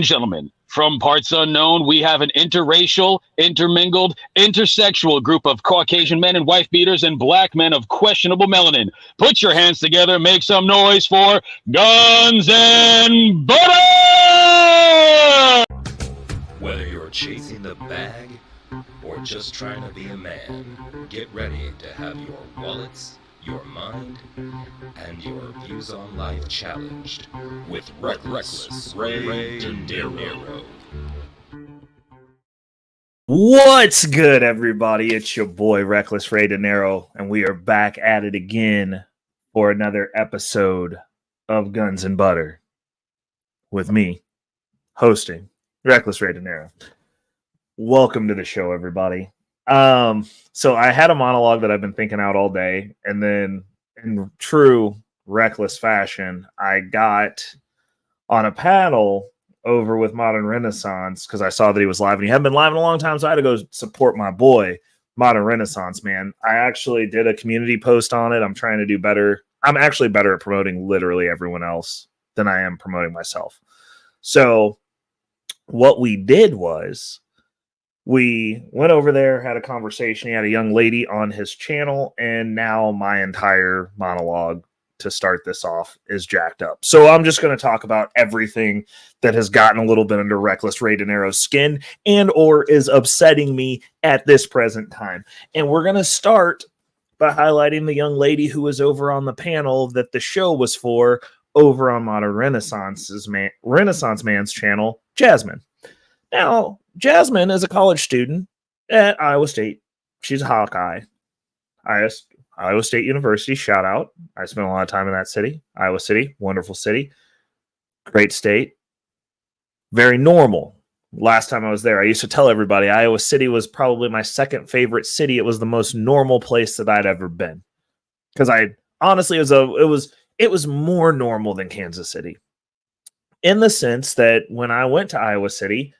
and gentlemen, from parts unknown, we have an interracial, intermingled, intersexual group of Caucasian men and wife beaters and black men of questionable melanin. Put your hands together, make some noise for Guns and Butter! Whether you're chasing the bag or just trying to be a man, get ready to have your wallets, your mind, and your views on life challenged with Reckless Ray De Niro. What's good, everybody? It's your boy Reckless Ray De Niro, and we are back at it again for another episode of Guns and Butter with me hosting Reckless Ray De Niro. Welcome to the show, everybody. So I had a monologue that I've been thinking out all day, and then in true reckless fashion, I got on a panel over with Modern Renaissance because I saw that he was live, and he hadn't been live in a long time, so I had to go support my boy, Modern Renaissance, man. I actually did a community post on it. I'm trying to do better. I'm actually better at promoting literally everyone else than I am promoting myself. So what we did was we went over there, had a conversation. He had a young lady on his channel, and now my entire monologue to start this off is jacked up. So I'm just going to talk about everything that has gotten a little bit under Reckless Ray De Niro's skin and or is upsetting me at this present time. And we're going to start by highlighting the young lady who was over on the panel that the show was for over on Modern Renaissance Man's channel, Jasmine. Now, Jasmine is a college student at Iowa State. She's a Hawkeye. Iowa State University, shout out. I spent a lot of time in that city. Iowa City, wonderful city. Great state. Very normal. Last time I was there, I used to tell everybody Iowa City was probably my second favorite city. It was the most normal place that I'd ever been. Because it was more normal than Kansas City. In the sense that when I went to Iowa City,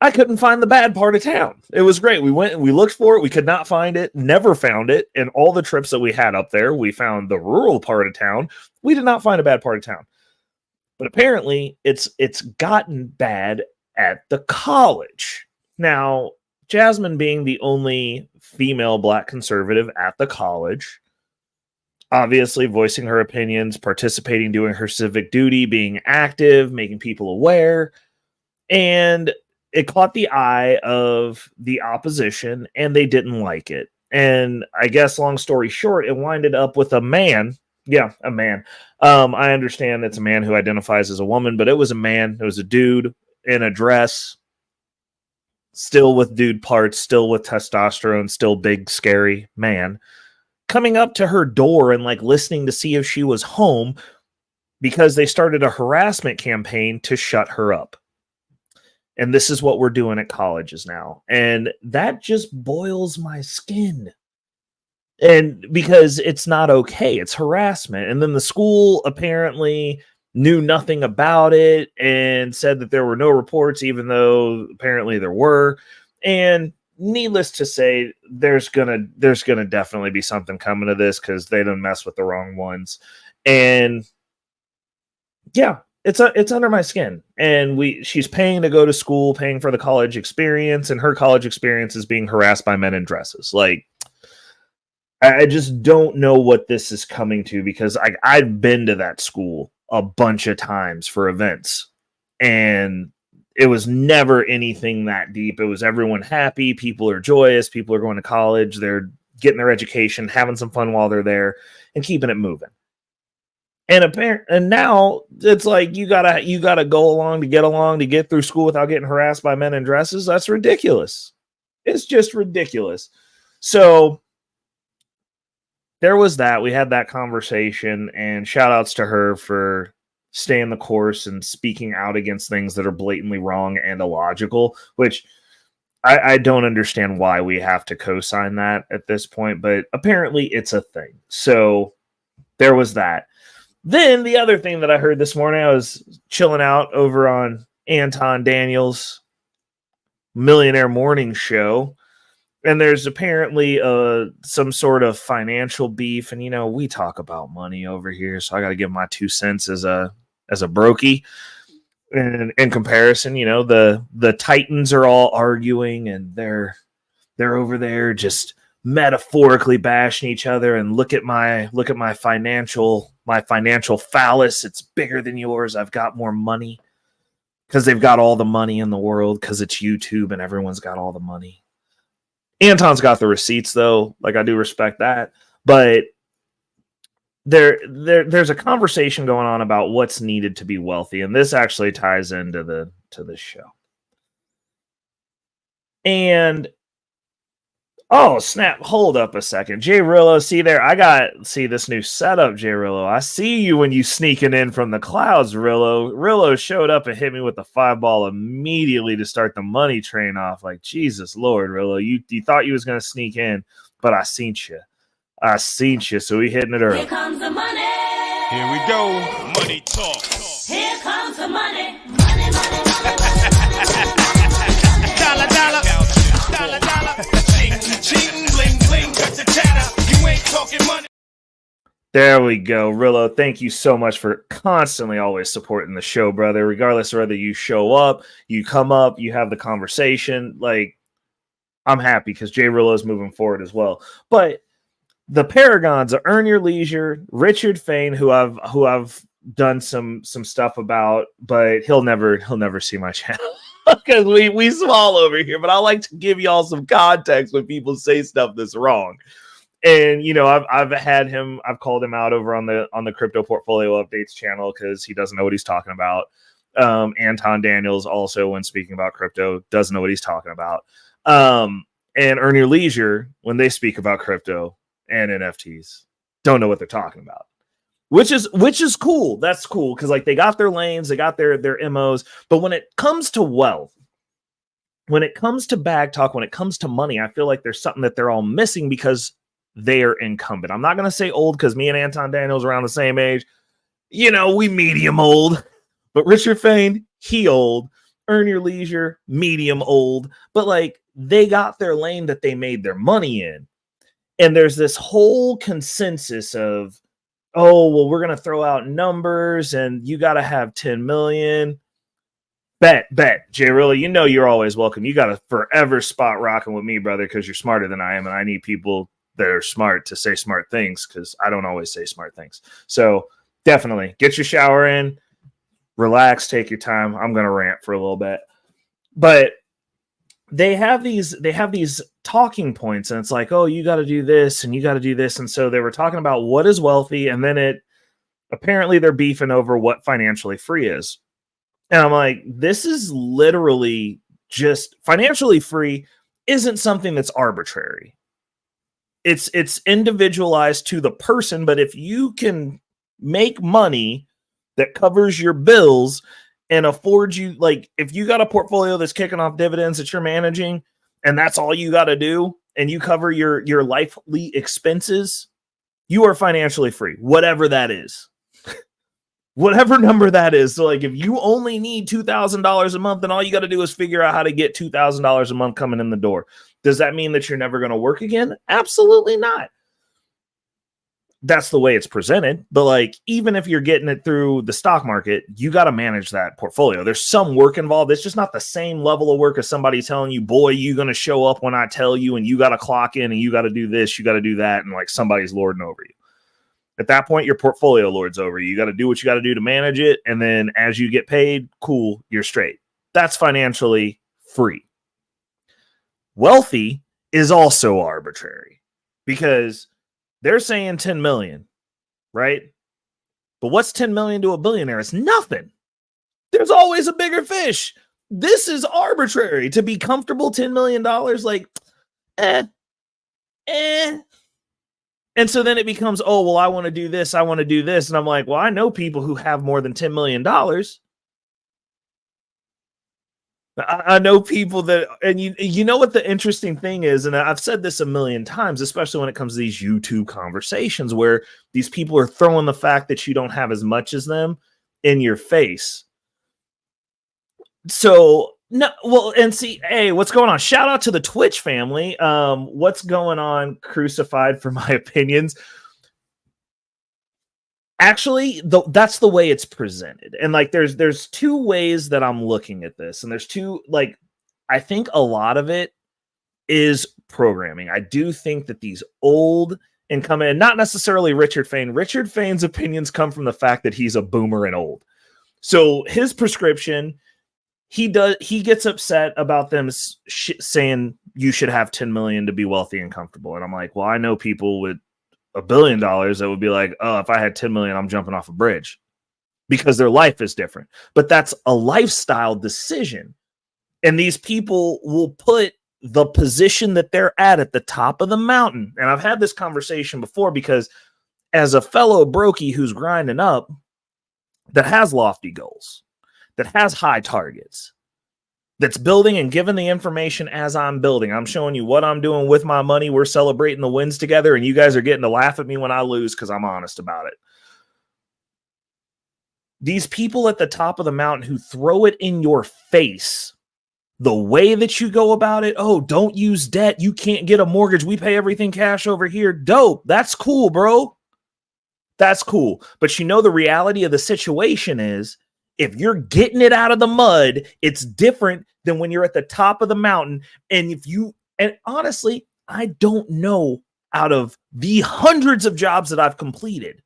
I couldn't find the bad part of town. It was great. We went and we looked for it. We could not find it, never found it. And all the trips that we had up there, we found the rural part of town. We did not find a bad part of town. But apparently it's gotten bad at the college. Now, Jasmine being the only female black conservative at the college, obviously voicing her opinions, participating, doing her civic duty, being active, making people aware. And it caught the eye of the opposition, and they didn't like it. And I guess, long story short, it winded up with a man. Yeah, a man. I understand it's a man who identifies as a woman, but it was a man. It was a dude in a dress, still with dude parts, still with testosterone, still big, scary man, coming up to her door and listening to see if she was home because they started a harassment campaign to shut her up. And this is what we're doing at colleges now. And that just boils my skin. And because it's not okay. It's harassment. And then the school apparently knew nothing about it and said that there were no reports, even though apparently there were. And needless to say, there's gonna definitely be something coming to this because they done mess with the wrong ones. And yeah. It's under my skin, and she's paying to go to school, paying for the college experience, and her college experience is being harassed by men in dresses. I just don't know what this is coming to because I've been to that school a bunch of times for events, and it was never anything that deep. It was everyone happy, people are joyous, people are going to college, they're getting their education, having some fun while they're there, and keeping it moving. And now it's you gotta go along to get through school without getting harassed by men in dresses. That's ridiculous. It's just ridiculous. So there was that. We had that conversation, and shout outs to her for staying the course and speaking out against things that are blatantly wrong and illogical, which I don't understand why we have to co-sign that at this point, but apparently it's a thing. So there was that. Then the other thing that I heard this morning, I was chilling out over on Anton Daniels' Millionaire Morning Show, and there's apparently some sort of financial beef. And, we talk about money over here, so I got to give my 2 cents as a brokey. in comparison, you know, the Titans are all arguing and they're over there just metaphorically bashing each other, and look at my financial phallus. It's bigger than yours. I've got more money, because they've got all the money in the world, because it's YouTube and everyone's got all the money. Anton's got the receipts though. Like, I do respect that, but there's a conversation going on about what's needed to be wealthy, and this actually ties into the show. And oh snap, hold up a second, Jay Rillo, see this new setup, Jay Rillo. I see you when you sneaking in from the clouds, Rillo showed up and hit me with the 5-ball immediately to start the money train off. Like, Jesus Lord, Rillo, you thought you was gonna sneak in, but I seen you, so we hitting it early. Here comes the money. Here we go. Money talk. Here comes the money. Money, money, money, money. Dollar, dollar. Dollar, dollar. Ching, ching, bling, bling. Cut the chatter. You ain't talking money. There we go, Rillo. Thank you so much for constantly always supporting the show, brother. Regardless of whether you show up, you come up, you have the conversation. Like, I'm happy because Jay Rillo is moving forward as well. But the paragons of Earn Your Leisure, Richard Fain, who I've done some stuff about, but he'll never see my channel because we small over here. But I like to give y'all some context when people say stuff that's wrong. And you know, I've called him out over on the Crypto Portfolio Updates channel because he doesn't know what he's talking about. Anton Daniels also, when speaking about crypto, doesn't know what he's talking about. And Earn Your Leisure, when they speak about crypto and NFTs, don't know what they're talking about, which is cool. That's cool because like they got their lanes, they got their MOs. But when it comes to wealth, when it comes to bag talk, when it comes to money, I feel like there's something that they're all missing because they are incumbent. I'm not gonna say old because me and Anton Daniels around the same age. You know, we medium old, but Richard Fain, he old. Earn Your Leisure, medium old. But like they got their lane that they made their money in. And there's this whole consensus of, oh, well, we're going to throw out numbers and you got to have 10 million. Bet. Jay Rillo, you know you're always welcome. You got to forever spot rocking with me, brother, because you're smarter than I am. And I need people that are smart to say smart things because I don't always say smart things. So definitely get your shower in, relax, take your time. I'm going to rant for a little bit. But they have these talking points, and it's like, oh, you got to do this and you got to do this. And so they were talking about what is wealthy, and then apparently they're beefing over what financially free is. And I'm like, this is literally just financially free isn't something that's arbitrary. It's individualized to the person, but if you can make money that covers your bills and affords you, like if you got a portfolio that's kicking off dividends that you're managing and that's all you got to do and you cover your lively expenses, you are financially free, whatever that is. Whatever number that is. So like if you only need $2,000 a month, then all you got to do is figure out how to get $2,000 a month coming in the door. Does that mean that you're never going to work again? Absolutely not. That's the way it's presented. But like, even if you're getting it through the stock market, you got to manage that portfolio. There's some work involved. It's just not the same level of work as somebody telling you, boy, you're going to show up when I tell you, and you got to clock in and you got to do this, you got to do that. And like somebody's lording over you. At that point, your portfolio lords over you. You got to do what you got to do to manage it. And then as you get paid, cool, you're straight. That's financially free. Wealthy is also arbitrary because they're saying 10 million, right? But what's 10 million to a billionaire? It's nothing. There's always a bigger fish. This is arbitrary. To be comfortable, $10 million, like, And so then it becomes, oh, well, I want to do this. I want to do this. And I'm like, well, I know people who have more than $10 million. I know people that, and you know what the interesting thing is, and I've said this a million times, especially when it comes to these YouTube conversations where these people are throwing the fact that you don't have as much as them in your face. So, no, well, and see, hey, what's going on? Shout out to the Twitch family. What's going on? Crucified for my opinions. Actually, that's the way it's presented. And like there's two ways that I'm looking at this. And there's two, like, I think a lot of it is programming. I do think that these old and come in, not necessarily Richard Fain. Richard Fain's opinions come from the fact that he's a boomer and old. So his prescription, he gets upset about them saying you should have 10 million to be wealthy and comfortable. And I'm like, well, I know people with $1 billion that would be like, oh, if I had 10 million, I'm jumping off a bridge, because their life is different. But that's a lifestyle decision. And these people will put the position that they're at the top of the mountain. And I've had this conversation before, because as a fellow brokey who's grinding up, that has lofty goals, that has high targets, that's building and giving the information as I'm building. I'm showing you what I'm doing with my money. We're celebrating the wins together, and you guys are getting to laugh at me when I lose because I'm honest about it. These people at the top of the mountain who throw it in your face, the way that you go about it, oh, don't use debt. You can't get a mortgage. We pay everything cash over here. Dope. That's cool, bro. That's cool. But you know, the reality of the situation is, if you're getting it out of the mud, it's different than when you're at the top of the mountain. And honestly, I don't know, out of the hundreds of jobs that I've completed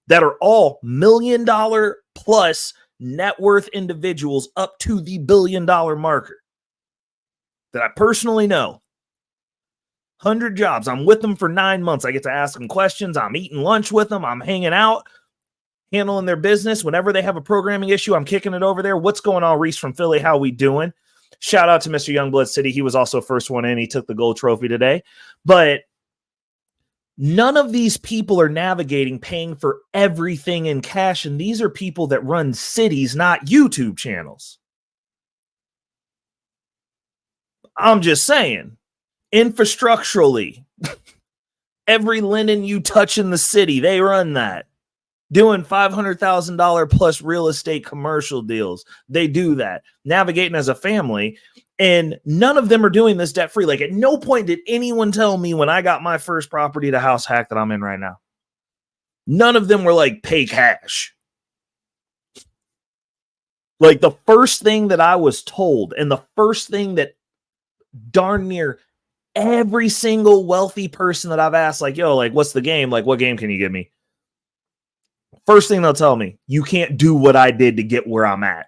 that are all $1 million plus net worth individuals up to the $1 billion marker, that I personally know. 100 jobs. I'm with them for 9 months. I get to ask them questions. I'm eating lunch with them. I'm hanging out, handling their business. Whenever they have a programming issue, I'm kicking it over there. What's going on, Reese from Philly? How we doing? Shout out to Mr. Youngblood City. He was also first one in. He took the gold trophy today. But none of these people are navigating paying for everything in cash. And these are people that run cities, not YouTube channels. I'm just saying, infrastructurally, every linen you touch in the city, they run that. Doing $500,000 plus real estate commercial deals, they do that. Navigating as a family, and none of them are doing this debt free. Like, at no point did anyone tell me when I got my first property, the house hack that I'm in right now, none of them were like, pay cash. Like, the first thing that I was told, and the first thing that darn near every single wealthy person that I've asked, like, yo, like, what's the game? Like, what game can you give me? First thing they'll tell me, you can't do what I did to get where I'm at.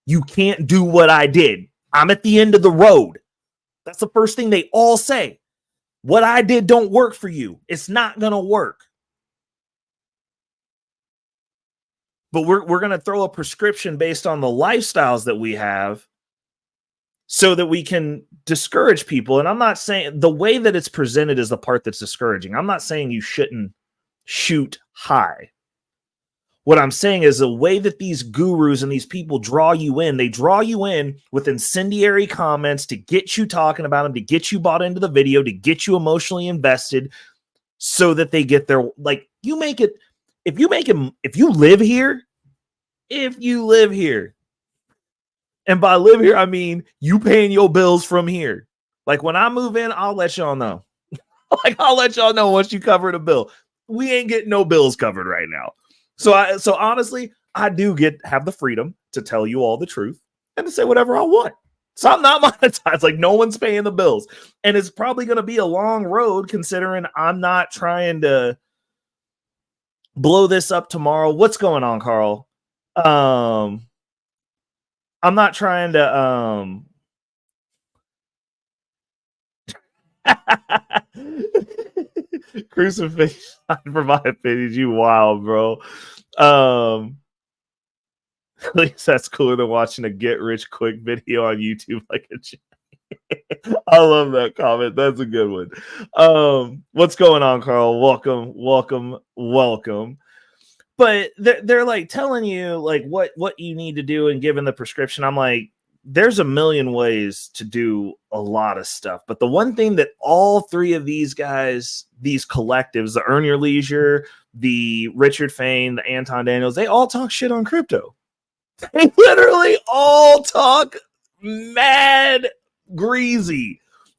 You can't do what I did. I'm at the end of the road. That's the first thing they all say. What I did don't work for you. It's not going to work. But we're going to throw a prescription based on the lifestyles that we have so that we can discourage people. And I'm not saying the way that it's presented is the part that's discouraging. I'm not saying you shouldn't shoot high. What I'm saying is the way that these gurus and these people draw you in, they draw you in with incendiary comments to get you talking about them, to get you bought into the video, to get you emotionally invested so that they get their, like, you make it, if you live here, and by live here, I mean, you paying your bills from here. Like, when I move in, I'll let y'all know. Like, I'll let y'all know once you cover the bill. We ain't getting no bills covered right now. So honestly, I do have the freedom to tell you all the truth and to say whatever I want. So I'm not monetized. Like, no one's paying the bills. And it's probably going to be a long road, considering I'm not trying to blow this up tomorrow. What's going on, Carl? I'm not trying to crucifix for my opinions. You wild, bro. At least that's cooler than watching a get rich quick video on YouTube. Like I love that comment. That's a good one. What's going on, Carl? Welcome. But they're like telling you like what you need to do and giving the prescription. I'm like, there's a million ways to do a lot of stuff. But the one thing that all three of these guys, these collectives, the Earn Your Leisure, the Richard Fain, the Anton Daniels, they all talk shit on crypto. They literally all talk mad greasy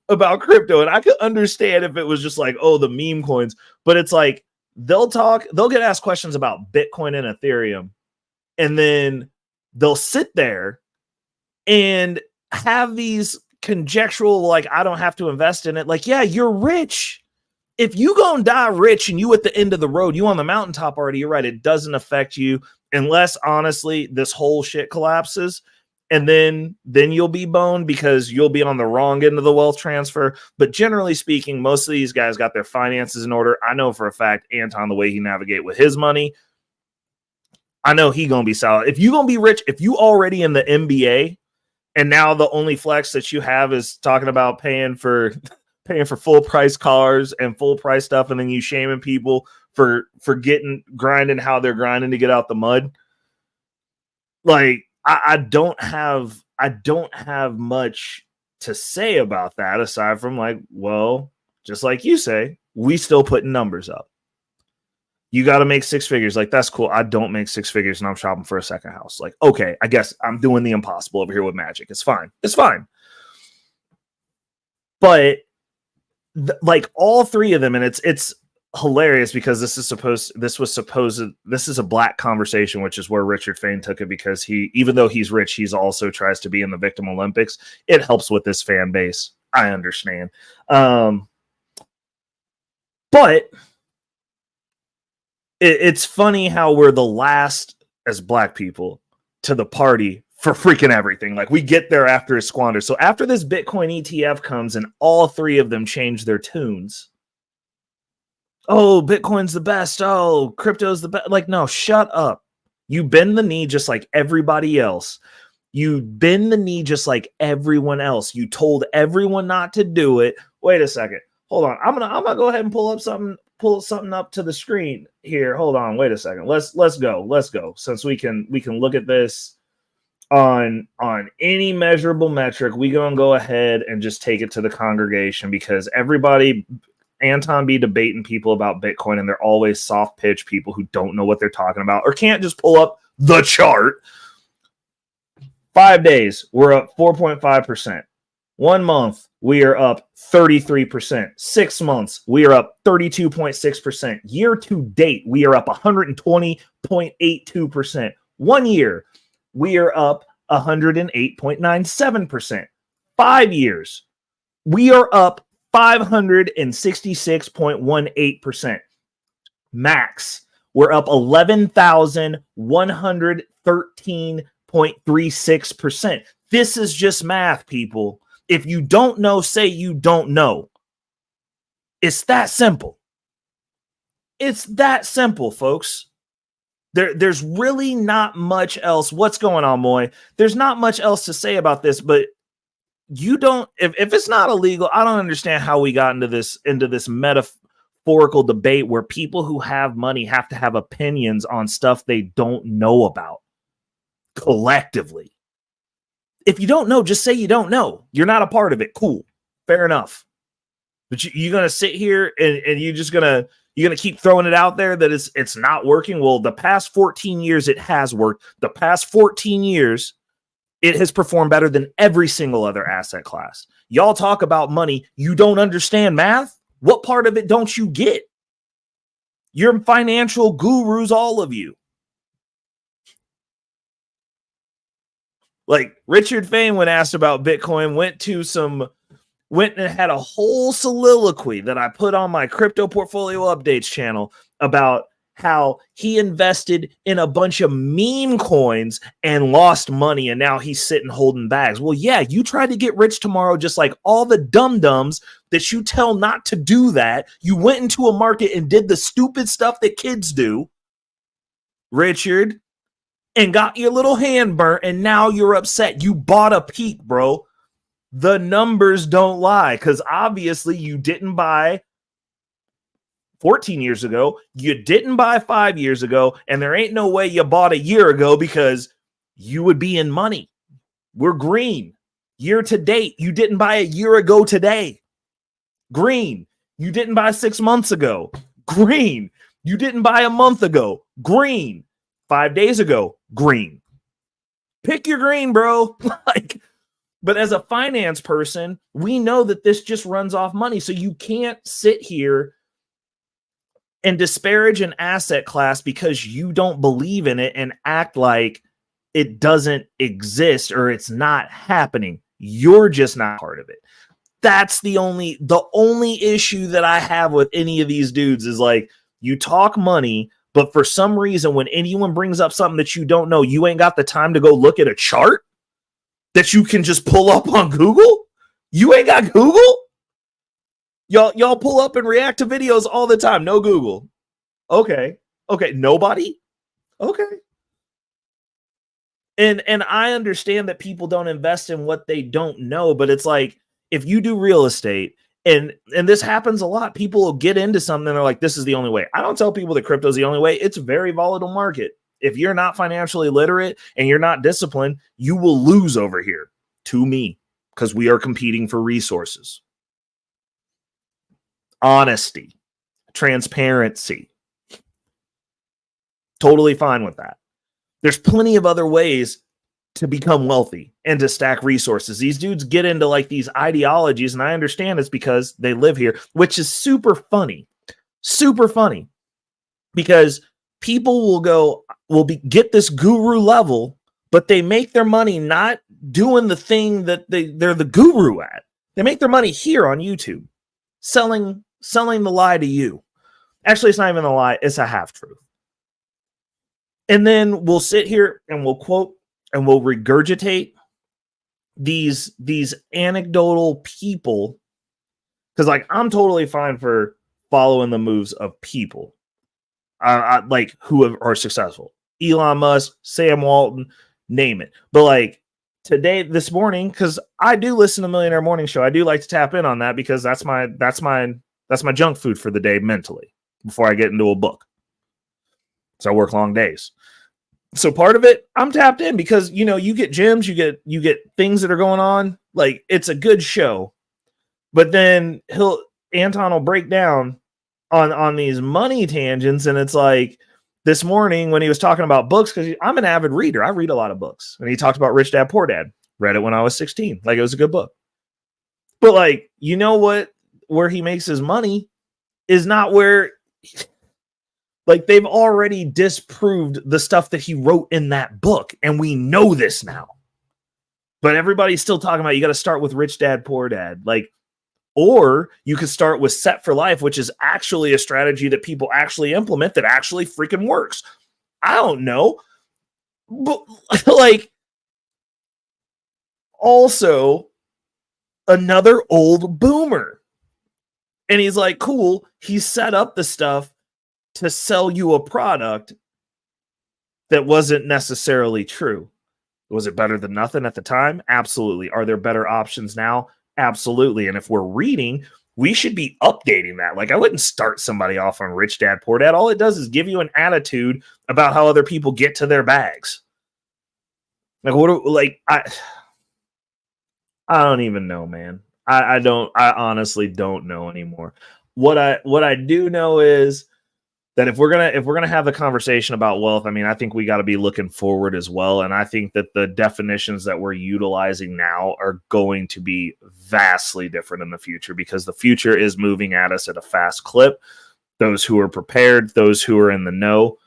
about crypto. And I could understand if it was just like, oh, the meme coins. But it's like, they'll get asked questions about Bitcoin and Ethereum, and then they'll sit there and have these conjectural, like, I don't have to invest in it. Like, yeah, you're rich. If you gonna die rich and you at the end of the road, you on the mountaintop already, you're right. It doesn't affect you unless, honestly, this whole shit collapses. And then you'll be boned because you'll be on the wrong end of the wealth transfer. But generally speaking, most of these guys got their finances in order. I know for a fact, Anton, the way he navigate with his money, I know he gonna be solid. If you gonna be rich, if you already in the NBA, and now the only flex that you have is talking about paying for full price cars and full price stuff, and then you shaming people for grinding how they're grinding to get out the mud. Like, I don't have much to say about that aside from, like, well, just like you say, we still putting numbers up. You got to make six figures. Like, that's cool. I don't make six figures and I'm shopping for a second house. Like, okay, I guess I'm doing the impossible over here with magic. It's fine. It's fine. But like all three of them, and it's hilarious because this is a black conversation, which is where Richard Fain took it, because he, even though he's rich, he's also tries to be in the victim Olympics. It helps with this fan base. I understand. But it's funny how we're the last as black people to the party for freaking everything. Like, we get there after it's squandered. So after this Bitcoin ETF comes and all three of them change their tunes. Oh, Bitcoin's the best. Oh, crypto's the best. Like, no, shut up. You bend the knee just like everybody else. You bend the knee just like everyone else. You told everyone not to do it. Wait a second. Hold on. I'm gonna go ahead and pull something up to the screen here. Hold on. Wait a second. Let's go. Since we can look at this on any measurable metric, we gonna go ahead and just take it to the congregation, because everybody, Anton be debating people about Bitcoin, and they're always soft pitch people who don't know what they're talking about or can't just pull up the chart. 5 days, we're up 4.5%. 1 month, we are up 33%. 6 months, we are up 32.6%. Year to date, we are up 120.82%. 1 year, we are up 108.97%. 5 years, we are up 566.18%. Max, we're up 11,113.36%. This is just math, people. If you don't know, say you don't know. It's that simple. It's that simple, folks. There's really not much else. What's going on, Moy? There's not much else to say about this, but you don't, if it's not illegal, I don't understand how we got into this metaphorical debate where people who have money have to have opinions on stuff they don't know about collectively. If you don't know, just say you don't know. You're not a part of it. Cool. Fair enough. But you're going to sit here and you're going to keep throwing it out there that it's not working. Well, the past 14 years, it has worked. The past 14 years, it has performed better than every single other asset class. Y'all talk about money. You don't understand math? What part of it don't you get? You're financial gurus, all of you. Like Richard Fain, when asked about Bitcoin, went and had a whole soliloquy that I put on my crypto portfolio updates channel about how he invested in a bunch of meme coins and lost money, and now he's sitting holding bags. Well, yeah, you tried to get rich tomorrow just like all the dum-dums that you tell not to do that. You went into a market and did the stupid stuff that kids do, Richard, and got your little hand burnt, and now you're upset. You bought a peak, bro. The numbers don't lie, because obviously you didn't buy 14 years ago, you didn't buy 5 years ago, and there ain't no way you bought a year ago, because you would be in money. We're green. Year to date, you didn't buy a year ago today. Green. You didn't buy 6 months ago. Green. You didn't buy a month ago. Green. 5 days ago. Green. Pick your green, bro. But as a finance person, we know that this just runs off money. So you can't sit here and disparage an asset class because you don't believe in it and act like it doesn't exist or it's not happening. You're just not part of it. That's the only issue that I have with any of these dudes is like, you talk money, but for some reason, when anyone brings up something that you don't know, you ain't got the time to go look at a chart that you can just pull up on Google. You ain't got Google. Y'all pull up and react to videos all the time. No Google. Okay. Nobody. Okay. And I understand that people don't invest in what they don't know, but it's like, if you do real estate, and this happens a lot, people will get into something and they're like, this is the only way. I don't tell people that crypto is the only way. It's a very volatile market. If you're not financially literate and you're not disciplined, you will lose over here to me because we are competing for resources. Honesty, transparency. Totally fine with that. There's plenty of other ways to become wealthy and to stack resources. These dudes get into like these ideologies, and I understand it's because they live here, which is super funny because people will get this guru level, but they make their money not doing the thing that they're the guru at. They make their money here on YouTube, selling the lie to you. Actually, it's not even a lie. It's a half truth. And then we'll sit here and we'll quote and we'll regurgitate these anecdotal people. Because like, I'm totally fine for following the moves of people like who are successful. Elon Musk, Sam Walton, name it. But like this morning, because I do listen to Millionaire Morning Show, I do like to tap in on that because that's my junk food for the day mentally before I get into a book. So I work long days. So part of it, I'm tapped in because, you get gems, you get things that are going on. Like, it's a good show. But then Anton will break down on these money tangents. And it's like this morning when he was talking about books, because I'm an avid reader. I read a lot of books. And he talked about Rich Dad, Poor Dad. Read it when I was 16. Like, it was a good book. But like, you know what? Where he makes his money is not where... Like, they've already disproved the stuff that he wrote in that book, and we know this now. But everybody's still talking about you got to start with Rich Dad, Poor Dad. Like, or you could start with Set for Life, which is actually a strategy that people actually implement that actually freaking works. I don't know. But, like, also another old boomer. And he's like, cool, he set up the stuff to sell you a product that wasn't necessarily true. Was it better than nothing at the time? Absolutely. Are there better options now? Absolutely. And if we're reading, we should be updating that. Like, I wouldn't start somebody off on Rich Dad, Poor Dad. All it does is give you an attitude about how other people get to their bags. Like, I don't even know, man. I honestly don't know anymore. What I do know is that if we're gonna have the conversation about wealth, I mean, I think we got to be looking forward as well. And I think that the definitions that we're utilizing now are going to be vastly different in the future because the future is moving at us at a fast clip. Those who are prepared, those who are in the know,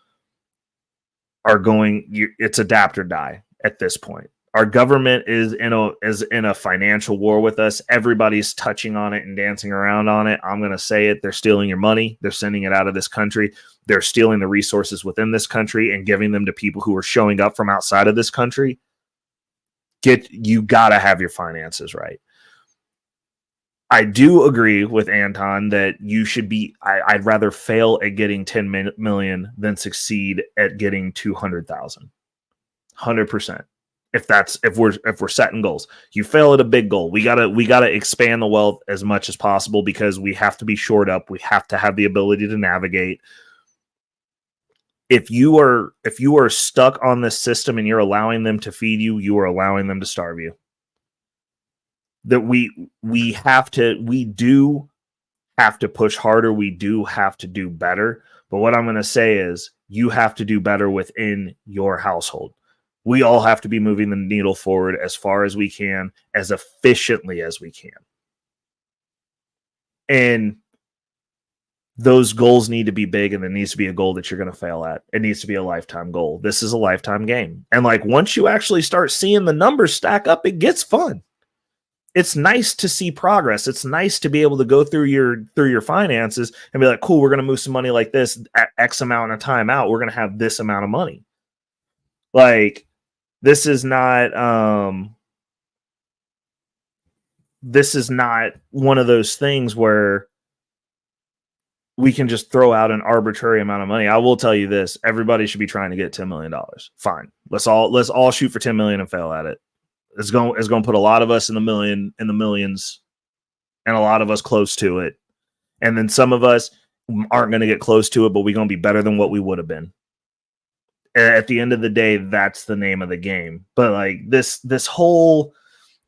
are going. It's adapt or die at this point. Our government is in a financial war with us. Everybody's touching on it and dancing around on it. I'm going to say it. They're stealing your money. They're sending it out of this country. They're stealing the resources within this country and giving them to people who are showing up from outside of this country. You got to have your finances right. I do agree with Anton that you should be, I'd rather fail at getting 10 million than succeed at getting 200,000. 100%. If we're setting goals, you fail at a big goal. We gotta expand the wealth as much as possible because we have to be shored up. We have to have the ability to navigate. If you are stuck on this system and you're allowing them to feed you, you are allowing them to starve you. That we do have to push harder. We do have to do better. But what I'm going to say is you have to do better within your household. We all have to be moving the needle forward as far as we can, as efficiently as we can. And those goals need to be big, and there needs to be a goal that you're going to fail at. It needs to be a lifetime goal. This is a lifetime game. And like once you actually start seeing the numbers stack up, it gets fun. It's nice to see progress. It's nice to be able to go through your finances and be like, cool, we're going to move some money like this at X amount of time out. We're going to have this amount of money. Like this is not one of those things where we can just throw out an arbitrary amount of money. I will tell you this: everybody should be trying to get $10 million. Fine, let's all shoot for 10 million and fail at it. It's going to put a lot of us in the millions, and a lot of us close to it. And then some of us aren't going to get close to it, but we're going to be better than what we would have been. At the end of the day, that's the name of the game. But like this whole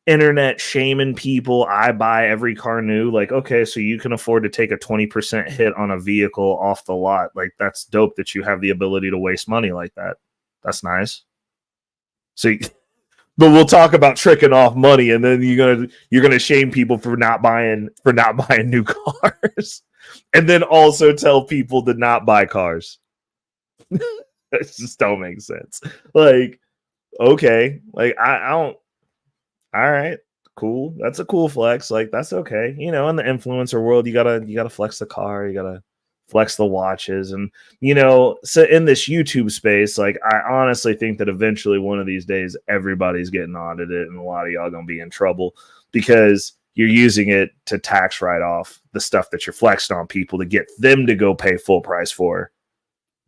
internet shaming people, I buy every car new. Like, okay, so you can afford to take a 20% hit on a vehicle off the lot. Like, that's dope that you have the ability to waste money like that. That's nice. So, but we'll talk about tricking off money, and then you're gonna shame people for not buying new cars, and then also tell people to not buy cars. That just don't make sense. Like, okay, like I don't. All right, cool. That's a cool flex. Like that's okay. You know, in the influencer world, you gotta flex the car. You gotta flex the watches, and so in this YouTube space, like I honestly think that eventually one of these days everybody's getting audited, and a lot of y'all gonna be in trouble because you're using it to tax write off the stuff that you're flexed on people to get them to go pay full price for,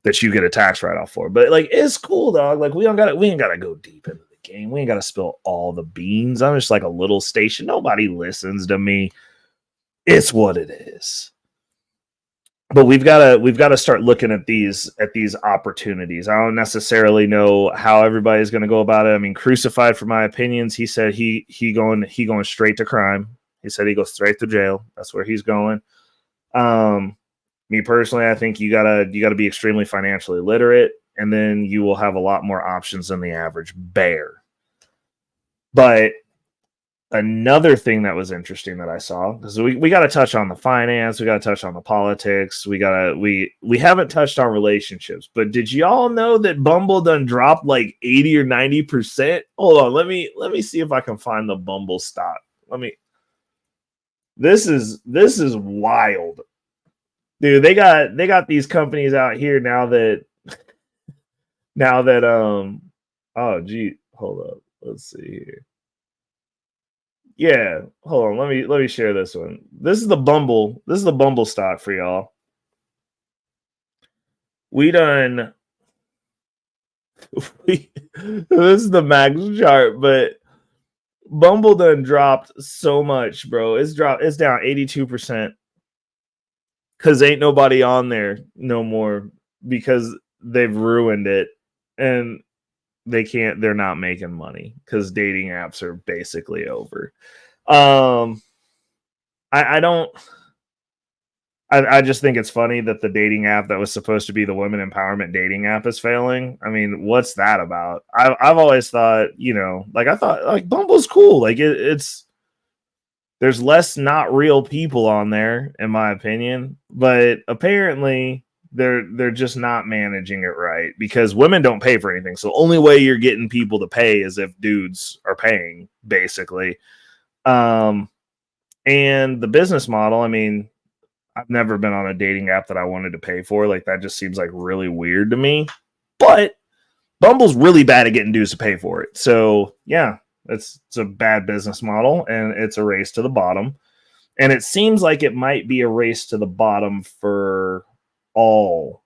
that you get a tax write off for. But like it's cool, dog. Like we ain't gotta go deep into the game. We ain't gotta spill all the beans. I'm just like a little station. Nobody listens to me. It's what it is. But we've got to start looking at these opportunities. I don't necessarily know how everybody's going to go about it. I mean, Crucified for my opinions, he said he going straight to crime. He said he goes straight to jail. That's where he's going. Me personally, I think you gotta be extremely financially literate, and then you will have a lot more options than the average bear. But another thing that was interesting that I saw, because we got to touch on the finance, we got to touch on the politics, we haven't touched on relationships. But did y'all know that Bumble done dropped like 80 or 90%? Hold on, let me see if I can find the Bumble stock. This is wild, dude. They got these companies out here now that oh gee, hold up, let's see here. Yeah, hold on. Let me share this one. This is the Bumble stock for y'all. This is the max chart, but Bumble done dropped so much, bro. It's down 82% because ain't nobody on there no more because they've ruined it, and they're not making money because dating apps are basically over. I just think it's funny that the dating app that was supposed to be the women empowerment dating app is failing. I mean, what's that about? I've always thought, I thought Bumble's cool. Like it's there's less not real people on there, in my opinion, but apparently they're just not managing it right because women don't pay for anything. So the only way you're getting people to pay is if dudes are paying, basically. And the business model, I mean, I've never been on a dating app that I wanted to pay for. Like that just seems like really weird to me. But Bumble's really bad at getting dudes to pay for it. So yeah, it's a bad business model, and it's a race to the bottom. And it seems like it might be a race to the bottom for all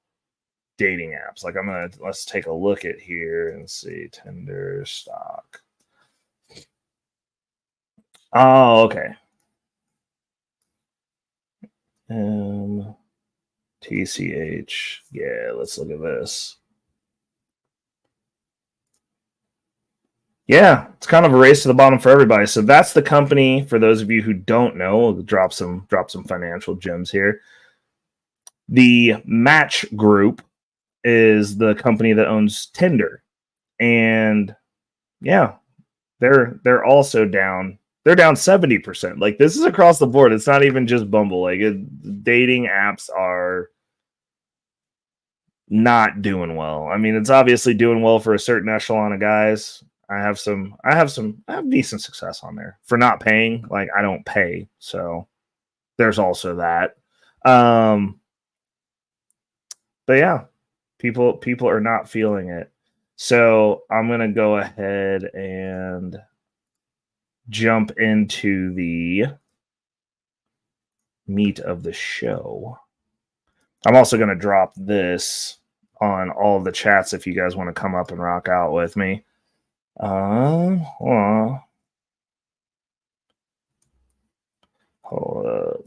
dating apps. Like let's take a look at here and see Tinder stock. Oh, okay. TCH. Yeah, let's look at this. Yeah, it's kind of a race to the bottom for everybody. So that's the company. For those of you who don't know, we'll drop some financial gems here. The Match Group is the company that owns Tinder, and yeah, they're also down they're down 70%. Like, this is across the board. It's not even just Bumble. Like, dating apps are not doing well. I mean, it's obviously doing well for a certain echelon of guys. I have decent success on there for not paying. Like, I don't pay, so there's also that. But yeah, people are not feeling it. So I'm gonna go ahead and jump into the meat of the show. I'm also gonna drop this on all of the chats if you guys want to come up and rock out with me. Hold up.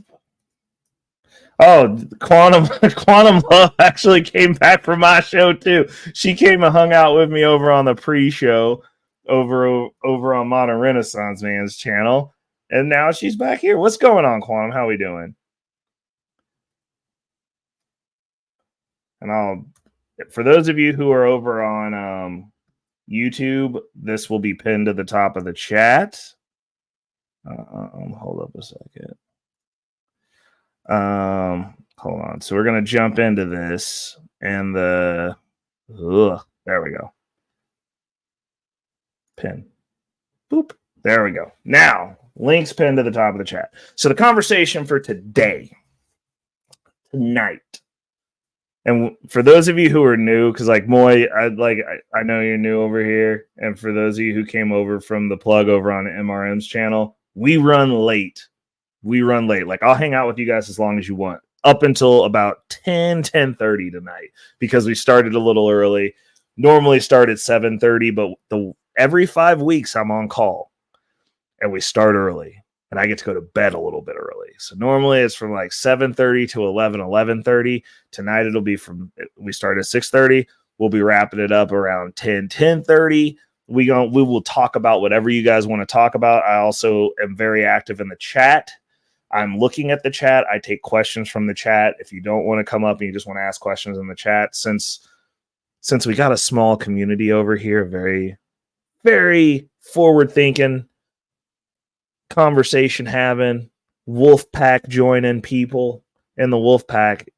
Oh, Quantum Love actually came back from my show too. She came and hung out with me over on the pre-show over on Modern Renaissance Man's channel, and now she's back here. What's going on, Quantum? How we doing? And for those of you who are over on YouTube, this will be pinned to the top of the chat. Hold up a second. Hold on. So we're gonna jump into this, and there we go. Pin. Boop. There we go. Now, links pinned to the top of the chat. So the conversation for tonight, and for those of you who are new, because like Moy, I know you're new over here, and for those of you who came over from the plug over on MRM's channel, we run late. Like, I'll hang out with you guys as long as you want, up until about 10:30 tonight, because we started a little early. Normally start at 7:30, but every 5 weeks I'm on call, and we start early, and I get to go to bed a little bit early. So normally it's from like 7:30 to 11:30. Tonight we start at 6:30. We'll be wrapping it up around 10:30. We will talk about whatever you guys want to talk about. I also am very active in the chat. I'm looking at the chat. I take questions from the chat. If you don't want to come up and you just want to ask questions in the chat, since we got a small community over here, very, very forward thinking, conversation having, wolf pack joining people in the wolf pack,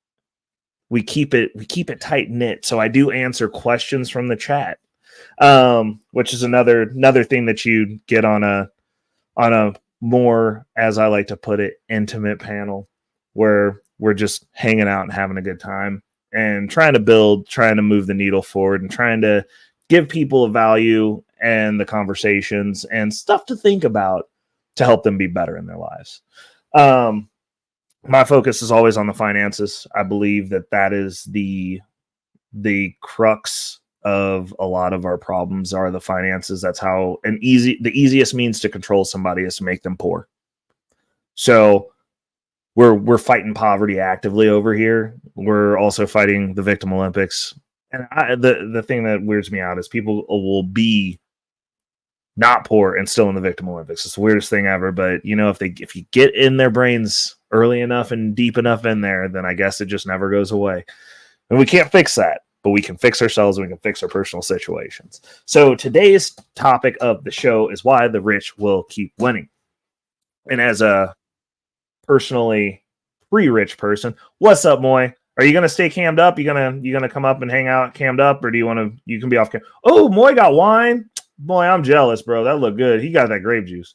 we keep it tight knit. So I do answer questions from the chat, which is another thing that you get on a more, as I like to put it, intimate panel, where we're just hanging out and having a good time and trying to move the needle forward and trying to give people a value and the conversations and stuff to think about to help them be better in their lives. My focus is always on the finances. I believe that is the crux of a lot of our problems are the finances. That's how the easiest means to control somebody is to make them poor. So we're fighting poverty actively over here. We're also fighting the Victim Olympics. And the thing that weirds me out is people will be not poor and still in the Victim Olympics. It's the weirdest thing ever. But if you get in their brains early enough and deep enough in there, then I guess it just never goes away. And we can't fix that. But we can fix ourselves and we can fix our personal situations. So today's topic of the show is why the rich will keep winning. And as a personally pre-rich person, what's up, Moy? Are you gonna stay cammed up? You gonna come up and hang out cammed up, or do you want to? You can be off cam. Oh, Moy got wine. Boy, I'm jealous, bro. That looked good. He got that grape juice.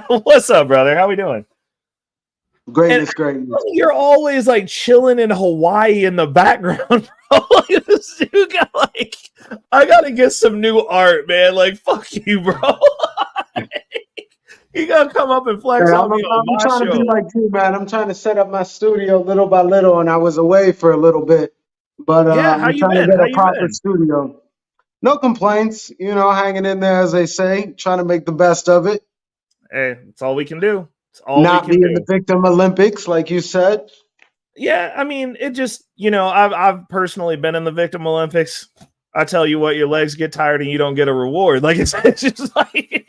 What's up, brother? How we doing? Greatness. You're always like chilling in Hawaii in the background, bro. This dude got I gotta get some new art, man. Like, fuck you, bro. You gotta come up and flex on me on my show. I'm trying to be like you, man. I'm trying to set up my studio little by little, and I was away for a little bit. But yeah, how I'm you trying been? to get a proper studio. No complaints, hanging in there, as they say, trying to make the best of it. Hey, that's all we can do. It's all Not we can being do. the Victim Olympics, like you said. Yeah, I mean, it just, I've personally been in the Victim Olympics. I tell you what, your legs get tired and you don't get a reward. Like, it's just like,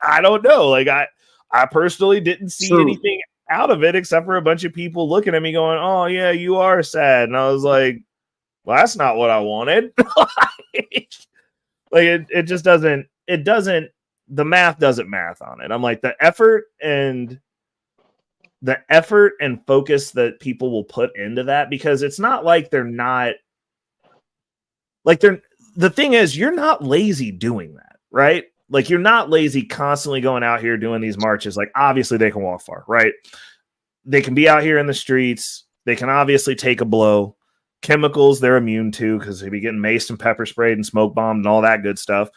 I don't know. Like, I personally didn't see anything out of it except for a bunch of people looking at me going, oh yeah, you are sad. And I was like, well, that's not what I wanted. Like, it just doesn't the math doesn't math on it. I'm like, the effort and focus that people will put into that, because it's not like they're not like the thing is, you're not lazy doing that, right? Like, you're not lazy constantly going out here doing these marches. Like, obviously they can walk far, right? They can be out here in the streets. They can obviously take a blow. Chemicals they're immune to, because they be getting maced and pepper sprayed and smoke bombed and all that good stuff.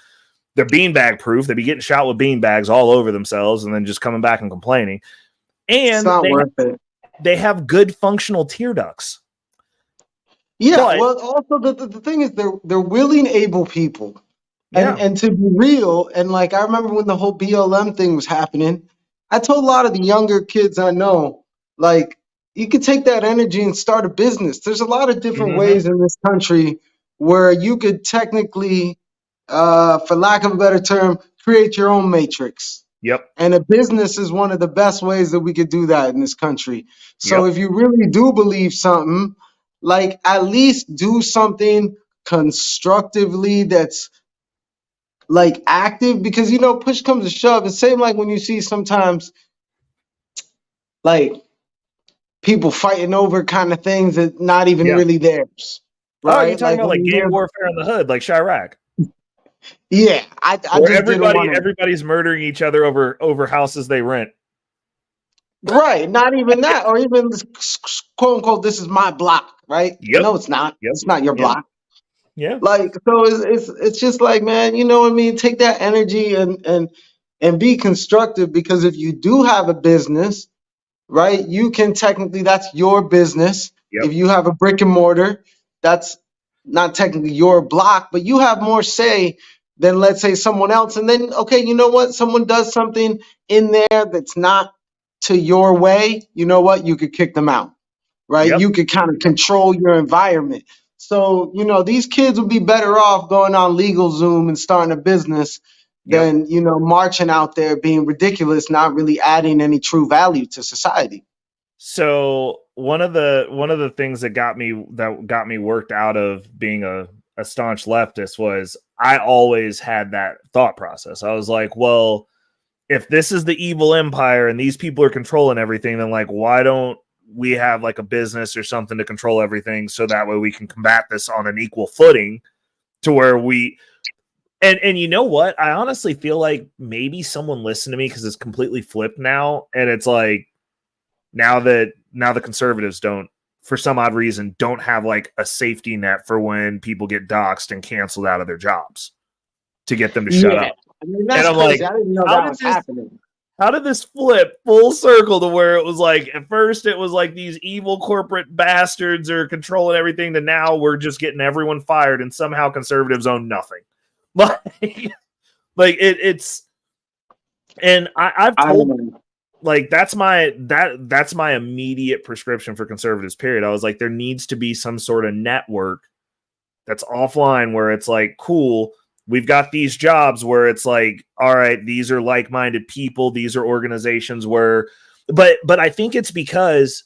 They're beanbag proof. They be getting shot with beanbags all over themselves and then just coming back and complaining. It's And not worth it. they have good functional tear ducts. Yeah, But- well, also the thing is they're willing, able people, Yeah. and to be real, and like I remember when the whole BLM thing was happening, I told a lot of the younger kids I know, like, you could take that energy and start a business. There's a lot of different Mhm. ways in this country where you could technically, for lack of a better term, create your own matrix. Yep. And a business is one of the best ways that we could do that in this country. So Yep. if you really do believe something, like, at least do something constructively that's like active, because push comes to shove. It's same like when you see sometimes like people fighting over kind of things that not even Yeah. really theirs. Oh, Right? you're talking about when like you gang hear- warfare in the hood, like Chirac, Yeah, I where just didn't want to. everybody's murdering each other over houses they rent. Right, not even that, or even quote unquote, this is my block, right? Yep. No, it's not. Yep. It's not your Yep. block. Yeah. Like, so it's just like, man, you know what I mean? Take that energy and be constructive, because if you do have a business, right, you can technically, that's your business. Yep. If you have a brick and mortar, that's not technically your block, but you have more say than, let's say, someone else. And then, okay, you know what? Someone does something in there that's not to your way. You know what? You could kick them out, right? Yep. You could kind of control your environment. So, these kids would be better off going on LegalZoom and starting a business than, marching out there being ridiculous, not really adding any true value to society. So one of the things that got me worked out of being a staunch leftist was I always had that thought process. I was like, well, if this is the evil empire and these people are controlling everything, then like, why don't we have like a business or something to control everything, so that way we can combat this on an equal footing, to where we and you know what? I honestly feel like maybe someone listened to me, because it's completely flipped now, and it's like now the conservatives don't, for some odd reason, don't have like a safety net for when people get doxxed and canceled out of their jobs to get them to shut up. I mean, that's And I'm crazy. like, I didn't know how that did was this- happening. How did this flip full circle to where it was like, at first it was like these evil corporate bastards are controlling everything, to now we're just getting everyone fired and somehow conservatives own nothing. Like it's, and I've told, like, that's my immediate prescription for conservatives, period. I was like, there needs to be some sort of network that's offline where it's like, cool, we've got these jobs where it's like, all right, these are like-minded people, these are organizations where, but I think it's because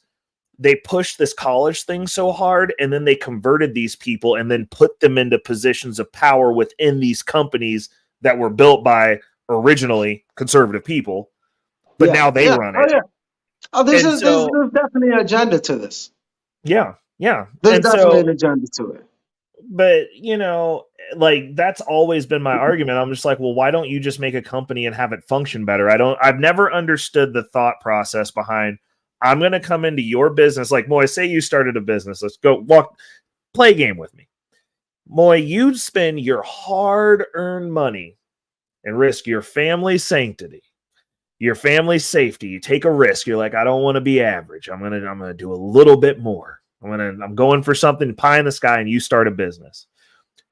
they pushed this college thing so hard, and then they converted these people and then put them into positions of power within these companies that were built by originally conservative people, but now they run it. Oh, yeah. Oh, there's so- there's definitely an agenda to this. Yeah. There's And definitely an agenda to it. But, like, that's always been my argument. I'm just like, well, why don't you just make a company and have it function better? I've never understood the thought process behind, I'm going to come into your business. Like, Moy, say you started a business. Let's go play a game with me. Moy, you spend your hard-earned money and risk your family's sanctity, your family's safety. You take a risk. You're like, I don't want to be average. I'm gonna do a little bit more. I'm going for something pie in the sky, and you start a business.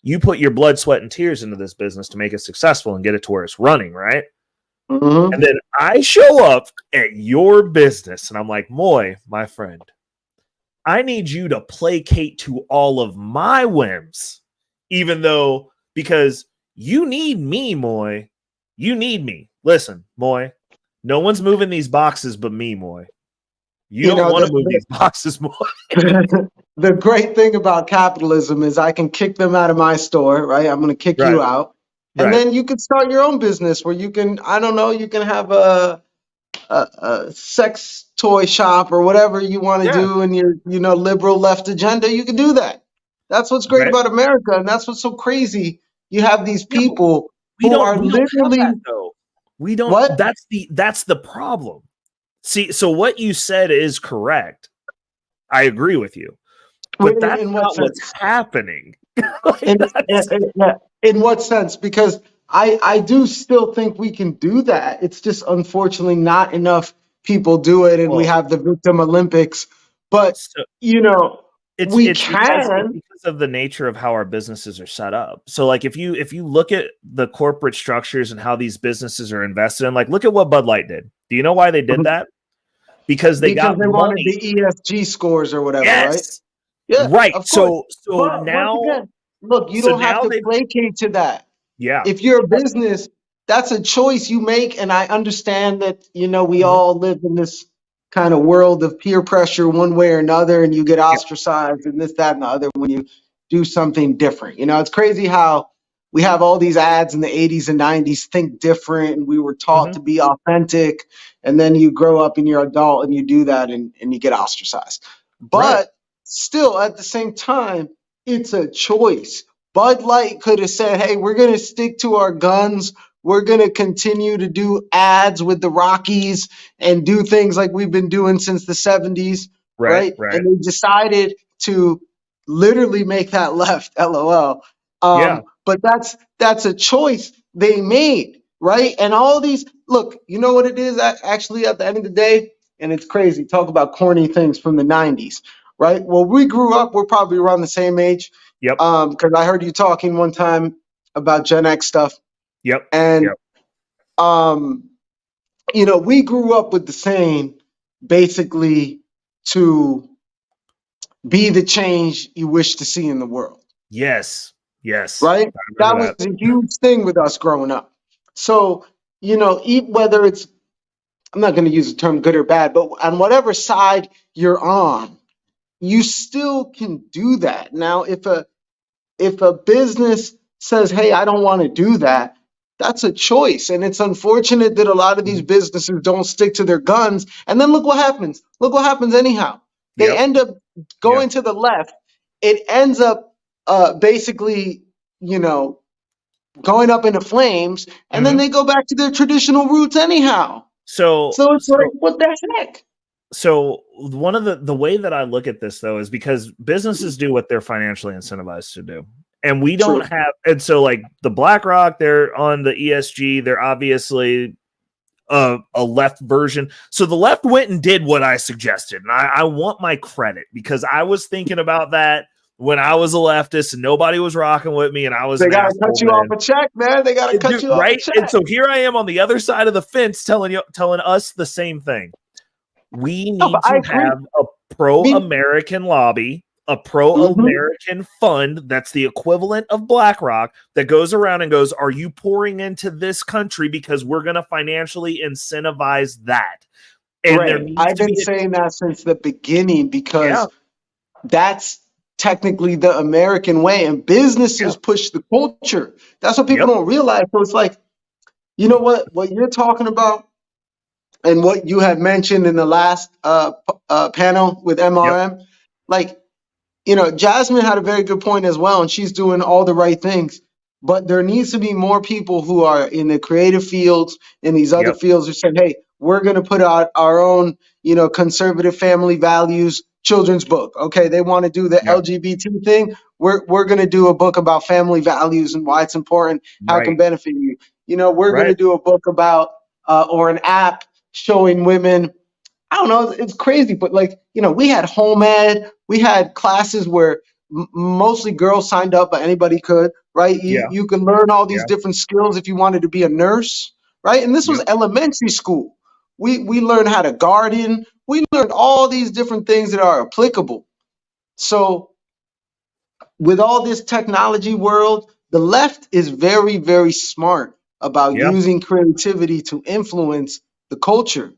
You put your blood, sweat, and tears into this business to make it successful and get it to where it's running, right? Mhm. And then I show up at your business and I'm like, Moy, my friend, I need you to placate to all of my whims, because you need me, Moy. You need me. Listen, Moy, no one's moving these boxes but me, Moy. You don't want to move these boxes, Moy. The great thing about capitalism is I can kick them out of my store, right? I'm going to kick you out. And Right. then you could start your own business where you can, I don't know, you can have a sex toy shop or whatever you want to Yeah. do in your, liberal left agenda. You can do that. That's what's great Right. about America, and that's what's so crazy. You have these Yeah, but people we who don't are we don't have literally that though. We don't. what? That's the problem. See, so what you said is correct. I agree with you, but that's In what not what's sense? happening. Like, In, that's in what sense? Because I do still think we can do that. It's just unfortunately not enough people do it, and we well, have the Victim Olympics. But so you know, it's we it's because it's can. because of the nature of how our businesses are set up. So like if you look at the corporate structures and how these businesses are invested in, like look at what Bud Light did. Do you know why they did that? Because they Because got they wanted money. the ESG scores or whatever, right? Yes. Yeah, Right. of course. So But once now again, look, you so don't have now to they placate to that. yeah. If you're a business, that's a choice you make. And I understand that, we Mhm. all live in this kind of world of peer pressure one way or another, and you get Yep. ostracized and this, that, and the other when you do something different. It's crazy how we have all these ads in the 80s and 90s, think different, and we were taught Mhm. to be authentic. And then you grow up and you're adult and you do that and you get ostracized. Right. But still, at the same time, it's a choice. Bud Light could have said, hey, we're going to stick to our guns. We're going to continue to do ads with the Rockies and do things like we've been doing since the 70s, Right. right? Right. And they decided to literally make that left, LOL. Yeah. But that's a choice they made, right? And all these, look, you know what it is actually at the end of the day? And it's crazy. Talk about corny things from the 90s, right? Well, we grew up, we're probably around the same age. Yep. Because I heard you talking one time about Gen X stuff, Yep. and Yep. um, we grew up with the saying, basically, to be the change you wish to see in the world, Yes. Yes. right? I That remember was that. a huge thing with us growing up. So, whether it's, I'm not going to use the term good or bad, but on whatever side you're on, you still can do that. Now, if a business says, hey, I don't want to do that, that's a choice. And it's unfortunate that a lot of these Mhm. businesses don't stick to their guns. And then look what happens. Look what happens anyhow. They Yep. end up Yep. going to the left. It ends up basically, going up into flames. And then Mhm. they go back to their traditional roots anyhow. So So it's like, so what the heck? so one of the way that I look at this though is because businesses do what they're financially incentivized to do. And we don't True. have and so like the BlackRock, they're on the ESG, they're obviously a left version. So the left went and did what I suggested. And I want my credit because I was thinking about that when I was a leftist and nobody was rocking with me and I was They an got to cut asshole you off then. a check, man. They got to cut you off a Right? And check. so here I am on the other side of the fence telling us the same thing. We No, but need I to agree. have a I mean, pro-American lobby, a mhm. pro-American fund that's the equivalent of BlackRock that goes around and goes, are you pouring into this country because we're going to financially incentivize that? And there Right. needs I've to been be saying that since the beginning yeah, because that's technically the American way, and yeah, businesses push the culture. That's what people yep, don't realize. So it's like, what you're talking about and what you had mentioned in the last panel with yep, MRM, like, Jasmine had a very good point as well, and she's doing all the right things. But there needs to be more people who are in the creative fields, in these other yep, fields, who said, "Hey, we're going to put out our own, conservative family values children's book." Okay, they want to do the yep, LGBT thing. We're going to do a book about family values and why it's important, how it can right, benefit you. We're going to right, do a book about or an app showing women. I don't know. It's crazy, but like, we had home ed, we had classes where mostly girls signed up, but anybody could, right? You yeah, you can learn all these yeah, different skills if you wanted to be a nurse, right? And this was yep, elementary school. We learned how to garden. We learned all these different things that are applicable. So with all this technology world, the left is very, very smart about yeah, using creativity to influence the culture.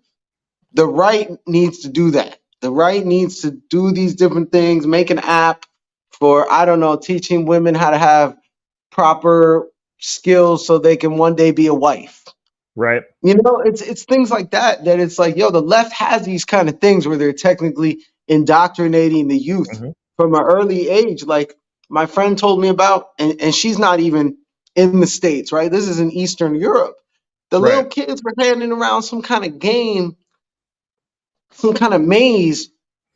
The right needs to do that. The right needs to do these different things, make an app for, I don't know, teaching women how to have proper skills so they can one day be a wife. Right. You know, it's things like that it's like, yo, the left has these kind of things where they're technically indoctrinating the youth Mhm. from an early age. Like my friend told me about, and she's not even in the States, right? This is in Eastern Europe. The little Right. kids were handing around some kind of game, some kind of maze,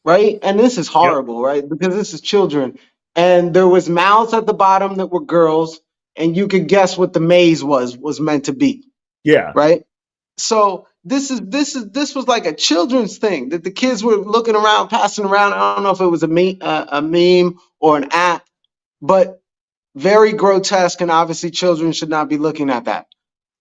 right? And this is Yep. horrible, right? Because this is children. And there was mouths at the bottom that were girls, and you could guess what the maze was meant to be, Yeah. right? So this was like a children's thing that the kids were looking around, passing around. I don't know if it was a meme or an app, but very grotesque, and obviously children should not be looking at that,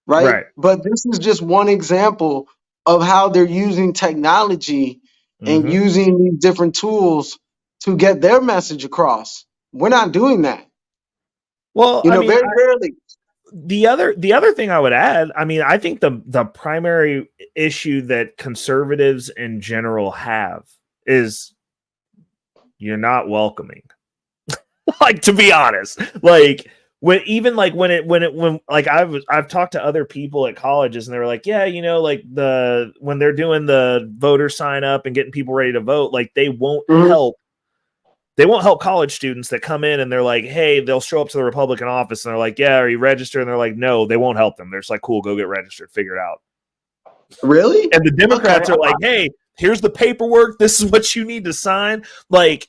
right? Right. But this is just one example of how they're using technology and Mhm. using these different tools to get their message across. We're not doing that, Well, you I know, mean, very rarely. the other thing I would add, I mean, I think the primary issue that conservatives in general have is you're not welcoming. Like, to be honest, like when like I've talked to other people at colleges and they were like, yeah, you know, like when they're doing the voter sign up and getting people ready to vote, like they won't Mhm. help college students that come in and they're like, hey, they'll show up to the Republican office and they're like, yeah, are you registered? And they're like, no, they won't help them. They're just like, cool, go get registered, figure it out. Really? And the Democrats Okay. are like, hey, here's the paperwork. This is what you need to sign. Like,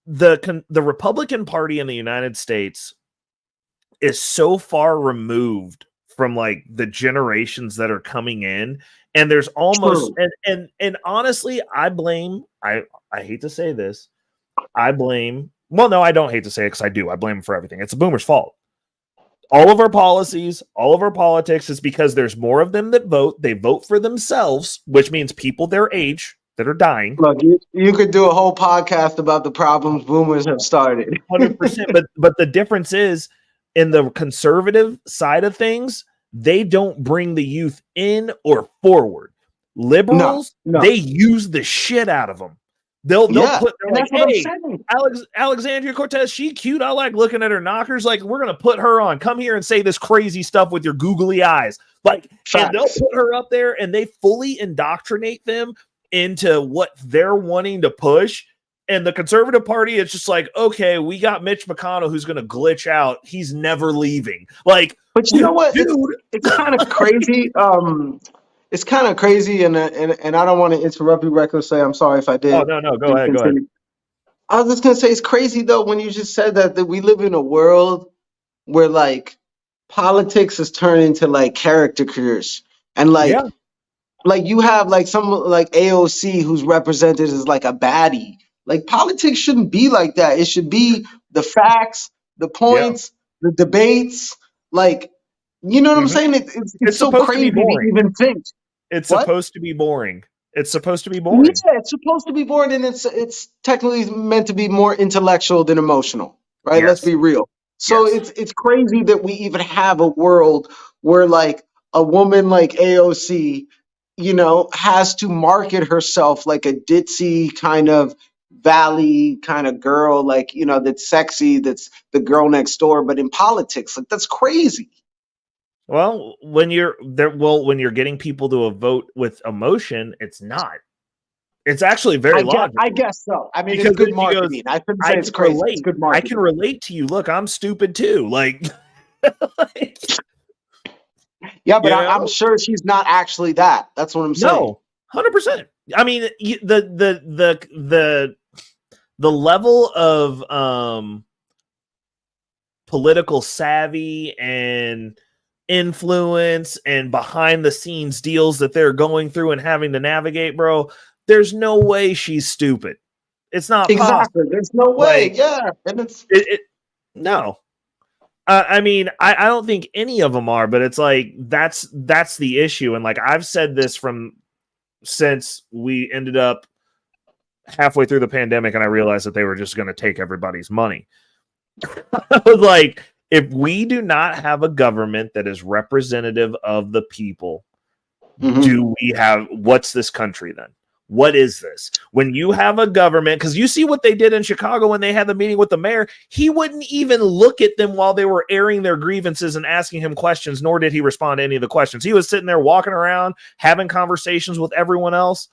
the Republican Party in the United States is so far removed from like the generations that are coming in, and there's almost True. and honestly, I hate to say this, well, no, I don't hate to say it because I do. I blame them for everything. It's a boomer's fault. All of our policies, all of our politics is because there's more of them that vote. They vote for themselves, which means people their age that are dying. Look, you could do a whole podcast about the problems boomers have started. 100%. But the difference is in the conservative side of things, they don't bring the youth in or forward. No, Liberals, no. they use the shit out of them. They're And like, that's what I'm hey, saying. Alexandria Cortez, she cute. I like looking at her knockers. Like, we're gonna put her on. Come here and say this crazy stuff with your googly eyes. Like, and they'll Facts. put her up there and they fully indoctrinate them into what they're wanting to push. And the conservative party, it's just like, okay, we got Mitch McConnell who's going to glitch out. He's never leaving. Like, But you know what? dude, It's kind of crazy. It's kind of crazy, and I don't want to interrupt you, recklessly. I'm sorry if I did. oh no, go ahead. Continue. I was just gonna say it's crazy though when you just said that we live in a world where like politics is turned into like caricatures, and Yeah, like you have like some like AOC who's represented as like a baddie. Like politics shouldn't be like that. It should be the facts, the yeah. points, the debates. Like, you know what I'm Mhm. saying? It's It's so supposed to crazy be to boring. even think. It's What? supposed to be boring. It's supposed to be Yeah, boring. it's supposed to be boring, and it's technically meant to be more intellectual than emotional, right? Let's Yes, be real. So yes. it's crazy that we even have a world where like a woman like AOC, you know, has to market herself like a ditzy kind of valley kind of girl, like, you know, that's sexy, that's the girl next door, but in politics, like that's crazy. Well, when you're there, when you're getting people to a vote with emotion, it's not. It's actually very I logical guess so. I mean, it's because good then she goes, marketing. I couldn't I say it's can crazy. It's relate. good I can marketing. relate to you. Look, I'm stupid too. Like, Yeah, but you I'm know, sure she's not actually that. That's what I'm saying. no, 100%. I mean, the level of political savvy and influence and behind the scenes deals that they're going through and having to navigate, bro. There's no way she's stupid. It's not Exactly. possible. There's no way. Like, Yeah, and it's no. I mean, I don't think any of them are, but it's like that's the issue. And like I've said this since we ended up halfway through the pandemic, and I realized that they were just going to take everybody's money. I was like, if we do not have a government that is representative of the people, Mhm. do we have what's this country then? What is this? When you have a government, because you see what they did in Chicago when they had the meeting with the mayor, he wouldn't even look at them while they were airing their grievances and asking him questions, nor did he respond to any of the questions. He was sitting there walking around, having conversations with everyone else.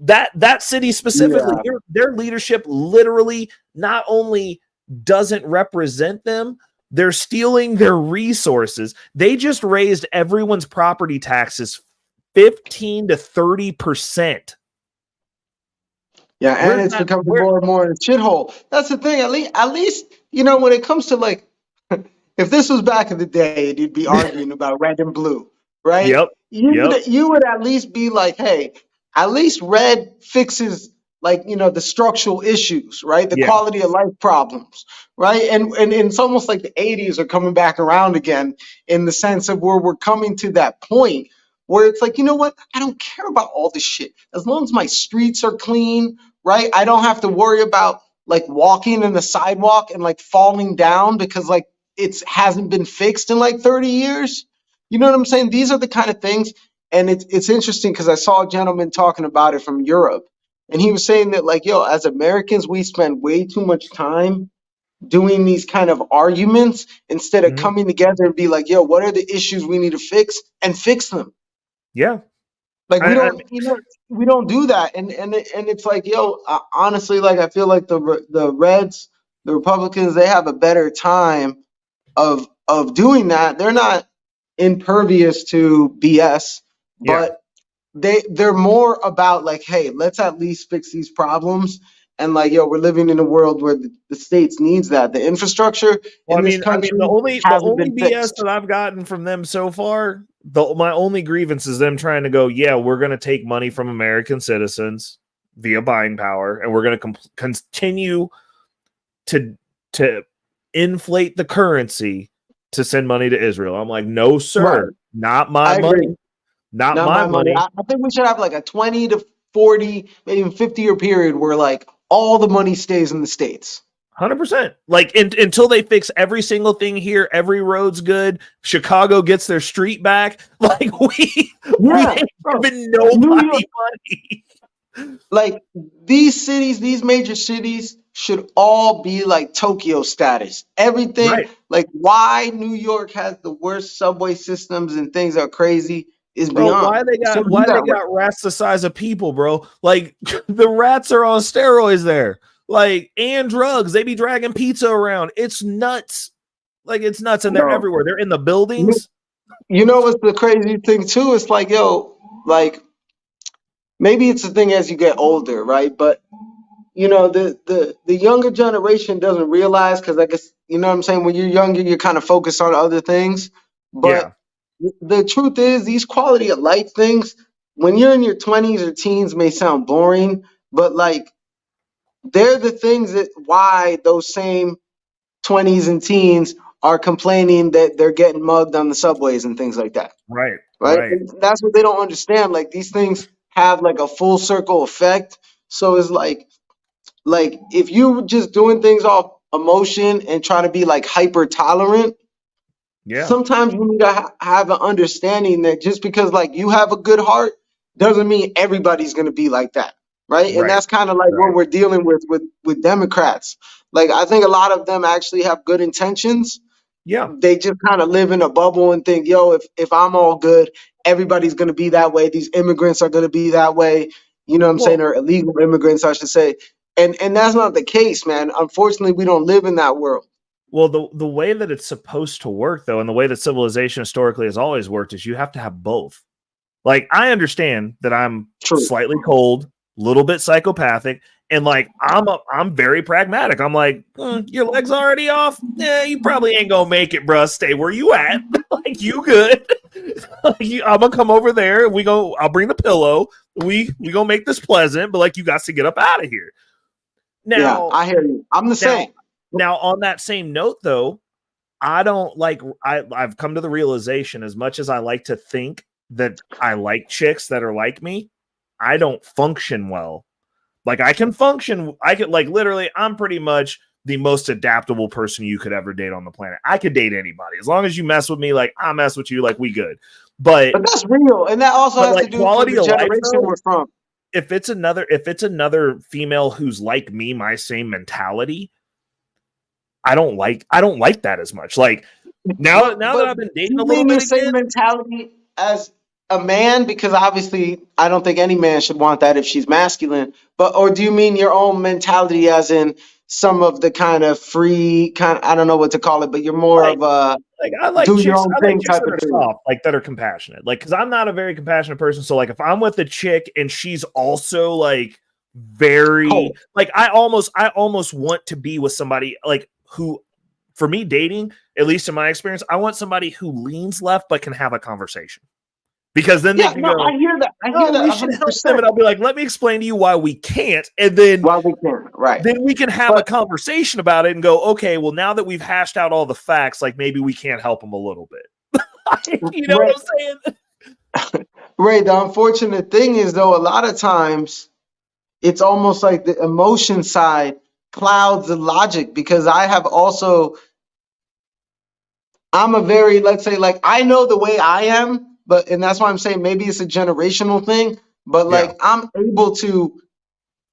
That city specifically, their leadership literally not only doesn't represent them, they're stealing their resources. They just raised everyone's property taxes 15 to 30%. Yeah, and it's becoming more and more a shithole. That's the thing. At least, you know, when it comes to like, if this was back in the day, you'd be arguing about red and blue, right? Yep. You would at least be like, hey, at least red fixes like, you know, the structural issues, right? The Yeah. quality of life problems, right? And it's almost like the 80s are coming back around again in the sense of where we're coming to that point where it's like, you know what? I don't care about all this shit. As long as my streets are clean, right? I don't have to worry about like walking in the sidewalk and like falling down because like it hasn't been fixed in like 30 years. You know what I'm saying? These are the kind of things. And it's interesting because I saw a gentleman talking about it from Europe. And he was saying that like, yo, as Americans, we spend way too much time doing these kind of arguments instead of coming together and be like, yo, what are the issues we need to fix and fix them? Yeah. Like we don't do that, and it's like, yo, honestly, like I feel like the Reds, the Republicans, they have a better time of doing that. They're not impervious to BS, but they're more about like, hey, let's at least fix these problems. And like, yo, we're living in a world where the states needs that. The infrastructure in this country the only been BS fixed. that I've gotten from them so far, my only grievance is them trying to go, yeah, we're going to take money from American citizens via buying power, and we're going to continue to inflate the currency to send money to Israel. I'm like, no, sir, Right. not my money. Not my money. I think we should have like a 20 to 40, maybe even 50-year period where like all the money stays in the States. 100%. Like until they fix every single thing here, every road's good. Chicago gets their street back. Like we ain't giving nobody money. Like these cities, these major cities should all be like Tokyo status. Everything, like why New York has the worst subway systems and things are crazy is beyond. Why they got rats the size of people, bro? Like the rats are on steroids there. Like, and drugs. They be dragging pizza around. It's nuts. Like it's nuts, and they're everywhere. They're in the buildings. You know what's the crazy thing too? It's like, yo, like maybe it's a thing as you get older, right? But you know, the younger generation doesn't realize, because I guess, you know what I'm saying, when you're younger, you're kind of focused on other things. But the truth is, these quality of life things, when you're in your 20s or teens, may sound boring, but like they're the things that why those same 20s and teens are complaining that they're getting mugged on the subways and things like that. Right. And that's what they don't understand. Like these things have like a full circle effect. So it's like if you just doing things off emotion and try to be like hyper tolerant, sometimes you need to have an understanding that just because like you have a good heart doesn't mean everybody's going to be like that. Right. And that's kind of like what we're dealing with Democrats. Like, I think a lot of them actually have good intentions. Yeah. They just kind of live in a bubble and think, yo, if I'm all good, everybody's going to be that way. These immigrants are going to be that way. You know what I'm saying? Or illegal immigrants, I should say. And that's not the case, man. Unfortunately, we don't live in that world. Well, the way that it's supposed to work, though, and the way that civilization historically has always worked is you have to have both. Like, I understand that I'm slightly cold, a little bit psychopathic, and like I'm very pragmatic. I'm like, your leg's already off. Yeah, you probably ain't gonna make it, bruh. Stay where you at. Like, you good. I'm gonna come over there. I'll bring the pillow. We gonna make this pleasant, but like, you got to get up out of here. Now, I hear you. I'm the same. Now, on that same note, though, I don't like. I've come to the realization, as much as I like to think that I like chicks that are like me, I don't function well. Like, I can function. I could, like, literally, I'm pretty much the most adaptable person you could ever date on the planet. I could date anybody as long as you mess with me. Like, I mess with you. Like, we good. But that's real, and that also has like, to do with the generation we're from. if it's another female who's like me, my same mentality, I don't like that as much. Like now that I've been dating you a little mean your bit same again, mentality as a man? Because obviously, I don't think any man should want that if she's masculine. But or do you mean your own mentality, as in some of the kind of free kind? I don't know what to call it, but you're more like of a I like do your chicks. own I like thing chicks type that of are thing. soft, like that are compassionate. Like, because I'm not a very compassionate person. So, like, if I'm with a chick and she's also like very Cold. like, I almost want to be with somebody like who, for me, dating, at least in my experience, I want somebody who leans left but can have a conversation. Because then they Yeah, can no, go, I hear that. I hear "Oh, that we should help 100%. them," and I'll be like, "Let me explain to you why we can't," and then Why we can't, right? we can have a But conversation about it and go, okay, well, now that we've hashed out all the facts, like maybe we can't help them a little bit. You know Ray, what I'm saying? Ray, the unfortunate thing is though, a lot of times it's almost like the emotion side clouds the logic because I have also I'm a very, let's say, like, I know the way I am, but, and that's why I'm saying maybe it's a generational thing, but Yeah. like, I'm able to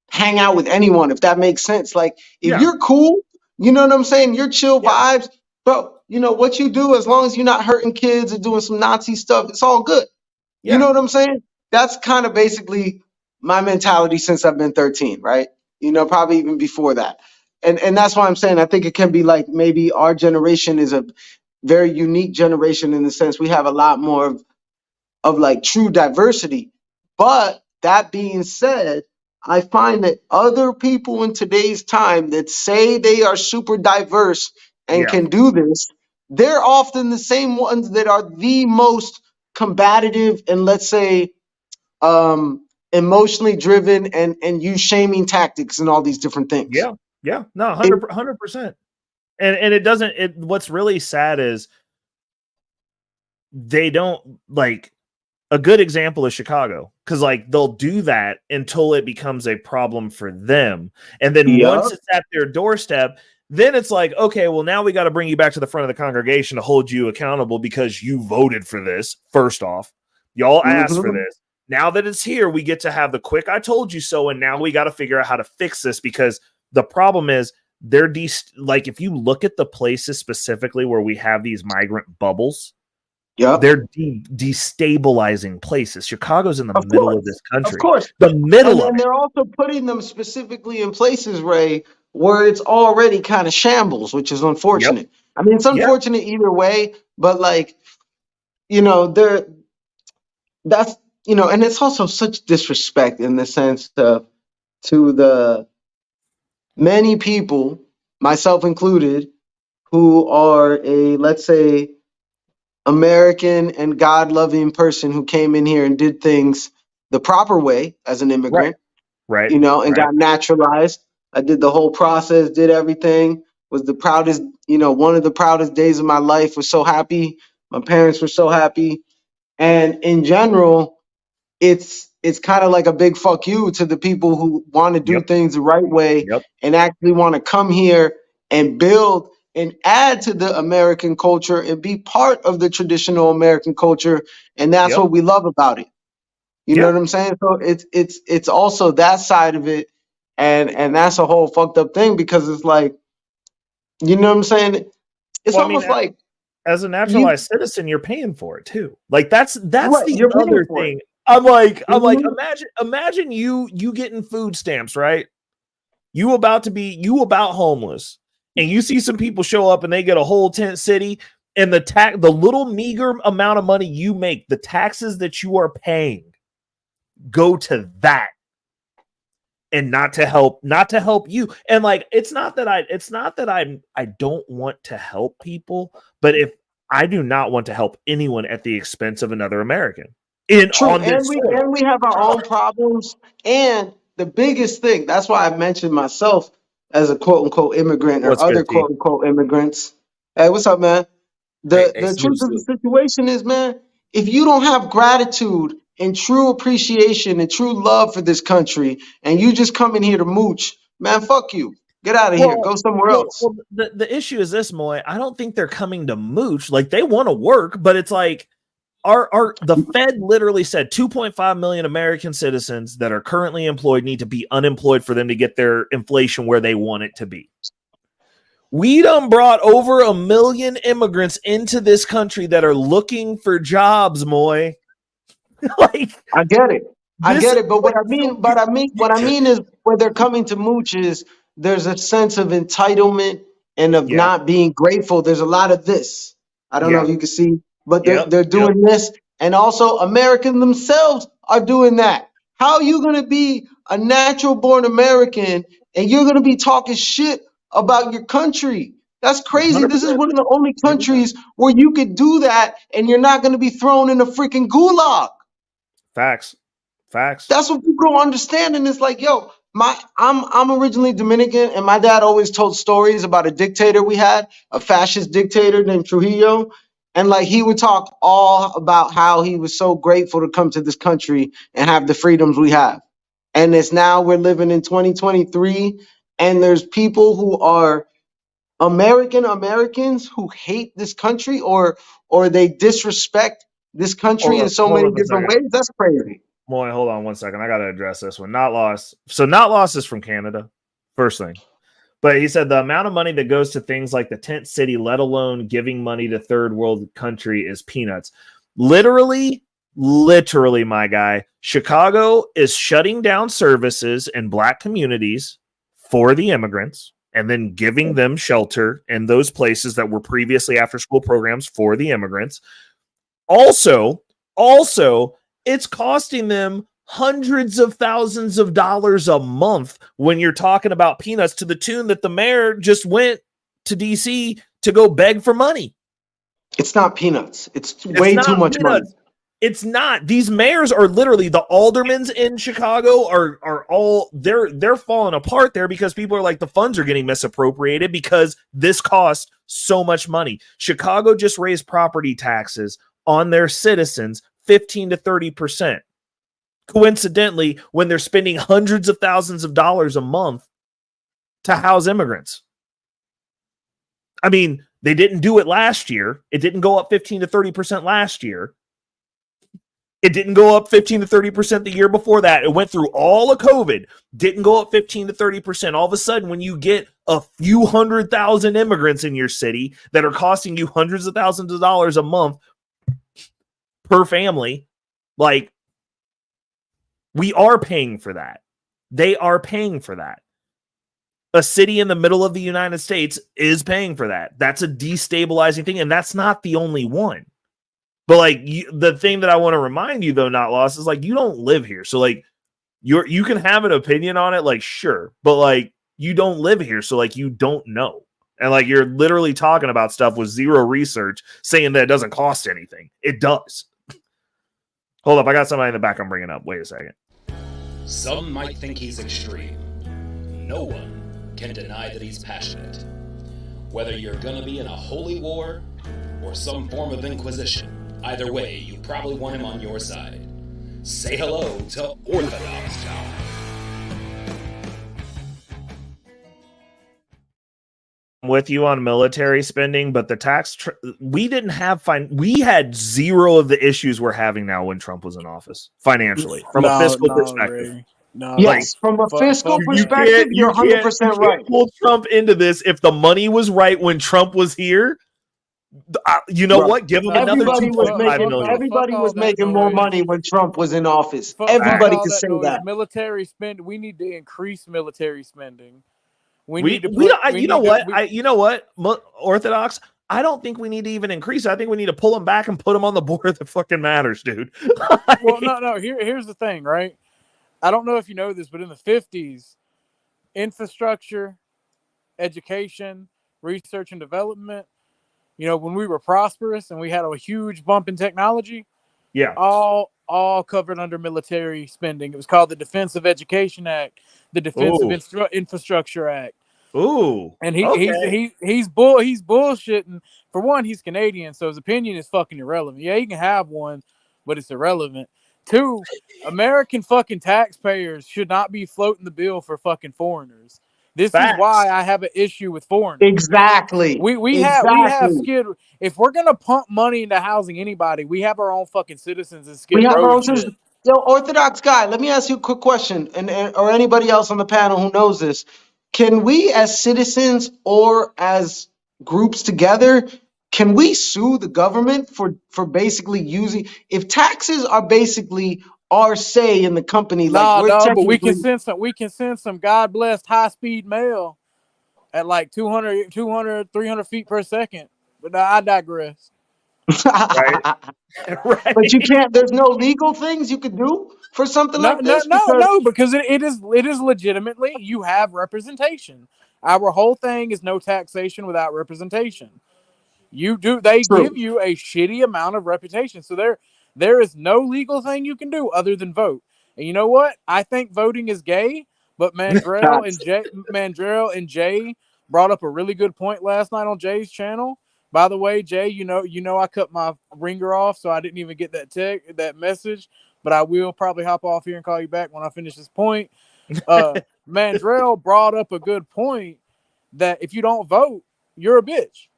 hang out with anyone, if that makes sense. Like, if Yeah. you're cool, you know what I'm saying? You're chill Yeah. vibes, bro. You know what you do, as long as you're not hurting kids or doing some Nazi stuff, it's all good. You know Yeah. what I'm saying? That's kind of basically my mentality since I've been 13, right? You know, probably even before that. And that's why I'm saying I think it can be like maybe our generation is a very unique generation in the sense we have a lot more of like true diversity. But that being said, I find that other people in today's time that say they are super diverse and Yeah. can do this, they're often the same ones that are the most combative and, let's say, emotionally driven and use shaming tactics and all these different things. Yeah. Yeah. No, It, 100%. And it doesn't, what's really sad is they don't like, a good example is Chicago, because like they'll do that until it becomes a problem for them. And then yeah. once it's at their doorstep, then it's like, okay, well, now we got to bring you back to the front of the congregation to hold you accountable because you voted for this. First off, y'all asked for Mhm. this. Now that it's here, we get to have the quick I told you so. And now we got to figure out how to fix this because the problem is they're like, if you look at the places specifically where we have these migrant bubbles, Yep. they're destabilizing places. Chicago's in the Of middle course. of this Of country. course. The middle of And it. they're also putting them specifically in places, Ray, where it's already kind of shambles, which is Yep. unfortunate. I mean, it's Yeah. unfortunate either way, but like, you know, that's, you know, and it's also such disrespect in the sense of to the many people, myself included, who are a, let's say, American and God loving person who came in here and did things the proper way as an Right. immigrant, Right. you know, and Right. got naturalized. I did the whole process, did everything, was the proudest, you know, one of the proudest days of my life. Was so happy. My parents were so happy. And in general, it's kind of like a big fuck you to the people who want to do Yep. things the right way Yep. and actually want to come here and build and add to the American culture and be part of the traditional American culture. And that's Yep. what we love about it. You know Yeah. what I'm saying? So it's also that side of it, and that's a whole fucked up thing because it's like, you know what I'm saying? It's Well, I mean, almost like as a you naturalized citizen, you're paying for it too. Like that's right, the you're paying other for it. thing. I'm like, Mhm. imagine you getting food stamps, right? You about homeless, and you see some people show up and they get a whole tent city, and the little meager amount of money you make, the taxes that you are paying go to that and not to help you. And like it's not that I don't want to help people, but if I do not want to help anyone at the expense of another American in True, on this and soil. we have our own problems. And the biggest thing, that's why I mentioned myself as a quote unquote immigrant or What's other good, T? quote unquote immigrants. Hey, what's up, man? Hey, The Snoop truth of the Snoop. situation is, man, if you don't have gratitude and true appreciation and true love for this country, and you just come in here to mooch, man, fuck you. Get out of here. Well, Go somewhere well, else. well the issue is this, Moy. I don't think they're coming to mooch. Like they want to work, but it's like The Fed literally said 2.5 million American citizens that are currently employed need to be unemployed for them to get their inflation where they want it to be. We done brought over 1 million immigrants into this country that are looking for jobs, Moy. Like, I get it. I get it. But what I so mean is when they're coming to mooches, there's a sense of entitlement and of yeah, not being grateful. There's a lot of this. I don't know yeah, if you can see, but yep, they're doing this. And also Americans themselves are doing that. How are you gonna be a natural born American and you're gonna be talking shit about your country? That's crazy. This is 100%. one of the only countries where you could do that and you're not gonna be thrown in a freaking gulag. Facts. That's what people don't understand. And it's like, yo, I'm originally Dominican, and my dad always told stories about a dictator we had, a fascist dictator named Trujillo. And like he would talk all about how he was so grateful to come to this country and have the freedoms we have. And it's now we're living in 2023, and there's people who are Americans who hate this country or they disrespect this country in so Hold many up a different second. ways. That's crazy. Moy, hold on one second. I got to address this one. Not lost. So not lost is from Canada. First thing. But he said the amount of money that goes to things like the tent city, let alone giving money to third world country, is peanuts. Literally, my guy, Chicago is shutting down services in black communities for the immigrants and then giving them shelter in those places that were previously after school programs for the immigrants. Also, it's costing them hundreds of thousands of dollars a month when you're talking about peanuts, to the tune that the mayor just went to DC to go beg for money. It's not peanuts. It's way too much money. It's not. These mayors are literally, the aldermans in Chicago are all they're falling apart there because people are like, the funds are getting misappropriated because this costs so much money. Chicago just raised property taxes on their citizens 15 to 30%. Coincidentally, when they're spending hundreds of thousands of dollars a month to house immigrants. I mean, they didn't do it last year. It didn't go up 15 to 30% last year. It didn't go up 15 to 30% the year before that. It went through all of COVID. Didn't go up 15 to 30%. All of a sudden, when you get a few 100,000 immigrants in your city that are costing you hundreds of thousands of dollars a month per family, like, we are paying for that. They are paying for that. A city in the middle of the United States is paying for that. That's a destabilizing thing, and that's not the only one. But like, the thing that I want to remind you, though, not lost, is like, you don't live here, so like, you can have an opinion on it, like, sure, but like, you don't live here, so like, you don't know, and like, you're literally talking about stuff with zero research, saying that it doesn't cost anything. It does. Hold up, I got somebody in the back I'm bringing up. Wait a second. Some might think he's extreme. No one can deny that he's passionate. Whether you're gonna be in a holy war or some form of inquisition, either way, you probably want him on your side. Say hello to Orthodox John. With you on military spending, but the we didn't have we had zero of the issues we're having now when Trump was in office financially from a fiscal perspective. Ray. No, Yes, from a fiscal perspective, you're 100% right. Pull Trump into this. If the money was right when Trump was here, you know Right. what? Give him another Everybody was 2.5 making million. everybody Fuck all was that making more noise. money when Trump was in office. Fuck Everybody all can that say noise. that. Military spend. We need to increase military spending. You know what? Orthodox. I don't think we need to even increase it. I think we need to pull them back and put them on the board that fucking matters, dude. Well, no. Here's the thing, right? I don't know if you know this, but in the 50s, infrastructure, education, research and development, when we were prosperous and we had a huge bump in technology, yeah, all covered under military spending. It was called the Defensive Education Act, the Defensive Infrastructure Act. Ooh, and he's bullshitting. For one, he's Canadian, so his opinion is fucking irrelevant. Yeah, he can have one, but it's irrelevant. Two, American fucking taxpayers should not be floating the bill for fucking foreigners. This is Facts. why I have an issue with foreigners. Exactly. We have skid. If we're gonna pump money into housing anybody, we have our own fucking citizens and skid We have our row own shit. system. Yo, Orthodox guy, let me ask you a quick question, and or anybody else on the panel who knows this. Can we, as citizens or as groups together, can we sue the government for basically using if taxes are basically our say in the company, like Nah, we're dog, but we can technically send some God blessed high speed mail at like 200, 300 feet per second. But I digress. Right. Right. But you can't, there's no legal things you could do for something like this because No, because it is legitimately you have representation. Our whole thing is no taxation without representation. They true. give you a shitty amount of reputation. So there is no legal thing you can do other than vote. And you know what? I think voting is gay, but Mandrell and Jay brought up a really good point last night on Jay's channel. By the way, Jay, you know I cut my ringer off, so I didn't even get that message, but I will probably hop off here and call you back when I finish this point. Mandrell brought up a good point that if you don't vote, you're a bitch.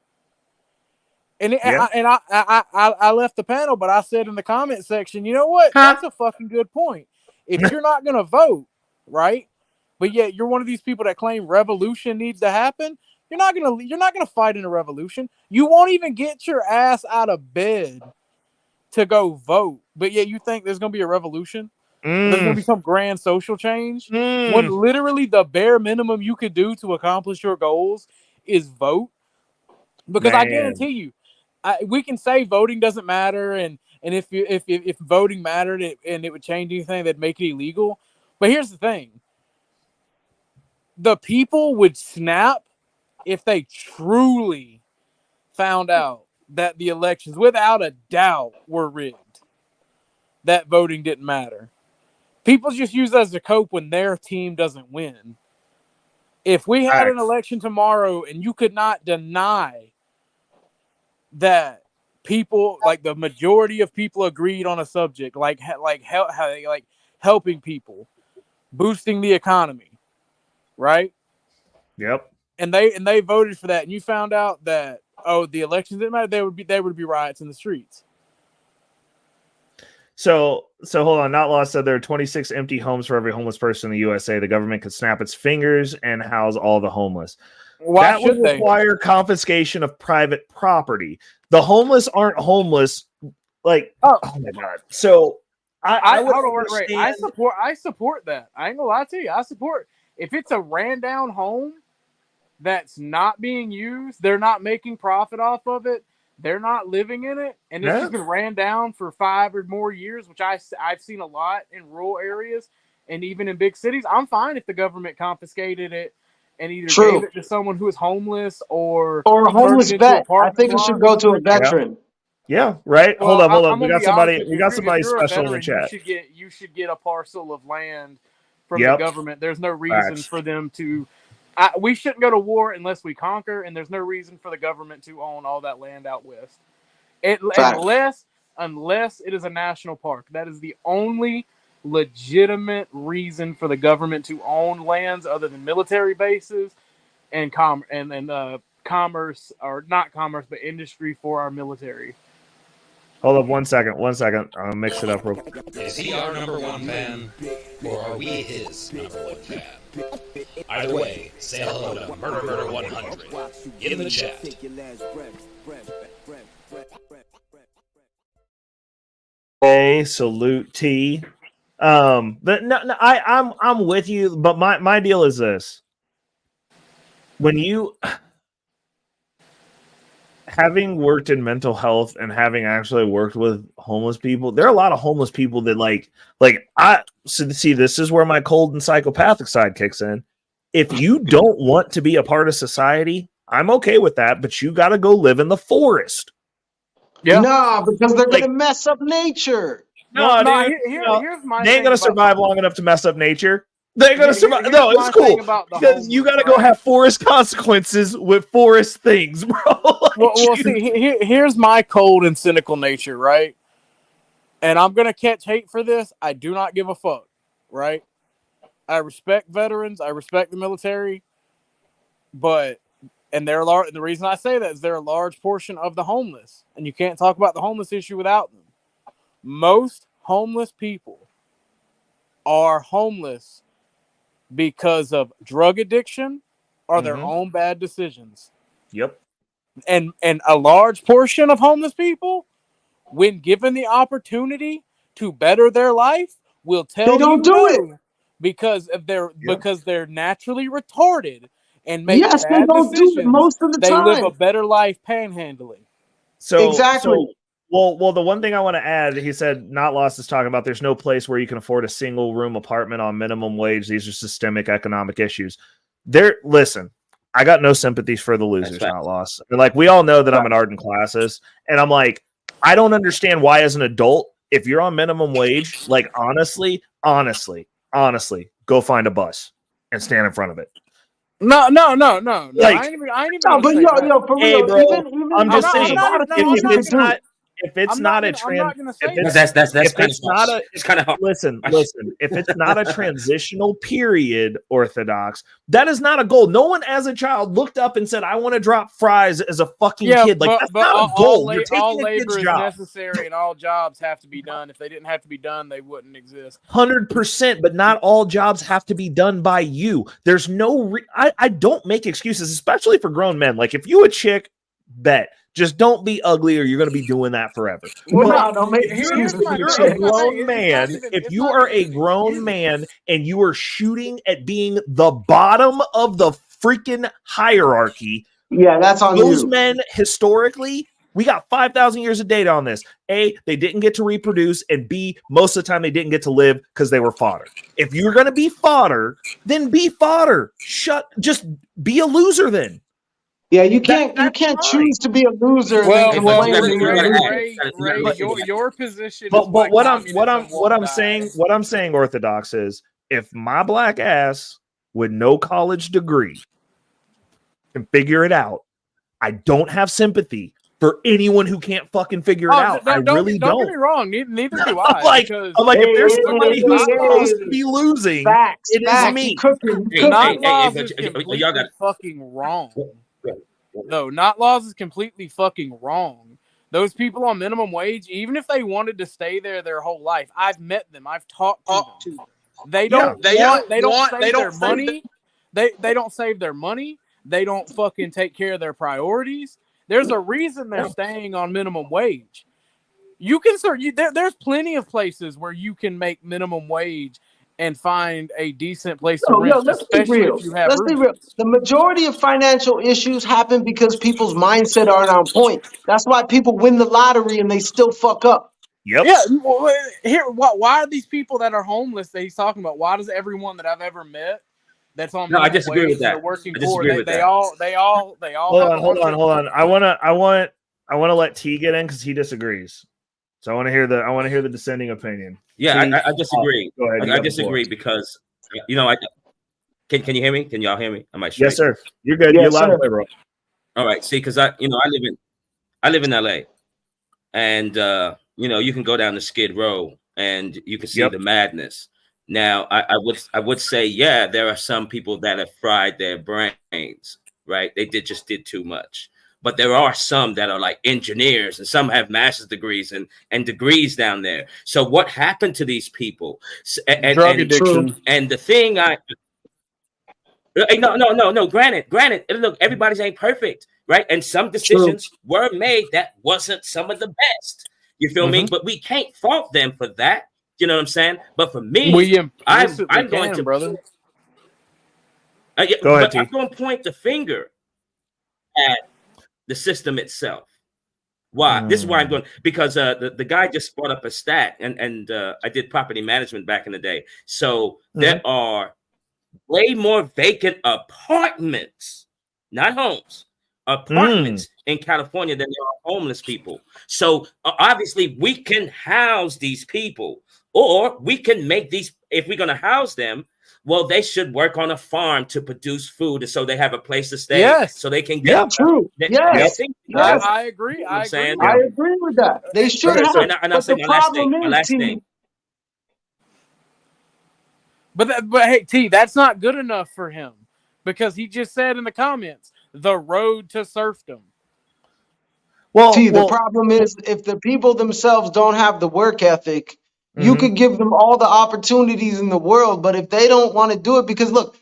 And Yeah. I left the panel, but I said in the comment section, you know what? That's a fucking good point. If you're not gonna vote, right? But yet you're one of these people that claim revolution needs to happen. You're not gonna fight in a revolution. You won't even get your ass out of bed to go vote. But yet you think there's gonna be a revolution? There's gonna be some grand social change when literally the bare minimum you could do to accomplish your goals is vote. Because I guarantee you, we can say voting doesn't matter, and if voting mattered and it would change anything, that'd make it illegal. But here's the thing: the people would snap if they truly found out that the elections, without a doubt, were rigged. That voting didn't matter. People just use that as a cope when their team doesn't win. If we had an election tomorrow and you could not deny that people, like the majority of people, agreed on a subject like helping people, boosting the economy, right? Yep. And they voted for that, and you found out that the elections didn't matter, there would be riots in the streets. So hold on. Not lost said there are 26 empty homes for every homeless person in the USA. The government could snap its fingers and house all the homeless. Why that should would require confiscation of private property. The homeless aren't homeless. Like, oh my god. So I would understand. I support that. I ain't gonna lie to you. I support if it's a ran down home that's not being used, they're not making profit off of it, they're not living in it, and it's just been ran down for 5 or more years, which I've seen a lot in rural areas and even in big cities. I'm fine if the government confiscated it and either gave it to someone who is homeless or a homeless vet. I think it should go to a Yeah. veteran. Yeah, right. Well, hold up. I'm We gonna got be somebody. honest with We you. got If somebody you're a special in the veteran, chat. you should get a parcel of land from the government. There's no reason for them to. We shouldn't go to war unless we conquer, and there's no reason for the government to own all that land out west, unless it is a national park. That is the only legitimate reason for the government to own lands other than military bases and commerce, or not commerce, but industry for our military. Hold up 1 second. 1 second. I'll mix it up real quick. Is he our number one fan, or are we his number one fan? Either way, say hello to Murder 100 in the chat. Hey, salute T. But no, I'm with you. But my deal is this: when you, having worked in mental health and having actually worked with homeless people, there are a lot of homeless people that see, this is where my cold and psychopathic side kicks in. If you don't want to be a part of society, I'm okay with that, but you got to go live in the forest. Yeah. Nah, because they're gonna mess up nature. No, dude, here's my they ain't gonna survive long enough to mess up nature. They're gonna survive. Here's No, it's my cool thing about the because you homeless, gotta go have forest consequences with forest things, bro. See, here's my cold and cynical nature, right? And I'm gonna catch hate for this. I do not give a fuck, right? I respect veterans. I respect the military. but and they're large. The reason I say that is they're a large portion of the homeless, and you can't talk about the homeless issue without them. Most homeless people are homeless because of drug addiction or their own bad decisions. Yep. And a large portion of homeless people, when given the opportunity to better their life, will tell They don't you do it. no because they're naturally retarded and make Yes, they bad don't do it decisions. most of the They live a time. better life panhandling. So Exactly. Well, the one thing I want to add, he said, Not Lost is talking about there's no place where you can afford a single room apartment on minimum wage. These are systemic economic issues. Listen, I got no sympathies for the losers, Not Lost. And like, we all know that I'm an ardent classist, and I'm like, I don't understand why, as an adult, if you're on minimum wage, like, honestly, go find a bus and stand in front of it. No. Like, I ain't even No, gonna but say that. yo, for Hey, real, bro, even I'm just there's saying, a lot of things you can do. if it's not a trans, I'm not gonna say That's that. kind of harsh. It's kind of hard. Listen. If it's not a transitional period, Orthodox, that is not a goal. No one as a child looked up and said, "I want to drop fries as a fucking kid." Like, that's not a goal. You're all taking a labor kid's is job. necessary, and all jobs have to be done. If they didn't have to be done, they wouldn't exist. 100%, but not all jobs have to be done by you. There's no. I don't make excuses, especially for grown men. Like, if you a chick, bet. Just don't be ugly, or you're going to be doing that forever. Well, But no, don't make Here's excuses my for you're the thing. a shit. grown man, if you are a grown man and you are shooting at being the bottom of the freaking hierarchy, Yeah, that's on those you. men historically, we got 5,000 years of data on this. A, they didn't get to reproduce, and B, most of the time they didn't get to live because they were fodder. If you're going to be fodder, then be fodder. Just be a loser then. Yeah, you can't That's fine. choose to be a loser and then Well, complain but that you you're a gotta loser. add. Ray, your position is But why what I'm communism won't die. saying, Orthodox, is if my black ass with no college degree can figure it out, I don't have sympathy for anyone who can't fucking figure it out. I really Don't don't. get me wrong. Neither do I. I'm like, because if there's Hey, somebody hey, who's hey, supposed hey. to be losing, Facts, it is facts. me. You cooking. Not laws but is y'all completely got fucking wrong. No, not laws is completely fucking wrong. Those people on minimum wage, even if they wanted to stay there their whole life, I've met them. I've talked to them. They don't save their money. They don't save their money. They don't fucking take care of their priorities. There's a reason they're staying on minimum wage. You can there's plenty of places where you can make minimum wage and find a decent place to rent, Let's be especially real. if you have Let's be real. roommates. The majority of financial issues happen because people's mindset aren't on point. That's why people win the lottery and they still fuck up. Yep. Yeah, well, why are these people that are homeless that he's talking about? Why does everyone that I've ever met that's on No, I minimum disagree wage with that. and are working I poor, disagree with they that. all Hold on. I want to let T get in because he disagrees. So I want to hear the dissenting opinion. Yeah, T, I disagree. go ahead. I disagree because can you hear me? Can y'all hear me? Am I straight? Yes, sir. You're good. Yes, You're loud sir. and clear, bro. All right. See, because I live in LA, and you can go down the Skid Row and you can see the madness. Now, I would say, yeah, there are some people that have fried their brains, right? They just did too much. But there are some that are like engineers, and some have master's degrees and degrees down there. So what happened to these people? drug addiction. And the thing no. Granted. Look, everybody's ain't perfect, right? And some decisions were made that wasn't some of the best. You feel me? But we can't fault them for that. You know what I'm saying? But for me, I'm going to brother. Go ahead, T. I'm going to point the finger at the system itself. Why? This is why I'm going, because the guy just brought up a stat, and I did property management back in the day. So there are way more vacant apartments, not homes, apartments in California than there are homeless people. So obviously we can house these people, or we can make these, if we're going to house them, well, they should work on a farm to produce food so they have a place to stay. Yes. So they can get Yes. I agree. I agree with that. They should have. And I'll say my last thing. My last thing. But hey, T, that's not good enough for him because he just said in the comments, the road to serfdom. Well, The problem is if the people themselves don't have the work ethic, you Mhm. could give them all the opportunities in the world, but if they don't want to do it, because look,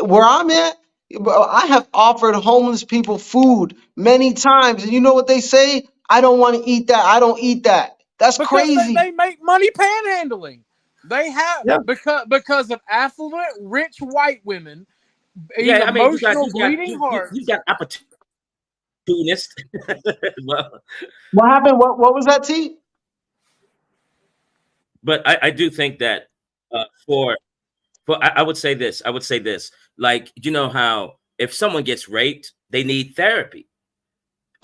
where I'm at, bro, I have offered homeless people food many times, and you know what they say? I don't want to eat that. I don't eat that. That's Because crazy. they make money panhandling. They have Yeah. because of affluent, rich white women eat Yeah, I mean, emotional bleeding hearts. you got opportunists. Well, What happened? What was that, T? but I do think that for I would say this. I would say this. Like, you know how if someone gets raped, they need therapy.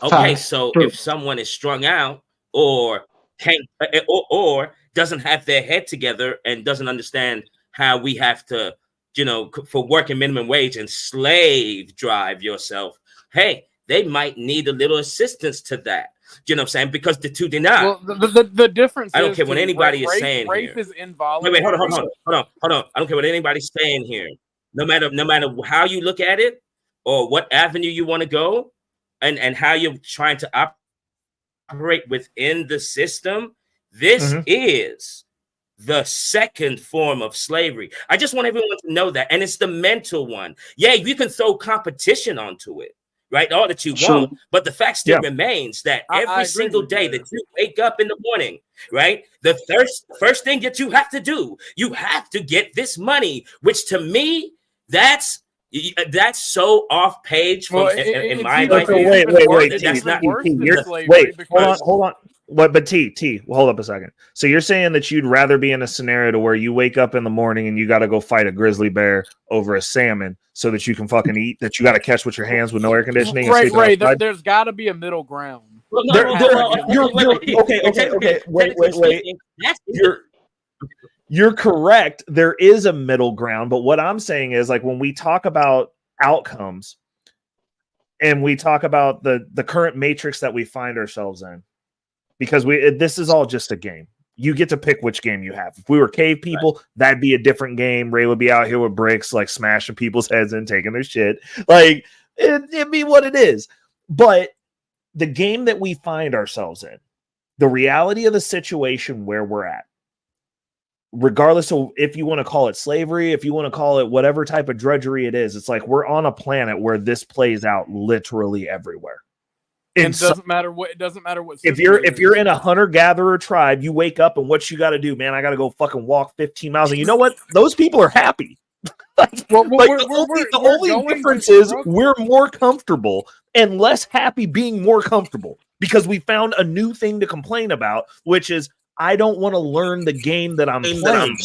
Okay, Facts. so True. if someone is strung out or can't or doesn't have their head together and doesn't understand how we have to, for working minimum wage and slave drive yourself, hey, they might need a little assistance to that. You know what I'm saying? Because the two did not. Well, the difference I don't is care what anybody is rape, saying rape here. is involuntary. Wait, hold on. I don't care what anybody's saying here. No matter how you look at it or what avenue you want to go and how you're trying to operate within the system, this is the second form of slavery. I just want everyone to know that. And it's the mental one. Yeah, you can throw competition onto it, right? All that you want. But the fact still remains that I every agree single with you day there. that you wake up in the morning, right? The first thing that you have to do, you have to get this money, which to me, that's so off page from in my life. Wait, That's not hold on. But T, hold up a second. So you're saying that you'd rather be in a scenario to where you wake up in the morning and you got to go fight a grizzly bear over a salmon so that you can fucking eat, that you got to catch with your hands with no air conditioning. Right. There's got to be a middle ground. Okay. Wait. You're correct. There is a middle ground, but what I'm saying is, like, when we talk about outcomes and we talk about the current matrix that we find ourselves in, because this is all just a game. You get to pick which game you have. If we were cave people, that'd be a different game. Ray would be out here with bricks, like smashing people's heads in, taking their shit. Like, it'd be what it is. But the game that we find ourselves in, the reality of the situation where we're at, regardless of if you want to call it slavery, if you want to call it whatever type of drudgery it is, it's like we're on a planet where this plays out literally everywhere. And it doesn't matter what. If you're in a hunter-gatherer tribe, you wake up and what you got to do, man? I got to go fucking walk 15 miles. And you know what? Those people are happy. The only difference is we're more comfortable and less happy being more comfortable because we found a new thing to complain about, which is I don't want to learn the game that I'm playing.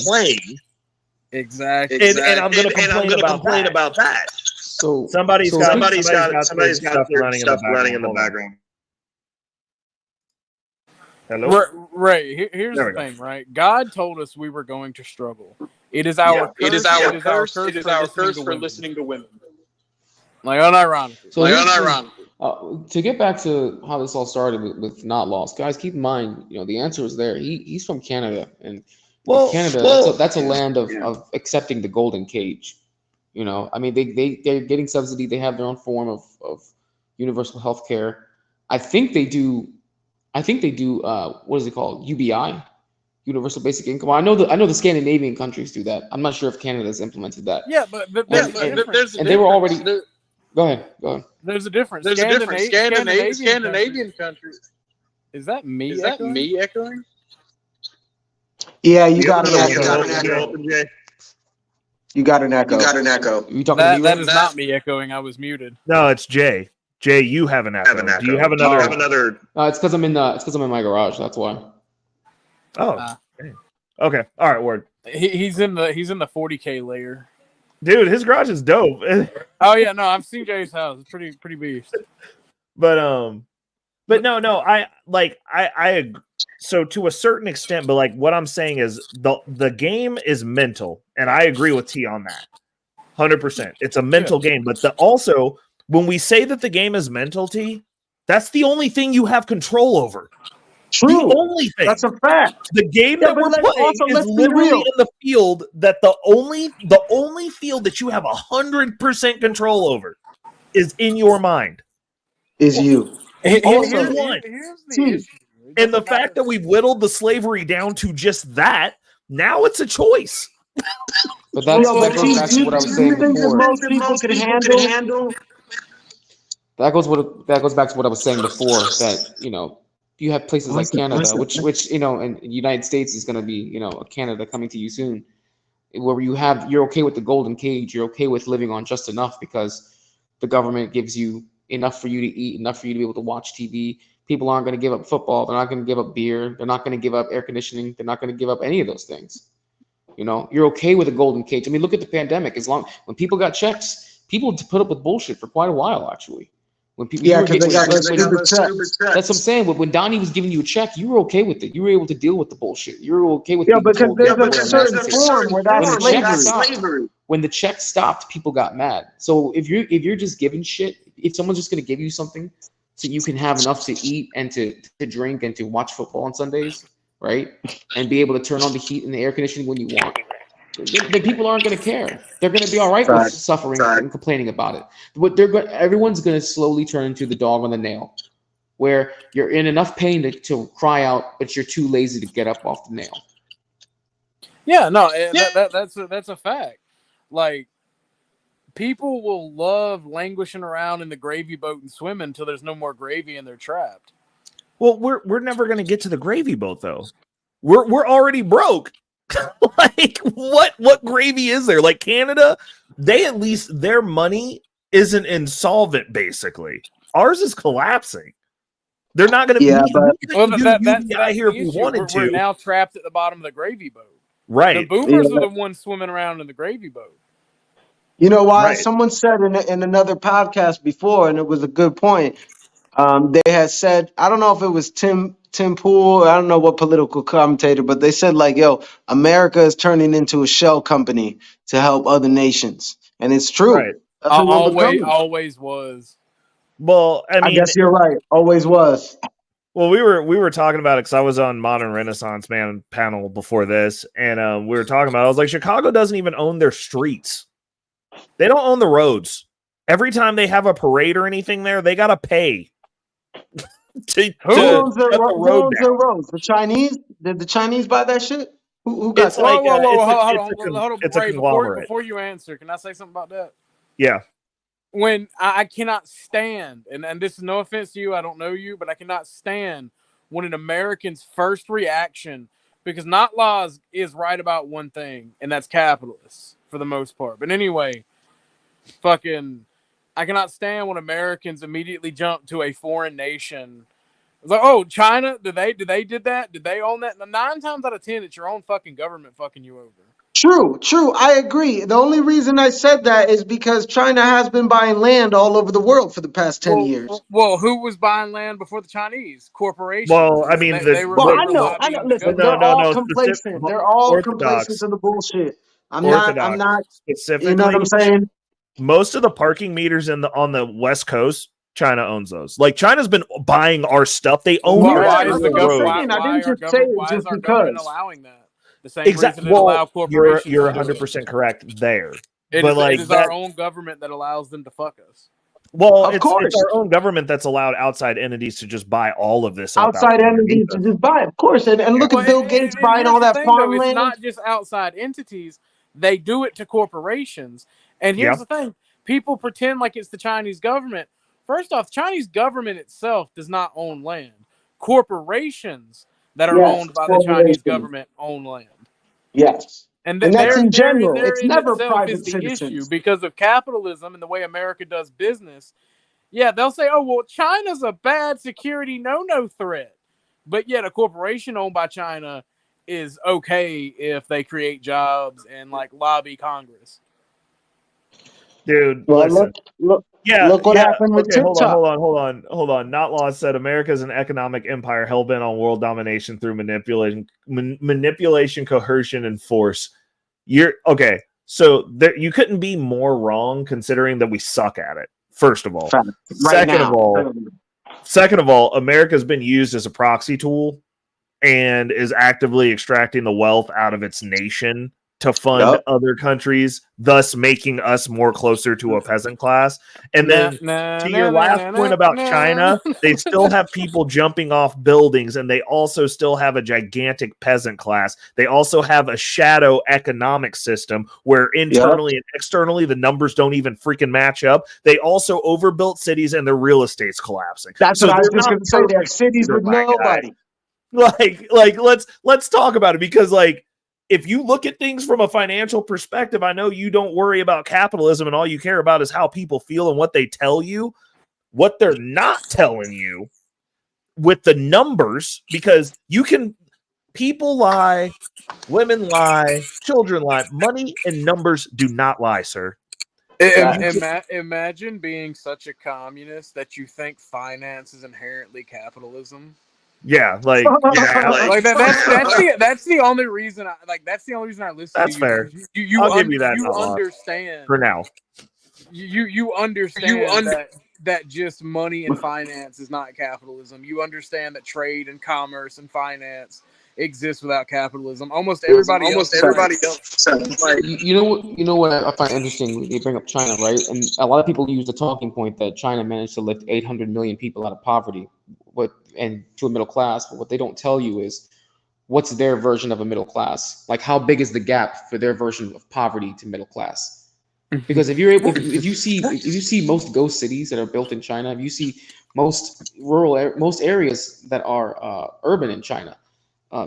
Exactly. And I'm going to complain about that. So somebody's got stuff running in the background. Hello? Right. Here's the thing, right? God told us we were going to struggle. It is our curse. It is our curse for listening to women. Like, unironically. So to get back to how this all started with Not Lost, guys, keep in mind, the answer is there. He's from Canada, and Canada, that's a land of accepting the golden cage. I mean, they're getting subsidy. They have their own form of universal health care. I think they do. What is it called? UBI, Universal Basic Income. I know the Scandinavian countries do that. I'm not sure if Canada's implemented that. Yeah, but there's they were already. Go ahead. There's a difference. Scandinavian countries. Is that me echoing? Yeah, you got an echo. You got an echo. You talking that is not me echoing. I was muted. No, it's Jay. Jay, you have an echo. Do you have another? It's because I'm in my garage. That's why. Oh. Okay. All right. Word. He's in the 40K layer. Dude, his garage is dope. Oh yeah, no, I've seen Jay's house. It's pretty beast. But no, I agree. So to a certain extent, but like what I'm saying is the game is mental, and I agree with T on that. 100%. It's a mental game, but also when we say that the game is mental, T, that's the only thing you have control over. True. The only thing. That's a fact. The game Yeah, that but we're let's playing also- is let's be literally real. in the field that the only field that you have 100% control over is in your mind. Is you. The Also- only one. Here's the See, issue. It And the doesn't matter. fact that we've whittled the slavery down to just that, now it's a choice. But that Yo, but goes T, back do to you what I was think saying that before. most people could handle? That goes back to what I was saying before. That you have places like Canada, which in the United States is going to be Canada coming to you soon, where you're okay with the golden cage, you're okay with living on just enough because the government gives you enough for you to eat, enough for you to be able to watch TV. People aren't going to give up football. They're not going to give up beer. They're not going to give up air conditioning. They're not going to give up any of those things. You're okay with a golden cage. I mean, look at the pandemic. When people got checks, people put up with bullshit for quite a while, actually. When people, Yeah, because they got those stupid checks. that's what I'm saying. But when Donnie was giving you a check, you were okay with it. You were able to deal with the bullshit. You were okay with being because told you there's have to a wear a certain mask. form where that's slavery. When the check stopped, people got mad. So if you're just giving shit, if someone's just gonna give you something so you can have enough to eat and to drink and to watch football on Sundays, right? And be able to turn on the heat and the air conditioning when you want, then people aren't going to care. They're going to be all right with suffering and complaining about it. But everyone's going to slowly turn into the dog on the nail, where you're in enough pain to cry out, but you're too lazy to get up off the nail. Yeah, no, that's a fact. Like, people will love languishing around in the gravy boat and swimming until there's no more gravy and they're trapped. Well, we're never going to get to the gravy boat though. We're already broke. Like what gravy is there? Like Canada, they at least their money isn't insolvent. Basically, ours is collapsing. They're not going to. Yeah, but that's here if we wanted to. We're now trapped at the bottom of the gravy boat. Right. The boomers are the ones swimming around in the gravy boat. You know why? Right. Someone said in another podcast before, and it was a good point. They had said, I don't know if it was Tim Pool, I don't know what political commentator, but they said like, yo, America is turning into a shell company to help other nations. And it's true. Right. That's what we're becoming. Always was. Well, I mean, guess you're right. Always was. Well, we were talking about it because I was on Modern Renaissance Man panel before this, and we were talking about it. I was like, Chicago doesn't even own their streets. They don't own the roads. Every time they have a parade or anything there, they gotta pay. Who owns their roads? The Chinese? Did the Chinese buy that shit? Who got that? Hold on. It's a Ray, conglomerate. before you answer, can I say something about that? Yeah. When I cannot stand, and this is no offense to you, I don't know you, but I cannot stand when an American's first reaction, because not laws is right about one thing, and that's capitalists for the most part. But anyway, I cannot stand when Americans immediately jump to a foreign nation. It's like, oh, China, did they did that? Did they own that? 9 times out of 10, it's your own fucking government fucking you over. True. I agree. The only reason I said that is because China has been buying land all over the world for the past 10 years. Well, who was buying land before the Chinese? Corporations. Well, I mean, they were I know. Listen, they're all complacent. They're all complacent to the bullshit. I'm not specifically. You know what I'm saying? Most of the parking meters on the West Coast, China owns those. Like China's been buying our stuff. They own why I is didn't just say it just our because. government allowing that? The same reason it allow corporations. You're 100% correct there. It is our own government that allows them to fuck us. Well, it's our own government that's allowed outside entities to just buy all of this. Outside entities to just buy, of course. And look at Bill Gates buying all that farmland. It's not just outside entities. They do it to corporations. And here's the thing. People pretend like it's the Chinese government. First off, the Chinese government itself does not own land. Corporations that are owned by the Chinese government own land. Yes. And that's in general. It's never private is the citizens. issue because of capitalism and the way America does business. Yeah, they'll say, oh, well, China's a bad security no threat. But yet a corporation owned by China is okay if they create jobs and like lobby Congress. Dude, well, listen. Look what happened with TikTok. Hold on. Not Law said America is an economic empire hell-bent on world domination through manipulation, coercion, and force. So you couldn't be more wrong considering that we suck at it. First of all, second of all, Second of all, America's been used as a proxy tool and is actively extracting the wealth out of its nation to fund other countries, thus making us more closer to a peasant class. And then to your last point about China, they still have people jumping off buildings, and they also still have a gigantic peasant class. They also have a shadow economic system where internally and externally the numbers don't even freaking match up. They also overbuilt cities and their real estate's collapsing. That's what I was just going to say. There are cities with nobody. Like let's talk about it, because like if you look at things from a financial perspective, I know you don't worry about capitalism and all you care about is how people feel and what they tell you. What they're not telling you with the numbers, because people lie, women lie, children lie. Money and numbers do not lie, sir. Imagine being such a communist that you think finance is inherently capitalism. Yeah, like that's the only reason I listen that's to you. fair. I'll give you that. You understand for now. You understand that just money and finance is not capitalism. You understand that trade and commerce and finance exists without capitalism. Almost everybody else. Like, you know what I find interesting when you bring up China, right? And a lot of people use the talking point that China managed to lift 800 million people out of poverty, and to a middle class. But what they don't tell you is what's their version of a middle class. Like, how big is the gap for their version of poverty to middle class? Because if you see most ghost cities that are built in China, if you see most areas that are urban in China,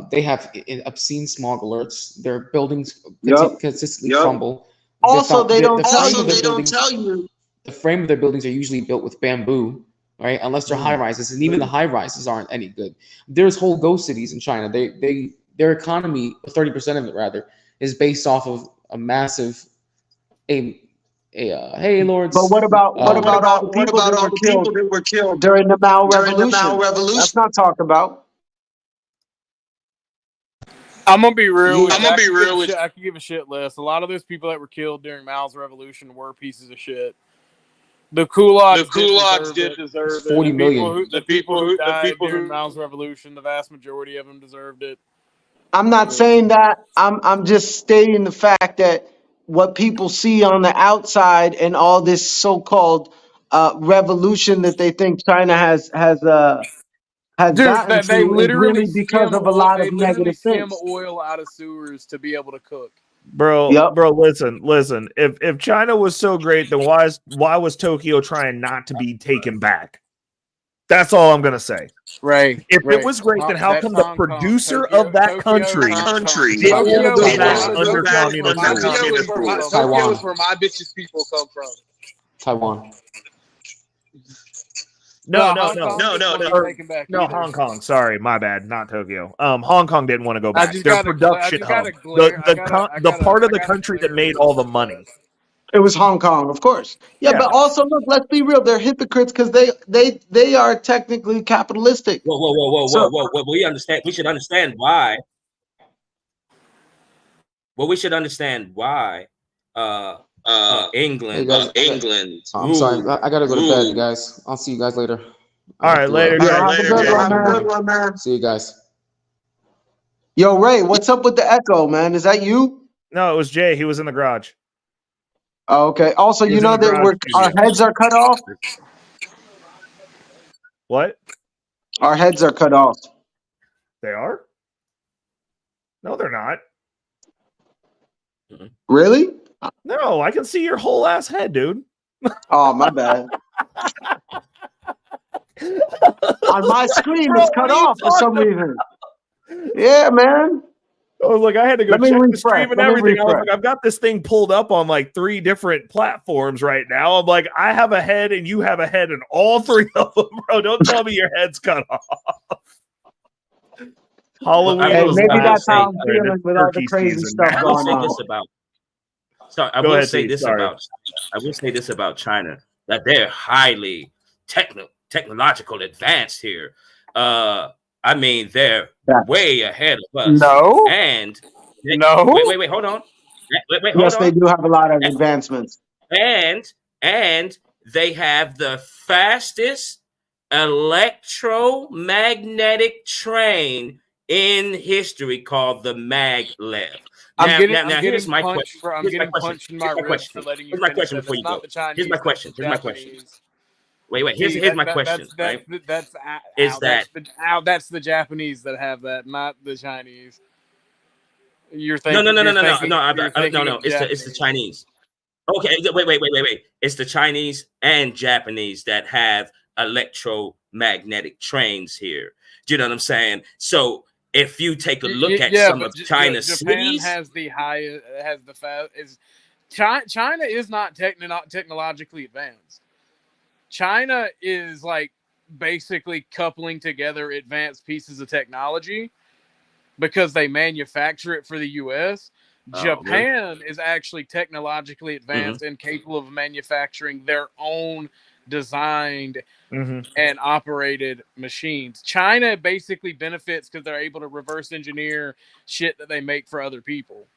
they have obscene smog alerts. Their buildings consistently crumble. Also, they don't tell you. The frame of their buildings are usually built with bamboo, right? Unless they're high rises, and even the high rises aren't any good. There's whole ghost cities in China. Their economy, 30% of it rather, is based off of a massive hey lords. But what about all the people that were killed during the Mao Revolution? That's not talked about. I'm gonna be real. I can give a shit less. A lot of those people that were killed during Mao's revolution were pieces of shit. The kulaks did deserve it. 40 million. The people who died during Mao's revolution, the vast majority of them deserved it. I'm not saying that. I'm just stating the fact that what people see on the outside and all this so-called revolution that they think China has gotten they to literally is really because of a lot of negative skim things. oil out of sewers to be able to cook. Bro, listen. If China was so great, then why was Tokyo trying not to be taken back? That's all I'm gonna say. Right. If it was great, then how come the producer of that country didn't go back under communist rule? Tokyo is where my bitches people come from. Taiwan. No, Hong Kong. Sorry, my bad. Not Tokyo. Hong Kong didn't want to go back. Their production hub, the part of the country that made all the money. It was Hong Kong, of course. Yeah, but also look, let's be real. They're hypocrites because they are technically capitalistic. Whoa. We understand. We should understand why. Well, we should understand why. England. I'm sorry. I gotta go to bed, you guys. I'll see you guys later. All right, later. See you guys. Yo, Ray, what's up with the echo, man? Is that you? No, it was Jay. He was in the garage. Oh, okay. Also, you know that our heads are cut off. What? Our heads are cut off. They are? No, they're not. Really? No, I can see your whole ass head, dude. Oh, my bad. On my screen, it's cut off for some reason. Yeah, man. I was like, I had to go check the stream and everything. I was like, I've got this thing pulled up on like 3 different platforms right now. I'm like, I have a head and you have a head in all 3 of them, bro. Don't tell me your head's cut off. Halloween. Hey, maybe that's how I'm feeling with all the crazy stuff going on. I will say this about China, that they're highly technological advanced here. I mean, they're way ahead of us. No. And wait, hold on. Yes, they do have a lot of advancements. And they have the fastest electromagnetic train in history called the maglev. I'm getting Here's my punched question. I'm getting punched in my ribs for letting you Here's my finish question that. before That's you not go. the Chinese. Here's my That's question. the Here's my question. Japanese. Wait. See, Here's my question. Right? That's the Japanese that have that, not the Chinese. You're No. thinking you're thinking No. of It's the Japanese. Chinese. Okay. Wait. It's the Chinese and Japanese that have electromagnetic trains here. Do you know what I'm saying? So if you take a look at some of China's Japan cities, has the highest, China is not technologically advanced. China is like basically coupling together advanced pieces of technology because they manufacture it for the US. Japan is actually technologically advanced and capable of manufacturing their own designed and operated machines. China basically benefits because they're able to reverse engineer shit that they make for other people.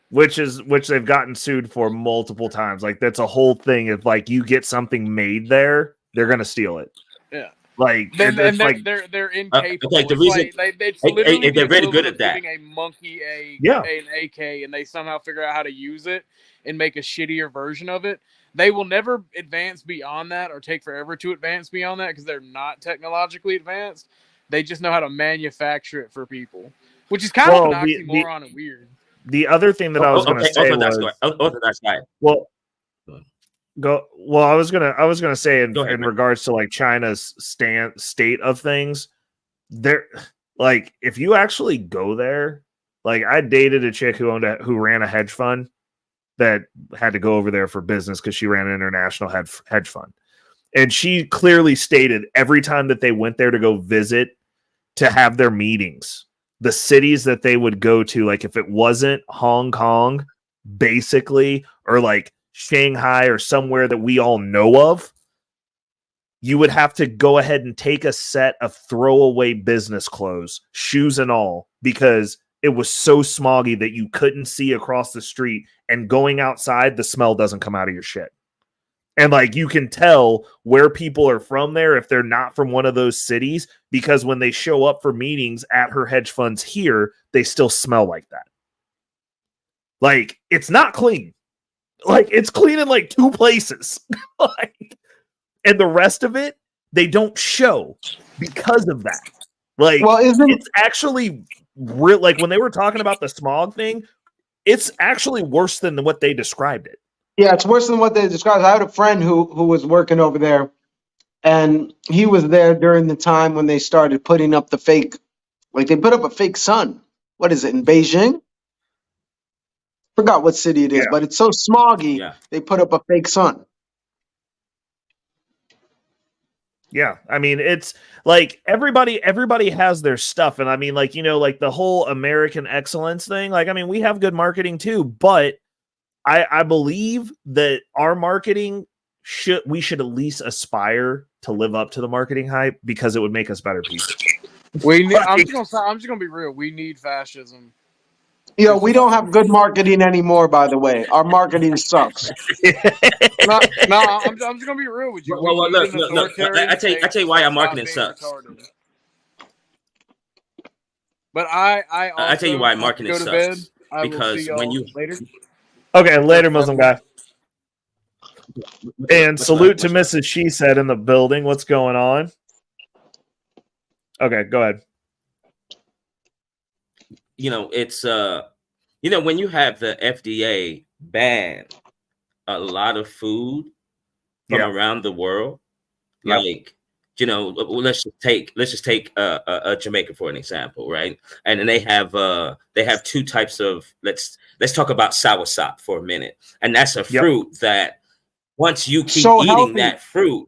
Which they've gotten sued for multiple times. Like that's a whole thing. If like you get something made there, they're gonna steal it. Yeah. Like they're incapable. Okay, the reason it's literally they're very good at that. Giving a monkey an AK and they somehow figure out how to use it and make a shittier version of it. They will never advance beyond that or take forever to advance beyond that because they're not technologically advanced. They just know how to manufacture it for people, which is kind of an oxymoron and weird. The other thing that I was going to say was, well, go. Well, I was gonna say in regards to like China's state of things, there, like if you actually go there, like I dated a chick who ran a hedge fund that had to go over there for business because she ran an international hedge fund, and she clearly stated every time that they went there to go visit to have their meetings, the cities that they would go to, like if it wasn't Hong Kong, basically, or like Shanghai or somewhere that we all know of, you would have to go ahead and take a set of throwaway business clothes, shoes and all, because it was so smoggy that you couldn't see across the street, and going outside, the smell doesn't come out of your shit. And like you can tell where people are from there if they're not from one of those cities, because when they show up for meetings at her hedge funds here, they still smell like that. Like it's not clean. Like it's clean in like 2 places. Like, and the rest of it, they don't show because of that. Like it's actually real. Like when they were talking about the smog thing, it's actually worse than what they described it. Yeah, it's worse than what they described. I had a friend who was working over there, and he was there during the time when they started putting up the fake, like they put up a fake sun. What is it, in Beijing? Forgot what city it is, but it's so smoggy, they put up a fake sun. Yeah, I mean, it's like everybody has their stuff. And I mean, like, you know, like the whole American excellence thing, like, I mean, we have good marketing too, but I believe that our marketing we should at least aspire to live up to the marketing hype because it would make us better people. I'm just gonna be real. We need fascism. You know, we don't have good marketing anymore, by the way. Our marketing sucks. No, I'm just gonna be real with you. Well, look. I tell you why our marketing sucks. But I tell you why marketing sucks. Because when you later. Okay, later, Muslim guy. And salute to Mrs. She Said in the building. What's going on? Okay, go ahead. You know, it's you know, when you have the FDA ban a lot of food from around the world, like, you know, let's just take Jamaica for an example, right? And then they have 2 types of let's talk about soursop for a minute, and that's a fruit that once you keep eating that fruit,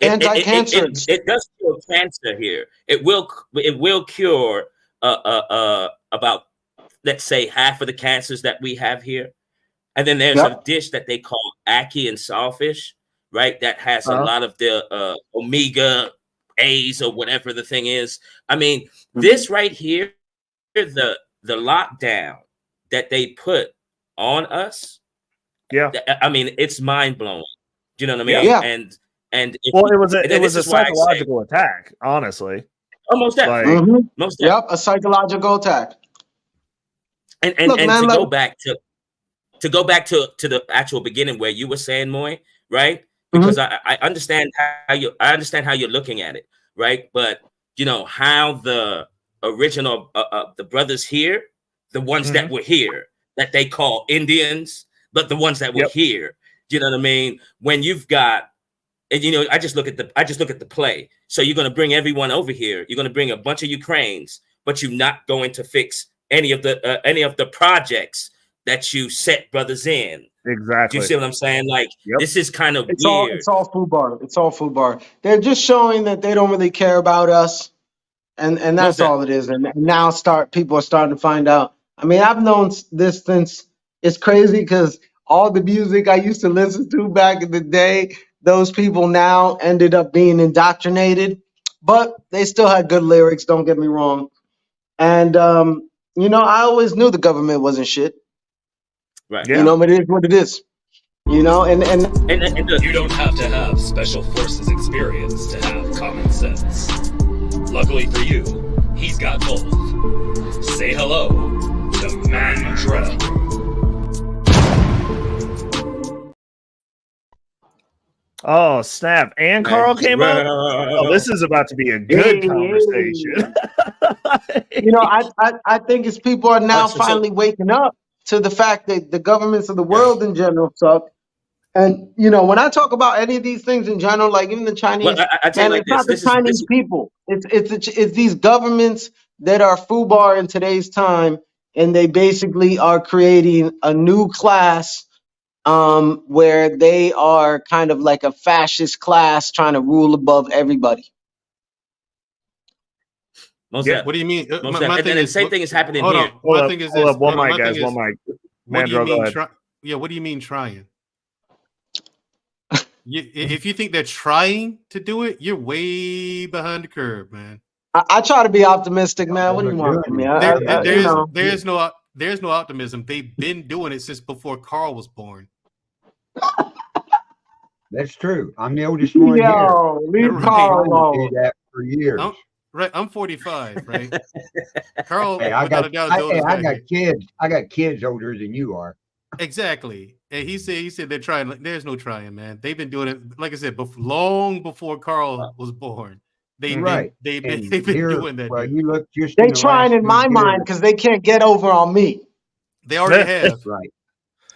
anti-cancer. It does cure cancer here. It will cure about, let's say, half of the cancers that we have here. And then there's a dish that they call ackee and sawfish, right? That has a lot of the omega A's or whatever the thing is. I mean, this right here, the lockdown that they put on us. Yeah. I mean, it's mind blowing. Do you know what I mean? Yeah. And Well, it was and then this a is why I say, psychological attack, honestly. most Like, definitely, most definitely. Yep, a psychological attack. And Look, man, to like, go back to the actual beginning where you were saying, Moy, right? Because I understand how you're looking at it, right? But you know how the original the brothers here, the ones that were here, that they call Indians, but the ones that were here, you know what I mean? When you've got, and you know, I just look at the play. So you're going to bring everyone over here. You're going to bring a bunch of Ukrainians, but you're not going to fix any of the projects that you set brothers in. exactly. Do you see what I'm saying? Like, this is kind of it's weird. It's all FUBAR. It's all FUBAR. They're just showing that they don't really care about us, and that's all it is. And now people are starting to find out. I mean, I've known this since. It's crazy because all the music I used to listen to back in the day, those people now ended up being indoctrinated, but they still had good lyrics. Don't get me wrong. And you know, I always knew the government wasn't shit. Right. You know, but it is what it is. You know, and you don't have to have special forces experience to have common sense. Luckily for you, he's got both. Say hello to Mandrell. Oh, snap. And Carl came up? Oh, this is about to be a good conversation. You know, I think it's people are now finally waking up to the fact that the governments of the world in general suck. And, you know, when I talk about any of these things in general, like even the Chinese, it's not the Chinese people. It's these governments that are FUBAR in today's time, and they basically are creating a new class where they are kind of like a fascist class trying to rule above everybody. What do you mean? My thing is, same thing is happening hold here. On. My thing is this. One mic, guys. One mic. What do you mean? What do you mean trying? If you think they're trying to do it, you're way behind the curve, man. I try to be optimistic, man. What do you want from me? There's no optimism. They've been doing it since before Carl was born. That's true. I'm the oldest one here. Leave Carl alone. Did that for years. I'm 45, right? Carl, hey, I got kids. I got kids older than you are. Exactly. And he said they're trying. There's no trying, man. They've been doing it, like I said, long before Carl was born. They've been doing that. Well, you look just. They trying in my mind because they can't get over on me. They already have. Right.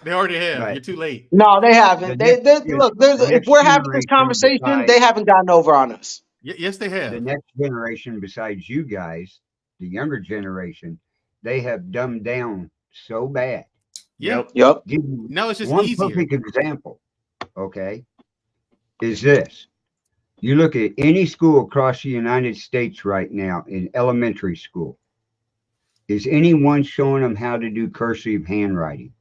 They already have. Right. You're too late. No, they haven't. If we're having this conversation, they haven't gotten over on us. Yes, they have. The next generation, besides you guys, the younger generation, they have dumbed down so bad. Yep. Now it's just one easier. Perfect example, okay, is this. You look at any school across the United States right now in elementary school. Is anyone showing them how to do cursive handwriting?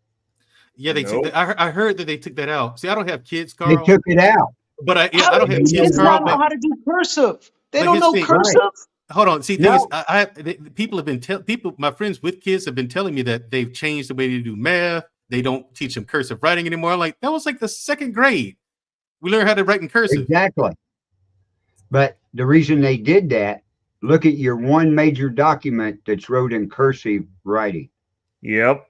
Yeah, they took that. I heard that they took that out. See, I don't have kids, Carl. They took it out. But I don't have kids, Carl. They don't know how to do cursive. They don't know cursive. Right. Hold on. See, people have been my friends with kids have been telling me that they've changed the way they do math. They don't teach them cursive writing anymore. I'm like, that was like the second grade. We learned how to write in cursive. Exactly. But the reason they did that, look at your one major document that's wrote in cursive writing. Yep.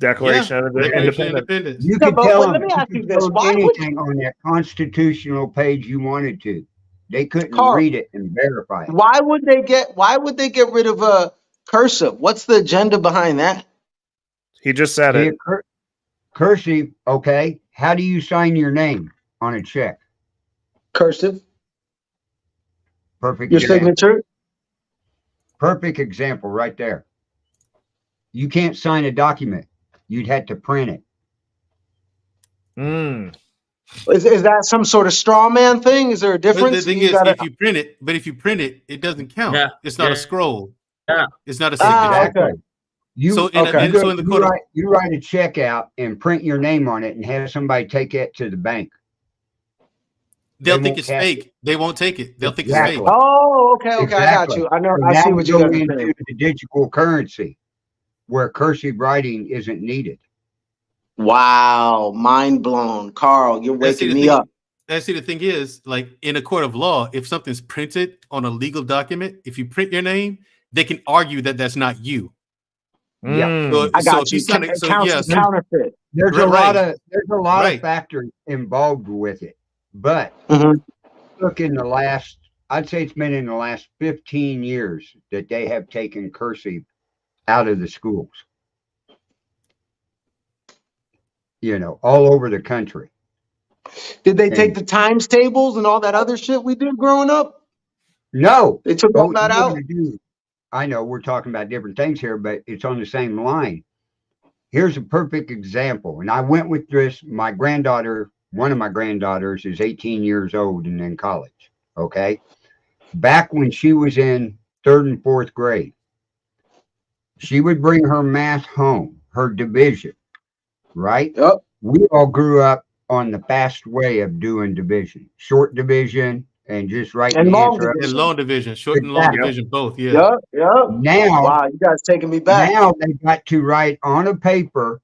Declaration of Independence. You could tell them anything on that constitutional page you wanted to. They couldn't read it and verify it. Why would they get rid of a cursive? What's the agenda behind that? He just said it. Cursive, okay. How do you sign your name on a check? Cursive. Perfect. Your signature. Perfect example right there. You can't sign a document. You'd have to print it. Is that some sort of straw man thing? Is there a difference? But the thing is, if you print it, it doesn't count. Yeah. It's not a scroll. Yeah. It's not a signature. Okay. You write a check out and print your name on it and have somebody take it to the bank. They'll think it's fake. They won't take it. They'll think it's fake. Oh, okay. Exactly. I got you. I know. I see what you're saying. Into the digital currency, where cursive writing isn't needed. Wow, mind blown, Carl. You're waking me up. see, the thing is, like in a court of law, if something's printed on a legal document, if you print your name, they can argue that that's not you. Yeah. So, I got if you. you sign it, It counts as yes, counterfeit. There's a lot of factors involved with it. But look, I'd say it's been in the last 15 years that they have taken cursive out of the schools. You know, all over the country. Did they take the times tables and all that other shit we did growing up? No. They took all that out? I know we're talking about different things here, but it's on the same line. Here's a perfect example. And I went with this. My granddaughter, one of my granddaughters, is 18 years old and in college. Okay. Back when she was in 3rd and 4th grade, she would bring her math home, her division, right? Yep. We all grew up on the fast way of doing division, short division, and just writing the answer. And long division, short and long division, both. Yeah. Yep. Yep. Now, wow, you guys taking me back. Now they got to write on a paper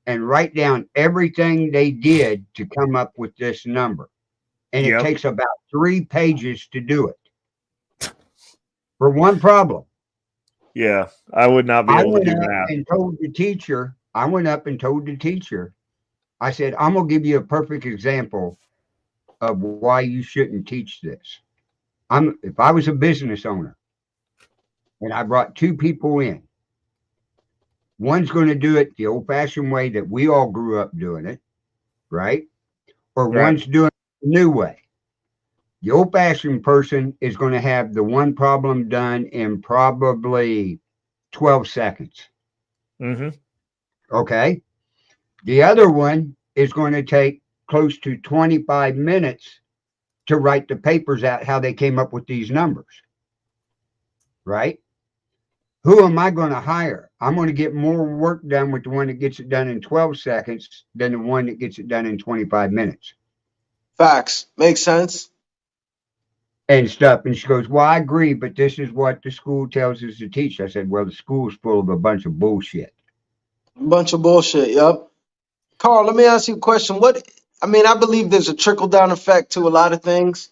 and write down everything they did to come up with this number. And it takes about 3 pages to do it for one problem. Yeah, I would not be able to do that. I went up and told the teacher, I said, I'm going to give you a perfect example of why you shouldn't teach this. If I was a business owner and I brought 2 people in, one's going to do it the old-fashioned way that we all grew up doing it, right? Or one's doing it the new way. The old-fashioned person is going to have the one problem done in probably 12 seconds. Okay? The other one is going to take close to 25 minutes to write the papers out how they came up with these numbers. Right? Who am I going to hire? I'm going to get more work done with the one that gets it done in 12 seconds than the one that gets it done in 25 minutes. Facts. Makes sense. And stuff. And she goes, well, I agree, but this is what the school tells us to teach. I said, well, the school's full of a bunch of bullshit. Bunch of bullshit. Yep. Carl, let me ask you a question. I believe there's a trickle-down effect to a lot of things.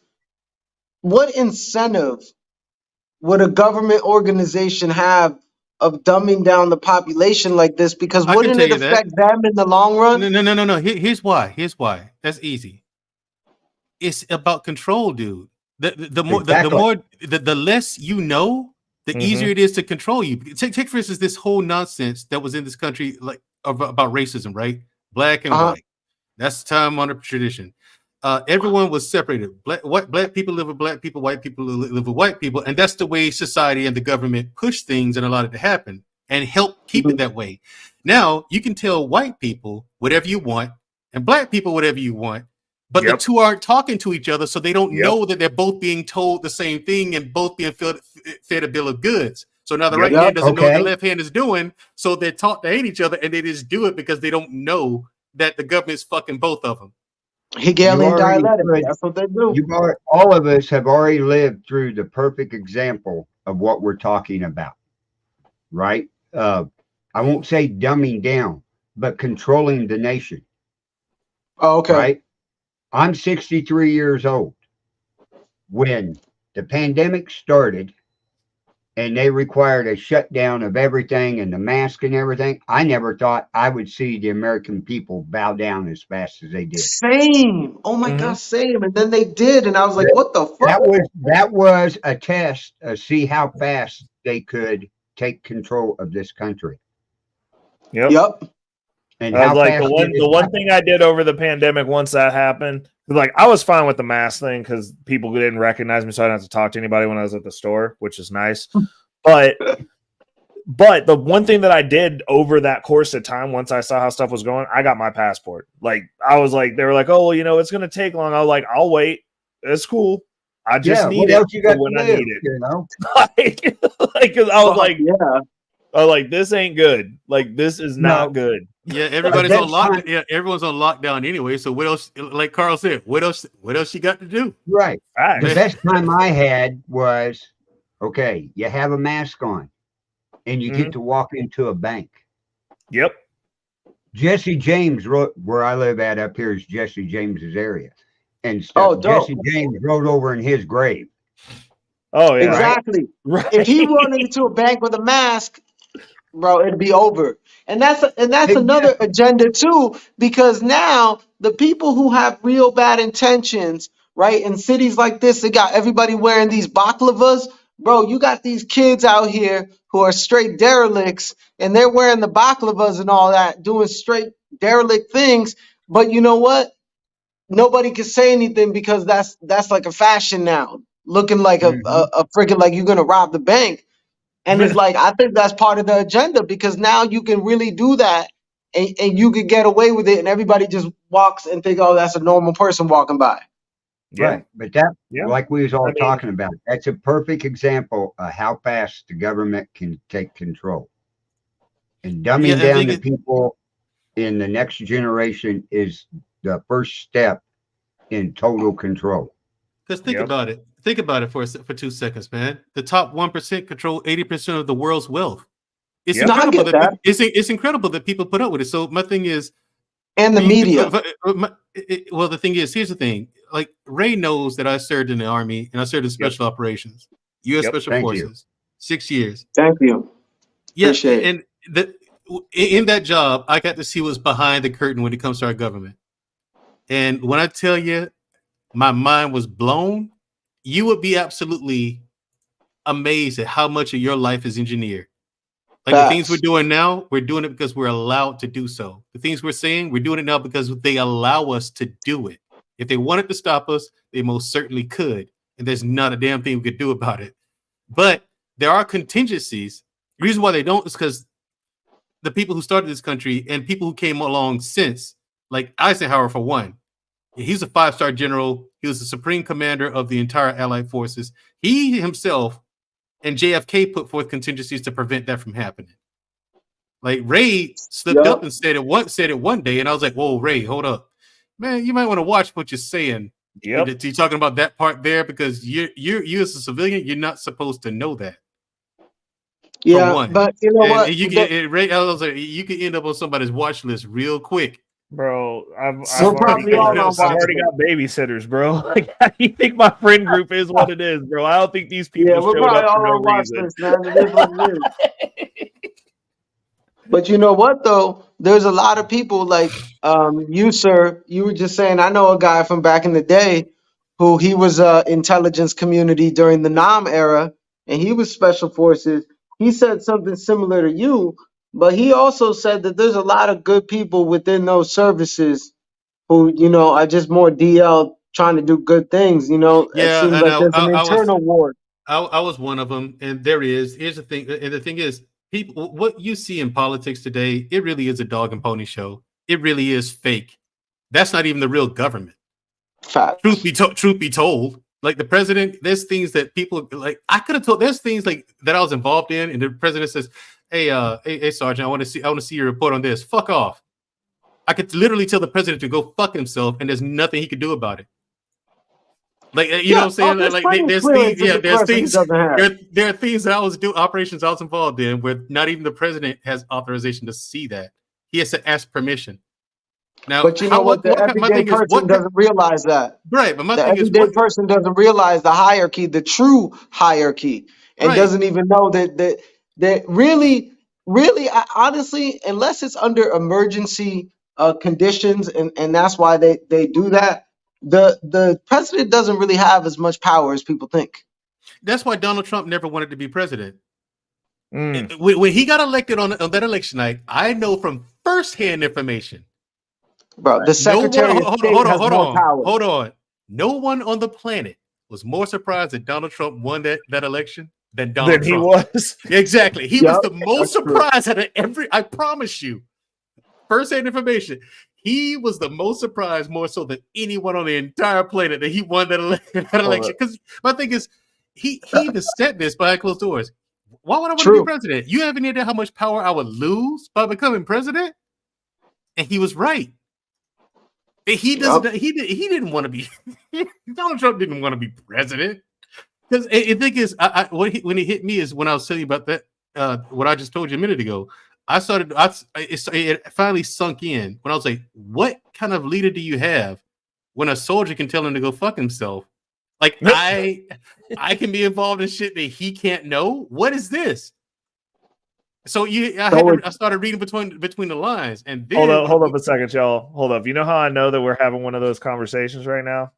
What incentive would a government organization have of dumbing down the population like this? Because wouldn't it affect them in the long run? No. Here's why. That's easy. It's about control, dude. The less you know, the easier it is to control you. Take for instance this whole nonsense that was in this country, like about racism, right? Black and white. That's time honored tradition. Everyone was separated. Black people live with black people, white people live with white people, and that's the way society and the government push things and allowed it to happen and help keep it that way. Now you can tell white people whatever you want and black people whatever you want, but the two aren't talking to each other, so they don't know that they're both being told the same thing and both being fed a bill of goods. So now the right hand doesn't know what the left hand is doing, so they're taught to hate each other, and they just do it because they don't know that the government's fucking both of them. Hegelian dialectic. That's what they do. All of us have already lived through the perfect example of what we're talking about, right? I won't say dumbing down, but controlling the nation. Oh, okay. Right? I'm 63 years old. When the pandemic started and they required a shutdown of everything and the mask and everything, I never thought I would see the American people bow down as fast as they did. Same. Oh my God, same. And then they did, and I was like, what the fuck? That was a test to see how fast they could take control of this country. Yep. And I was like, the one thing I did over the pandemic once that happened, like I was fine with the mask thing because people didn't recognize me, so I didn't have to talk to anybody when I was at the store, which is nice. But the one thing that I did over that course of time, once I saw how stuff was going, I got my passport. Like I was like, they were like, oh, well, it's going to take long. I was like, I'll wait. It's cool. I just need it when I need it. Because I was like, I was like, this ain't good. Like this is not good. Yeah, everybody's on lockdown. Yeah, everyone's on lockdown anyway. So what else? Like Carl said, what else you got to do? Right. The best time I had was, okay, you have a mask on, and you get to walk into a bank. Yep. Jesse James, where I live at up here is Jesse James's area. and stuff. Oh, dope. Jesse James rode over in his grave. Oh yeah. Exactly. Right. If he run into a bank with a mask, bro, it'd be over. And that's another agenda too, because now the people who have real bad intentions, right, in cities like this, they got everybody wearing these baklavas. Bro, you got these kids out here who are straight derelicts, and they're wearing the baklavas and all that, doing straight derelict things. But you know what? Nobody can say anything because that's like a fashion now, looking like a freaking like you're gonna rob the bank. And it's like, I think that's part of the agenda because now you can really do that and you could get away with it and everybody just walks and think, oh, that's a normal person walking by. Yeah. Right. But that, Yeah. like we was all I mean- talking about, that's a perfect example of how fast the government can take control. And dumbing down the people in the next generation is the first step in total control. Because think about it. Think about it for 2 seconds, man. The top 1% control 80% of the world's wealth. It's No, I incredible get that, that. it's incredible that people put up with it. So my thing is, And the media. well, the thing is, here's the thing. Like Ray knows that I served in the Army and I served in special operations, U.S. Special Thank Forces, 6 years. Thank you. Yeah, Appreciate and in that job, I got to see what's behind the curtain when it comes to our government. And when I tell you, my mind was blown. You would be absolutely amazed at how much of your life is engineered. Like the things we're doing now, we're doing it because we're allowed to do so. The things we're saying, we're doing it now because they allow us to do it. If they wanted to stop us, they most certainly could. And there's not a damn thing we could do about it. But there are contingencies. The reason why they don't is because the people who started this country and people who came along since, like Eisenhower for one, he's a 5-star general. He was the supreme commander of the entire Allied forces. He himself and JFK put forth contingencies to prevent that from happening. Like Ray slipped up and said it one day, and I was like, "Whoa, Ray, hold up, man! You might want to watch what you're saying." You're talking about that part there because you as a civilian, you're not supposed to know that. Yeah, but you know what? Ray, I was like, you can end up on somebody's watch list real quick. Bro, I've already got babysitters, bro. Like, how do you think my friend group is what it is, bro? I don't think these people we're showed up for no reason. It is what it is. But you know what though? There's a lot of people like you, sir. You were just saying. I know a guy from back in the day who he was intelligence community during the Nam era, and he was special forces. He said something similar to you. But he also said that there's a lot of good people within those services who, you know, are just more DL trying to do good things. You know, it seems like there's an internal war. I was one of them, and there is. Here's the thing, and the thing is, people, what you see in politics today, it really is a dog and pony show. It really is fake. That's not even the real government. Fact. Truth be told, like the president, there's things that people like. I could have told. There's things like that I was involved in, and the president says, Hey, Sergeant, I want to see your report on this. Fuck off. I could literally tell the president to go fuck himself, and there's nothing he could do about it. Like, you know what I'm saying? Like, there's things. There are things that I was doing, operations I was involved in, where not even the president has authorization to see that. He has to ask permission. Now, but you know what? The everyday person doesn't realize that. Right, but my the thing is, everyday person doesn't realize the hierarchy, the true hierarchy, and doesn't even know that really, honestly, unless it's under emergency conditions, and that's why they do that. The president doesn't really have as much power as people think. That's why Donald Trump never wanted to be president. When he got elected on that election night, I know from firsthand information. Bro, the Secretary of State has more power. Hold on. No one on the planet was more surprised that Donald Trump won that election than Donald Trump. He was. Exactly. He was the most surprised out of I promise you. First-hand information. He was the most surprised, more so than anyone on the entire planet, that he won that election. Because my thing is, he even said this behind closed doors. Why would I want to be president? You have any idea how much power I would lose by becoming president? And he was right. He doesn't. He didn't want to be. Donald Trump didn't want to be president. Because the thing is, when he hit me is when I was telling you about that. What I just told you a minute ago. It finally sunk in when I was like, "What kind of leader do you have when a soldier can tell him to go fuck himself. Like I can be involved in shit that he can't know. What is this? So I started reading between the lines, and then hold up a second, y'all. Hold up. You know how I know that we're having one of those conversations right now?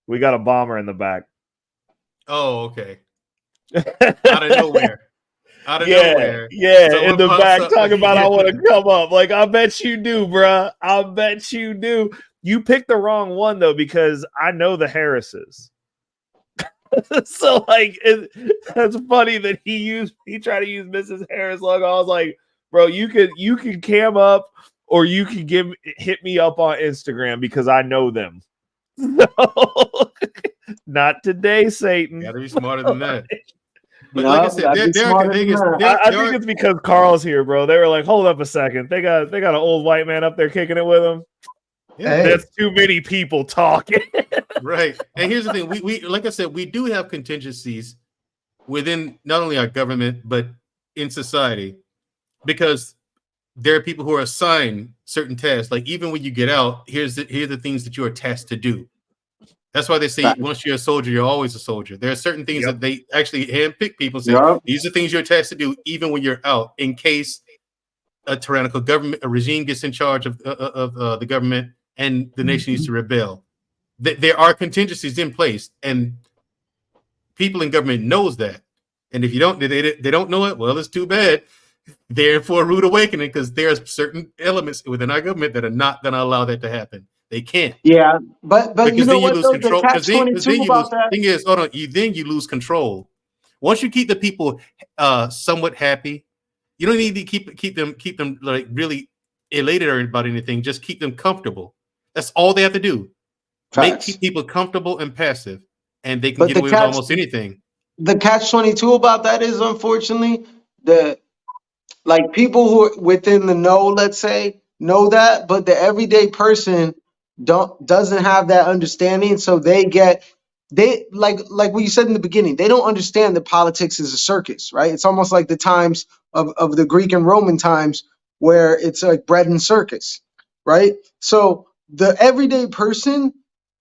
We got a bomber in the back. Oh, okay. Out of nowhere. Out of nowhere. Yeah, so in the back talking about I want to come up. Like, I bet you do, bruh. I bet you do. You picked the wrong one, though, because I know the Harrises. So, like, that's funny that he tried to use Mrs. Harris logo. I was like, bro, you can cam up or you can hit me up on Instagram because I know them. No, not today, Satan. You gotta be smarter than that. But no, like I said, I think it's because Carl's here, bro. They were like, hold up a second. They got an old white man up there kicking it with him. Yeah. That's too many people talking. Right. And here's the thing. We like I said, we do have contingencies within not only our government, but in society, because there are people who are assigned certain tasks. Like even when you get out, here are the things that you are tasked to do. That's why they say once you're a soldier, you're always a soldier. There are certain things that they actually handpick people. Say these are things you're tasked to do, even when you're out, in case a tyrannical government, a regime gets in charge of the government, and the nation needs to rebel. There are contingencies in place, and people in government knows that. And if you don't, they don't know it. Well, it's too bad. They're in for a rude awakening because there's certain elements within our government that are not going to allow that to happen. They can't. Yeah, but because you know then what? You lose control. The catch-22 about that. Thing is, hold on. Then you lose control. Once you keep the people somewhat happy, you don't need to keep them like really elated or about anything. Just keep them comfortable. That's all they have to do. Keep people comfortable and passive, and they can get away with almost anything. The catch-22 about that is, unfortunately, like people who are within the know, let's say, know that, but the everyday person doesn't have that understanding, so they like what you said in the beginning, they don't understand that politics is a circus, right? It's almost like the times of the Greek and Roman times where it's like bread and circus, right? So the everyday person,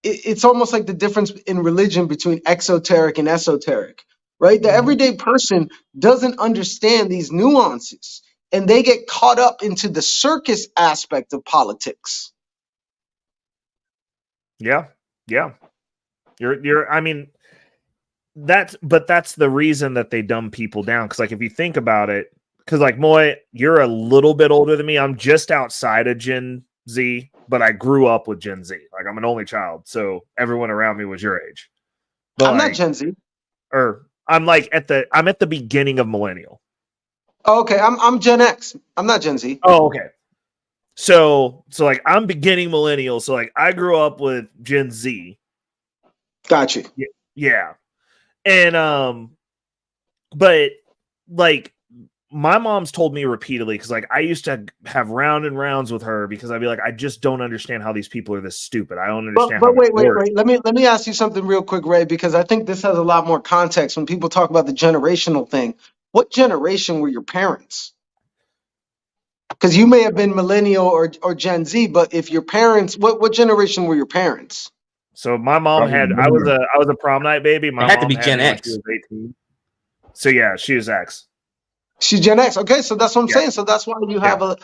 it's almost like the difference in religion between exoteric and esoteric, right? The everyday person doesn't understand these nuances, and they get caught up into the circus aspect of politics. Yeah. I mean, that's the reason that they dumb people down. Because like if you think about it, because like Moy, you're a little bit older than me. I'm just outside of Gen Z, but I grew up with Gen Z. Like I'm an only child, so everyone around me was your age. But I'm not Gen Z. Or I'm at the beginning of millennial. Oh, okay, I'm Gen X. I'm not Gen Z. Oh, okay. So like I'm beginning millennial. So like I grew up with Gen Z. Got you. Yeah. And but like my mom's told me repeatedly, because like I used to have round and rounds with her because I'd be like, I just don't understand how these people are this stupid. I don't understand. But wait. Let me ask you something real quick, Ray, because I think this has a lot more context when people talk about the generational thing. What generation were your parents? Because you may have been millennial or Gen Z, but if your parents, what generation were your parents? So my mom I was a prom night baby. My mom had to be Gen X. She was 18. So yeah, she was X. She's Gen X. Okay, so that's what I'm saying. So that's why you have a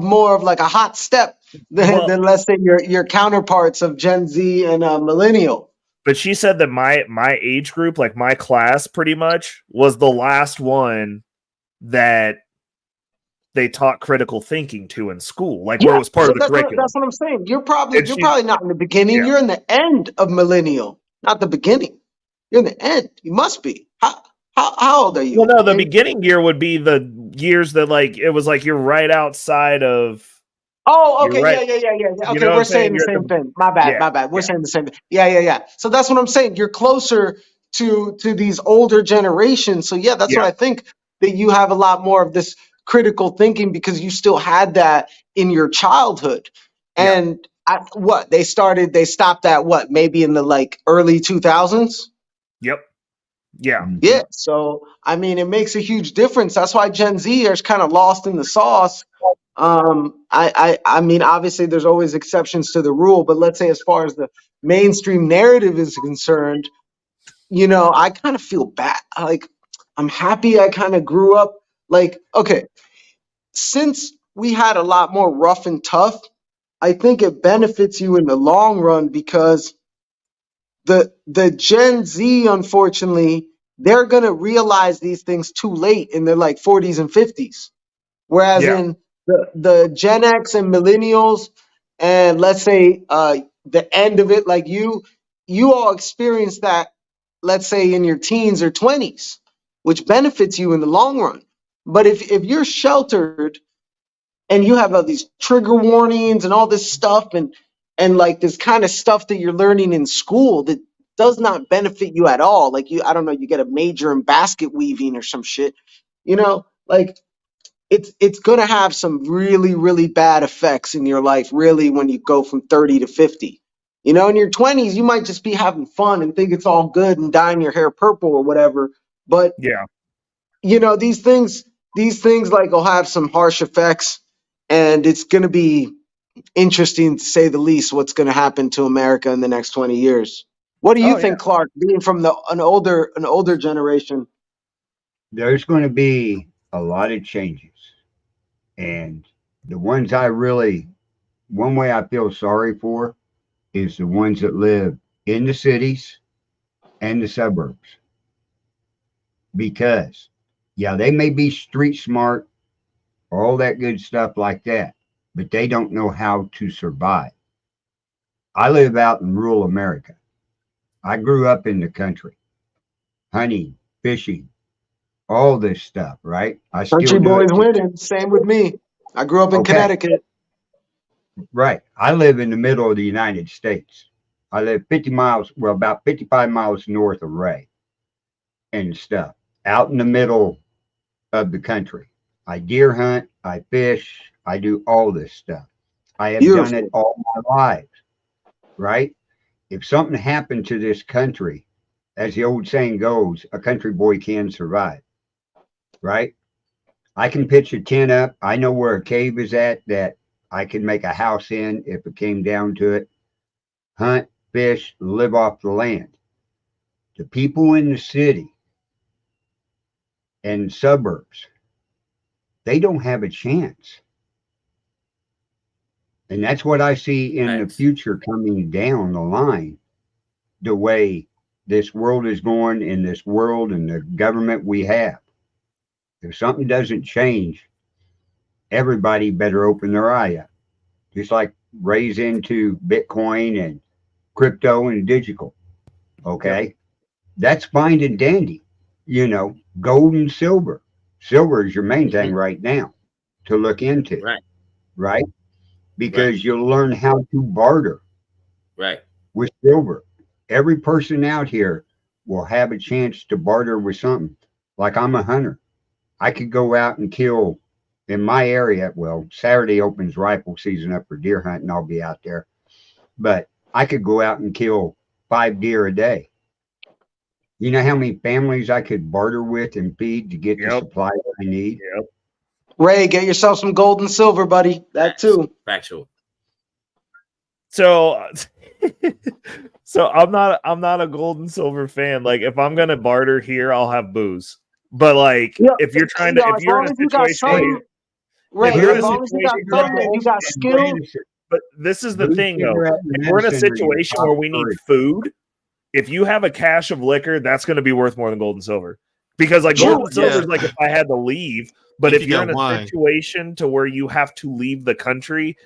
more of like a hot step than let's say your counterparts of Gen Z and millennial. But she said that my age group, like my class, pretty much was the last one that they taught critical thinking to in school, like where it was part of the curriculum. That's what I'm saying. You're probably not in the beginning. Yeah. You're in the end of millennial, not the beginning. You're in the end. You must be. How old are you? Well, no, the beginning year would be the years that like it was like you're right outside of. Oh, okay, right. Yeah. Okay, we're saying the same thing. My bad. We're saying the same thing. Yeah. So that's what I'm saying. You're closer to these older generations. So yeah, that's what I think, that you have a lot more of this critical thinking because you still had that in your childhood. And they stopped at what, maybe in the like early 2000s? Yep. Yeah. Yeah. So I mean, it makes a huge difference. That's why Gen Z is kind of lost in the sauce I mean, obviously, there's always exceptions to the rule, but let's say as far as the mainstream narrative is concerned, you know, I kind of feel bad. Like, I'm happy I kind of grew up. Like, okay, since we had a lot more rough and tough, I think it benefits you in the long run because the Gen Z, unfortunately, they're gonna realize these things too late in their like 40s and 50s. Whereas Yeah. in the Gen X and millennials, and let's say the end of it, like you all experienced that, let's say in your teens or 20s, which benefits you in the long run. But if you're sheltered and you have all these trigger warnings and all this stuff and like this kind of stuff that you're learning in school that does not benefit you at all, like you, I don't know, you get a major in basket weaving or some shit, you know, like it's gonna have some really, really bad effects in your life, really, when you go from 30 to 50. You know, in your 20s, you might just be having fun and think it's all good and dyeing your hair purple or whatever. But Yeah. you know, these things like will have some harsh effects, and it's gonna be interesting to say the least what's gonna happen to America in the next 20 years. What do you Oh yeah. think, Clark, being from an older generation? There's going to be a lot of changes. And the ones one way I feel sorry for is the ones that live in the cities and the suburbs. Because, yeah, they may be street smart, all that good stuff like that, but they don't know how to survive. I live out in rural America. I grew up in the country, hunting, fishing, all this stuff, right? I still Country do boys it today. winning. Same with me. I grew up in Okay, Connecticut. right. I live in the middle of the United States. I live 50 miles, well, about 55 miles north of Ray and stuff, out in the middle of the country. I deer hunt, I fish, I do all this stuff. I have done it Beautiful. all my life, right? If something happened to this country, as the old saying goes, a country boy can survive, right? I can pitch a tent up. I know where a cave is at that I can make a house in if it came down to it. Hunt, fish, live off the land. The people in the city and suburbs, they don't have a chance. And that's what I see in the Thanks. future coming down the line, the way this world is going in this world and the government we have. If something doesn't change, everybody better open their eye up. Just like raise into Bitcoin and crypto and digital. Okay. Yep. That's fine and dandy. You know, gold and silver. Silver is your main thing right now to look into, Right. right? Right. Because you'll learn how to barter Right. with silver. Every person out here will have a chance to barter with something. Like I'm a hunter. I could go out and kill in my area. Well, Saturday opens rifle season up for deer hunting. I'll be out there. But I could go out and kill 5 deer a day. You know how many families I could barter with and feed to get the Yep. supplies I need? Yep. Ray, get yourself some gold and silver, buddy. That Facts. too. Factual. So so I'm not a gold and silver fan. Like if I'm gonna barter here, I'll have booze. But like Yeah, if you're trying yo, to if as you're long in a as you got situation something, Ray, if you're in as a long as you got situation something and you got And skill, wait a second. but this is the Booze, thing though. cigarette, and If we're in a medicine are your situation top where we need 3. food, if you have a cache of liquor, that's going to be worth more than gold and silver. Because like gold and silver is like if I had to leave, but If if you you're got in a wine. situation to where you have to leave the country,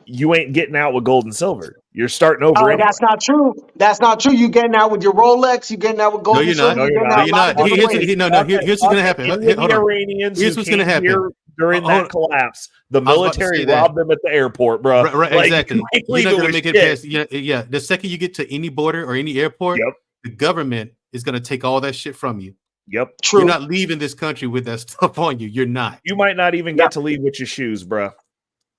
you ain't getting out with gold and silver. You're starting over oh, anyway. that's not true. That's not true. You getting out with your Rolex, you getting out with No, gold you're and silver, not. No, you you're getting No, out not. a you're lot of not. different Here's, ways. no, no. Here's what's Us gonna happen. any of Hold the on. Iranians Here's who what's gonna came happen. here during Hold on. that collapse, the I was about to military say that. robbed them at the airport, bro. Right, Like, exactly. you ain't You're not leaving gonna with make it shit. past. Yeah. The second you get to any border or any airport, Yep. the government is gonna take all that shit from you. Yep. You're True. not leaving this country with that stuff on you. You're not. You might not even Yeah. get to leave with your shoes, bro.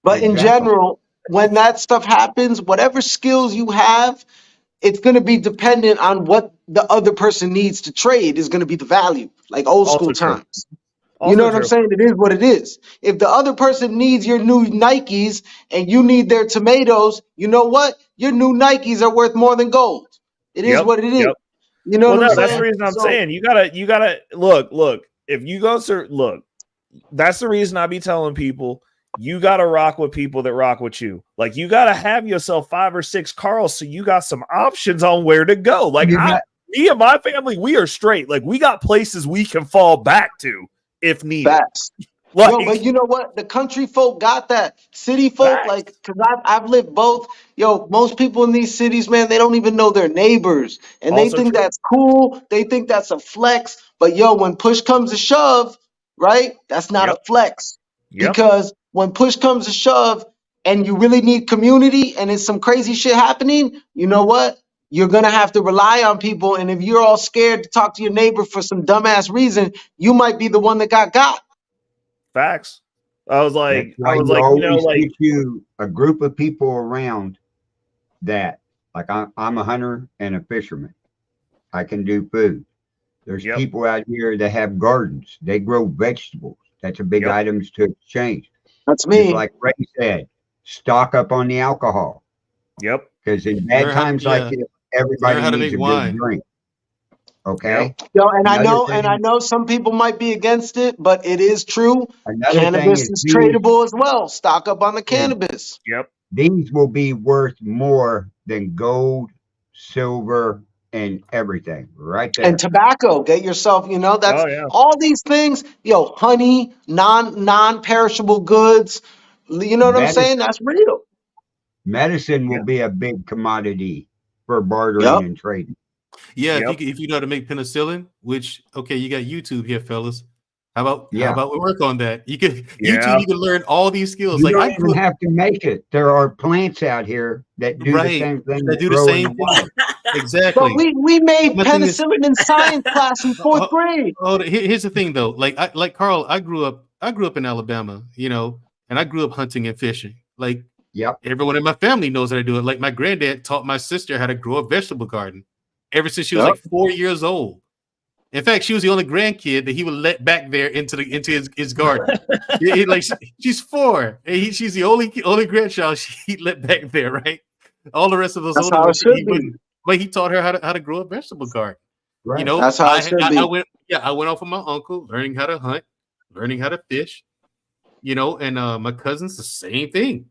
But in Exactly. general, when that stuff happens, whatever skills you have, it's going to be dependent on what the other person needs to trade is going to be the value, like old school Also true. times. You know Also what I'm true. saying? It is what it is. If the other person needs your new Nikes and you need their tomatoes, you know what? Your new Nikes are worth more than gold. It is Yep. what it is. Yep. You know Well, what I'm no, that's the saying? reason I'm So saying you gotta look. If you go look, that's the reason I be telling people you gotta rock with people that rock with you. Like you gotta have yourself 5 or 6 Carls so you got some options on where to go. Like me and my family, we are straight. Like we got places we can fall back to if needed. facts. Like Yo, but you know what? The country folk got that. City folk, facts. like, because I've lived both. Yo, most people in these cities, man, they don't even know their neighbors. And they Also think true. that's cool. They think that's a flex. But yo, when push comes to shove, right? That's not a Yep. flex. Yep. Because when push comes to shove and you really need community and it's some crazy shit happening, you know what? You're gonna have to rely on people. And if you're all scared to talk to your neighbor for some dumbass reason, you might be the one that got. Facts. I was That's like, why you you know, always like get you a group of people around that. Like I'm a hunter and a fisherman. I can do food. There's yep. people out here that have gardens. They grow vegetables. That's a big Yep. items to exchange. That's Just me. like Ray said, stock up on the alcohol. Yep. Because in bad times like this, everybody learn how to needs make a wine. good drink. Okay. Yep. Yo, and Another I thing, know some people might be against it, but it is true. another thing Cannabis is is tradable as well. Stock up on the yeah, cannabis. Yep. these will be worth more than gold, silver, and everything right And there. tobacco. Get yourself, that's Oh yeah. all these things, honey, non-perishable goods. You know what I'm Medicine, saying? That's real. medicine will Yeah. be a big commodity for bartering Yep. and trading. Yeah, Yep. if you know how to make penicillin, which okay, you got YouTube here, fellas. How Yeah. about we work on that? You can Yeah. YouTube, you can learn all these skills. You Like don't I even grew up have to make it. There are plants out here that do the right same thing that that do the grow in the same thing. wild. But Exactly. we made My thing is, penicillin in science class in fourth grade. here's the thing though. Like Carl, I grew up in Alabama, you know, and I grew up hunting and fishing. Like Yep. everyone in my family knows how to do it. Like my granddad taught my sister how to grow a vegetable garden ever since she was Yep. like 4 years old. In fact, she was the only grandkid that he would let back there into his garden. She's 4, and she's the only grandchild he let back there. Right, all the rest of those That's older how it ones should he be. wouldn't. But he taught her how to grow a vegetable garden. You Right. know, That's how it should be. I went off with my uncle, learning how to hunt, learning how to fish. You know, and my cousins the same thing.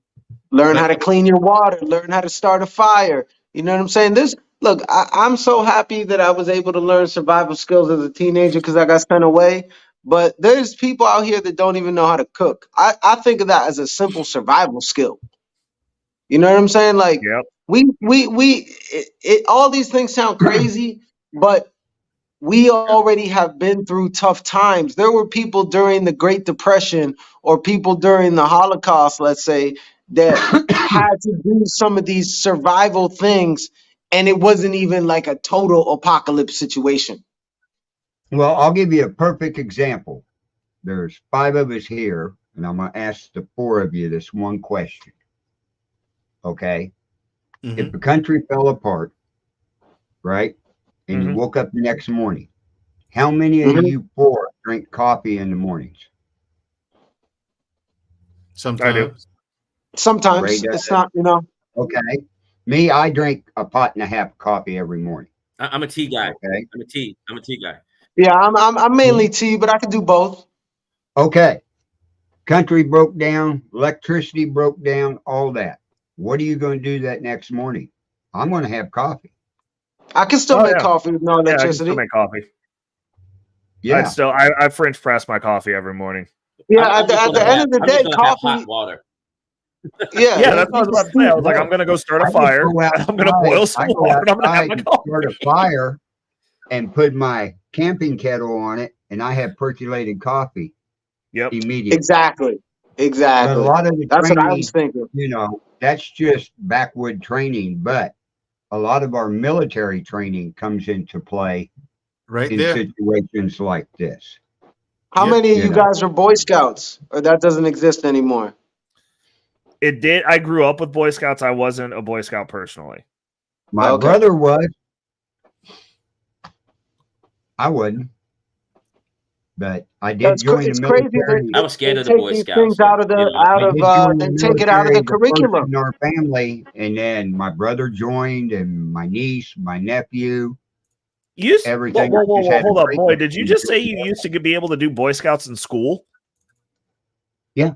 Learn how But to clean your water, learn how to start a fire. You know what I'm saying? I'm so happy that I was able to learn survival skills as a teenager because I got sent away. But there's people out here that don't even know how to cook. I think of that as a simple survival skill. You know what I'm saying? Like Yep. all these things sound crazy, but we already have been through tough times. There were people during the Great Depression or people during the Holocaust, let's say, that had to do some of these survival things, and it wasn't even like a total apocalypse situation. Well, I'll give you a perfect example. There's 5 of us here, and I'm going to ask the 4 of you this one question. Okay. If the country fell apart, right, and you woke up the next morning, how many of you 4 drink coffee in the mornings? sometimes Sometimes it's not, Okay. Me, I drink a pot and a half of coffee every morning. I'm a tea guy. Okay. I'm a tea guy. Yeah, I'm mainly tea, but I could do both. Okay. Country broke down, electricity broke down, all that. What are you going to do that next morning? I'm going to have coffee. I can still make coffee with no Yeah, I can electricity. still make coffee. Yeah. I French press my coffee every morning. Yeah, at the end of the I'm day, just gonna have coffee. hot water. Yeah, Yeah, that's what I was about to say. I was like, I'm gonna go start a fire. I'm gonna boil some water. And I'm gonna have my coffee. Start a fire and put my camping kettle on it, and I have percolated coffee. Yep. Immediately. Exactly. But a lot of the That's training, what I was thinking. That's just backwood training. But a lot of our military training comes into play in situations like this. How many of you guys are Boy Scouts, or that doesn't exist anymore? It did. I grew up with Boy Scouts. I wasn't a Boy Scout personally. My brother was. I wasn't. But I did join It's the crazy military. I was scared they of the take Boy these Scouts. things out of You the know, I did join they the take it out of military, the the first curriculum. in our family, and then my brother joined, and my niece, my nephew, everything. I just had to hold up, break boy. it. Did you just say you used to be able to do Boy Scouts in school? Yeah.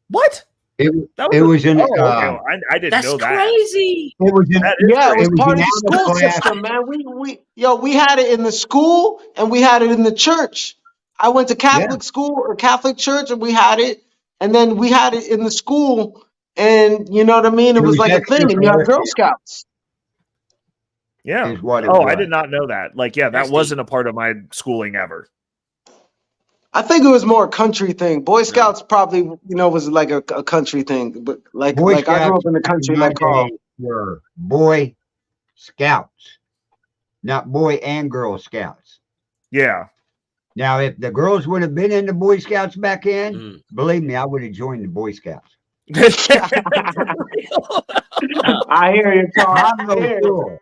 What? It That was in okay. Well, I didn't that's know that. crazy. it was in That is Yeah, it was it was part an of the out of school class. system, man. We had it in the school and we had it in the church. I went to Catholic school or Catholic church and we had it, and then we had it in the school, and you know what I mean? It It was was like a thing, and you had Girl extracurricular, Scouts. Yeah. is what it Oh, I was. did not know that. Like, yeah, that That's wasn't deep. a part of my schooling ever. I think it was more a country thing. Boy Scouts probably, was like a country thing, but like Boy I grew Scouts up in the back in country my like Carl. day were Boy Scouts, not Boy and Girl Scouts. Yeah. Now, if the girls would have been in the Boy Scouts back then, Mm. believe me, I would have joined the Boy Scouts. I hear you, Carl. I'm I no hear you. fool.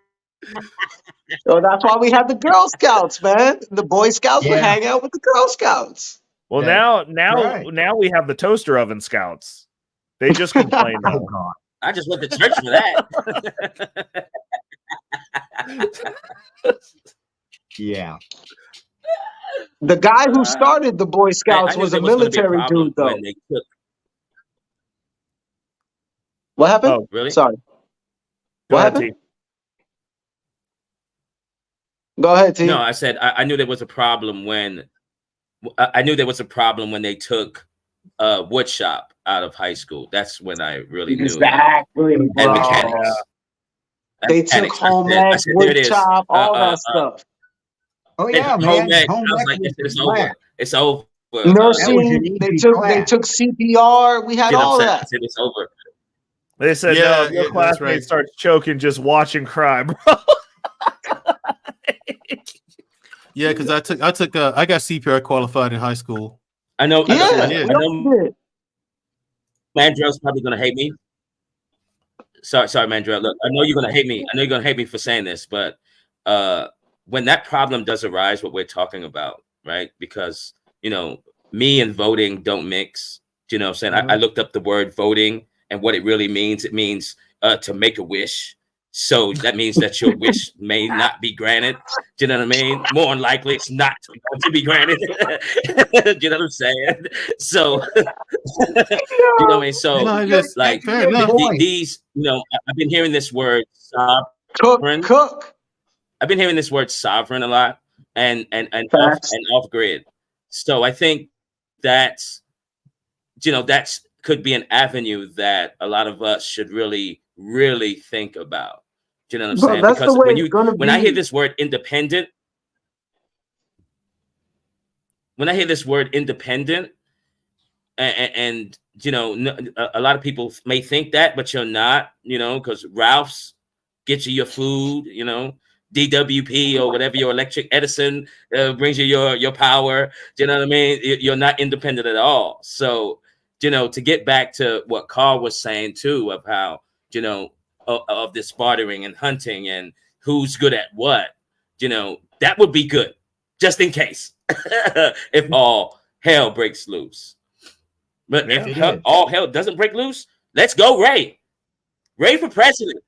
So that's why we had the Girl Scouts, man. The Boy Scouts would Yeah, hang out with the Girl Scouts. Well, that's now right. we have the toaster oven scouts. They just complain Oh though. God. I just went to church for that. Yeah. The guy who started the Boy I Scouts knew was a there was going to be a military problem dude, though. when they took. What happened? Oh, Really? Sorry. go What ahead, happened? T. Go ahead, T. No, I said I knew there was a problem when I knew there was a problem when they took wood shop out of high school. That's when I really knew. Exactly, And bro. mechanics. They And took mechanics. home I ec, said, there it wood is. chop, all that stuff. Oh And yeah, home man. ec. Home I was ec like, was it's a over. class. It's over. That was an Nursing, they easy took class. CPR. We had You know all what I'm saying? I that. said it's over. They said no. Yeah, If your yeah, that's classmate right. starts choking, just watch and cry, bro. Yeah, because I got CPR qualified in high school. I know. Yeah, So I yeah, we all know. did. Mandrell's probably gonna hate me. Sorry, Mandrell. Look, I know you're gonna hate me. I know you're gonna hate me for saying this, but when that problem does arise, what we're talking about, right? Because me and voting don't mix. Do you know what I'm saying? I looked up the word voting and what it really means. It means to make a wish. So that means that your wish may not be granted. Do you know what I mean? More than likely, it's not going to be granted. Do you know what I'm saying? So, you know what I mean? So, no, just like fair enough. these, I've been hearing this word sovereign. Cook. I've been hearing this word sovereign a lot, and Facts. off grid. So I think that's could be an avenue that a lot of us should really, really think about. Do you know what I'm Bro, saying? that's the Because way it's gonna when I hear be. this word independent, and a lot of people may think that, but you're not, because Ralph's gets you your food, DWP or whatever, your electric Edison brings you your power. Do you know what I mean? You're not independent at all. So, to get back to what Carl was saying too, of how, of this bartering and hunting and who's good at what, that would be good, just in case, if all hell breaks loose. But if all hell doesn't break loose, let's go, Ray. Ray for president.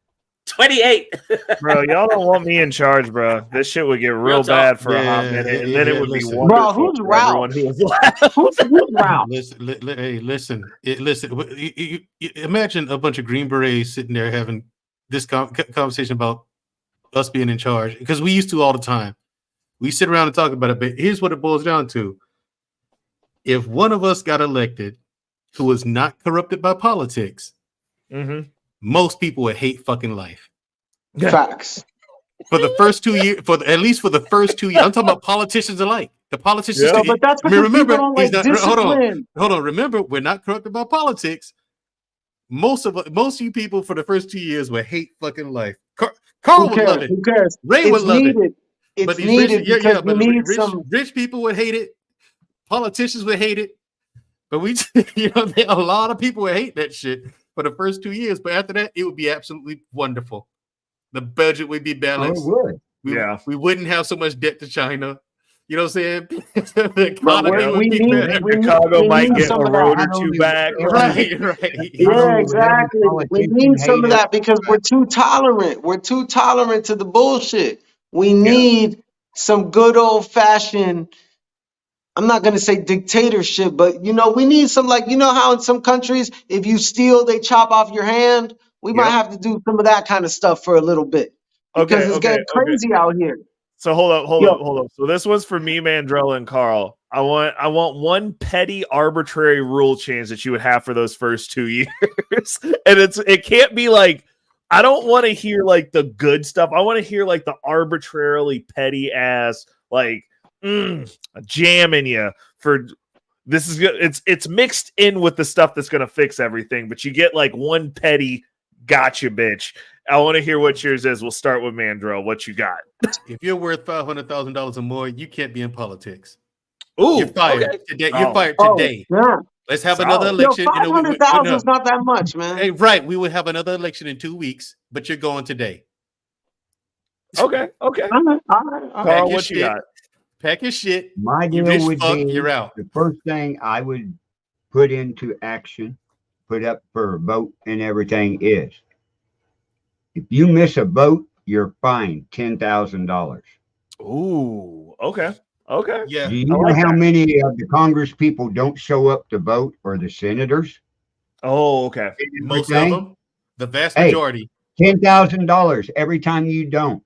28. Bro, y'all don't want me in charge, bro. This shit would get real bad for a hot minute, and then it would be listen. wonderful Bro, who's for Ralph? everyone who was left. Who's Ralph? Listen. You imagine a bunch of Green Berets sitting there having this conversation about us being in charge, because we used to all the time. We sit around and talk about it, but here's what it boils down to. If one of us got elected who was not corrupted by politics, most people would hate fucking life. Facts. For the first 2 years, at least for the first 2 years, I'm talking about politicians alike. The politicians. Yeah, but that's because people don't like discipline. Hold on. Remember, we're not corrupted by politics. Most of you people for the first 2 years would hate fucking life. Carl would love it. Who cares? Ray would love it. It's But these needed because we need rich, rich people would hate it. Politicians would hate it. But a lot of people would hate that shit for the first 2 years. But after that, it would be absolutely wonderful. The budget would be balanced. Oh, it would. We wouldn't have so much debt to China. You know what I'm saying? The But economy would we be need better. Chicago we might need get some a of road that. or two back. Right. Yeah, would every exactly. We politician need some hate of us? that because we're too tolerant. We're too tolerant to the bullshit. We Yeah. need some good old fashioned, I'm not gonna say dictatorship, but we need some, like, how in some countries if you steal, they chop off your hand. We might Yep. have to do some of that kind of stuff for a little bit because Okay, it's okay, getting okay. crazy out here. So hold Yo, up. So this one's for me, Mandrella and Carl. I want one petty arbitrary rule change that you would have for those first 2 years. And it can't be like, I don't want to hear like the good stuff. I want to hear like the arbitrarily petty ass, like jamming you for this is good. It's mixed in with the stuff that's gonna fix everything, but you get like one petty gotcha, bitch. I want to hear what yours is. We'll start with Mandrell. What you got? If you're worth $500,000 or more, you can't be in politics. Ooh, You're fired okay. today. You're Oh. fired oh, today. yeah. Let's have Solid. another Yo, election. 500,000 no. is not that much, man. Hey, right. We will have another election in 2 weeks, but you're going today. Okay. All right. Carl, Pack your what you shit. got? Pack your shit. My You deal rich would fuck, be you're out. the first thing I would put into action, put up for a vote and everything is, if you miss a vote, you're fined $10,000. Ooh, okay. Yeah. Do you I know like how that. many of the Congress people don't show up to vote, or the senators? Oh, okay. Most of Everything? them, the vast Hey, majority. $10,000 every time you don't.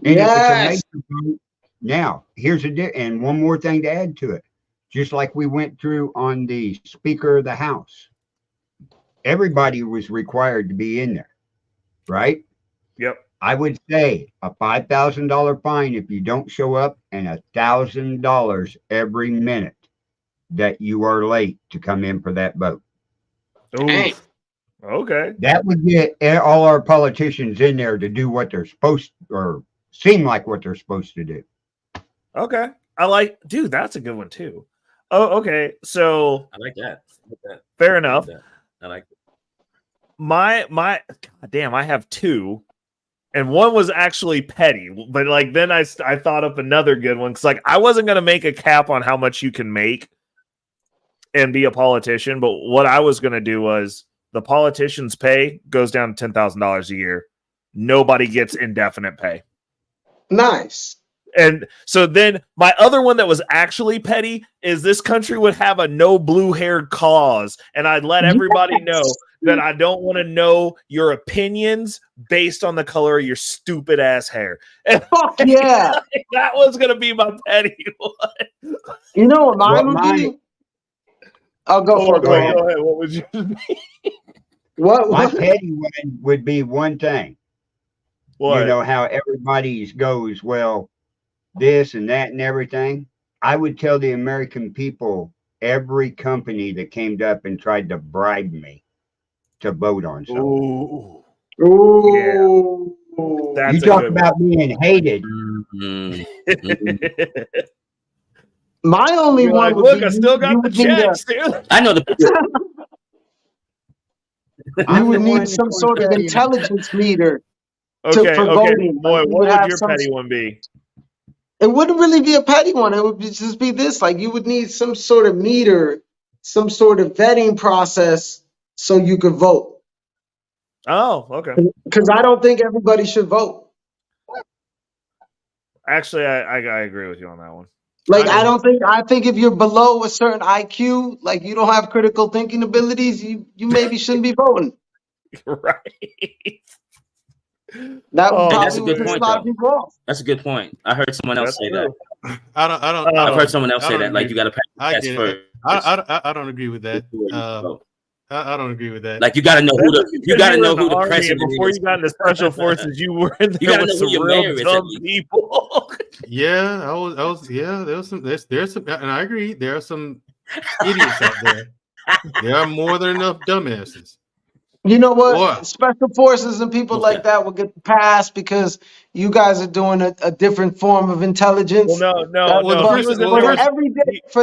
And if it's a Yes. major vote, now here's and one more thing to add to it. Just like we went through on the Speaker of the House, everybody was required to be in there, right? Yep. I would say a $5,000 fine if you don't show up, and $1,000 every minute that you are late to come in for that vote. Dang. Ooh. Okay. That would get all our politicians in there to do what they're supposed, or seem like what they're supposed to do. Okay. I like, dude, that's a good one too. Oh, okay. So I like that. fair enough. I like it. My God damn, I have two. And one was actually petty, but like then I thought up another good one because like I wasn't gonna make a cap on how much you can make and be a politician, but what I was gonna do was the politician's pay goes down to $10,000 a year. Nobody gets indefinite pay. Nice. And so then my other one that was actually petty is this country would have a no blue-haired cause, and I'd let everybody know that I don't want to know your opinions based on the color of your stupid ass hair. And Fuck yeah. that was gonna be my petty one. You know what mine would my- be? I'll go for it. Go Carl. ahead. What would you be? What? My petty one would be one thing. What? You know how everybody's goes, well, this and that and everything. I would tell the American people, every company that came up and tried to bribe me to vote on something. Ooh. Ooh. That's You a talk good about being hated. Mhm. My only You're one like, would look, be I still got you the would need a- checks, dude. I know the you would the one need that's some gonna sort of tell you- intelligence meter Okay, for voting. Boy, Like, you what would have your some- petty one be? It wouldn't really be a petty one. It would just be this. Like, you would need some sort of meter, some sort of vetting process so you could vote. Oh, okay. Because I don't think everybody should vote. Actually, I agree with you on that one. Like, I think if you're below a certain IQ, like you don't have critical thinking abilities, you maybe shouldn't be voting. Right. That would Oh, probably that's a good piss point, a lot of though. people off. That's a good point. I heard someone else That's say true. that. I've I've heard someone else I say don't that. Like agree. you got to pass the I test get first. it. I don't agree with that. before you vote. I don't agree with that. Like you got to know who That's the because you got to were know in who the Army, and president before is. you got into special forces, you were in You there gotta with know who some your real mayor is, at dumb least. people. Yeah, I was. Yeah, there's some, and I agree. There are some idiots out there. There are more than enough dumbasses. You know what? What? Special forces and people like that will get passed because you guys are doing a different form of intelligence. Well, no. Well, But he was in for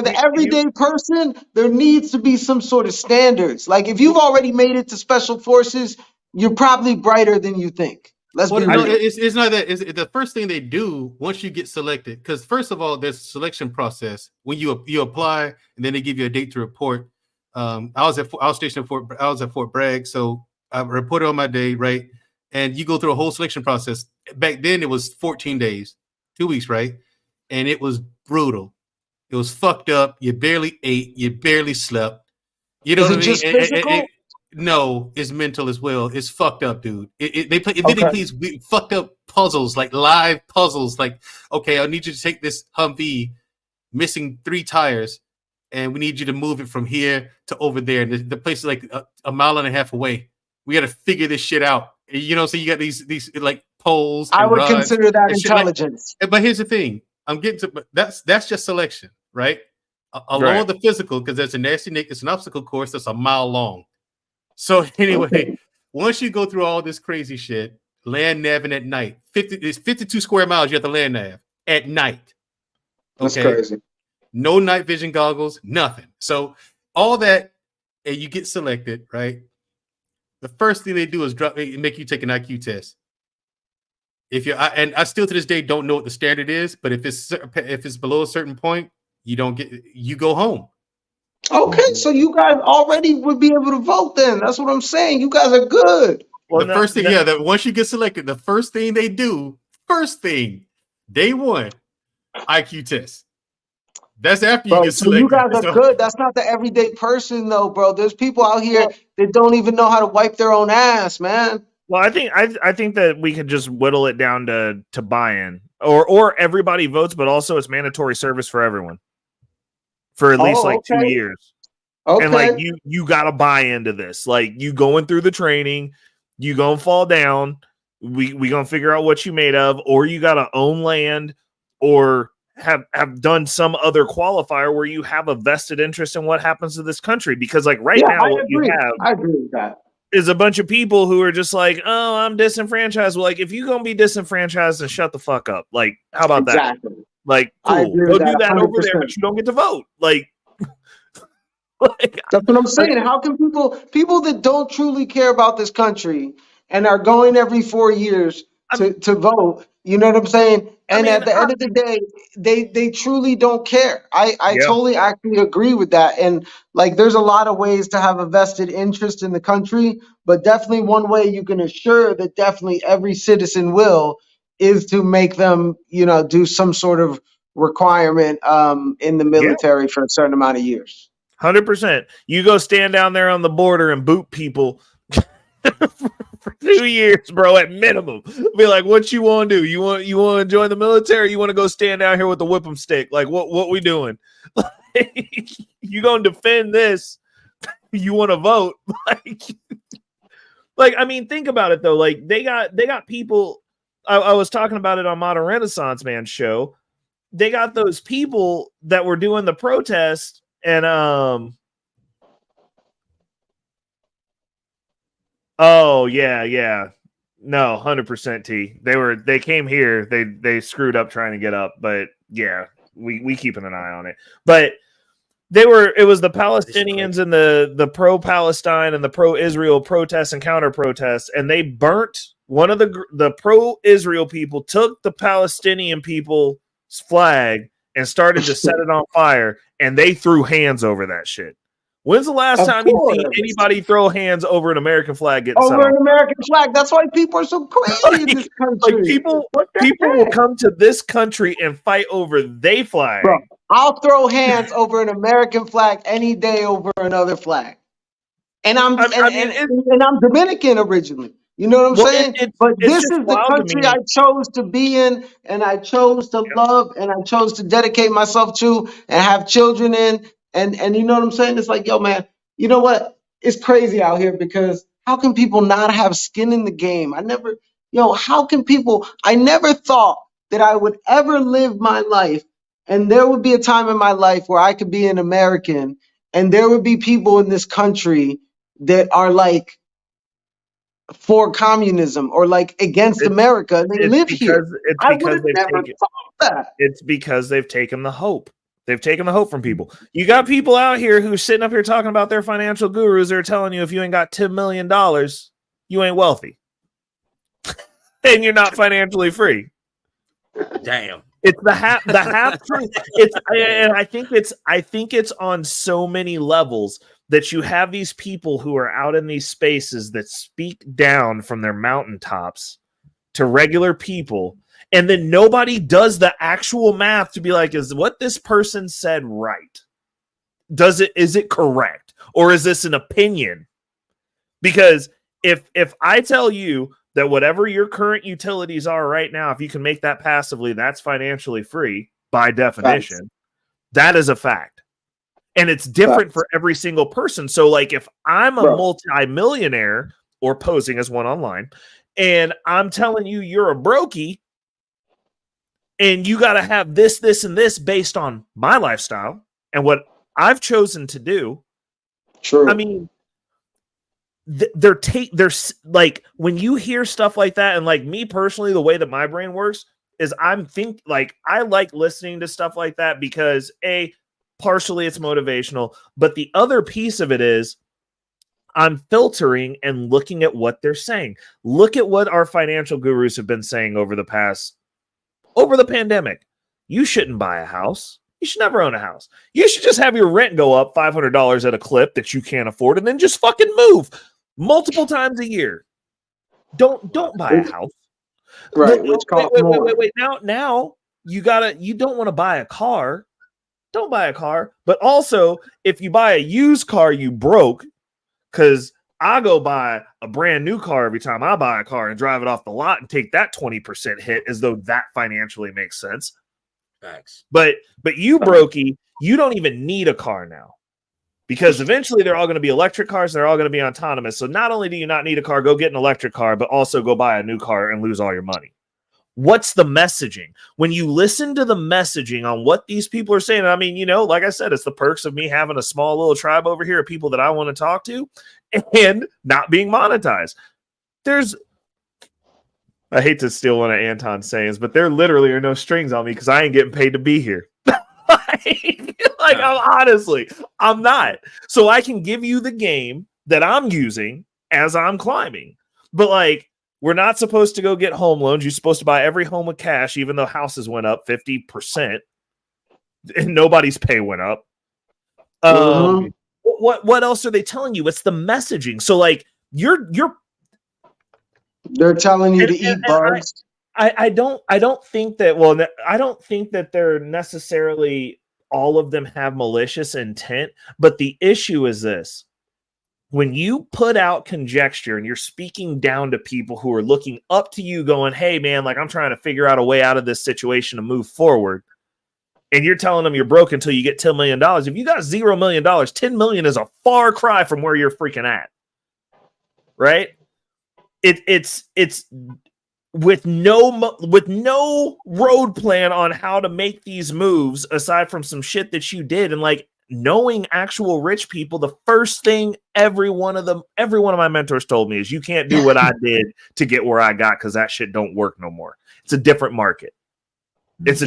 there the everyday person, there needs to be some sort of standards. Like if you've already made it to special forces, you're probably brighter than you think. Let's Well, be no, real. it's not that. It's the first thing they do once you get selected. Because first of all, there's a selection process when you apply, and then they give you a date to report. I was stationed at Fort Bragg, so I reported on my day, right? And you go through a whole selection process. Back then, it was 14 days, 2 weeks, right? And it was brutal. It was fucked up. You barely ate. You barely slept. You know Is what it I mean? just physical? No, it's mental as well. It's fucked up, dude. They play. Then they Okay. play these fucked up puzzles, like live puzzles. Like, okay, I need you to take this Humvee, missing 3 tires, and we need you to move it from here to over there. And the place is like a mile and a half away. We got to figure this shit out. You know, so you got these like poles I and would rods consider that and shit like. intelligence. But here's the thing. I'm getting to. But that's just selection, right? Along Right. with the physical, because there's a nasty Nick. It's an obstacle course that's a mile long. So anyway, Okay. once you go through all this crazy shit, land naving at night, it's 52 square miles you have to land nav at night. That's Okay, crazy. no night vision goggles, nothing. So all that, and you get selected, right? The first thing they do is make you take an IQ test. And I still to this day don't know what the standard is, but if it's below a certain point, you go home. Okay, so you guys already would be able to vote then. That's what I'm saying. You guys are good. Well, The first thing, that once you get selected, the first thing they do, day one, IQ test. That's after you Bro, get so you selected. guys are good. That's not the everyday person though, bro. There's people out here that don't even know how to wipe their own ass, man. Well, I think that we could just whittle it down to buy-in, or everybody votes, but also it's mandatory service for everyone for at least like 2 years. And like Okay. you got to buy into this. Like you going through the training, you gonna fall down. We gonna figure out what you made of, or you got to own land, or have done some other qualifier where you have a vested interest in what happens to this country. Because like right Yeah, now, I what you agree. have I agree with that. is a bunch of people who are just like, oh, I'm disenfranchised. Well, like if you're gonna be disenfranchised, then shut the fuck up. Like, how about that? Exactly. Like, I cool, agree go with do that that over there, 100%. but you don't get to vote. Like, That's what I'm saying. How can people that don't truly care about this country and are going every 4 years to vote, you know what I'm saying? And at the end of the day, they truly don't care. I Yeah. totally actually agree with that. And like there's a lot of ways to have a vested interest in the country, but definitely one way you can assure that definitely every citizen will is to make them, do some sort of requirement in the military for a certain amount of years. 100%. You go stand down there on the border and boot people for 2 years, bro, at minimum. Be like, what you want to do? You want to join the military? Or you want to go stand down here with the whip 'em stick? Like, what we doing? You gonna defend this? You want to vote? Like, I mean, think about it though. Like, they got people. I was talking about it on Modern Renaissance Man's show. They got those people that were doing the protest. And oh yeah. No, 100% T. They came here, they screwed up trying to get up, but yeah, we keeping an eye on it. But it was the Palestinians and the pro-Palestine and the pro-Israel protests and counter protests, and they burnt one of the pro-Israel people took the Palestinian people's flag and started to set it on fire, and they threw hands over that shit. When's the last time you see anybody throw hands over an American flag getting set Over on an American flag. That's why people are so crazy in this country. Like people will come to this country and fight over their flag. Bro, I'll throw hands over an American flag any day over another flag. And I'm Dominican originally. You know what I'm saying? But this is the country I chose to be in, and I chose to love, and I chose to dedicate myself to, and have children in. And you know what I'm saying? It's like, yo, man, you know what? It's crazy out here because how can people not have skin in the game? I never thought that I would ever live my life, and there would be a time in my life where I could be an American, and there would be people in this country that are like for communism or like against America, and they live here. I would have never thought that. It's because they've taken the hope. They've taken the hope from people. You got people out here who are sitting up here talking about their financial gurus. They're telling you if you ain't got $10 million, you ain't wealthy. and you're not financially free. Damn. It's the half truth. And I think it's on so many levels that you have these people who are out in these spaces that speak down from their mountaintops to regular people, and then nobody does the actual math to be like, is what this person said right? Is it correct? Or is this an opinion? Because if I tell you that whatever your current utilities are right now, if you can make that passively, that's financially free by definition. Facts. That is a fact. And it's different for every single person. So like if I'm a multi-millionaire or posing as one online, and I'm telling you you're a brokey and you got to have this, this, and this based on my lifestyle and what I've chosen to do. True. I mean, they're like when you hear stuff like that, and like me personally, the way that my brain works is I like listening to stuff like that because partially it's motivational, but the other piece of it is I'm filtering and looking at what they're saying. Look at what our financial gurus have been saying over the pandemic. You shouldn't buy a house. You should never own a house. You should just have your rent go up $500 at a clip that you can't afford, and then just fucking move multiple times a year. Don't buy a house. Right. Wait. Now you don't want to buy a car. Don't buy a car. But also, if you buy a used car, you broke, because I go buy a brand new car every time I buy a car and drive it off the lot and take that 20% hit as though that financially makes sense. Facts. But you brokey, you don't even need a car now, because eventually they're all going to be electric cars. They're all going to be autonomous. So not only do you not need a car, go get an electric car, but also go buy a new car and lose all your money. What's the messaging? When you listen to the messaging on what these people are saying, I mean, like I said, it's the perks of me having a small little tribe over here of people that I want to talk to and not being monetized. I hate to steal one of Anton's sayings, but there literally are no strings on me because I ain't getting paid to be here. I'm not. So I can give you the game that I'm using as I'm climbing. But like, we're not supposed to go get home loans. You're supposed to buy every home with cash, even though houses went up 50% and nobody's pay went up. What else are they telling you? It's the messaging. So like they're telling you to eat bugs. I don't think that they're necessarily all of them have malicious intent, but the issue is this. When you put out conjecture and you're speaking down to people who are looking up to you going, hey man, like I'm trying to figure out a way out of this situation to move forward. And you're telling them you're broke until you get $10 million. If you got $0 million, $10 million is a far cry from where you're freaking at. Right? It's with no road plan on how to make these moves aside from some shit that you did. And like knowing actual rich people, the first thing every one of my mentors told me is you can't do what I did to get where I got because that shit don't work no more. It's a different market. It's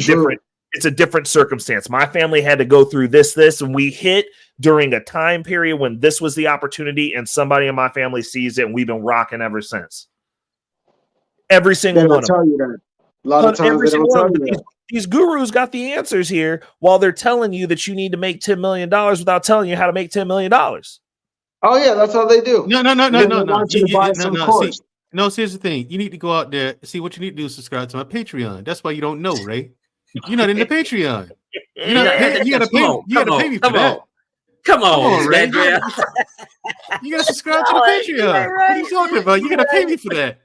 a different circumstance. My family had to go through this, and we hit during a time period when this was the opportunity, and somebody in my family sees it, and we've been rocking ever since. Every single one of them. You that. A lot of times they don't tell you that. These gurus got the answers here while they're telling you that you need to make $10 million without telling you how to make $10 million. Oh yeah, that's how they do. No. Course. No, here's the thing. You need to go out there. See, what you need to do is subscribe to my Patreon. That's why you don't know, Ray. You're not in the Patreon. You gotta pay me for that. Come on, Ray. You gotta subscribe to the Patreon. What are you talking about? You gotta pay me for that.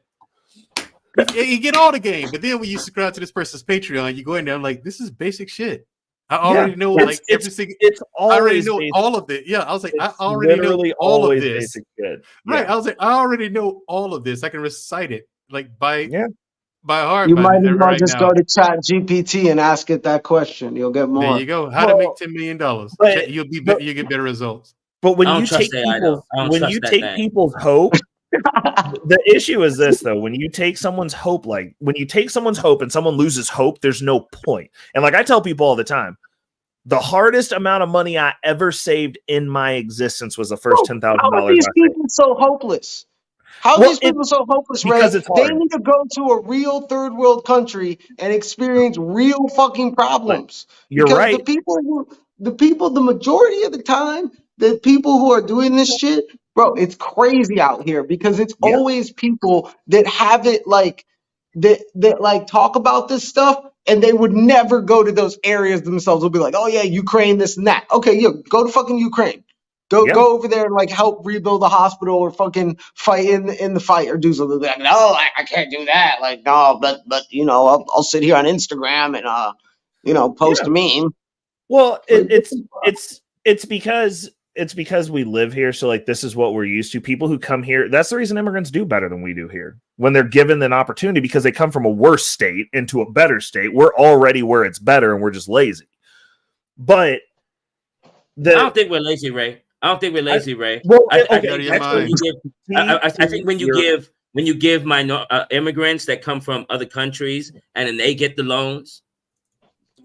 You get all the game, but then when you subscribe to this person's Patreon, you go in there. I'm like, this is basic shit. I already know like every single. I already know all of it. Yeah, I was like, I already know all of this. Right, I was like, I already know all of this. I can recite it like by heart. You might as well just go to Chat GPT and ask it that question. You'll get more. There you go. How to make $10 million? You get better results. But when you take people's hope. The issue is this though, when you take someone's hope and someone loses hope, there's no point. And like I tell people all the time, the hardest amount of money I ever saved in my existence was the first $10,000. How are these people so hopeless? How are Well, these people so hopeless, Ray? because it's They hard. need to go to a real third world country and experience real fucking But problems. you're Because right. the majority of the time, the people who are doing this shit, bro, it's crazy out here because it's Yeah. always people that have it like that like talk about this stuff and they would never go to those areas themselves. They'll be like, oh yeah, Ukraine, this and that. Okay, yeah, go to fucking Ukraine. Yeah. Go over there and like help rebuild the hospital or fucking fight in the fight or do something like, no, I can't do that. Like, no, but you know, I'll sit here on Instagram and post Yeah. a meme. Well, Like, it's because we live here, so like this is what we're used to. People who come here, that's the reason immigrants do better than we do here. When they're given an opportunity because they come from a worse state into a better state, we're already where it's better and we're just lazy. But I don't think we're lazy, Ray. I think when you give immigrants that come from other countries and then they get the loans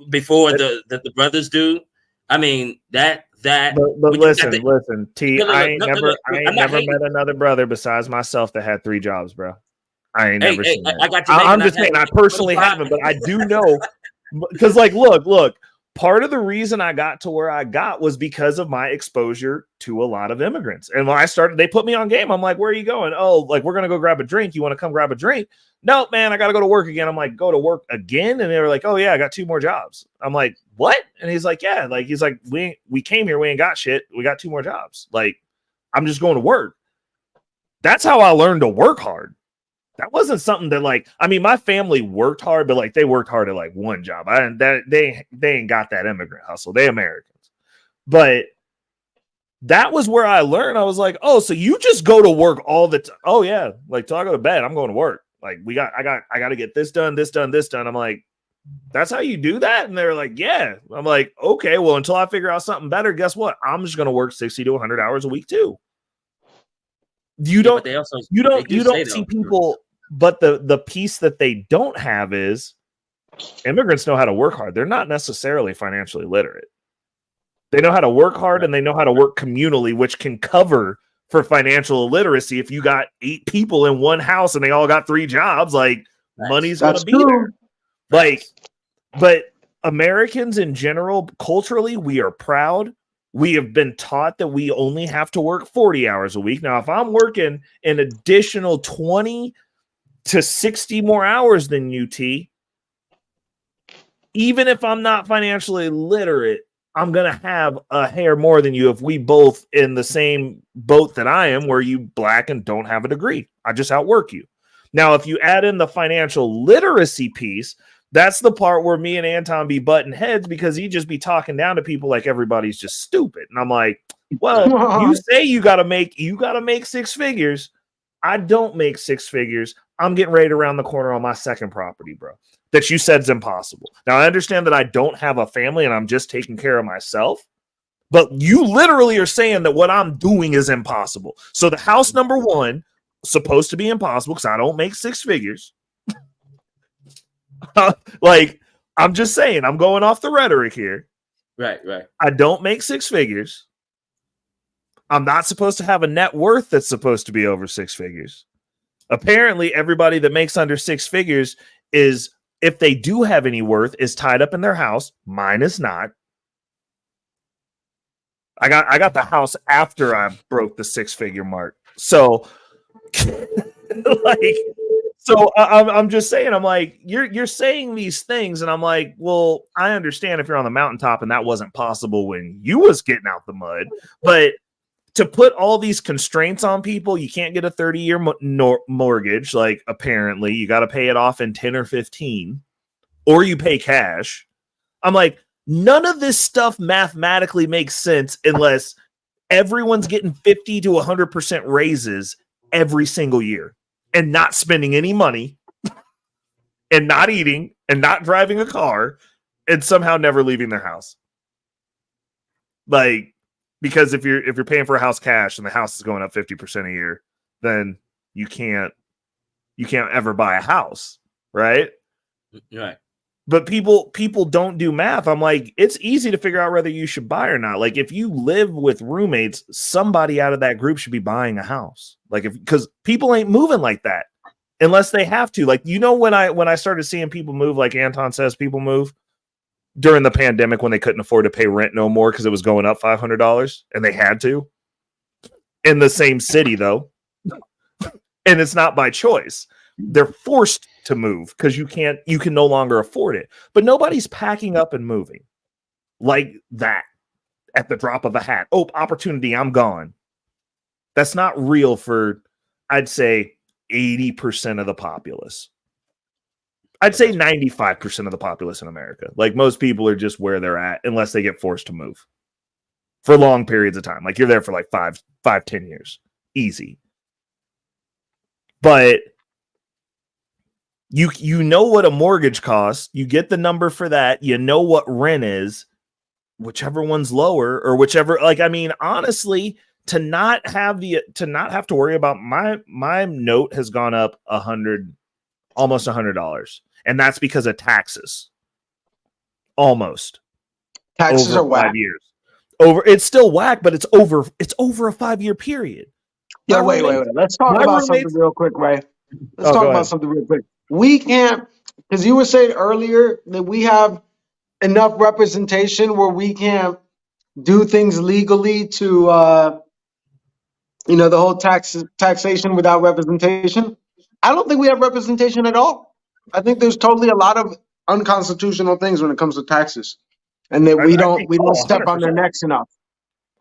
before the brothers do. I mean that. But listen, T. I ain't never met another brother besides myself that had 3 jobs, bro. I ain't never seen that. I got I'm just saying, I personally haven't, but I do know because, like, look. Part of the reason I got to where I got was because of my exposure to a lot of immigrants. And when I started, they put me on game. I'm like, where are you going? Oh, like, we're going to go grab a drink. You want to come grab a drink? No, man, I got to go to work again. I'm like, go to work again? And they were like, oh, yeah, I got 2 more jobs. I'm like, what? And he's like, yeah. Like, he's like, we came here. We ain't got shit. We got 2 more jobs. Like, I'm just going to work. That's how I learned to work hard. That wasn't something that, like, I mean, my family worked hard, but like they worked hard at like one job. They ain't got that immigrant hustle. They Americans. But that was where I learned. I was like, oh, so you just go to work all the time. Oh yeah. Like, till I go to bed, I'm going to work. Like, I got to get this done. I'm like, that's how you do that? And they're like, yeah. I'm like, okay, well, until I figure out something better, guess what? I'm just going to work 60 to 100 hours a week too. You don't see people. But the piece that they don't have is immigrants know how to work hard. They're not necessarily financially literate. They know how to work hard and they know how to work communally, which can cover for financial illiteracy. If you got 8 people in one house and they all got 3 jobs, like money's going to be there. Like, but Americans in general, culturally, we are proud. We have been taught that we only have to work 40 hours a week. Now, if I'm working an additional 20 to 60 more hours than UT, even if I'm not financially literate, I'm going to have a hair more than you if we both in the same boat that I am, where you black and don't have a degree. I just outwork you. Now, if you add in the financial literacy piece, that's the part where me and Anton be butting heads because he just be talking down to people like everybody's just stupid. And I'm like, well, you say you got to make 6 figures. I don't make 6 figures. I'm getting ready to round the corner on my second property, bro, that you said's impossible. Now, I understand that I don't have a family and I'm just taking care of myself, but you literally are saying that what I'm doing is impossible. So the house number 1 supposed to be impossible because I don't make 6 figures. Like, I'm just saying, I'm going off the rhetoric here. Right. I don't make 6 figures. I'm not supposed to have a net worth that's supposed to be over 6 figures. Apparently, everybody that makes under 6 figures is, if they do have any worth, is tied up in their house. Mine is not. I got the house after I broke the 6-figure mark. So, like, so I'm just saying, I'm like, you're saying these things, and I'm like, well, I understand if you're on the mountaintop and that wasn't possible when you was getting out the mud, but to put all these constraints on people, you can't get a 30-year mortgage. Like, apparently you got to pay it off in 10 or 15, or you pay cash. I'm like, none of this stuff mathematically makes sense unless everyone's getting 50 to 100% raises every single year and not spending any money and not eating and not driving a car and somehow never leaving their house. Like, because if you're paying for a house cash and the house is going up 50% a year, then you can't ever buy a house, right? Right. But people don't do math. I'm like, it's easy to figure out whether you should buy or not. Like, if you live with roommates, somebody out of that group should be buying a house. Like, because people ain't moving like that unless they have to. Like, when I started seeing people move, like Anton says, people move during the pandemic when they couldn't afford to pay rent no more because it was going up $500 and they had to in the same city though, and it's not by choice. They're forced to move because you can no longer afford it. But nobody's packing up and moving like that at the drop of a hat. Oh, opportunity, I'm gone. That's not real for, I'd say, 80% of the populace. I'd say 95% of the populace in America. Like, most people are just where they're at unless they get forced to move for long periods of time. Like, you're there for like 10 years. Easy. But you know what a mortgage costs. You get the number for that. You know what rent is, whichever one's lower or whichever. Like, I mean, honestly, to not have to worry about my note has gone up almost $100, and that's because of taxes. Almost Taxes over are whack. 5 years. It's still whack, but it's over a 5-year period. Yeah, wait. Let's talk about something real quick, Ray. Let's talk about something real quick. We can't, because you were saying earlier that we have enough representation where we can't do things legally to, the whole taxation without representation. I don't think we have representation at all. I think there's totally a lot of unconstitutional things when it comes to taxes, and that we don't step on their necks enough.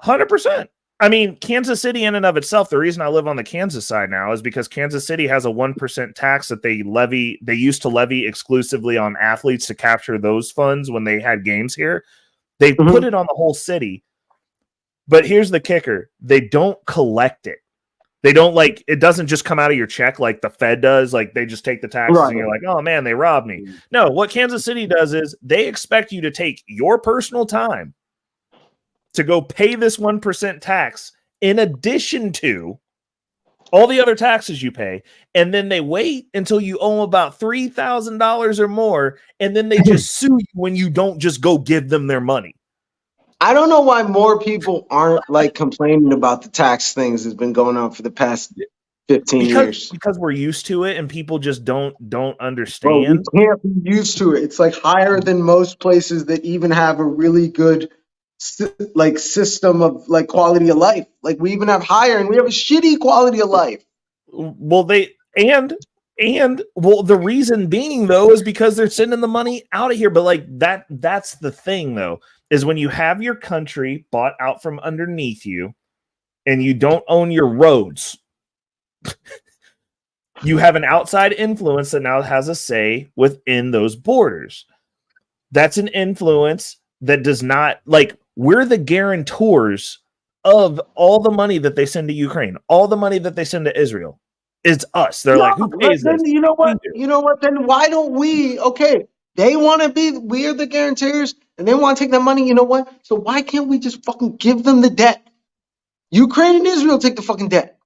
100%. I mean, Kansas City in and of itself, the reason I live on the Kansas side now is because Kansas City has a 1% tax that they used to levy exclusively on athletes to capture those funds when they had games here. They put it on the whole city. But here's the kicker. They don't collect it. They don't it doesn't just come out of your check like the Fed does. Like, they just take the taxes and you're like, oh man, they robbed me. No, what Kansas City does is they expect you to take your personal time to go pay this 1% tax in addition to all the other taxes you pay. And then they wait until you owe about $3,000 or more. And then they just sue you when you don't just go give them their money. I don't know why more people aren't complaining about the tax things that's been going on for the past 15 years. Because we're used to it and people just don't understand. Bro, we can't be used to it. It's higher than most places that even have a really good system of quality of life. We even have higher, and we have a shitty quality of life. Well, the reason being though is because they're sending the money out of here. But that's the thing though, is when you have your country bought out from underneath you and you don't own your roads, you have an outside influence that now has a say within those borders. That's an influence that does not we're the guarantors of all the money that they send to Ukraine, all the money that they send to Israel. It's us. They're who pays this? You know what? Then why don't we? Okay, they want to be. We're the guarantors, and they want to take that money. You know what? So why can't we just fucking give them the debt? Ukraine and Israel take the fucking debt.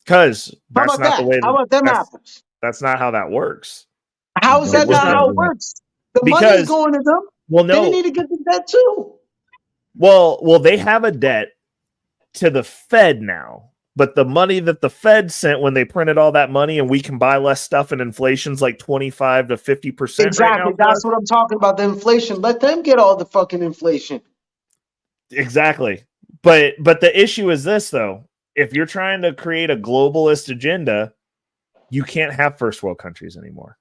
Because that's not the way. How about them apples? That's not how that works. How is that not how it works? The money's going to them. Well, no, they need to get the debt too. Well, they have a debt to the Fed now, but the money that the Fed sent when they printed all that money and we can buy less stuff and inflation's 25 to 50%. Exactly, right now, that's what I'm talking about. The inflation. Let them get all the fucking inflation. Exactly, but the issue is this though: if you're trying to create a globalist agenda, you can't have first world countries anymore.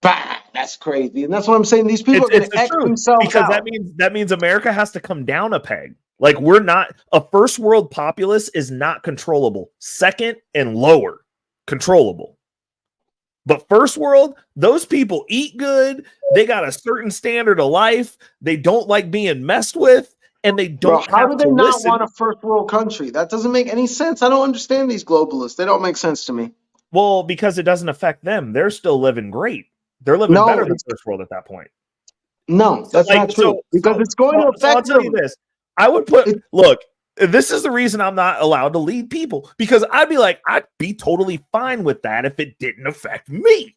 Bah, that's crazy, and that's what I'm saying. These people are going to X themselves because out. that means America has to come down a peg. We're not a first world populace is not controllable. Second and lower, controllable. But first world, those people eat good. They got a certain standard of life. They don't like being messed with, and they don't. Bro, how do they not want a first world country? That doesn't make any sense. I don't understand these globalists. They don't make sense to me. Well, because it doesn't affect them. They're still living great. They're living better than first world at that point. No, that's not true. Because it's going to affect I'll tell you this. I would put look, this is the reason I'm not allowed to lead people, because I'd be totally fine with that if it didn't affect me.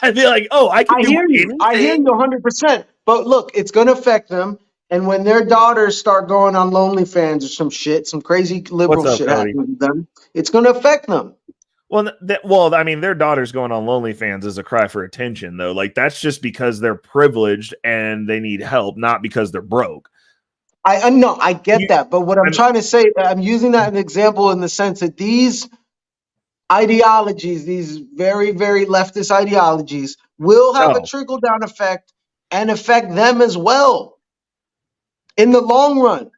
I'd be like, oh, I can do anything. I hear you 100%. But look, it's going to affect them. And when their daughters start going on OnlyFans or some shit, some crazy liberal What's up, shit Cody? happening to them, it's going to affect them. Well, I mean, their daughters going on OnlyFans is a cry for attention, though. Like, that's just because they're privileged and they need help, not because they're broke. I know, I get that. But what I'm trying to say, I'm using that as an example in the sense that these ideologies, these very, very leftist ideologies, will have a trickle-down effect and affect them as well in the long run.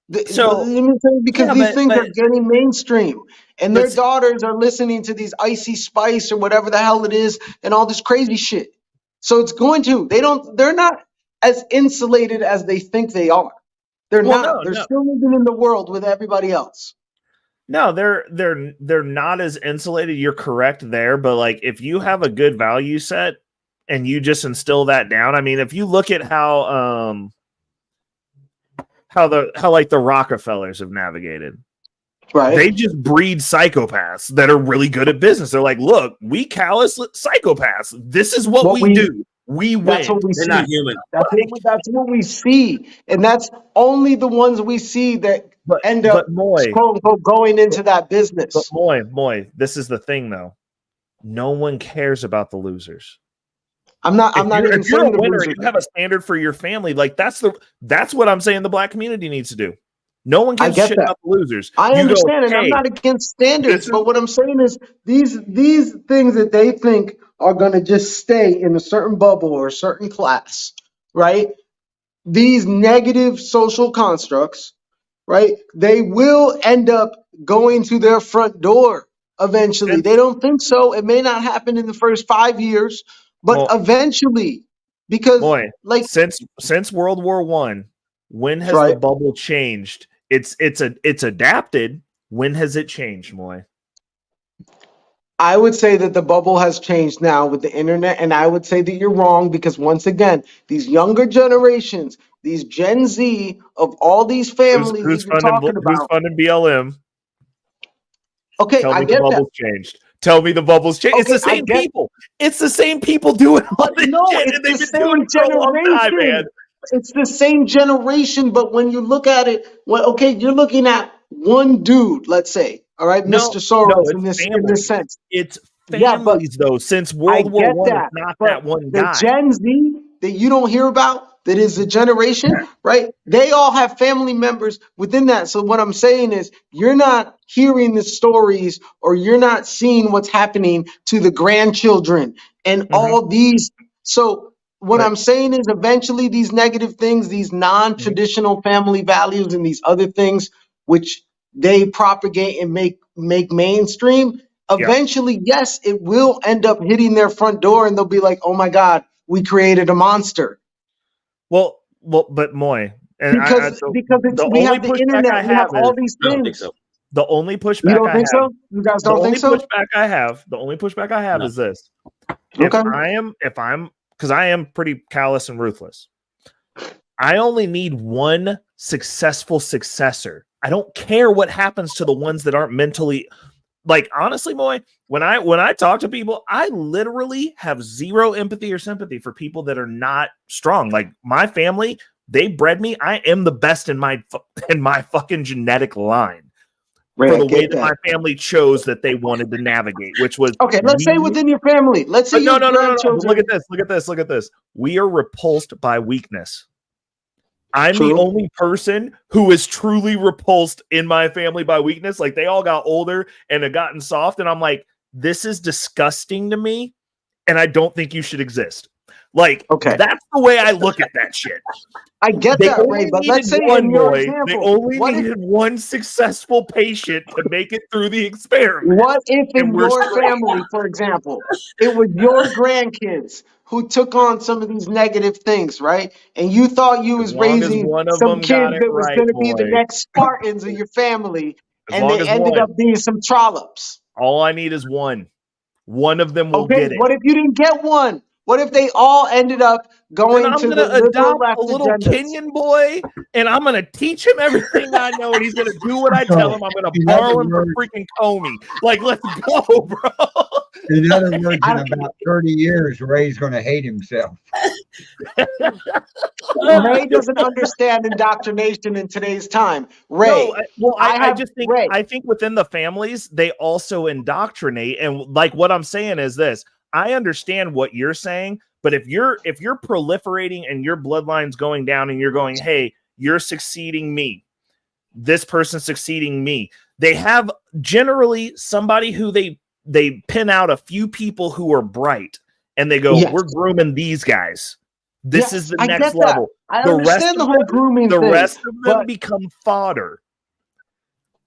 Because these things are getting mainstream, and their daughters are listening to these Icy Spice or whatever the hell it is, and all this crazy shit. So it's going to. They're not as insulated as they think they are. They're not. They're still living in the world with everybody else. No, they're not as insulated. You're correct there, but like, if you have a good value set and you just instill that down, I mean, if you look at how like the Rockefellers have navigated, right? They just breed psychopaths that are really good at business. They're like, look, we callous psychopaths. This is what we do. We win. That's what we They're see. not human. That's what we see, and that's only the ones we see that end up quote unquote going into that business. But Moy, this is the thing though. No one cares about the losers. I'm not even if you're saying a winner losers. and you have a standard for your family, like that's what I'm saying the black community needs to do. No one gives a shit about the losers. I understand, and I'm not against standards, but what I'm saying is these things that they think are going to just stay in a certain bubble or a certain class, right? These negative social constructs, right? They will end up going to their front door eventually. They don't think so. It may not happen in the first 5 years, but eventually, because since World War I, when has the bubble changed? It's adapted. When has it changed, Moy? I would say that the bubble has changed now with the internet, and I would say that you're wrong because once again, these younger generations, these Gen Z of all these families who's that you're talking about, who's funding BLM? Okay, Tell me I get the bubbles changed. Tell me the bubbles changed. Okay, it's the same people. It's the same people doing all this shit, and they've been doing it for a long time, man. It's the same generation, but when you look at it, you're looking at one dude, let's say, all right, Mr. Soros in this sense. It's families, though. Since World War I, it's not that one guy. The Gen Z that you don't hear about, that is the generation, right? They all have family members within that. So what I'm saying is you're not hearing the stories or you're not seeing what's happening to the grandchildren and all these. So what I'm saying is eventually these negative things, these non-traditional family values and these other things, which they propagate and make mainstream, eventually, yes, it will end up hitting their front door and they'll be like, oh my God, we created a monster. Well, but Moy, because we have the internet, we have all these things. I don't think so. The only pushback you don't think so? You guys don't think so? The only pushback I have is this: if I'm because I am pretty callous and ruthless. I only need one successful successor. I don't care what happens to the ones that aren't mentally. Like, honestly, Moy, when I talk to people, I literally have zero empathy or sympathy for people that are not strong. Like, my family, they bred me. I am the best in my fucking genetic line. For the way that my family chose that they wanted to navigate, which was let's say within your family. Let's say no. Look at this. We are repulsed by weakness. I'm the only person who is truly repulsed in my family by weakness. Like, they all got older and have gotten soft, and I'm like, this is disgusting to me, and I don't think you should exist. Like, that's the way I look at that shit. I get that, Ray, but let's say in your example, they only needed one successful patient to make it through the experiment. What if in your family, for example, it was your grandkids who took on some of these negative things, right? And you thought you was raising some kids that was going to be the next Spartans of your family, and they ended up being some trollops. All I need is one. One of them will get it. What if you didn't get one? What if they all ended up Then going I'm to gonna the liberal adopt left a little agendas? Kenyan boy, and I'm gonna teach him everything I know, and he's gonna do what I tell him. I'm gonna In borrow other him from words- freaking Comey. Like, let's go, bro. In other words, in about 30 years, Ray's going to hate himself. Ray doesn't understand indoctrination in today's time. Ray, No, I just think Ray. I think within the families they also indoctrinate, and like what I'm saying is this: I understand what you're saying, but if you're proliferating and your bloodline's going down, and you're going, hey, you're succeeding me, this person's succeeding me. They have generally somebody who they pin out a few people who are bright, and they go, Yes. we're grooming these guys. This Yes, is the I next get that. level. I The rest understand the of whole them, grooming the thing. rest of them but become fodder.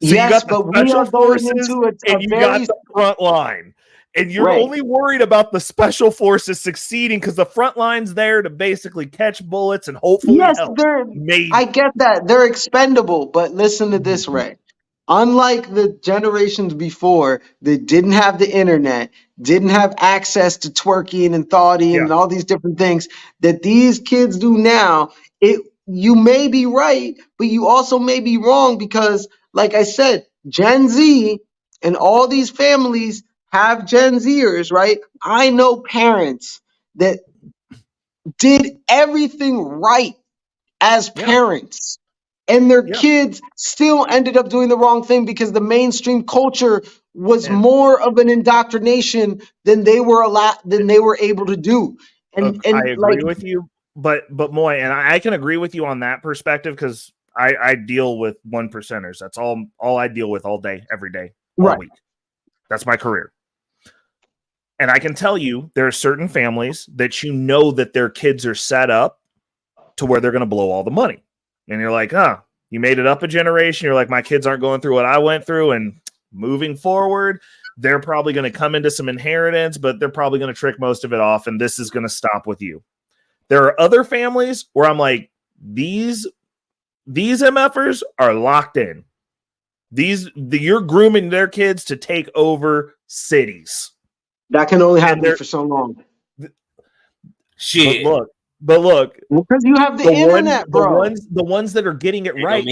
So you yes, got the but we special are going forces into and a you very got the front line. And you're Ray. only worried about the special forces succeeding because the front line's there to basically catch bullets and hopefully Yes, help. they're. Maybe. I get that they're expendable, but listen to this, Ray. Unlike the generations before that didn't have the internet, didn't have access to twerking and thoughting and all these different things that these kids do now, you may be right, but you also may be wrong because, like I said, Gen Z and all these families have Gen Zers, right? I know parents that did everything right as parents. And their kids still ended up doing the wrong thing because the mainstream culture was more of an indoctrination than they were able to do. And I agree like with you, but Moy, and I can agree with you on that perspective because I deal with 1%ers. That's all I deal with all day, every day, all week. That's my career. And I can tell you there are certain families that you know that their kids are set up to where they're going to blow all the money. And you're like, you made it up a generation. You're like, my kids aren't going through what I went through. And moving forward, they're probably going to come into some inheritance, but they're probably going to trick most of it off. And this is going to stop with you. There are other families where I'm like, these MFers are locked in. You're grooming their kids to take over cities. That can only happen for so long. Shit. But look, because you have the internet, bro. The ones that are getting it right.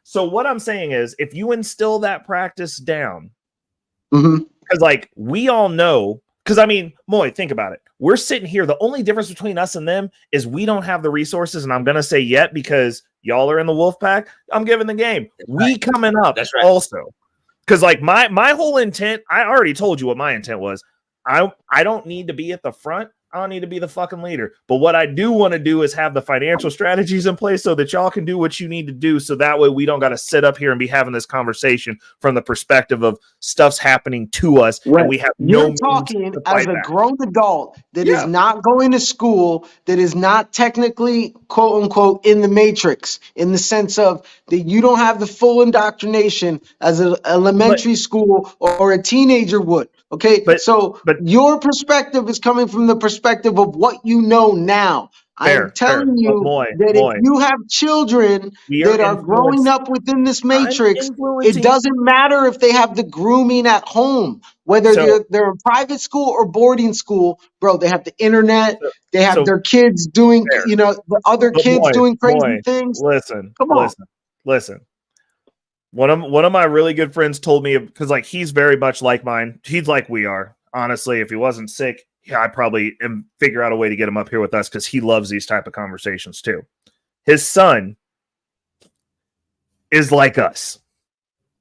So what I'm saying is, if you instill that practice down, because like we all know, because I mean, Moy, think about it. We're sitting here. The only difference between us and them is we don't have the resources, and I'm gonna say yet because y'all are in the wolf pack. I'm giving the game. We coming up also. Because like my whole intent, I already told you what my intent was. I don't need to be at the front. I don't need to be the fucking leader. But what I do want to do is have the financial strategies in place so that y'all can do what you need to do. So that way we don't got to sit up here and be having this conversation from the perspective of stuff's happening to us. Right. And we have You're talking as a grown adult that is not going to school, that is not technically, quote unquote, in the matrix, in the sense of that you don't have the full indoctrination as an elementary school or a teenager would. Okay. But your perspective is coming from the perspective of what you know now. I'm telling you that if you have children that are growing up within this matrix, it doesn't matter if they have the grooming at home, whether they're in private school or boarding school, bro. They have the internet. They have their kids doing, the other kids doing crazy things. Listen, come on. Listen. One of my really good friends told me, because like he's very much like mine. He's like we are. Honestly, if he wasn't sick, I'd probably figure out a way to get him up here with us because he loves these type of conversations too. His son is like us.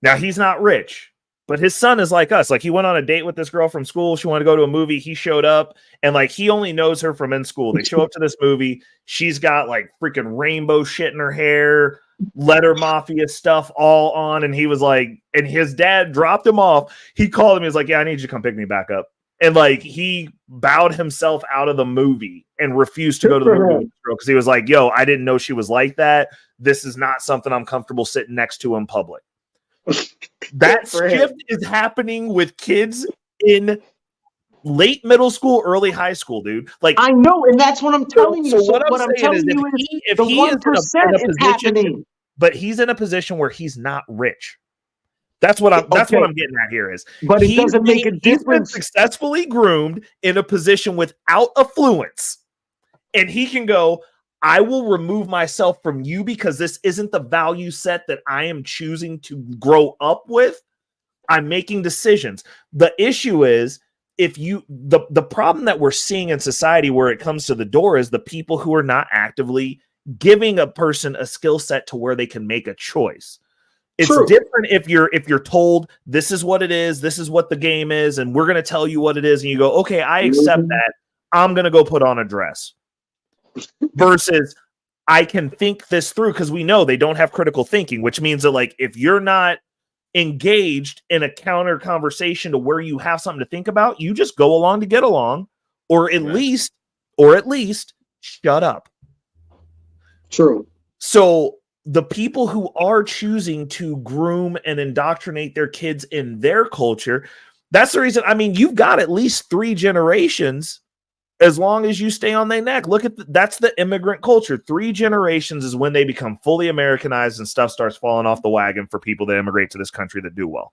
Now he's not rich, but his son is like us. Like he went on a date with this girl from school. She wanted to go to a movie. He showed up and like he only knows her from in school. They show up to this movie. She's got like freaking rainbow shit in her hair, letter mafia stuff all on. And he was like, and his dad dropped him off. He called him. He was like, yeah, I need you to come pick me back up. And like he bowed himself out of the movie and refused to go to the movie with this girl because he was like, yo, I didn't know she was like that. This is not something I'm comfortable sitting next to in public. That shift is happening with kids in late middle school, early high school, dude. Like I know, and that's what I'm telling you. So what I'm saying is if he is in a position, but he's in a position where he's not rich. That's what I'm Okay. getting at here is But it doesn't make a he's been difference. successfully groomed in a position without affluence. And he can go, I will remove myself from you because this isn't the value set that I am choosing to grow up with. I'm making decisions. The issue is the problem that we're seeing in society where it comes to the door is the people who are not actively giving a person a skill set to where they can make a choice. It's True. different if you're told this is what it is, this is what the game is, and we're going to tell you what it is, and you go, okay, I accept that. I'm going to go put on a dress. Versus I can think this through, because we know they don't have critical thinking, which means that like if you're not engaged in a counter conversation to where you have something to think about, you just go along to get along, or at least shut up. True. So the people who are choosing to groom and indoctrinate their kids in their culture, that's the reason. I mean, you've got at least 3 generations as long as you stay on their neck. Look at that's the immigrant culture. 3 generations is when they become fully Americanized and stuff starts falling off the wagon for people that immigrate to this country that do well.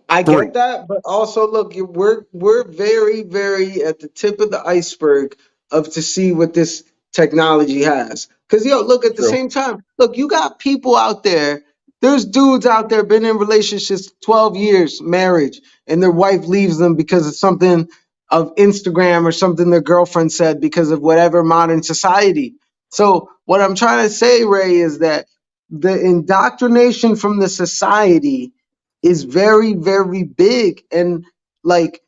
I get that, but also look, we're very, very at the tip of the iceberg of to see what this technology has. Because look, at the same time, look, you got people out there. There's dudes out there been in relationships 12 years, marriage, and their wife leaves them because of something of Instagram or something their girlfriend said because of whatever modern society. So what I'm trying to say, Ray, is that the indoctrination from the society is very, very big. And like,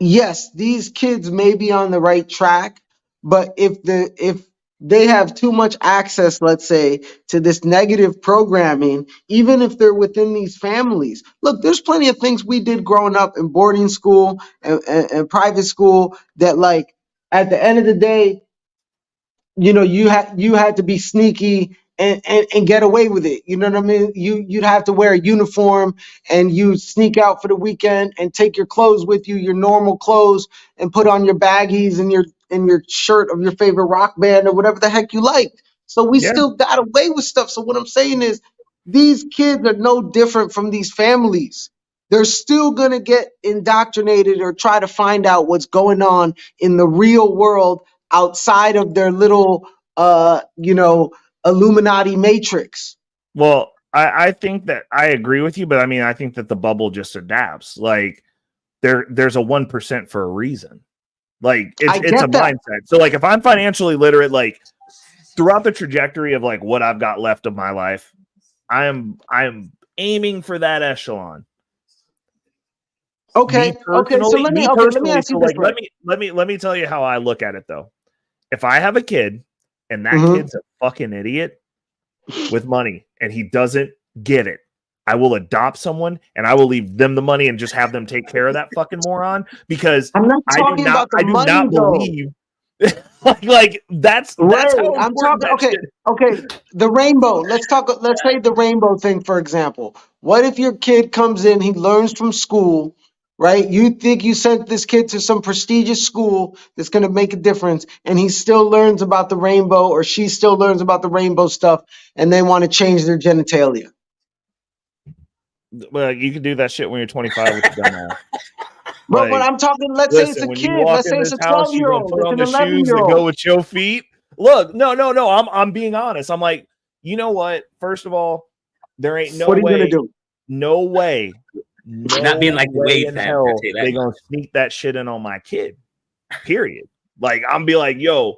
yes, these kids may be on the right track, but if they have too much access, let's say, to this negative programming, even if they're within these families. Look, there's plenty of things we did growing up in boarding school and private school that, like, at the end of the day, you had to be sneaky and get away with it. You know what I mean? You'd have to wear a uniform and you sneak out for the weekend and take your clothes with you, your normal clothes, and put on your baggies and your shirt of your favorite rock band or whatever the heck you liked. So we still got away with stuff. So what I'm saying is these kids are no different from these families. They're still going to get indoctrinated or try to find out what's going on in the real world outside of their little Illuminati matrix. Well, I think that I agree with you, but I mean, I think that the bubble just adapts. Like there's a 1% for a reason. Like it's a mindset. So like if I'm financially literate, like throughout the trajectory of like what I've got left of my life, I'm aiming for that echelon. Okay. So let me ask you this. Let me tell you how I look at it though. If I have a kid and that kid's a fucking idiot with money and he doesn't get it, I will adopt someone and I will leave them the money and just have them take care of that fucking moron, because I'm not talking about the money, not believe like that's how I'm talking. Okay. The rainbow. Let's say the rainbow thing, for example. What if your kid comes in, he learns from school, right? You think you sent this kid to some prestigious school that's going to make a difference, and he still learns about the rainbow, or she still learns about the rainbow stuff, and they want to change their genitalia. Well, you can do that shit when you're 25 with your dumb ass. But I'm talking, let's say it's a kid. Let's say it's a 12-year-old. Put on the shoes that go with your feet. Look, no. I'm being honest. I'm like, you know what? First of all, there ain't no way. What are you gonna do? No way. Not being like the Wade family. They gonna sneak that shit in on my kid. Period. Like I'm be like, yo,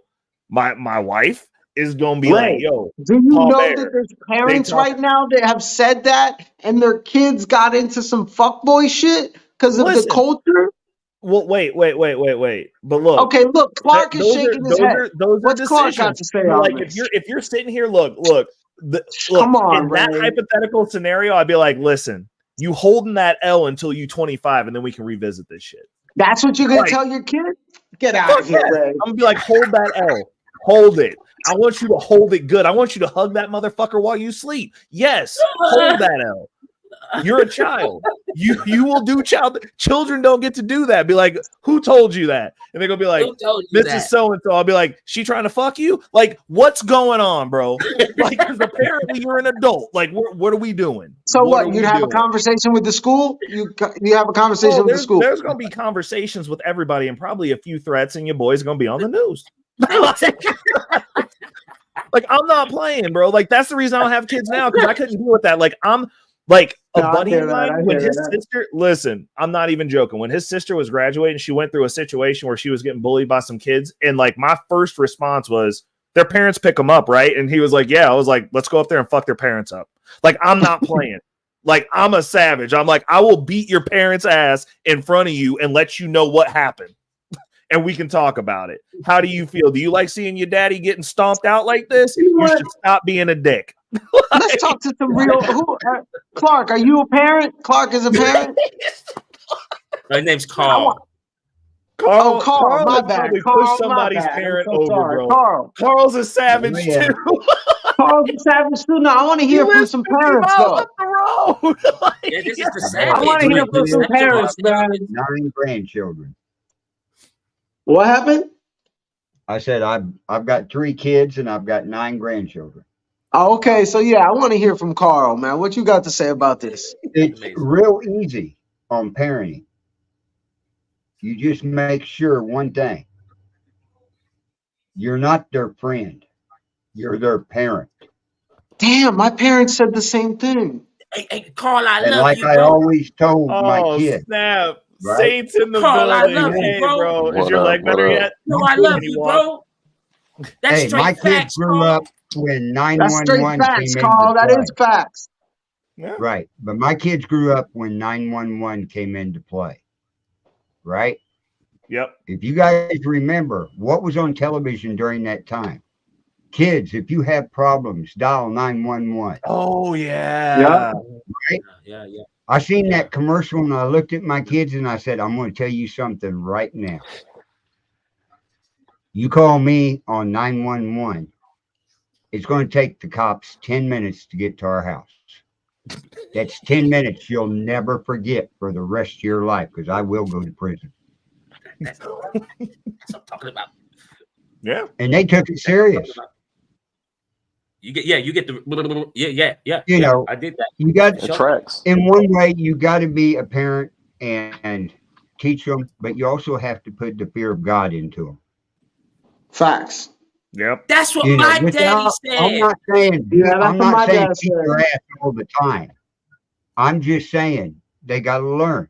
my wife is gonna be like, yo. Do you know that there's parents right now that have said that and their kids got into some fuckboy shit because of the culture? Well, wait. But look. Okay, look, Clark is shaking his head. What's Clark got to say on like this? if you're sitting here, look, come on, in that hypothetical scenario, I'd be like, listen, you holding that L until you 25, and then we can revisit this shit. That's what you're gonna tell your kid? Get out of here, Ray. I'm gonna be like, hold that L. Hold it. I want you to hold it good. I want you to hug that motherfucker while you sleep. Yes, hold that L. You're a child. You will do children don't get to do that. Be like, who told you that? And they're gonna be like, Mrs. So and so. I'll be like, she trying to fuck you? Like, what's going on, bro? Like, because apparently you're an adult. Like, what are we doing? So what? You'd have a conversation with the school? You have a conversation with the school? There's gonna be conversations with everybody and probably a few threats, and your boy's gonna be on the news. Like, I'm not playing, bro. Like, that's the reason I don't have kids now, because I couldn't deal with that. Like, I'm like a buddy of mine when his sister, listen, I'm not even joking. When his sister was graduating, she went through a situation where she was getting bullied by some kids. And like, my first response was, their parents pick them up, right? And he was like, yeah. I was like, let's go up there and fuck their parents up. Like, I'm not playing. Like, I'm a savage. I'm like, I will beat your parents' ass in front of you and let you know what happened. And we can talk about it. How do you feel? Do you like seeing your daddy getting stomped out like this? You should stop being a dick. Let's talk to some real. Clark, are you a parent? Clark is a parent. My name's Carl. Carl, my bad. Carl, push somebody's parent over, sorry. bro. Carl's a savage too. Carl's a savage too. No, I want to hear from some parents though. Up the road. Yeah, this is the savage. I want to hear from some parents, man. 9 grandchildren. What happened? I said I've got 3 kids and I've got 9 grandchildren. Oh, okay, so yeah, I want to hear from Carl, man. What you got to say about this? It's real easy on parenting. You just make sure one thing. You're not their friend. You're their parent. Damn, my parents said the same thing. Hey, Carl, I and love like you, I bro. always told my kids. Snap. Right? Saints in the Carl, I building. love you, Hey, bro. Is your leg better yet? No, I love you, bro. That's Hey, straight my facts, kids grew Carl. up when That's straight 911 facts, came Carl. into That play. is facts. Yeah. Right. But my kids grew up when 911 came into play. Right? Yep. If you guys remember what was on television during that time, kids, if you have problems, dial 911. Oh, yeah. Right? Yeah. I seen that commercial and I looked at my kids and I said, I'm going to tell you something right now. You call me on 911, it's going to take the cops 10 minutes to get to our house. That's 10 minutes you'll never forget for the rest of your life, because I will go to prison. That's what I'm talking about. Yeah. And they took it serious. You get the yeah. You know, I did that. You got tracks. In one way, you got to be a parent and teach them, but you also have to put the fear of God into them. Facts. Yep. That's what You know, my daddy said. I'm not saying, Yeah, that's I'm what not my saying dad keep said. your ass all the time. I'm just saying they got to learn.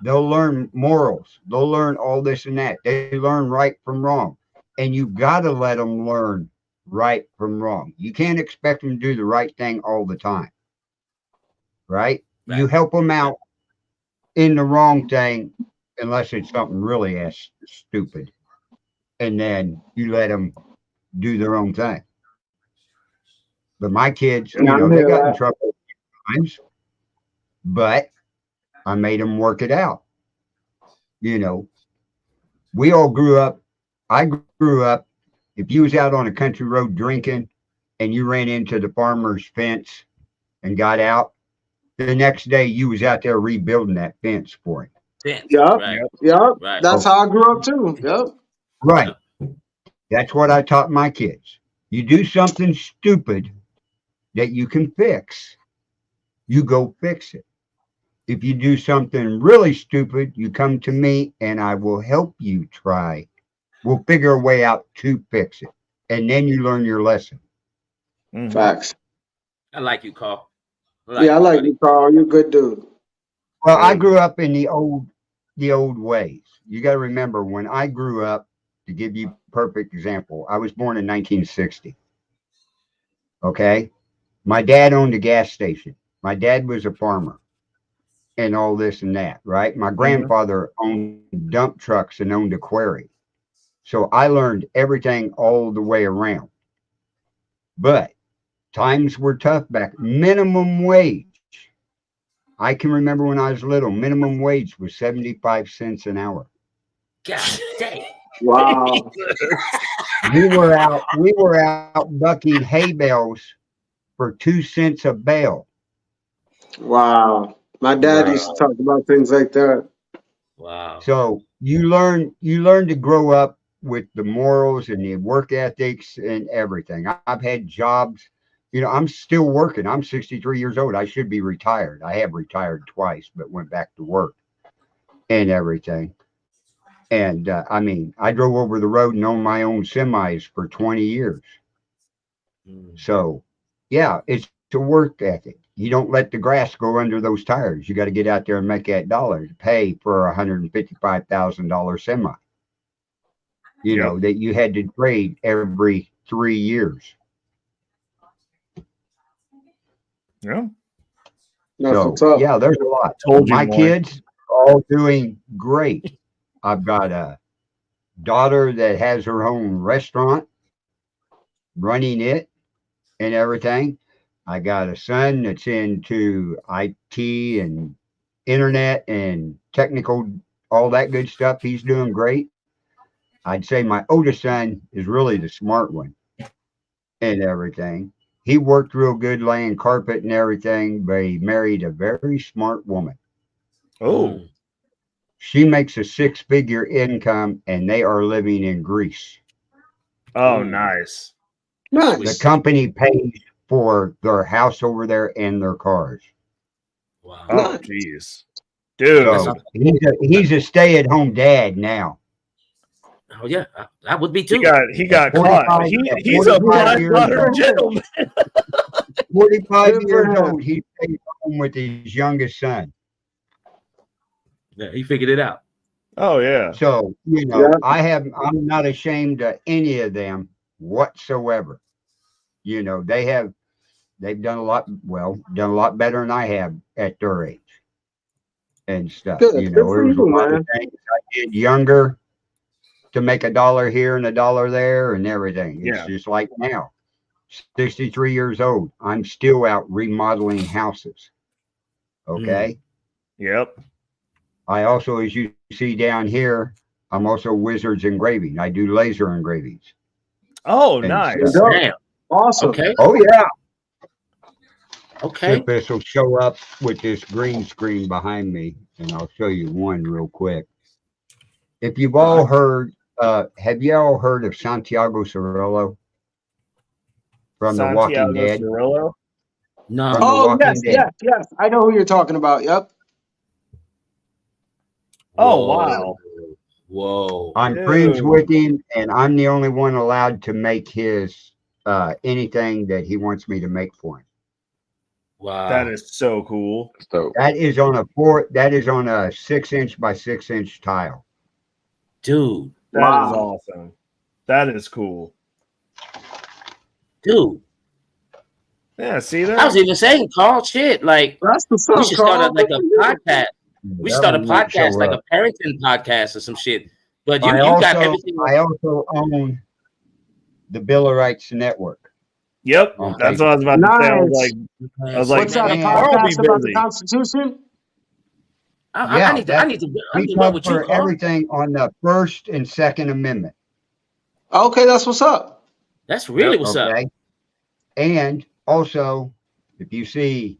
They'll learn morals. They'll learn all this and that. They learn right from wrong. And you got to let them learn right from wrong. You can't expect them to do the right thing all the time. Right? You help them out in the wrong thing, unless it's something really ass stupid. And then you let them do their own thing. But my kids, you know, they got in trouble times, but I made them work it out. You know, we all grew up. I grew up. If you was out on a country road drinking and you ran into the farmer's fence and got out, the next day you was out there rebuilding that fence for him. Yep. Right. That's how I grew up too. Yep. Right. That's what I taught my kids. You do something stupid that you can fix, you go fix it. If you do something really stupid, you come to me and I will help you try. We'll figure a way out to fix it. And then you learn your lesson. Mm-hmm. Facts. I like you, Carl. I like you, Carl. You're a good dude. Well, I grew up in the old ways. You got to remember, when I grew up, to give you a perfect example, I was born in 1960. Okay? My dad owned a gas station. My dad was a farmer and all this and that, right? My grandfather owned dump trucks and owned a quarry. So I learned everything all the way around. But times were tough back. Minimum wage. I can remember when I was little, minimum wage was 75 cents an hour. God dang. Wow. We were out bucking hay bales for 2 cents a bale. Wow. My dad used to talk about things like that. Wow. So you learn to grow up with the morals and the work ethics and everything. I've had jobs, I'm still working. I'm 63 years old. I should be retired. I have retired twice, but went back to work and everything. And I mean, I drove over the road and owned my own semis for 20 years. So, yeah, it's a work ethic. You don't let the grass go under those tires. You got to get out there and make that dollar to pay for a $155,000 semi. That you had to trade every 3 years. Yeah. So, yeah, there's a lot. My kids are all doing great. I've got a daughter that has her own restaurant, running it and everything. I got a son that's into IT and internet and technical, all that good stuff. He's doing great. I'd say my oldest son is really the smart one and everything. He worked real good laying carpet and everything, but he married a very smart woman. Oh. She makes a 6-figure income and they are living in Greece. Oh, nice. The company pays for their house over there and their cars. Wow. Oh, jeez. Dude. So he's a stay-at-home dad now. Oh yeah, that would be too. He got caught. He's a black-butter gentleman. 45 years old. He stayed home with his youngest son. Yeah, he figured it out. Oh yeah. So I'm not ashamed of any of them whatsoever. They've done a lot better than I have at their age and stuff. Good. There was a lot of things I did younger to make $1 here and $1 there and everything. It's just like now, 63 years old. I'm still out remodeling houses. Okay. Yep. I also, as you see down here, I'm also Wizards engraving. I do laser engravings. Oh, nice. Damn. Awesome. Okay. Oh yeah. Okay. This will show up with this green screen behind me, and I'll show you one real quick. If you've all heard, have you all heard of Santiago Cirillo from The Walking Dead? Cirillo? No. From The Walking Dead. Yes. I know who you're talking about. Yep. Oh, wow. Whoa. I'm friends with him, and I'm the only one allowed to make his anything that he wants me to make for him. Wow. That is so cool. That is on a 6-inch by 6-inch tile. Dude. That is awesome. That is cool. Dude. Yeah, see that? I was even saying, Carl, shit, like that's the we should start like a podcast. We start a podcast, like a parenting podcast or some shit. But you got everything. I also own the Bill of Rights Network. Yep, that's what I was about to say. I was like, what's that? A podcast about the Constitution? I need to work with you, Carl. Everything on the First and Second Amendment. Okay, that's what's up. That's really what's up. And also, if you see,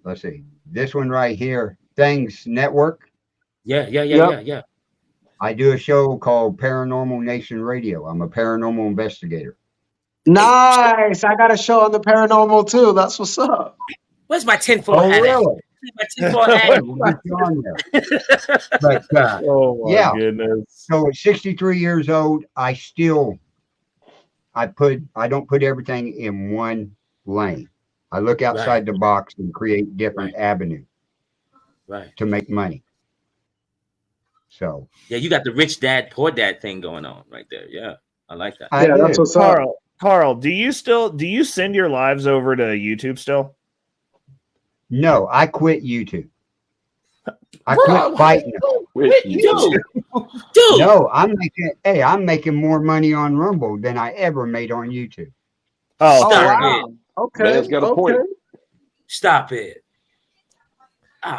let's see, this one right here, Things Network. Yeah. I do a show called Paranormal Nation Radio. I'm a paranormal investigator. Nice. I got a show on the paranormal too. That's what's up. Where's my tinfoil hat? Really? My tinfoil hat. But oh my goodness. So at 63 years old, I don't put everything in one lane. I look outside the box and create different avenues to make money. So yeah, you got the rich dad, poor dad thing going on right there. Yeah, I like that. That's what's up. Carl, do you send your lives over to YouTube still? No, I quit YouTube. I quit fighting. Dude. No, I'm making more money on Rumble than I ever made on YouTube. Oh, stop it. Okay. Man's got a point. Stop it.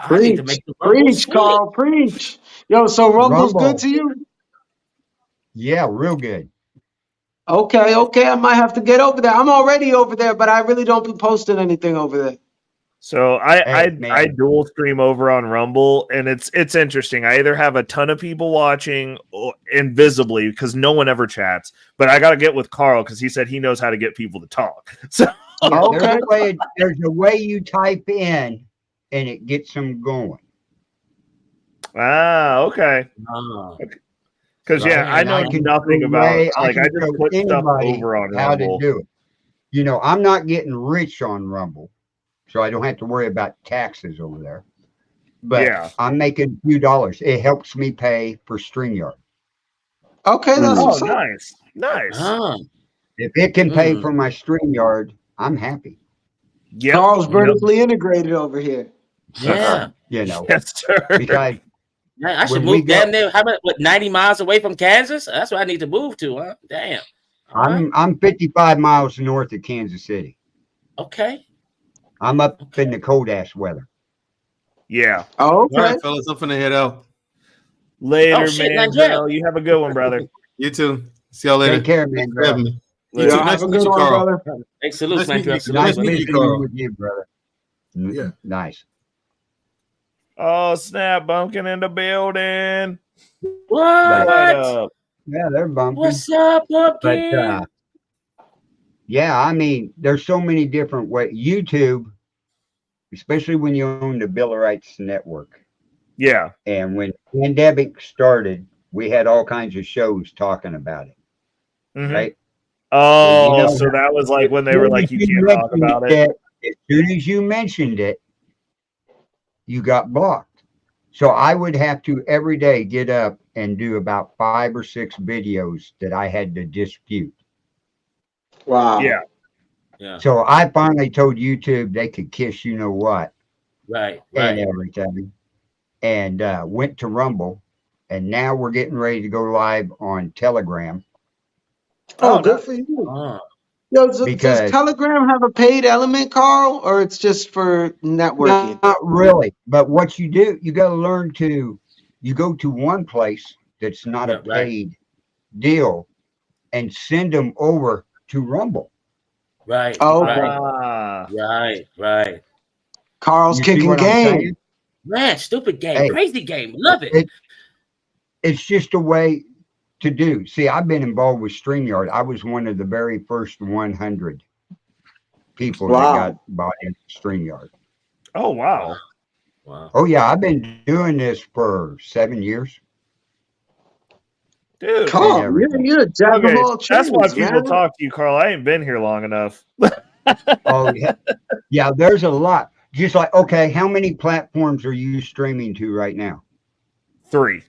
Preach, I need to make the preach, Carl, preach. Yo, so Rumble's good to you? Yeah, real good. Okay. I might have to get over there. I'm already over there, but I really don't be posting anything over there. So Hey, I man. dual stream over on Rumble, and it's interesting. I either have a ton of people watching invisibly because no one ever chats, but I got to get with Carl because he said he knows how to get people to talk. So Yeah, Okay. there's a way you type in and it gets them going. okay. Ah, Because yeah, I And know I can nothing show about I like I can just show put stuff anybody over on how to Rumble. do it. You know, I'm not getting rich on Rumble, so I don't have to worry about taxes over there. But Yeah. I'm making a few dollars. It helps me pay for StreamYard. Okay, that's Oh, what's up. nice. ah, If it can pay mm, for my StreamYard, I'm happy. Yep. Carl's Yep. vertically integrated over here. yeah. You know, Yes, sir. because Man, I should when we move go, damn near how about 90 miles away from Kansas? That's where I need to move to, huh? Damn. All right. I'm 55 miles north of Kansas City. Okay. I'm up Okay. in the cold ass weather. Yeah. Oh, All okay. right, fellas, I'm finna head out. Later, Oh shit, man. Langell. You have a good one, brother. You too. See y'all later. Take care, Thanks man. for having me. You Later. too. Yeah, Nice have to a meet good you, one, Carl. brother. Hey, salutes, Nice man. meeting you. Salutes, Nice Nice meeting brother. you, meeting Carl. with you, brother. Yeah. Nice. Oh, snap. Bumpkin in the building. But What What? up? yeah, they're bumping. What's up, But Pumpkin? yeah, I mean, there's so many different ways. YouTube, especially when you own the Bill of Rights Network. Yeah. And when pandemic started, we had all kinds of shows talking about it, Mhm. right? Oh, And you know, so that was like when they as were soon like, as you you can't talk about mentioned it. it, as soon as you mentioned it, you got blocked. So I would have to every day get up and do about 5 or 6 videos that I had to dispute. Wow. Yeah. Yeah. So I finally told YouTube they could kiss you know what Right. and Right. everything, and went to Rumble, and now we're getting ready to go live on Telegram Oh, Oh, good nice. for you. Ah. Yo, does because Telegram have a paid element, Carl, or it's just for networking? not really. But what you do, you got to learn to. You go to one place that's not a Yeah. Right. paid deal and send them over to Rumble. Right. Oh, Right. okay. Right. Right. Carl's You see kicking what I'm game. saying? Man, stupid game. Hey, Crazy game. Love it. it's just a way to do. See, I've been involved with StreamYard. I was one of the very first 100 people that got Wow. bought into StreamYard. Oh, Wow. wow. Wow. Oh yeah, I've been doing this for 7 years Dude. and Carl, everything. you're a jack of Okay. all That's why trades, people man. talk to you, Carl. I ain't been here long enough. Oh yeah, yeah. There's a lot. Just like, okay, how many platforms are you streaming to right now? 3.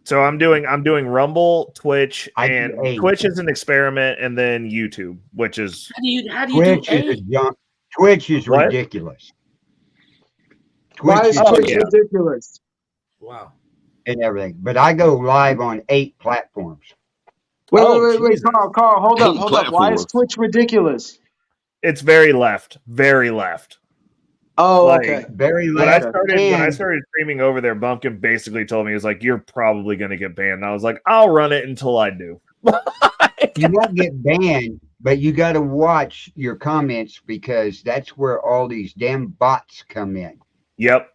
So I'm doing Rumble, Twitch, I do and 8. Twitch is an experiment, and then YouTube, which is How do you do Twitch is a 8? junk. Twitch is what? ridiculous. Why Twitch is is Oh Twitch yeah. ridiculous ridiculous? Wow. and everything. But I go live on 8 platforms. Oh Wait, Jesus. Carl, hold up, Hate hold up. Why is platforms. Twitch ridiculous? It's very left. Very left. Oh, Like okay. Very when I left. Okay. started And streaming over there, Bumpkin basically told me, he was like, you're probably gonna get banned. And I was like, I'll run it until I do. You won't get banned, but you got to watch your comments because that's where all these damn bots come in. Yep.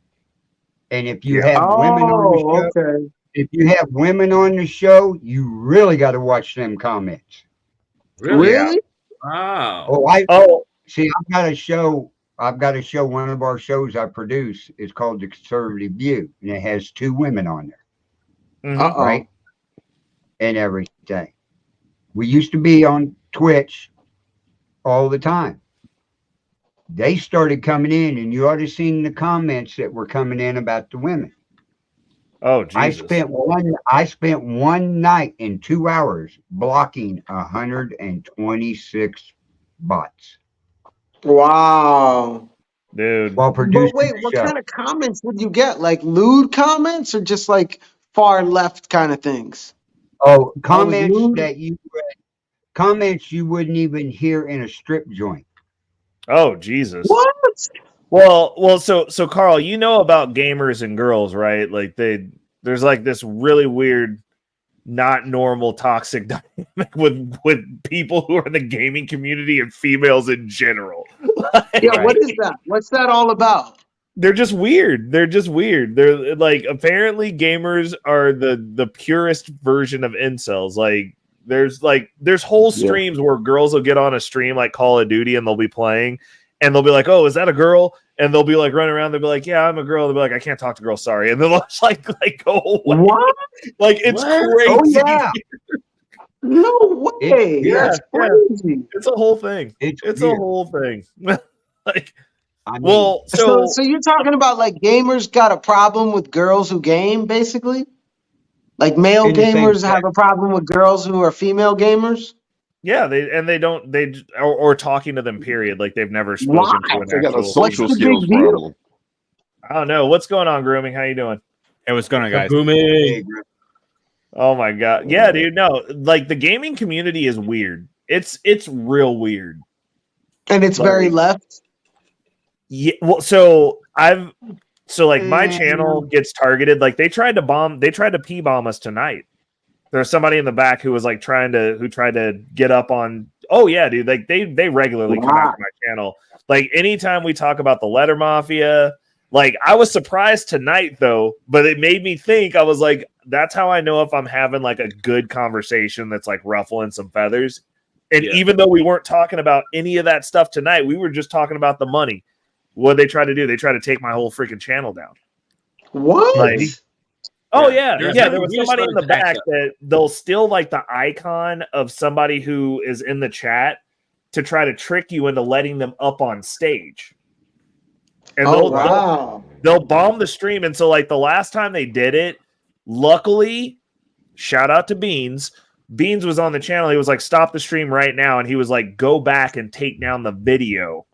And if you Yep. have women on the oh, show, okay. if you have women on the show, you really got to watch them comments. Really? Yeah. Really? Wow. Oh, I Oh, see. I've got a show. One of our shows I produce is called The Conservative View, and it has 2 women on there, mhm. Uh-oh. right? And everything. We used to be on Twitch all the time. They started coming in, and you ought to have seen the comments that were coming in about the women. Oh I Jesus. spent one night in 2 hours blocking 126 bots Wow. Dude. while But producing wait, the what show. kind of comments would you get? Like lewd comments or just like far left kind of things? Oh, Always lewd? comments you wouldn't even hear in a strip joint. Oh Jesus. What? Well, so Carl, you know about gamers and girls, right? Like there's like this really weird not normal toxic dynamic with people who are in the gaming community and females in general. Yeah, what is that? What's that all about? They're just weird. They're like, apparently gamers are the purest version of incels. There's whole streams where girls will get on a stream like Call of Duty and they'll be playing and they'll be like, "Oh, is that a girl?" And they'll be like running around. They'll be like, "Yeah, I'm a girl." They'll be like, "I can't talk to girls, sorry." And then they'll just like go away. What? Like, it's crazy. Oh yeah. No way. That's crazy. It's a whole thing. It's a weird. whole thing. Like, I mean, well, So you're talking about like gamers got a problem with girls who game, basically? Like male In the same gamers have sex. a problem with girls who are female gamers? yeah, or talking to them. Period. Like they've never spoken Why? to an They got a actual. What's social the skills big deal? problem. I don't know what's going on, grooming. How you doing? Hey, what's going on, guys? Booming. Oh my god, yeah, dude. No, like the gaming community is weird. It's real weird. And it's very left. Yeah, well, so my channel gets targeted. Like they tried to P bomb us tonight. There's somebody in the back who was like tried to get up on. Oh yeah, dude. Like they regularly come after my channel. Like anytime we talk about the letter mafia, like I was surprised tonight though, but it made me think. I was like, that's how I know if I'm having like a good conversation that's like ruffling some feathers. And even though we weren't talking about any of that stuff tonight, we were just talking about the money. What they try to do? They try to take my whole freaking channel down. What? Like, oh yeah. There's There was weird somebody in the stuff to back back up. that they'll steal like the icon of somebody who is in the chat to try to trick you into letting them up on stage. And they'll bomb the stream. And so like the last time they did it, luckily, shout out to Beans. Beans was on the channel. He was like, "Stop the stream right now." And he was like, "Go back and take down the video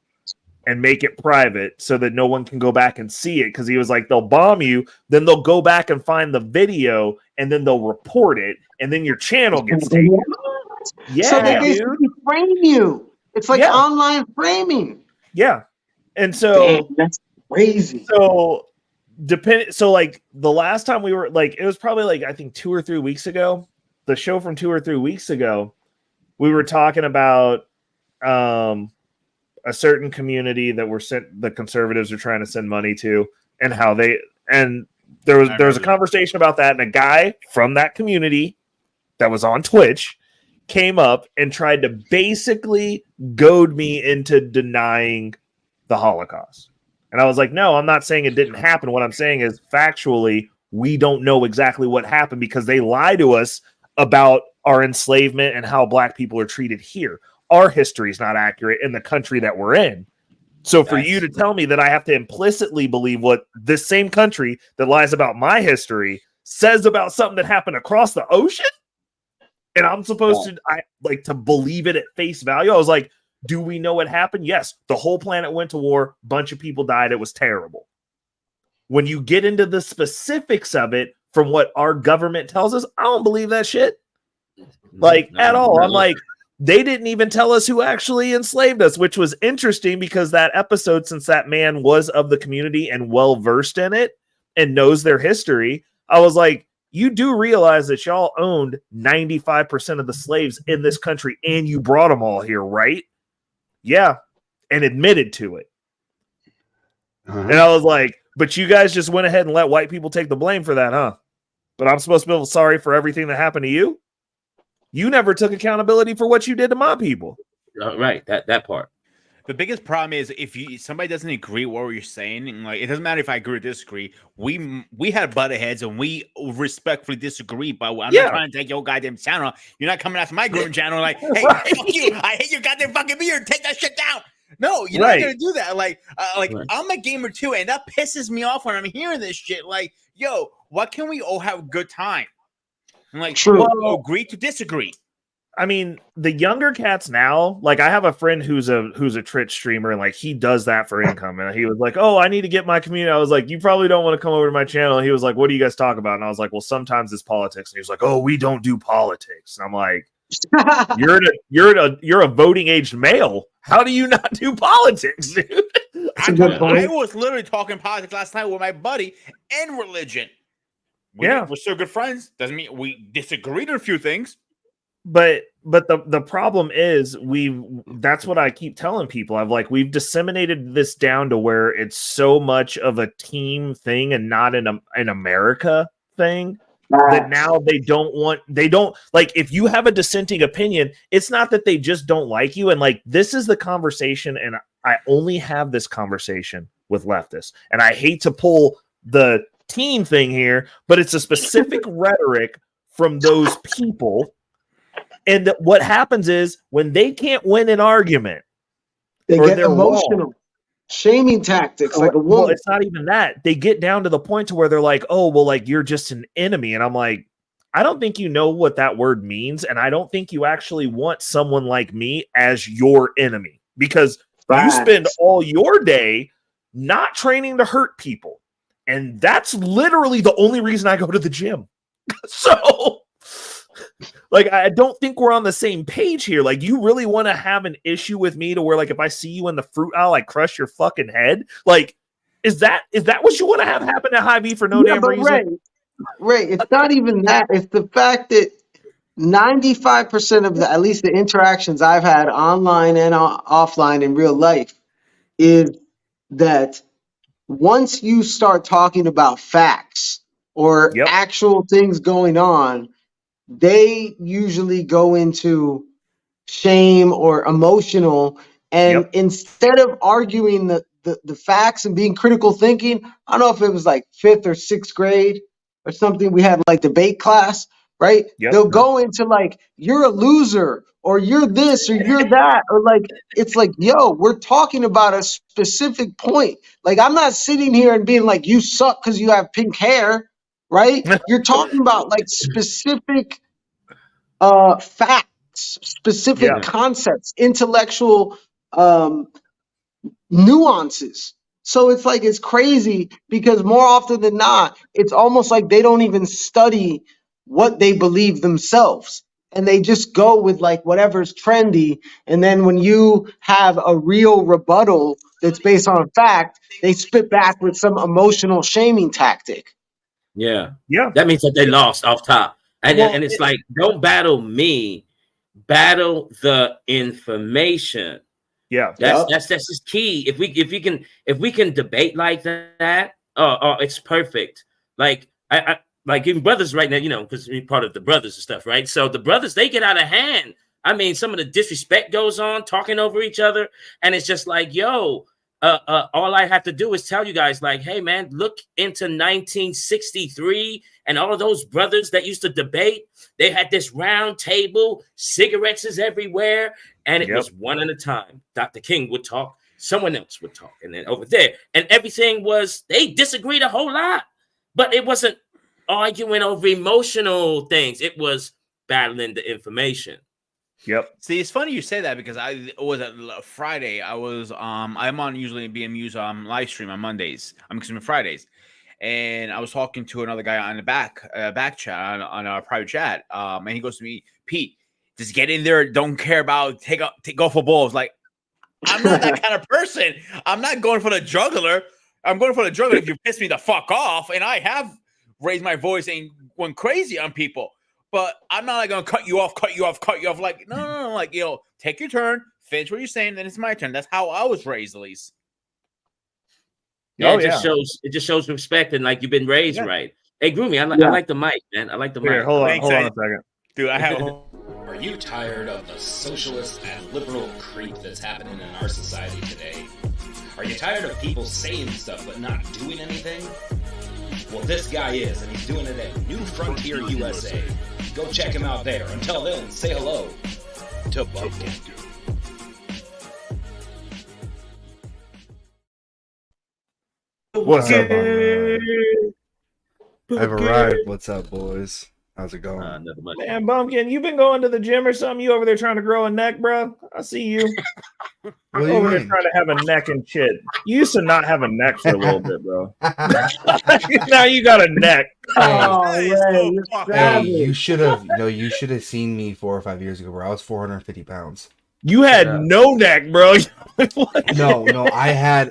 and make it private so that no one can go back and see it." Because he was like, they'll bomb you, then they'll go back and find the video, and then they'll report it, and then your channel gets taken. Yeah, So they basically frame you. It's like online framing. Yeah. And so Damn, that's crazy. So like the last time we were like, it was probably like I think 2 or 3 weeks ago. The show from 2 or 3 weeks ago, we were talking about a certain community that the conservatives are trying to send money to, and how there was a conversation about that, and a guy from that community that was on Twitch came up and tried to basically goad me into denying the Holocaust. And I was like, no, I'm not saying it didn't happen. What I'm saying is factually, we don't know exactly what happened because they lie to us about our enslavement and how black people are treated here. Our history is not accurate in the country that we're in. So for you to tell me that I have to implicitly believe what this same country that lies about my history says about something that happened across the ocean, and I'm supposed to believe it at face value. I was like, do we know what happened? Yes. The whole planet went to war. Bunch of people died. It was terrible. When you get into the specifics of it from what our government tells us, I don't believe that shit. At all. I'm like, they didn't even tell us who actually enslaved us, which was interesting because that episode, since that man was of the community and well-versed in it and knows their history, I was like, you do realize that y'all owned 95% of the slaves in this country and you brought them all here, right? Yeah. And admitted to it. And I was like, but you guys just went ahead and let white people take the blame for that, huh? But I'm supposed to feel sorry for everything that happened to you? You never took accountability for what you did to my people. Right, that part. The biggest problem is if somebody doesn't agree with what you're saying, and like it doesn't matter if I agree or disagree. We had butted heads and we respectfully disagree, but I'm not trying to take your goddamn channel. You're not coming after my groom channel like, hey, fuck you! I hate your goddamn fucking beard. Take that shit down. No, you're not gonna do that. I'm a gamer too, and that pisses me off when I'm hearing this shit. Like, yo, what can we all have a good time? And like, well, agree to disagree. I mean, the younger cats now, like I have a friend who's a Twitch streamer and like he does that for income. And he was like, "Oh, I need to get my community." I was like, "You probably don't want to come over to my channel." And he was like, "What do you guys talk about?" And I was like, "Well, sometimes it's politics." And he was like, "Oh, we don't do politics." And I'm like, "You're a voting aged male. How do you not do politics, dude?" I was literally talking politics last night with my buddy and religion. We're still good friends. Doesn't mean we disagreed on a few things. But the problem is that's what I keep telling people. We've disseminated this down to where it's so much of a team thing and not an America thing that now they don't like, if you have a dissenting opinion, it's not that they just don't like you. And like, this is the conversation, and I only have this conversation with leftists, and I hate to pull the team thing here, but it's a specific rhetoric from those people. And what happens is when they can't win an argument, they get emotional. Wrong, shaming tactics, like a woman. Well, it's not even that. They get down to the point to where they're like, oh, well, like, you're just an enemy. And I'm like, I don't think you know what that word means. And I don't think you actually want someone like me as your enemy, because you spend all your day not training to hurt people. And that's literally the only reason I go to the gym. So, like, I don't think we're on the same page here. Like, you really want to have an issue with me to where, like, if I see you in the fruit aisle, I crush your fucking head? Like, is that what you want to have happen at Hy-Vee for no damn reason? Ray, it's not even that. It's the fact that 95% of at least the interactions I've had online and offline in real life is that once you start talking about facts or actual things going on, they usually go into shame or emotional. And instead of arguing the facts and being critical thinking, I don't know if it was like 5th or 6th grade or something, we had like debate class, right? They'll go into like, you're a loser, or you're this, or you're that, or like, it's like, yo, we're talking about a specific point. Like, I'm not sitting here and being like, you suck because you have pink hair, right? You're talking about like specific facts, specific concepts, intellectual nuances. So it's like, it's crazy because more often than not, it's almost like they don't even study what they believe themselves. And they just go with like whatever's trendy. And then when you have a real rebuttal that's based on a fact, they spit back with some emotional shaming tactic. Yeah. That means that they lost off top. And, and it's like, don't battle me, battle the information. That's just key. If we can debate like that, it's perfect. Like I like even brothers right now, you know, because we're part of the brothers and stuff, right? So the brothers, they get out of hand. I mean, some of the disrespect goes on, talking over each other, and it's just like, yo, all I have to do is tell you guys, like, hey man, look into 1963 and all of those brothers that used to debate. They had this round table, cigarettes is everywhere, and it was one at a time. Dr. King would talk, someone else would talk, and then over there, and everything was, they disagreed a whole lot, but it wasn't arguing over emotional things. It was battling the information. See, it's funny you say that because it was a Friday. I'm on usually BMU's live stream on Mondays. I'm excuse me, Fridays, and I was talking to another guy on the back chat on our private chat. And he goes to me, Pete, just get in there. Don't care about go for balls. Like, I'm not that kind of person. I'm not going for the juggler. I'm going for the juggler if you piss me the fuck off. And I have raised my voice and went crazy on people. But I'm not like gonna cut you off. Like, no. Like, yo, take your turn, finish what you're saying, then it's my turn. That's how I was raised, at least. Yeah, it just shows respect and like you've been raised right. Hey, Groomy, I like the mic, man. I like the mic. Hold on a second. Dude, I have Are you tired of the socialist and liberal creep that's happening in our society today? Are you tired of people saying stuff but not doing anything? Well, this guy is, and he's doing it at New Frontier USA. Go check him out there. Until then, say hello to Bumpkin. What's up, I've arrived. What's up, boys? How's it going? Man, Bumpkin, you been going to the gym or something? You over there trying to grow a neck, bro? I see you. What over there trying to have a neck and shit. You used to not have a neck for a little bit, bro. Now you got a neck. Hey, you should have seen me 4 or 5 years ago, where I was 450 pounds. You had no neck, bro. No, I had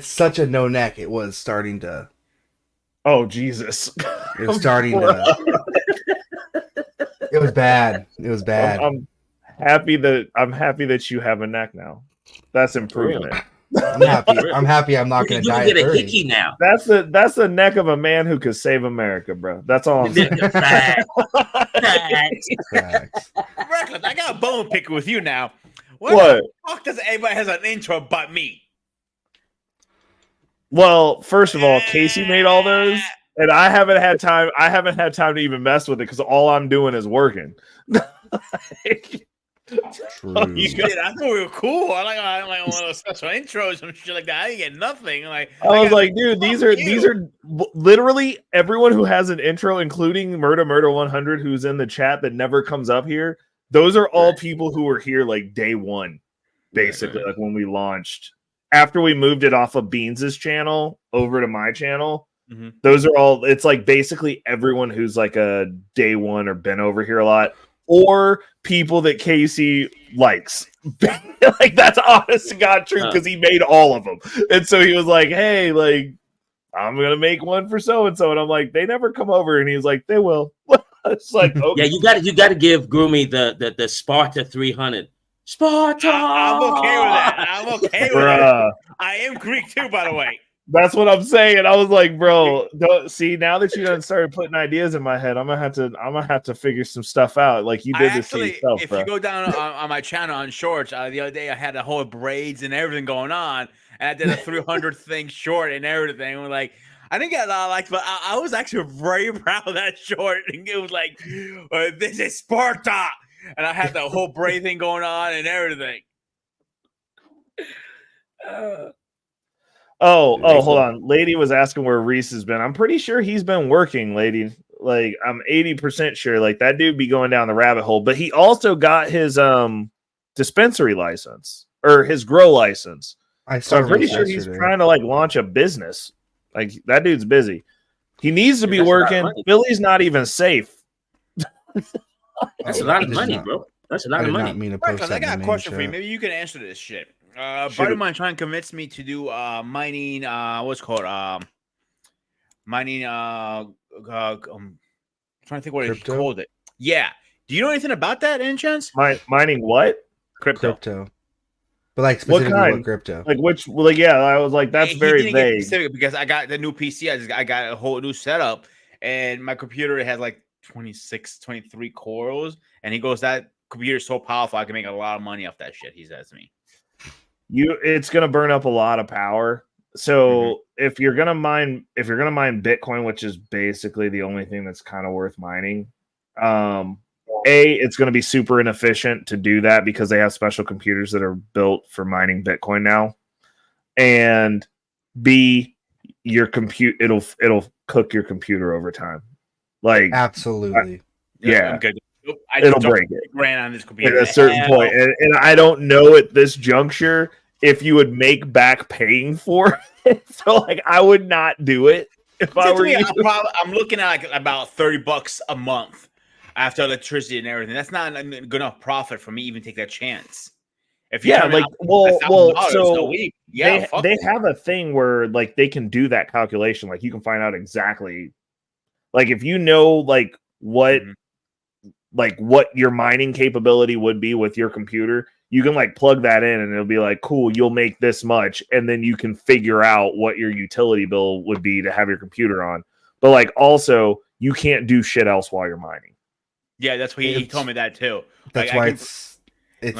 such a no neck. It was starting to Oh Jesus! It was starting to. It was bad. It was bad. I'm happy that you have a neck now. That's improvement. I'm happy. I'm happy. I'm not going to die get at a 30. hickey now. That's the neck of a man who could save America, bro. That's all I'm saying. Facts. Facts. Reckless, I got a bone picker with you now. What? The fuck does anybody has an intro but me? Well, first of all, Casey made all those, and I haven't had time. I haven't had time to even mess with it because all I'm doing is working. True. You did. I thought we were cool. I like one of those special intros and shit like that. I didn't get nothing. Like I was like, dude, these are literally everyone who has an intro, including Murder 100, who's in the chat that never comes up here. Those are all people who were here like day one, basically, like when we launched. After we moved it off of Beans's channel over to my channel, those are all. It's like basically everyone who's like a day one or been over here a lot, or people that Casey likes. Like that's honest to God truth because he made all of them, and so he was like, "Hey, like I'm gonna make one for so and so," and I'm like, "They never come over," and he was like, "They will." It's like, okay. Yeah, you got to give Groomy the Sparta 300. Sparta. I'm okay with that. I'm okay with that. I am Greek too, by the way. That's what I'm saying. I was like, bro, see, now that you done started putting ideas in my head, I'm gonna have to figure some stuff out. Like you did this to yourself, if bro. you go down on my channel on shorts, the other day I had a whole braids and everything going on, and I did a 300 thing short and everything. And we're like, I didn't get a lot of likes, but I was actually very proud of that short. And it was like, this is Sparta, and I had the whole braid thing going on and everything. Hold on. Lady was asking where Reese has been. I'm pretty sure he's been working, lady. Like I'm 80% sure. Like that dude be going down the rabbit hole. But he also got his dispensary license or his grow license. So I'm pretty sure he's trying to like launch a business. Like that dude's busy. He needs to be working. Philly's not even safe. That's a lot of money, bro. That's a lot of money. Not mean to post that I got a in the question for you. chat. Maybe you can answer this shit. A buddy of mine trying to convince me to do mining. What's it called mining. I'm trying to think what he called it. Yeah. Do you know anything about that, any chance? Mining what? Crypto. But like specifically what crypto? Like which? Well, yeah, I was like, that's very vague. Specific because I got the new PC. I got a whole new setup, and my computer has like 26, 23 cores, and he goes, that computer's so powerful, I can make a lot of money off that shit. He says to me. It's gonna burn up a lot of power. So if you're gonna mine Bitcoin, which is basically the only thing that's kind of worth mining, it's gonna be super inefficient to do that because they have special computers that are built for mining Bitcoin now. And B, your it'll cook your computer over time. Like absolutely. Yeah. I it'll break it. Ran on this computer at a certain point. And I don't know at this juncture if you would make back paying for it. So like I would not do it if I were you. I'm looking at like about $30 a month after electricity and everything. That's not a good enough profit for me to even take that chance. If you so they have a thing where like they can do that calculation. Like you can find out exactly, like if you know like what your mining capability would be with your computer, you can like plug that in and it'll be like, cool, you'll make this much, and then you can figure out what your utility bill would be to have your computer on. But like also, you can't do shit else while you're mining. Yeah, that's what he told me that too. That's why it's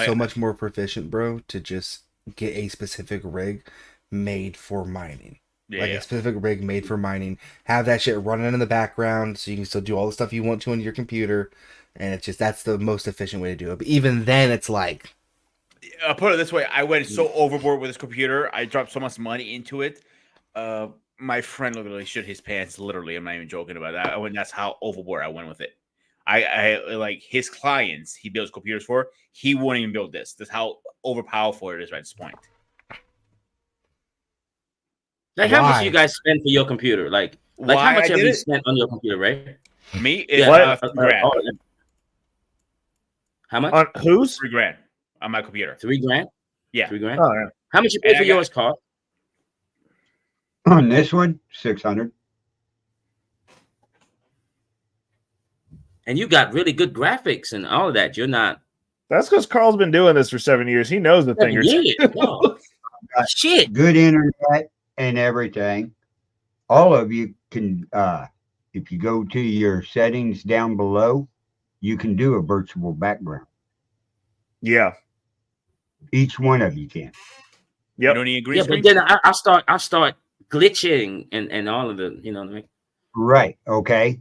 so much more proficient, bro, to just get a specific rig made for mining. A specific rig made for mining. Have that shit running in the background so you can still do all the stuff you want to on your computer. And it's just, that's the most efficient way to do it. But even then, it's like... I'll put it this way. I went so overboard with this computer. I dropped so much money into it. My friend literally shit his pants. Literally, I'm not even joking about that. That's how overboard I went with it. I like his clients he builds computers for. He wouldn't even build this. That's how overpowerful it is at this point. Like, how much do you guys spend for your computer? Like how much have you spent on your computer, right? Me? $3,000. How much? On whose? $3,000 on my computer. $3,000? Yeah. $3,000? Oh, yeah. How much you pay for yours, Carl? On this one, 600. and you got really good graphics and all of that. You're not. That's because Carl's been doing this for 7 years. He knows the thing or two. No. Shit. Good internet and everything. All of you can, if you go to your settings down below, you can do a virtual background. Yeah. Each one of you can. You don't need a green Yeah, screen? but then I start glitching and all of the, you know what I mean? Right. Okay.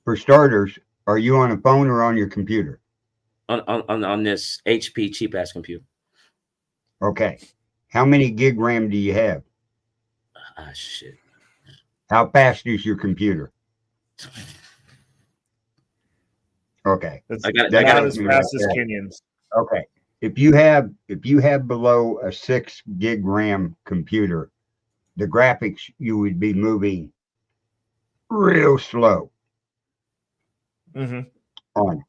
For starters, are you on a phone or on your computer? On this HP cheap ass computer. Okay. How many gig RAM do you have? Ah, shit. How fast is your computer? Okay. I got as fast as Kenyon's. Okay. If you have below a 6 gig RAM computer, the graphics you would be moving real slow. Mm-hmm. On.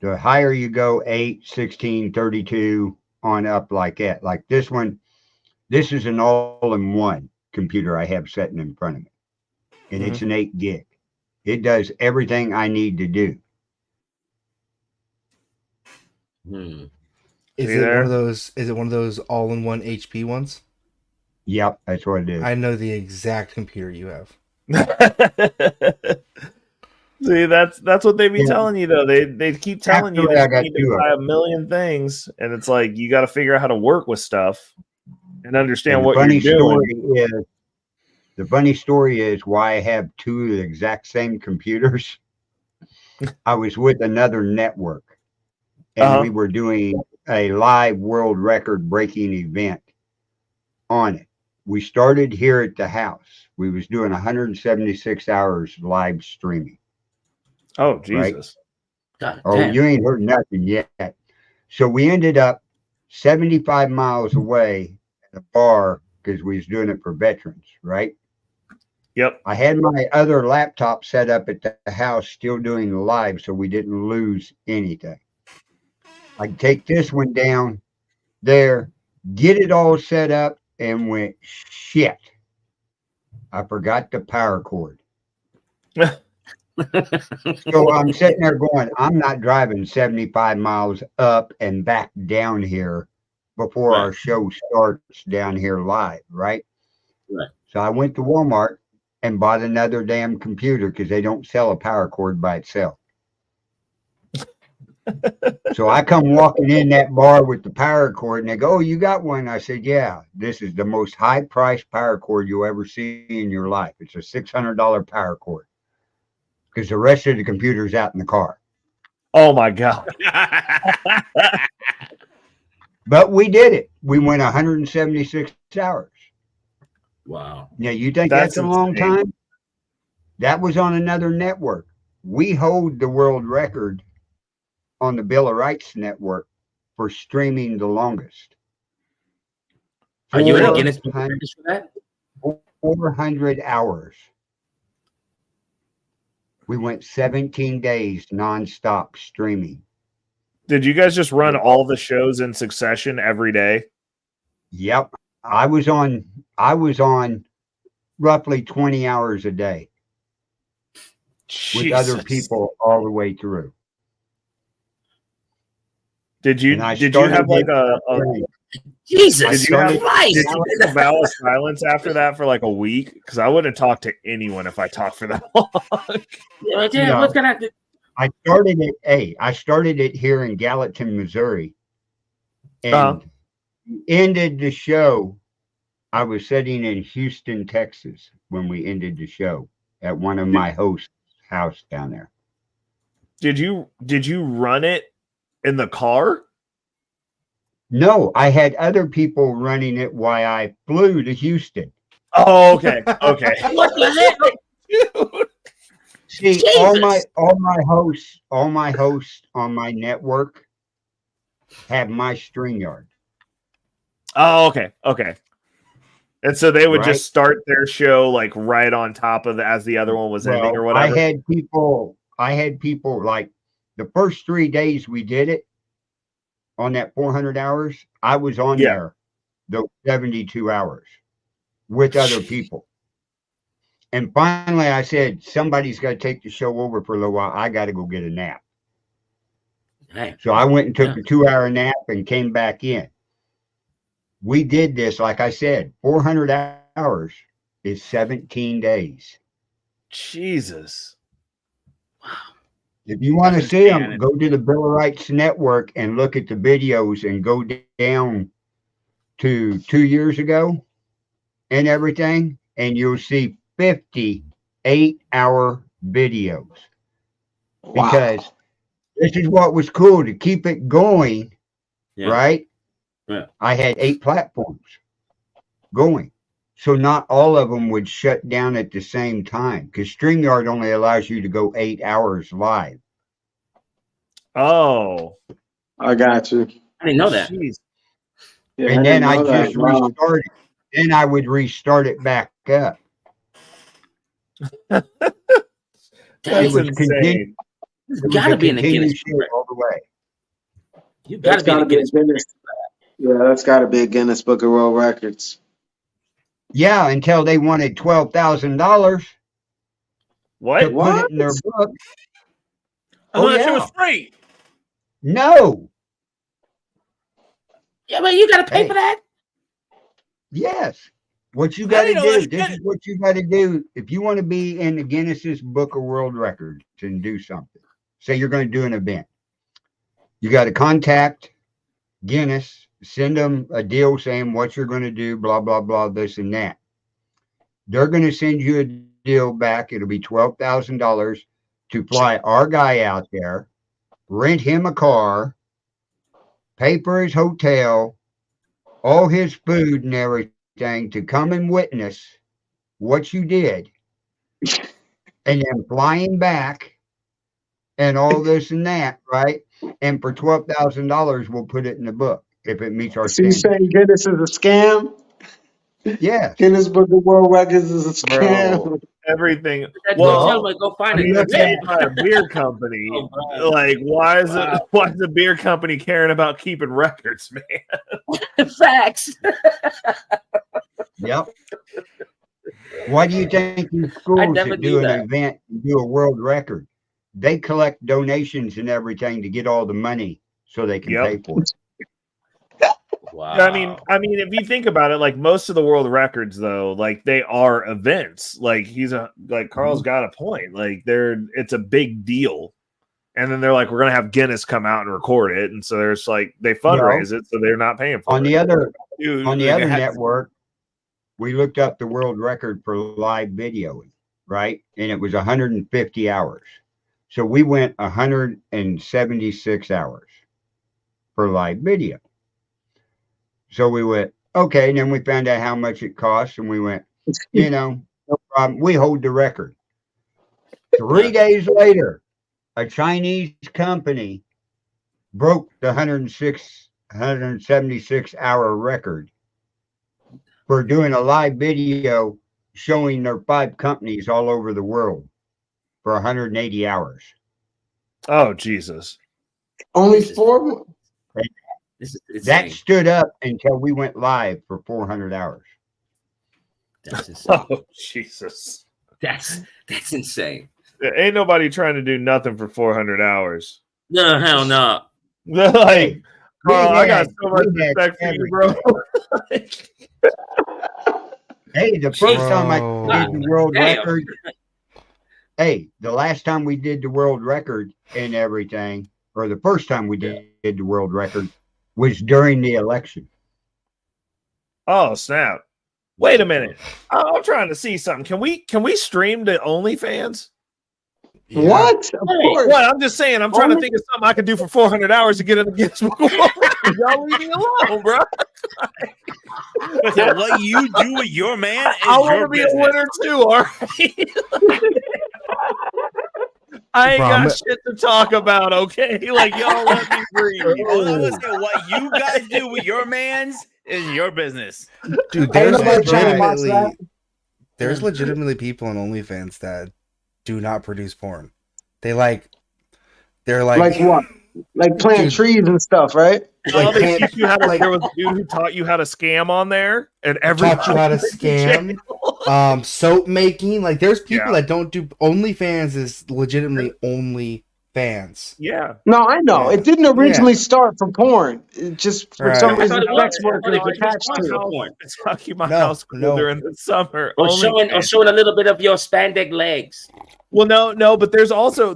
The higher you go, 8, 16, 32, on up like that. Like this one, this is an all-in-one computer I have sitting in front of me. And it's an 8 gig. It does everything I need to do. Is it one of those? Is it one of those all-in-one HP ones? Yep, that's what it is. I know the exact computer you have. See, that's what they be telling you though. They keep telling you that you need to try a million things, and it's like you got to figure out how to work with stuff and understand what you're doing. The funny story is why I have two of the exact same computers. I was with another network, and we were doing a live world record breaking event on it. We started here at the house. We was doing 176 hours live streaming. Oh, Jesus. Right? Oh, you ain't heard nothing yet. So we ended up 75 miles away at a bar because we was doing it for veterans, right? Yep. I had my other laptop set up at the house still doing the live so we didn't lose anything. I'd take this one down there, get it all set up, and went, shit. I forgot the power cord. So I'm sitting there going, I'm not driving 75 miles up and back down here before our show starts down here live, right? So I went to Walmart and bought another damn computer because they don't sell a power cord by itself. So I come walking in that bar with the power cord and they go, oh, you got one? I said, yeah, this is the most high priced power cord you'll ever see in your life. It's a $600 power cord because the rest of the computer's out in the car. Oh my God. But we did it. We went 176 hours. Wow. Now, you think that's a long time? That was on another network. We hold the world record on the Bill of Rights network for streaming the longest. Are you in a Guinness Book of Records for that? 400 hours. We went 17 days nonstop streaming. Did you guys just run all the shows in succession every day? Yep. I was on roughly 20 hours a day with other people all the way through. Did you have like a Jesus Christ? Christ? Did you take a vow of silence after that for like a week? Because I wouldn't talk to anyone if I talked for that long. Yeah, what's gonna happen? I started it here in Gallatin, Missouri, and ended the show. I was sitting in Houston, Texas when we ended the show at one of my hosts' house down there. Did you run it in the car? No, I had other people running it while I flew to Houston. Oh, okay. Okay. What the heck? Dude. See, Jesus. all my hosts on my network have my StreamYard. Oh, okay. Okay. And so they would just start their show like right on top of as the other one was ending or whatever. I had people like the first 3 days we did it on that 400 hours. I was on there those 72 hours with other people. And finally, I said, somebody's got to take the show over for a little while. I got to go get a nap. Hey. So I went and took a 2-hour nap and came back in. We did this, like I said, 400 hours is 17 days. Jesus. If you want to see them, go to the Bill of Rights Network and look at the videos and go down to 2 years ago and everything, and you'll see 50 8-hour videos. Because this is what was cool to keep it going, right? Yeah. I had 8 platforms going. So not all of them would shut down at the same time because StreamYard only allows you to go 8 hours live. Oh. I got you. I didn't know that. Yeah, And then I didn't just know that. Wow. restarted. Then I would restart it back up. That's insane. It's got to be in the Guinness all the way. You got to be in the Guinness. Yeah, that's got to be a Guinness Book of World Records. Yeah, until they wanted $12,000. What? To put it in their book. I thought that shit was free. No. Yeah, but you got to pay for that. Yes. What you got to do, this is what you got to do. If you want to be in the Guinness's Book of World Records and do something, say you're going to do an event, you got to contact Guinness, send them a deal saying what you're going to do, blah, blah, blah, this and that. They're going to send you a deal back. It'll be $12,000 to fly our guy out there, rent him a car, pay for his hotel, all his food and everything to come and witness what you did, and then flying back and all this and that, right? And for $12,000, we'll put it in the book if it meets our So you saying Guinness is a scam? Yeah. Guinness Book of World Records is a scam. Bro, everything. Well, go find it. It's made by a beer company. Like, why is it? Why is the beer company caring about keeping records, man? Facts. Yep. Why do you think these schools that do an event and do a world record, they collect donations and everything to get all the money so they can pay for it? Wow. I mean, if you think about it, like most of the world records, though, like they are events. Like Carl's got a point. Like it's a big deal. And then they're like, we're gonna have Guinness come out and record it, and so there's like they fundraise it, so they're not paying for it. On the other network, we looked up the world record for live videoing, right? And it was 150 hours. So we went 176 hours for live video. So we went, okay, and then we found out how much it costs, and we went, no problem. We hold the record. 3 days later, a Chinese company broke the 176-hour record for doing a live video showing their 5 companies all over the world for 180 hours. Oh, Jesus. Only 4? That stood up until we went live for 400 hours. That's insane. Oh, Jesus. That's insane. Ain't nobody trying to do nothing for 400 hours. No, hell no. Like, Carl, I got so much respect for you, bro. Hey, the first time I did the world record, the last time we did the world record and everything, or the first time we did the world record, was during the election. Oh, snap. Wait a minute. I'm trying to see something. Can we stream to OnlyFans? Yeah. What? Of course. What? I'm just saying. I'm trying to think of something I can do for 400 hours to get in the Guinness Book of World Records. Y'all leave me alone, bro. Listen, what you do with your man is I want to be a winner too, all right? I ain't got shit to talk about, okay? Like, y'all let me breathe. Listen, what you guys do with your mans is your business. Dude, there's legitimately people on OnlyFans that do not produce porn. They're like what? Like plant trees and stuff, right? Like they teach you how to, there was a dude who taught you how to scam on there, and every taught you how to scam. Soap making. Like, there's people that don't do OnlyFans is legitimately OnlyFans. Yeah. No, I know. Yeah. It didn't originally start for porn. It just for Right. some I thought reason it was. sex I thought workers it was attached to responsible it. porn. Talking about No, house cool no. during the summer. Or OnlyFans. showing a little bit of your spandex legs. Well, no, but there's also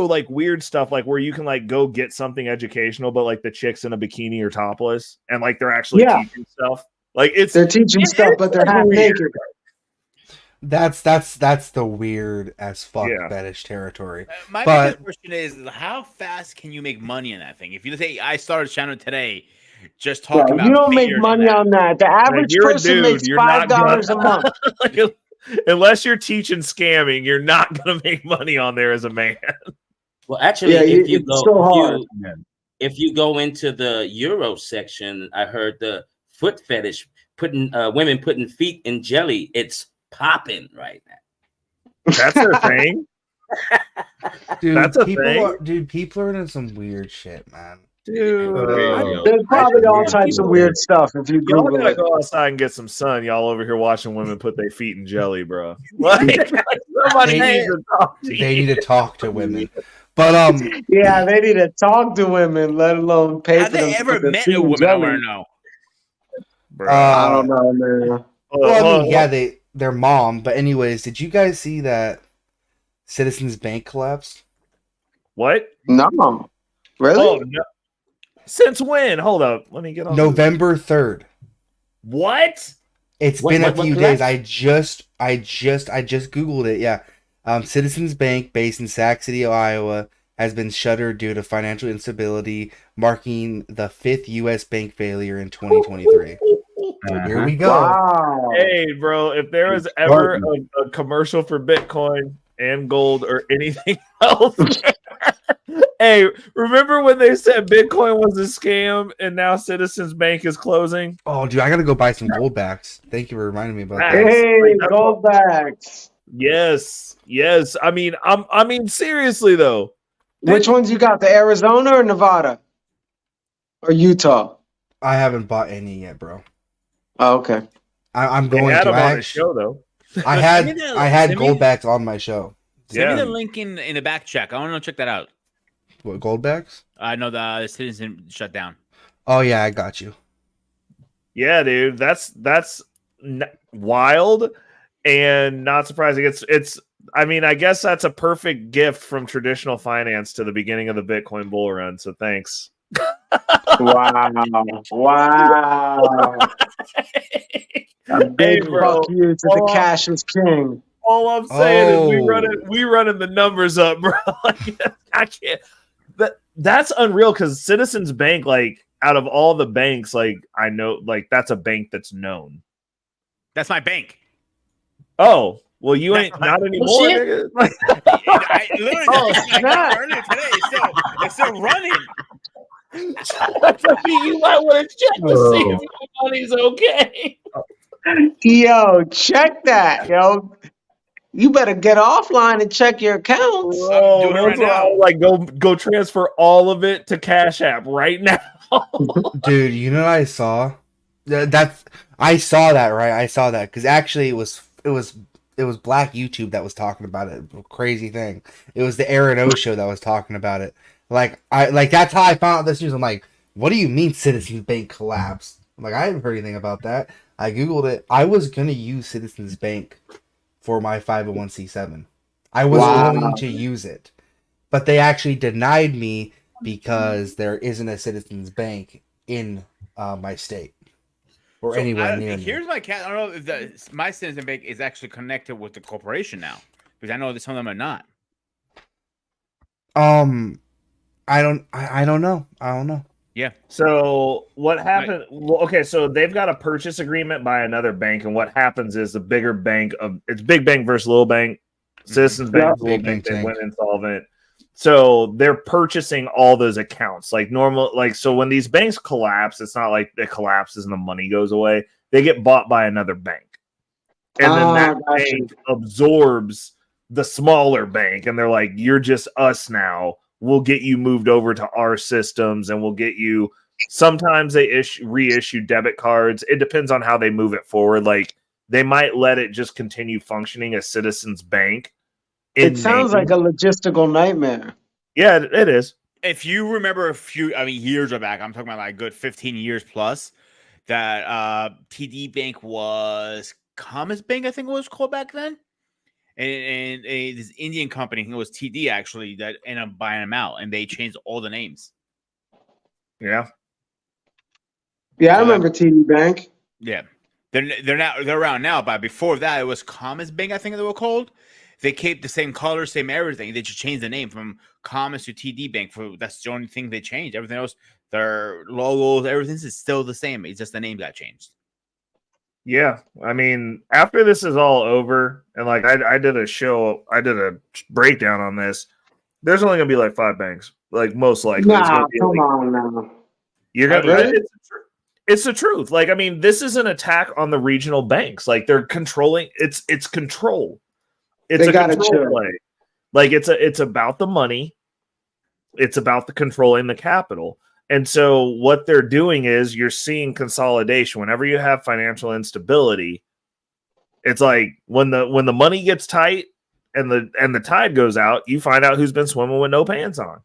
like weird stuff like where you can like go get something educational, but like the chicks in a bikini or topless, and like they're actually Yeah. teaching stuff. Like They're teaching stuff, but they're half naked. That's the weird as fuck fetish territory. My But biggest question is, how fast can you make money in that thing? If you say I started a channel today, just Bro, talking about you don't make fingers money on that. The average you're a person dude, makes you're not $5 a gonna- month. unless you're teaching scamming, you're not gonna make money on there as a man. Well, actually, Yeah, if you it's go, so hard. if you go into the Euro section, I heard the foot fetish putting women putting feet in jelly. It's popping right now. That's their thing. dude, That's a people thing? people are into some weird shit, man. Dude, There's probably all types of weird stuff if you y'all Google gotta it. go outside and get some sun. Y'all over here watching women put their feet in jelly, bro. Like, somebody needs to talk to They you. need to talk to women. But Yeah, they need to talk to women, let alone pay Have for them they to ever put their met feet a in woman? I want jelly. to know. I don't know, man. Well, I mean, yeah, their mom. But anyways, did you guys see that Citizens Bank collapsed? What? No. Really? Oh, no. Since when? Hold up. Let me get on. November 3rd. What? It's been a few days. I just Googled it. Yeah. Citizens Bank, based in Sac City, Iowa, has been shuttered due to financial instability, marking the 5th U.S. bank failure in 2023. Here we go. Wow. Hey, bro, if there was ever a commercial for Bitcoin and gold or anything else, hey, remember when they said Bitcoin was a scam and now Citizens Bank is closing? Oh, dude, I gotta go buy some gold backs. Thank you for reminding me about that. Hey, gold backs. Yes. I mean, seriously though. Which ones you got? The Arizona or Nevada? Or Utah? I haven't bought any yet, bro. Oh, okay. I'm They going had to. them on the show though. I had gold backs on my show. Send me the link in the back check. I want to check that out. What, gold backs? I know the Citizen shut down. Oh yeah, I got you. Yeah, dude, that's wild and not surprising. It's. I mean, I guess that's a perfect gift from traditional finance to the beginning of the Bitcoin bull run. So thanks. Wow. A big fuck you to the cash is king. All I'm saying is we running the numbers up, bro. I can't. That's unreal because Citizens Bank, like out of all the banks, like I know, like that's a bank that's known. That's my bank. Oh, well, you ain't not anymore. Nigga. I literally earlier today. It's still running. You might want to check to see if your money's okay. Yo, check that, yo. You better get offline and check your accounts. Oh, that's right now. Like go transfer all of it to Cash App right now. Dude, you know what I saw? I saw that, right? I saw that because actually it was Black YouTube that was talking about it. Crazy thing. It was the Aaron O show that was talking about it. Like that's how I found out this news. I'm like, what do you mean Citizens Bank collapsed? I'm like, I haven't heard anything about that. I googled it. I was gonna use Citizens Bank for my 501c7. I was going to use it, but they actually denied me because there isn't a Citizens Bank in my state or anywhere near me. Here's my cat. I don't know if my Citizen Bank is actually connected with the corporation now, because I know that some of them are not. I don't know. Yeah. So what happened? Well, okay, so they've got a purchase agreement by another bank, and what happens is the bigger bank it's Big Bank versus Little Bank. Citizens Bank, Little Bank, they went insolvent. So they're purchasing all those accounts like normal. Like so, when these banks collapse, it's not like it collapses and the money goes away. They get bought by another bank, and then that bank absorbs the smaller bank, and they're like, "You're just us now. We'll get you moved over to our systems and we'll get you." Sometimes they reissue debit cards. It depends on how they move it forward. Like they might let it just continue functioning as Citizens Bank. It sounds like a logistical nightmare. Yeah, it is. If you remember years back, I'm talking about like good 15 years plus, that TD Bank was Commerce Bank, I think it was called back then. And this Indian company, I think it was TD actually, that ended up buying them out, and they changed all the names. Yeah. Yeah, I remember TD Bank. Yeah. They're around now, but before that it was Commerce Bank, I think they were called. They kept the same color, same everything. They just changed the name from Commerce to TD Bank. That's the only thing they changed. Everything else, their logos, everything is still the same. It's just the name got changed. Yeah, I mean, after this is all over, and like I did a breakdown on this. There's only gonna be like 5 banks, like most likely. Nah, come on now. You're gonna. It's the truth. Like, I mean, this is an attack on the regional banks. Like, they're controlling. It's control. It's a control play. Like, it's about the money. It's about the controlling the capital. And so what they're doing is you're seeing consolidation. Whenever you have financial instability, it's like when the money gets tight and the tide goes out, you find out who's been swimming with no pants on.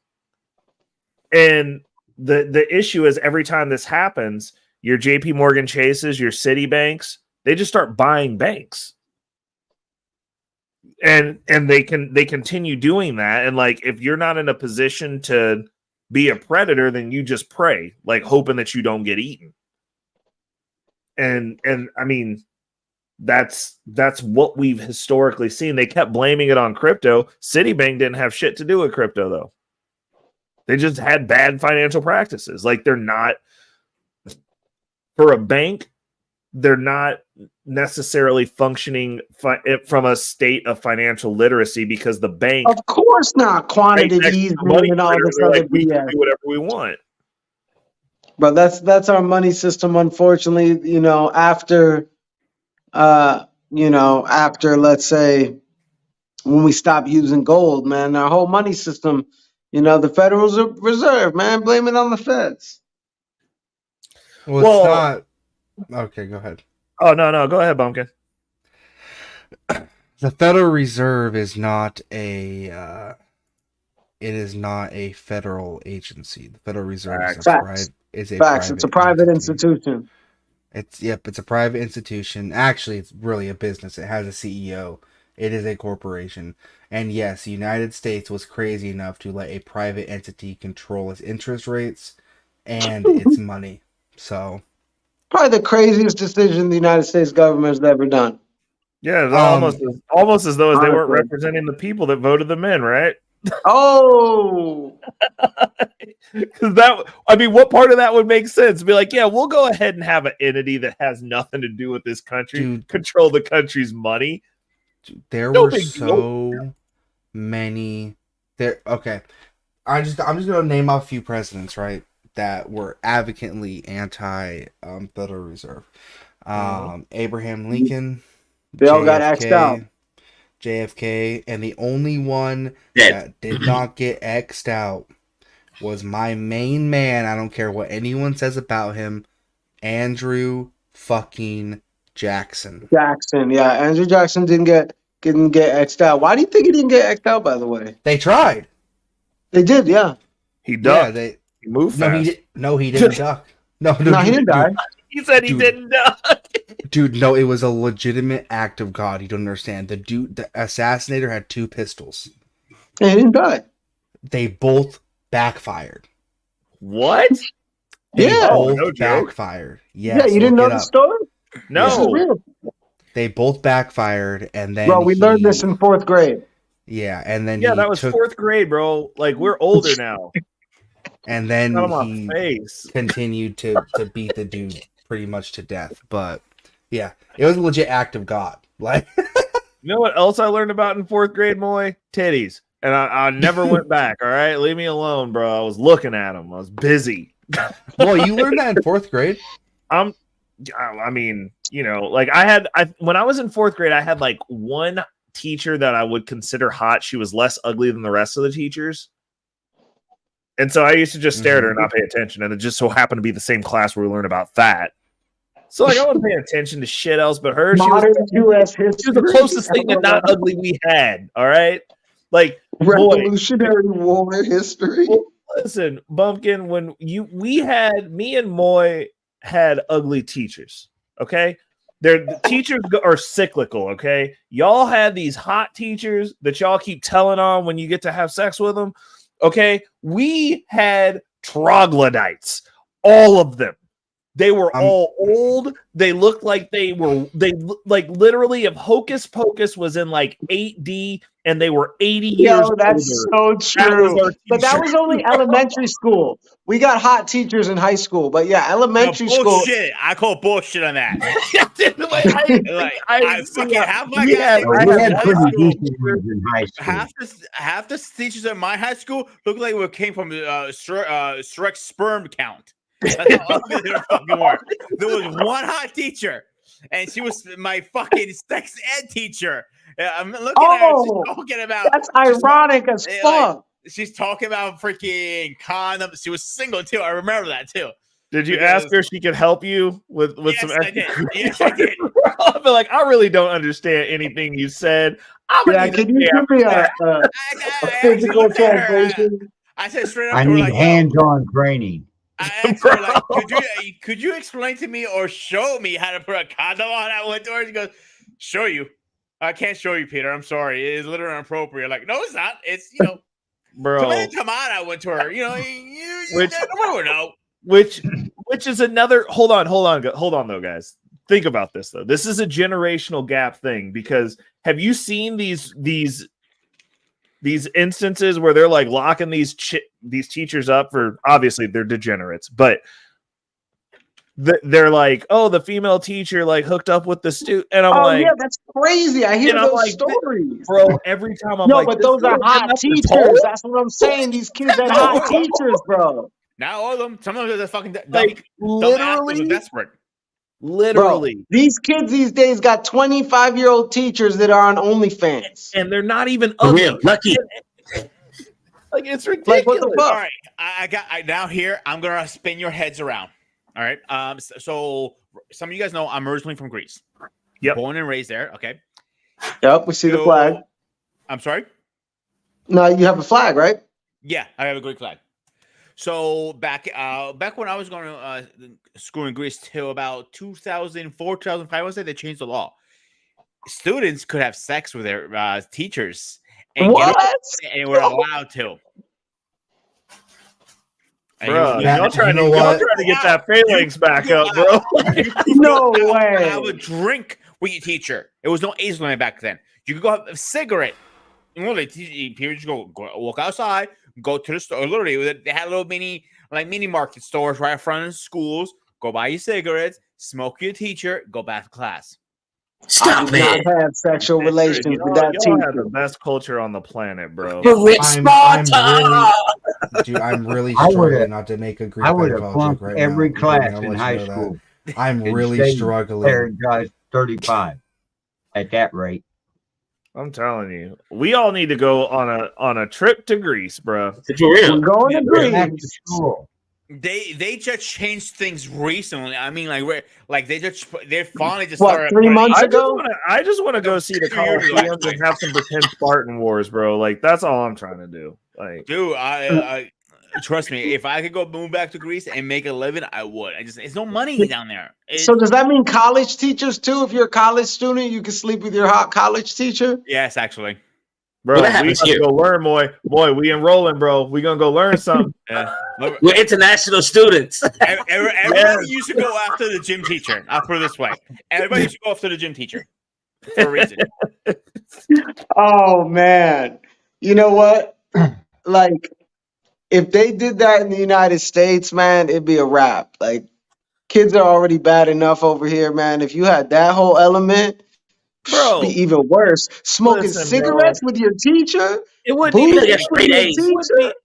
And the issue is every time this happens, your JP Morgan Chases, your Citibanks, they just start buying banks. And they continue doing that. And like, if you're not in a position to be a predator, then you just pray, like hoping that you don't get eaten. And I mean, that's what we've historically seen. They kept blaming it on crypto. Citibank didn't have shit to do with crypto, though. They just had bad financial practices. Like, they're not, for a bank, they're not necessarily functioning from a state of financial literacy, because the bank, of course not, quantitative easing and all this other we can do whatever we want. But that's our money system, unfortunately. After let's say when we stop using gold, man, our whole money system, the Federal Reserve, man, blame it on the feds. Well, it's not. Okay, go ahead. Oh, no, go ahead, Bumpkin. The Federal Reserve is not a federal agency. The Federal Reserve is a private. It's a private institution. It's a private institution. Actually, it's really a business. It has a CEO. It is a corporation. And yes, the United States was crazy enough to let a private entity control its interest rates and its money. So, probably the craziest decision the United States government has ever done. Yeah, it's almost as though they weren't representing the people that voted them in, right? Oh, because what part of that would make sense? Be like, yeah, we'll go ahead and have an entity that has nothing to do with this country control the country's money. There were so many. Okay, I'm just gonna name off a few presidents, right, that were advocately anti Federal Reserve. Abraham Lincoln. They all got X'd out. JFK, and the only one that did not get X'd out was my main man. I don't care what anyone says about him, Andrew fucking Jackson. Yeah, Andrew Jackson didn't get X'd out. Why do you think he didn't get X'd out? By the way, they tried. They did, yeah. He ducked. Yeah, he moved fast. He didn't duck. No, he didn't die. He said he didn't duck. Dude, no, it was a legitimate act of God. You don't understand. The assassinator had 2 pistols. And he didn't die. They both backfired. What? They both backfired. Yes, yeah, you didn't know the story? No. They both backfired, and then we learned this in 4th grade. Yeah, and then that was 4th grade, bro. Like, we're older now. And then he continued to beat the dude pretty much to death. But yeah, it was a legit act of God. Like, you know what else I learned about in 4th grade, Moy? Titties. And I never went back. All right, leave me alone, bro. I was looking at them. I was busy. Well, you learned that in 4th grade. I mean, like when I was in 4th grade, I had like one teacher that I would consider hot. She was less ugly than the rest of the teachers. And so I used to just stare at her and not pay attention. And it just so happened to be the same class where we learned about that. So like I wasn't paying attention to shit else but her. Modern U.S. history. She was the closest thing to not ugly we had. All right, like Revolutionary War history. Well, listen, Bumpkin, when me and Moy had ugly teachers. Okay, the teachers are cyclical. Okay, y'all had these hot teachers that y'all keep telling on when you get to have sex with them. Okay, we had troglodytes, all of them. They were all old. They looked like they like literally if Hocus Pocus was in like 8D and they were 80 years old. That's so true. But that was only elementary school. We got hot teachers in high school. But yeah, elementary school. Bullshit. I call bullshit on that. I fucking have my half the teachers at my high school look like we came from Shrek's sperm count. That's how ugly they fucking were. There was one hot teacher, and she was my fucking sex ed teacher. I'm looking at her. She's talking about. That's ironic as fuck. She's talking about freaking condoms. She was single too. I remember that too. Did you ask her if she could help you with some extra? I did. Yes, I did. I feel like I really don't understand anything you said. Can you give me a physical translation? I said straight up. I need hands-on training. I asked her, like, could you explain to me or show me how to put a condom on? I went to her. She goes, show you. I can't show you, Peter. I'm sorry. It is literally inappropriate. Like, no, it's not. It's, bro. Come on. I went to her. You never know. Which is another. Hold on, though, guys. Think about this though. This is a generational gap thing because have you seen these instances where they're like locking these teachers up for obviously they're degenerates, but they're like, oh, the female teacher like hooked up with the student, and I'm like, yeah, that's crazy. I hear those stories, bro. Every time I'm but those are hot teachers. That's what I'm saying. These kids are hot teachers, bro. Not all of them. Some of them are fucking literally desperate. Literally, bro, these kids these days got 25-year-old teachers that are on OnlyFans, and they're not even ugly. Real lucky. Like it's ridiculous. Like, what the fuck? All right, I now here. I'm gonna spin your heads around. All right. So some of you guys know I'm originally from Greece. Yep. Born and raised there. Okay. Yep. We see the flag. I'm sorry. No, you have a flag, right? Yeah, I have a Greek flag. So back when I was going to school in Greece till about 2004, 2005, I would say they changed the law. Students could have sex with their teachers, and and were allowed to. Bro, y'all trying to get that phalanx back up, bro. No way. Have a drink with your teacher. It was no age limit back then. You could go have a cigarette. People just go walk outside, go to the store. Literally, they had little mini market stores right in front of schools. Go buy your cigarettes, smoke your teacher, go back to class. Stop it! Not have sexual relations with that teacher. Have the best culture on the planet, bro. I'm really struggling not to make a Greek I would have flunked right every now. class in high school. I'm really struggling. Guys, 35 at that rate. I'm telling you, we all need to go on a trip to Greece, bro. For real, we're going to Greece. They just changed things recently. I mean, they're finally just started 3 months ago. I just want to go see the Colosseum and have some pretend Spartan wars, bro. Like that's all I'm trying to do. Like, dude, I trust me. If I could move back to Greece and make a living, I would. It's no money down there. So does that mean college teachers too? If you're a college student, you can sleep with your hot college teacher? Yes, actually. Bro, we gotta go learn, boy. We enrolling, bro. We gonna go learn something. Yeah. We're international students. Everybody used to go after the gym teacher. I'll put it this way: everybody used to go after the gym teacher for a reason. Oh man, you know what? Like, if they did that in the United States, man, it'd be a wrap. Like, kids are already bad enough over here, man. If you had that whole element. Bro, be even worse. Smoking cigarettes with your teacher? It wouldn't even get straight A's.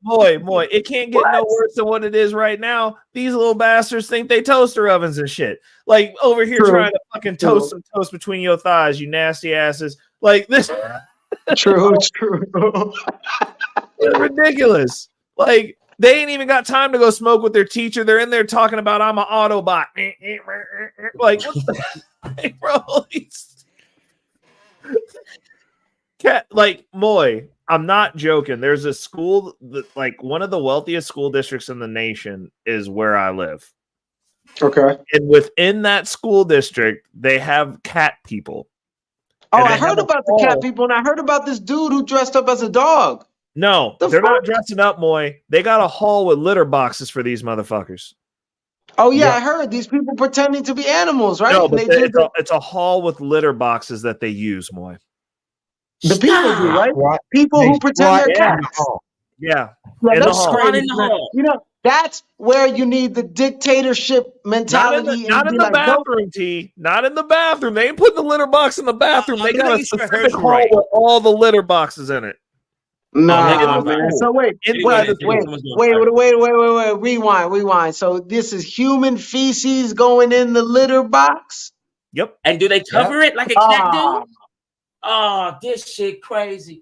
Boy, it can't get no worse than what it is right now. These little bastards think they toaster ovens and shit. Like over here trying to fucking toast some toast between your thighs, you nasty asses. Like this. True. It's ridiculous. Like, They ain't even got time to go smoke with their teacher. They're in there talking about I'm an Autobot. Like, what the bro? Cat, like, Moy, I'm not joking. There's a school that, like, one of the wealthiest school districts in the nation is where I live. Okay. And within that school district, they have cat people. Oh, I heard about the cat people, and I heard about this dude who dressed up as a dog. No, they're not dressing up, Moy. They got a hall with litter boxes for these motherfuckers. Oh, yeah, I heard these people pretending to be animals, right? No, And but it's a hall with litter boxes that they use, Moy. The people do, right? What? People They who pretend they're yeah. cats. Yeah. Yeah, In the that's hall. crazy. In the hall. You know, that's where you need the dictatorship mentality. Not in the bathroom, T. Not in the bathroom. They ain't putting the litter box in the bathroom. They got a specific hall with all the litter boxes in it. Nah, man. So wait. Rewind. So this is human feces going in the litter box? Yep. And do they cover it like a cat do? Oh, this shit crazy.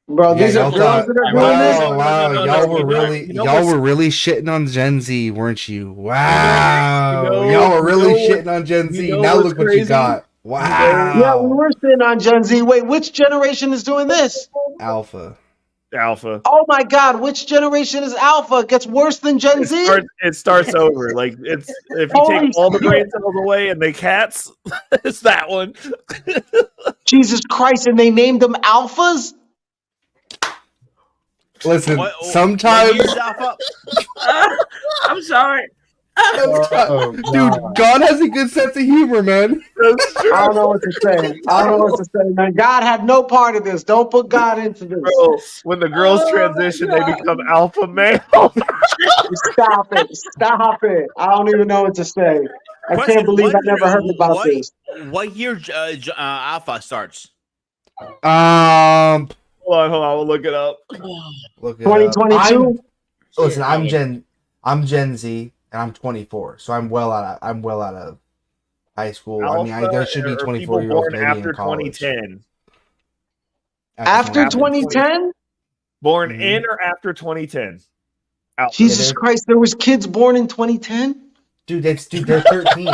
Bro, these are girls that are doing this. Wow, y'all were really shitting on Gen Z, weren't you? Wow, y'all were really shitting on Gen Z. Now look what you got. Wow. Yeah, we were sitting on Gen Z. Wait, which generation is doing this? Alpha. Oh my God, which generation is Alpha? It gets worse than Gen Z? It starts over. Like, it's if you Holy take all the shit. brain cells away and they cats, it's that one. Jesus Christ, and they named them Alphas? Listen, sometimes. I'm sorry. Dude, God has a good sense of humor, man. I don't know what to say. Man, God had no part of this. Don't put God into this. Bro, when the girls transition, they become alpha male. Stop it. I don't even know what to say. I can't believe I never heard about this. What year Alpha starts? Hold on. We'll look it up. 2022. Listen, I'm Gen Z and I'm 24, so I'm well out of high school. There should be 24-year-olds maybe after in college. 2010. After 2010? Born in or after 2010? Jesus Christ, there was kids born in 2010? Dude, they're 13.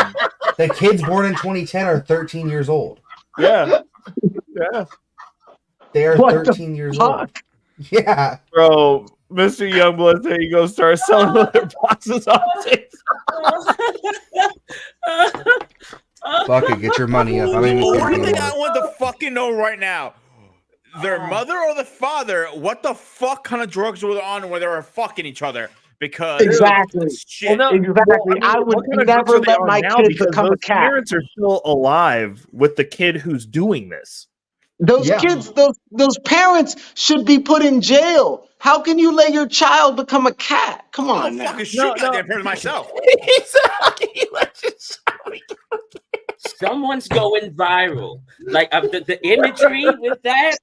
The kids born in 2010 are 13 years old. Yeah. They are 13 years old. Yeah. Bro, Mr. Youngblood said you go start selling litter boxes on Fuck it, get your money up. One thing I want to fucking know right now. Their mother or the father, what the fuck kind of drugs were they on when they were fucking each other? Because exactly. I would never let my kid become a cat. Parents are still alive with the kid who's doing this. Those kids, those parents should be put in jail. How can you let your child become a cat? Come on, I'm fucking shoot goddamn parents myself. Someone's going viral. Like the imagery with that.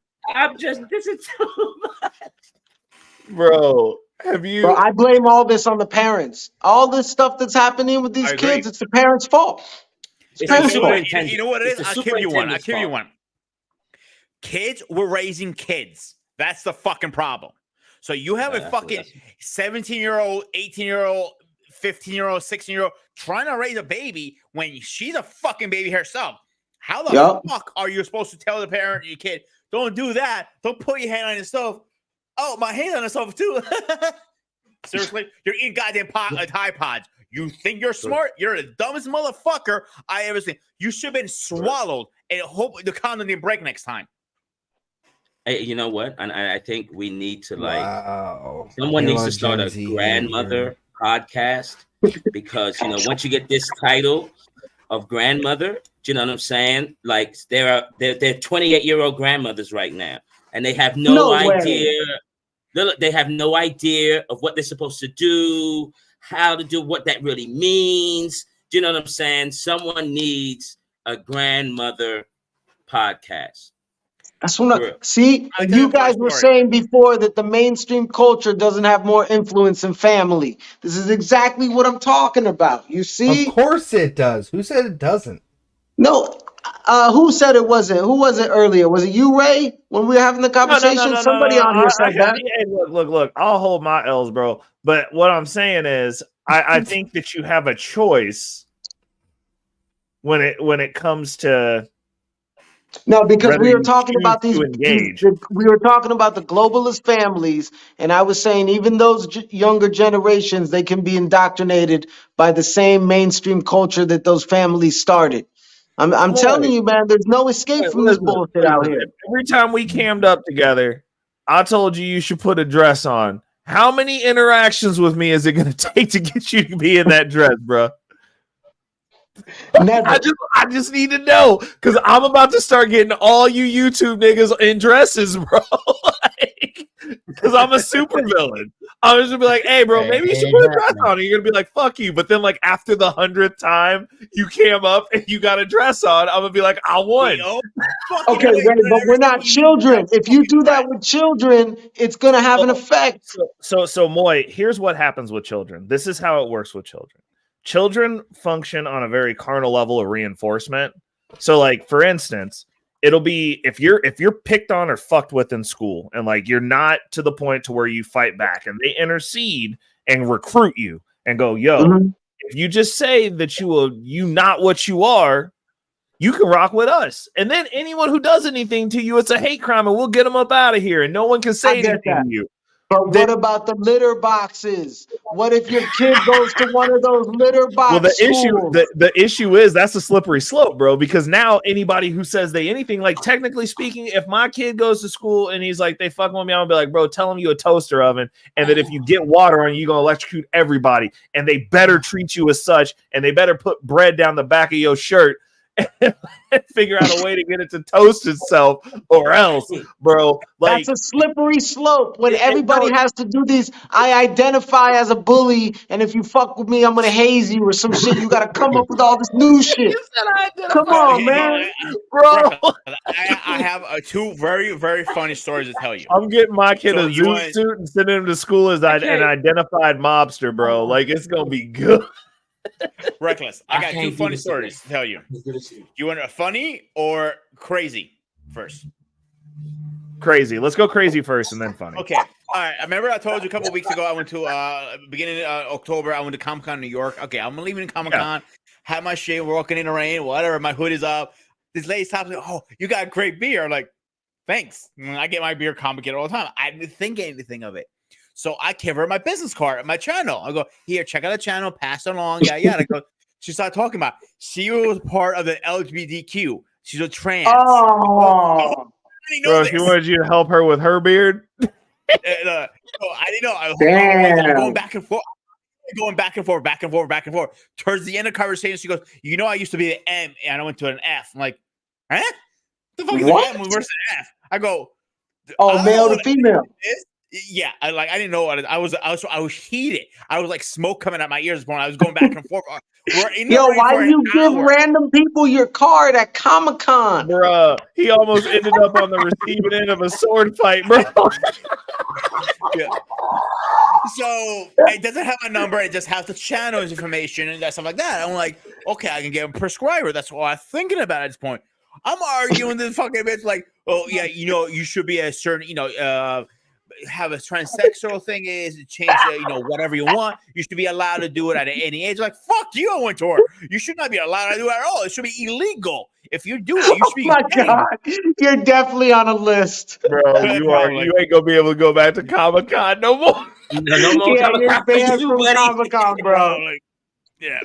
This is too much. Bro, have you? Bro, I blame all this on the parents. All this stuff that's happening with these kids, it's the parents' fault. You know what it is? I'll give you one. Kids, we're raising kids. That's the fucking problem. So you have a fucking 17-year-old, 18-year-old, 15-year-old, 16-year-old trying to raise a baby when she's a fucking baby herself. How the fuck are you supposed to tell the parent, your kid, don't do that. Don't put your hand on the stove. Oh, my hand on the stove too. Seriously? You're eating goddamn Tide Pods. You think you're smart? You're the dumbest motherfucker I ever seen. You should have been swallowed and hope the condom didn't break next time. Hey, you know what? And I think we need to someone needs to start a grandmother podcast because once you get this title of grandmother, do you know what I'm saying? Like they're 28-year-old grandmothers right now, and they have no idea. They have no idea of what they're supposed to do, how to do, what that really means. Do you know what I'm saying? Someone needs a grandmother podcast. That's what you guys were saying before that the mainstream culture doesn't have more influence in family. This is exactly what I'm talking about. You see? Of course it does. Who said it doesn't? No, Who said it wasn't? Who was it earlier? Was it you, Ray? When we were having the conversation, somebody on here said that. Hey, look. I'll hold my L's, bro. But what I'm saying is, I think that you have a choice when it comes to. No, because we were talking choose about to engage. we were talking about the globalist families, and I was saying even those younger generations, they can be indoctrinated by the same mainstream culture that those families started. I'm telling you, man, there's no escape from this bullshit out here. Every time we cammed up together, I told you should put a dress on. How many interactions with me is it going to take to get you to be in that dress, bro? Never. I just need to know because I'm about to start getting all you YouTube niggas in dresses, bro. Because I'm a super villain. I'm just gonna be like, hey, bro, maybe you should put a dress on. And you're gonna be like, fuck you. But then, like, after the 100th time you came up and you got a dress on, I'm gonna be like, I won. Okay, Ray, but we're not children. If you do that with children, it's gonna have an effect. So Moy, here's what happens with children. This is how it works with children. Children function on a very carnal level of reinforcement. So, like, for instance, it'll be if you're picked on or fucked with in school, and like you're not to the point to where you fight back, and they intercede and recruit you and go, yo, if you just say that you not what you are, you can rock with us. And then anyone who does anything to you, it's a hate crime, and we'll get them up out of here, and no one can say anything to you. But what about the litter boxes? What if your kid goes to one of those litter box schools? The issue is that's a slippery slope, bro, because now anybody who says anything, like technically speaking, if my kid goes to school and he's like, they fucking with me, I'm gonna be like, bro, tell him you a toaster oven, and that if you get water on you, you're gonna electrocute everybody, and they better treat you as such, and they better put bread down the back of your shirt and figure out a way to get it to toast itself, or else, bro. Like, that's a slippery slope when everybody has to do these. I identify as a bully, and if you fuck with me, I'm gonna haze you or some shit. You gotta come up with all this new shit. Come on, man, bro. I have two very, very funny stories to tell you. I'm getting my kid a zoot suit and sending him to school as an identified mobster, bro. Like, it's gonna be good. Reckless. I got two funny stories to tell you. You want a funny or crazy first? Crazy. Let's go crazy first and then funny. Okay. All right. I remember I told you a couple weeks ago I went to beginning of October. I went to Comic-Con New York. Okay, I'm leaving Comic-Con. Had my shit, walking in the rain, whatever. My hood is up. This lady stops me. Oh, you got great beer. I'm like, thanks. I get my beer Comic-Con all the time. I didn't think anything of it. So I give her my business card, my channel. I go, here, check out the channel, pass it along. Yeah. I go, she started talking about she was part of the LGBTQ. She's a trans. Oh, bro, she wanted you to help her with her beard. So I didn't know. I'm going back and forth. Back and forth. Towards the end of the conversation, she goes, you know, I used to be an M and I went to an F. I'm like, huh? The fuck is an M versus an F? I go, male to female. Yeah, I didn't know what it, I was heated. I was like smoke coming out my ears. I was going back and forth. Why you give random people your card at Comic-Con? Bruh, he almost ended up on the receiving end of a sword fight, bro. Yeah. So it doesn't have a number. It just has the channel's information and that stuff like that. I'm like, okay, I can get a prescriber. That's what I'm thinking about at this point. I'm arguing this fucking bitch like, oh yeah, you know, you should be a certain, have a transsexual thing is change, whatever you want. You should be allowed to do it at any age. Like, fuck you, I went to her. You should not be allowed to do it at all. It should be illegal. If you do it, you should be. Oh my God, you're definitely on a list, bro. You ain't gonna be able to go back to Comic-Con no more. No more Comic-Con. Banned from Comic-Con, bro. Yeah.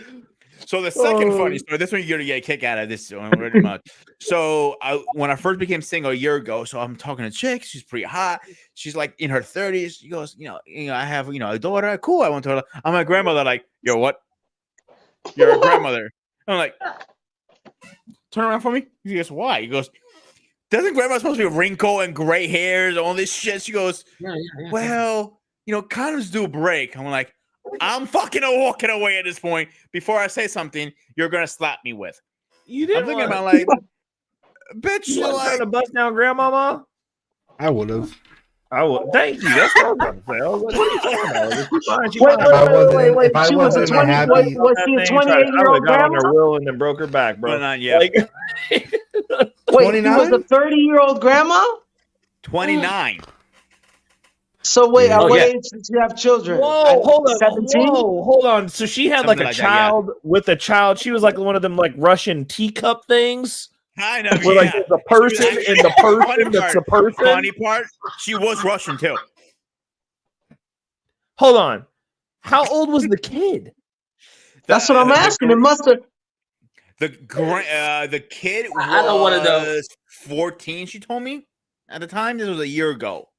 So the second funny story, this one you're gonna get a kick out of this one pretty much. So when I first became single a year ago, so I'm talking to a chick, she's pretty hot. She's like in her 30s. She goes, I have a daughter. Cool. I went to her. I'm my grandmother. Like, yo, what? You're a grandmother. I'm like, turn around for me. He goes, why? He goes, doesn't grandma supposed to be wrinkle and gray hairs, all this shit? She goes, well, condoms do break. I'm like, I'm fucking walking away at this point. Before I say something, you're gonna slap me with. You didn't. I'm thinking about like, bitch, you like trying to bust down grandmama. I would have. I will. Thank you. That's what I was about to say. I was like, what are you talking about? She's fine. She's Wait, fine. wait. If I She was a wasn't in a 20. happy, Was she a I 28-year-old would have got on grandma? her will and then broke her back, bro. 29, yeah. Like, Wait, she was a 29? 30-year-old grandma. 29. So wait, Dude. at Oh, what yeah. age did you have children? whoa, hold on. 17. Whoa, hold on. So she had Something like a like that, yeah. child with a child. She was like one of them like Russian teacup things. Kind of, Where like yeah. there's a person and the person that's the person. Funny part, she was Russian too. Hold on. How old was the kid? That's what I'm asking. It must have. The kid was I don't wanna know. 14. She told me at the time. This was a year ago,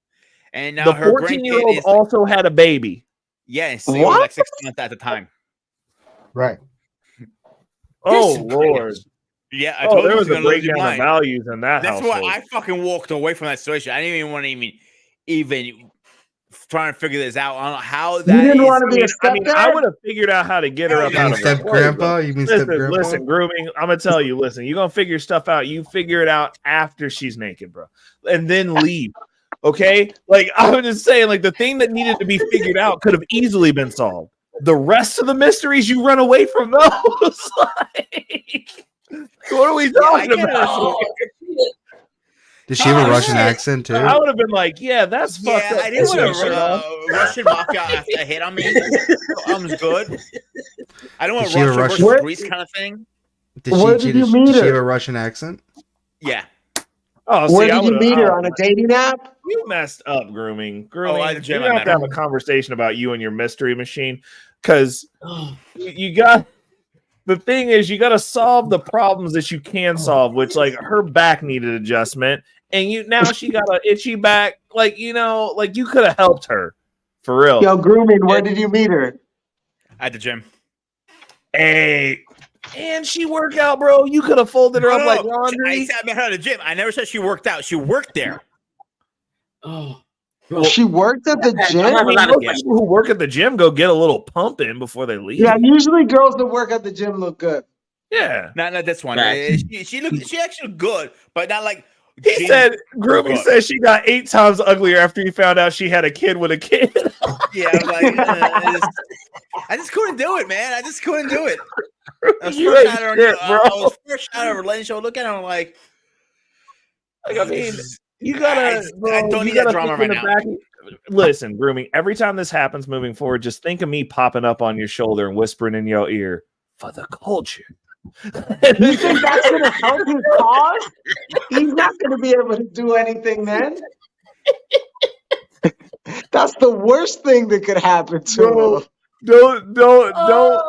and now The her 14-year-old grandkid is also had a baby. yes, it was like 6 months at the time. Right. Oh Lord. Yeah, I Oh, told there you was she's a gonna lose your breakdown of mind. values in that That's household. why I fucking walked away from that situation. I didn't even want to even trying to figure this out. I don't know how that You didn't is. want to be a I stepdad. would have figured out how to get her up You out mean of her step clothes, grandpa? bro. You mean step grandpa? Listen, grooming. I'm gonna tell you. Listen, you're gonna figure stuff out. You figure it out after she's naked, bro, and then leave. Okay, like I was just saying, like the thing that needed to be figured out could have easily been solved. The rest of the mysteries, you run away from those. Like, what are we talking about? Did she have a Russian accent too? I would have been like, yeah, that's fucked up. I didn't want Shirt off. a Russian mafia after a hit on me. I was good. I don't want Did she have a Russia versus Russian- Greece kind of thing. Did she have a Russian accent? Yeah. Oh, Where see, I did you would've- meet her? oh, On a dating app? You messed up, grooming. Oh, at the gym, we I have met to have her. a conversation about you and your mystery machine, because you got. The thing is, you got to solve the problems that you can solve, which like her back needed adjustment, and now she got an itchy back. Like like you could have helped her for real. Yo, grooming. Where did you meet her? At the gym. Hey, and she work out, bro. You could have folded her up like laundry. I said I met her at the gym. I never said she worked out. She worked there. Oh. She worked at the gym. I mean, most people who work at the gym go get a little pump in before they leave. Yeah, usually girls that work at the gym look good. Yeah. Not this one. Facts. She actually looked good, but not like He said, grooming said she got 8 times uglier after he found out she had a kid with a kid. Yeah, I was like, I just couldn't do it, man. I just couldn't do it. I was You first ain't at her, shit, bro. I was first at her Lane show. Look at her, I'm like, I mean, you gotta. I don't need that drama right now. Listen, grooming. Every time this happens moving forward, just think of me popping up on your shoulder and whispering in your ear for the culture. You think that's gonna help his cause? He's not gonna be able to do anything then. That's the worst thing that could happen to him. Don't, bro.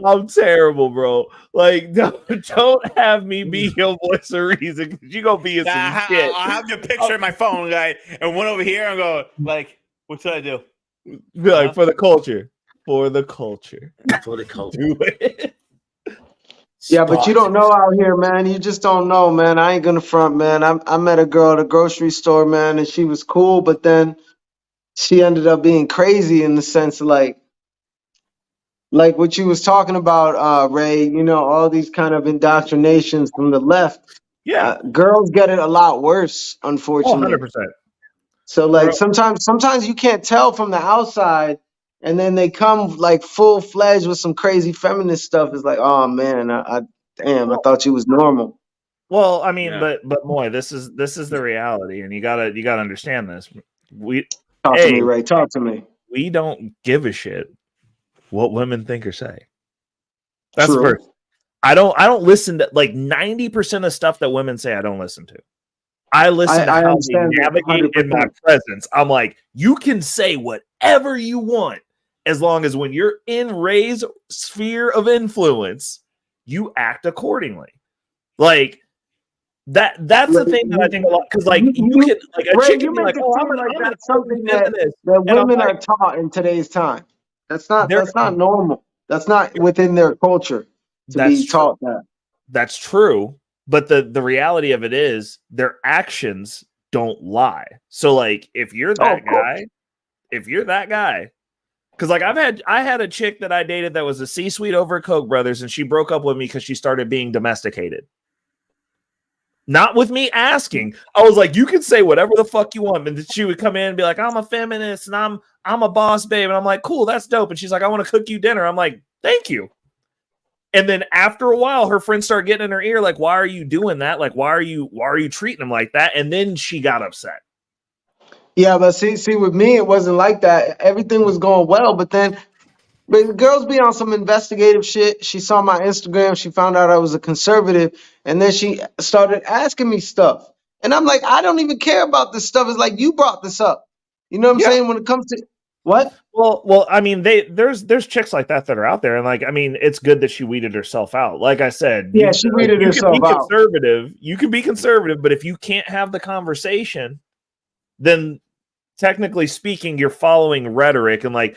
I'm terrible, bro. Like, don't have me be your voice of reason, because you gonna be in some shit. I'll have your picture in my phone, guy, and one over here and go, like, what should I do? Be like, for the culture. For the culture. For the culture. Do it. Yeah, but you don't know out here, man. You just don't know, man. I ain't gonna front, man. I met a girl at a grocery store, man, and she was cool, but then she ended up being crazy in the sense of like what you was talking about, Ray. You know, all these kind of indoctrinations from the left. Yeah, girls get it a lot worse, unfortunately. 100%. So like sometimes you can't tell from the outside, and then they come like full fledged with some crazy feminist stuff. It's like, oh man, I thought you was normal. Well, I mean, but Moy, this is the reality, and you gotta understand this. Talk to me, Ray. Talk to me. We don't give a shit what women think or say. That's True. the first. I don't listen to like 90% of stuff that women say. I don't listen to. I listen to how they understand that, navigate in my 100%. presence. I'm like, you can say whatever you want, as long as when you're in Ray's sphere of influence, you act accordingly. Like that's the thing that I think a lot, because like you can like a Ray, chick you can be make like, it oh, seem I'm like gonna that's something that feminist. And I'm women like, are taught in today's time. That's not normal. That's not within their culture to be taught that. That's true, but the reality of it is their actions don't lie. So like if you're that guy, because like I had a chick that I dated that was a C-suite over at Koch brothers, and she broke up with me because she started being domesticated. Not with me asking. I was like, you can say whatever the fuck you want. And then she would come in and be like, I'm a feminist and I'm a boss babe. And I'm like, cool, that's dope. And she's like, I want to cook you dinner. I'm like, thank you. And then after a while, her friends start getting in her ear, like, why are you doing that? Like, why are you treating them like that? And then she got upset. Yeah, but see, with me, it wasn't like that. Everything was going well, but then but girls be on some investigative shit. She saw my Instagram. She found out I was a conservative, and then she started asking me stuff. And I'm like, I don't even care about this stuff. It's like you brought this up. You know what I'm saying? When it comes to what? Well, I mean, there's chicks like that are out there, and like, I mean, it's good that she weeded herself out. Like I said, Yeah, she weeded herself out. You can be conservative, but if you can't have the conversation, then technically speaking, you're following rhetoric and like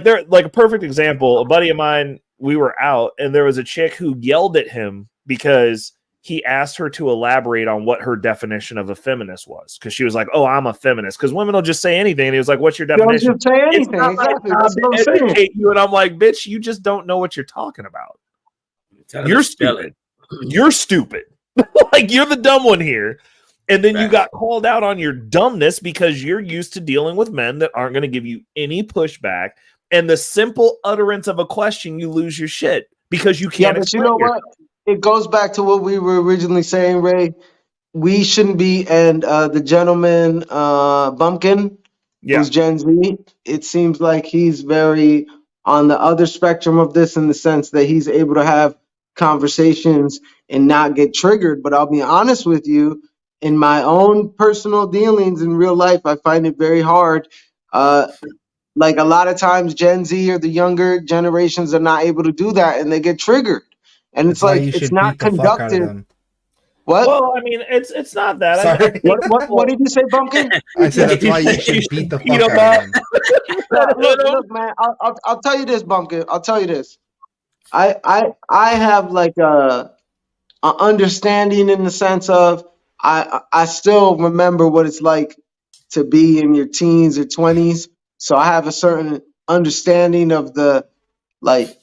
there, like a perfect example. A buddy of mine, we were out, and there was a chick who yelled at him because he asked her to elaborate on what her definition of a feminist was. Because she was like, "Oh, I'm a feminist." Because women will just say anything. And he was like, "What's your definition?" Don't just say anything. It's not Exactly. my job That's to what I'm saying. educate you. And I'm like, "Bitch, you just don't know what you're talking about. You're stupid. You're stupid. Like you're the dumb one here." And then you got called out on your dumbness because you're used to dealing with men that aren't going to give you any pushback. And the simple utterance of a question, you lose your shit because you can't. Yeah, but you know what? It goes back to what we were originally saying, Ray. We shouldn't be, and the gentleman, Bumpkin, who's Gen Z, it seems like he's very on the other spectrum of this in the sense that he's able to have conversations and not get triggered. But I'll be honest with you, in my own personal dealings in real life, I find it very hard. Like a lot of times Gen Z or the younger generations are not able to do that and they get triggered. And it's like it's not conductive. What? Well, I mean, it's not that. Sorry. What did you say, Bumpkin? I said that's why you should beat the fuck out of them. Look, man. I'll tell you this, Bumpkin. I'll tell you this. I have like a understanding in the sense of I still remember what it's like to be in your teens or 20s. So I have a certain understanding of the like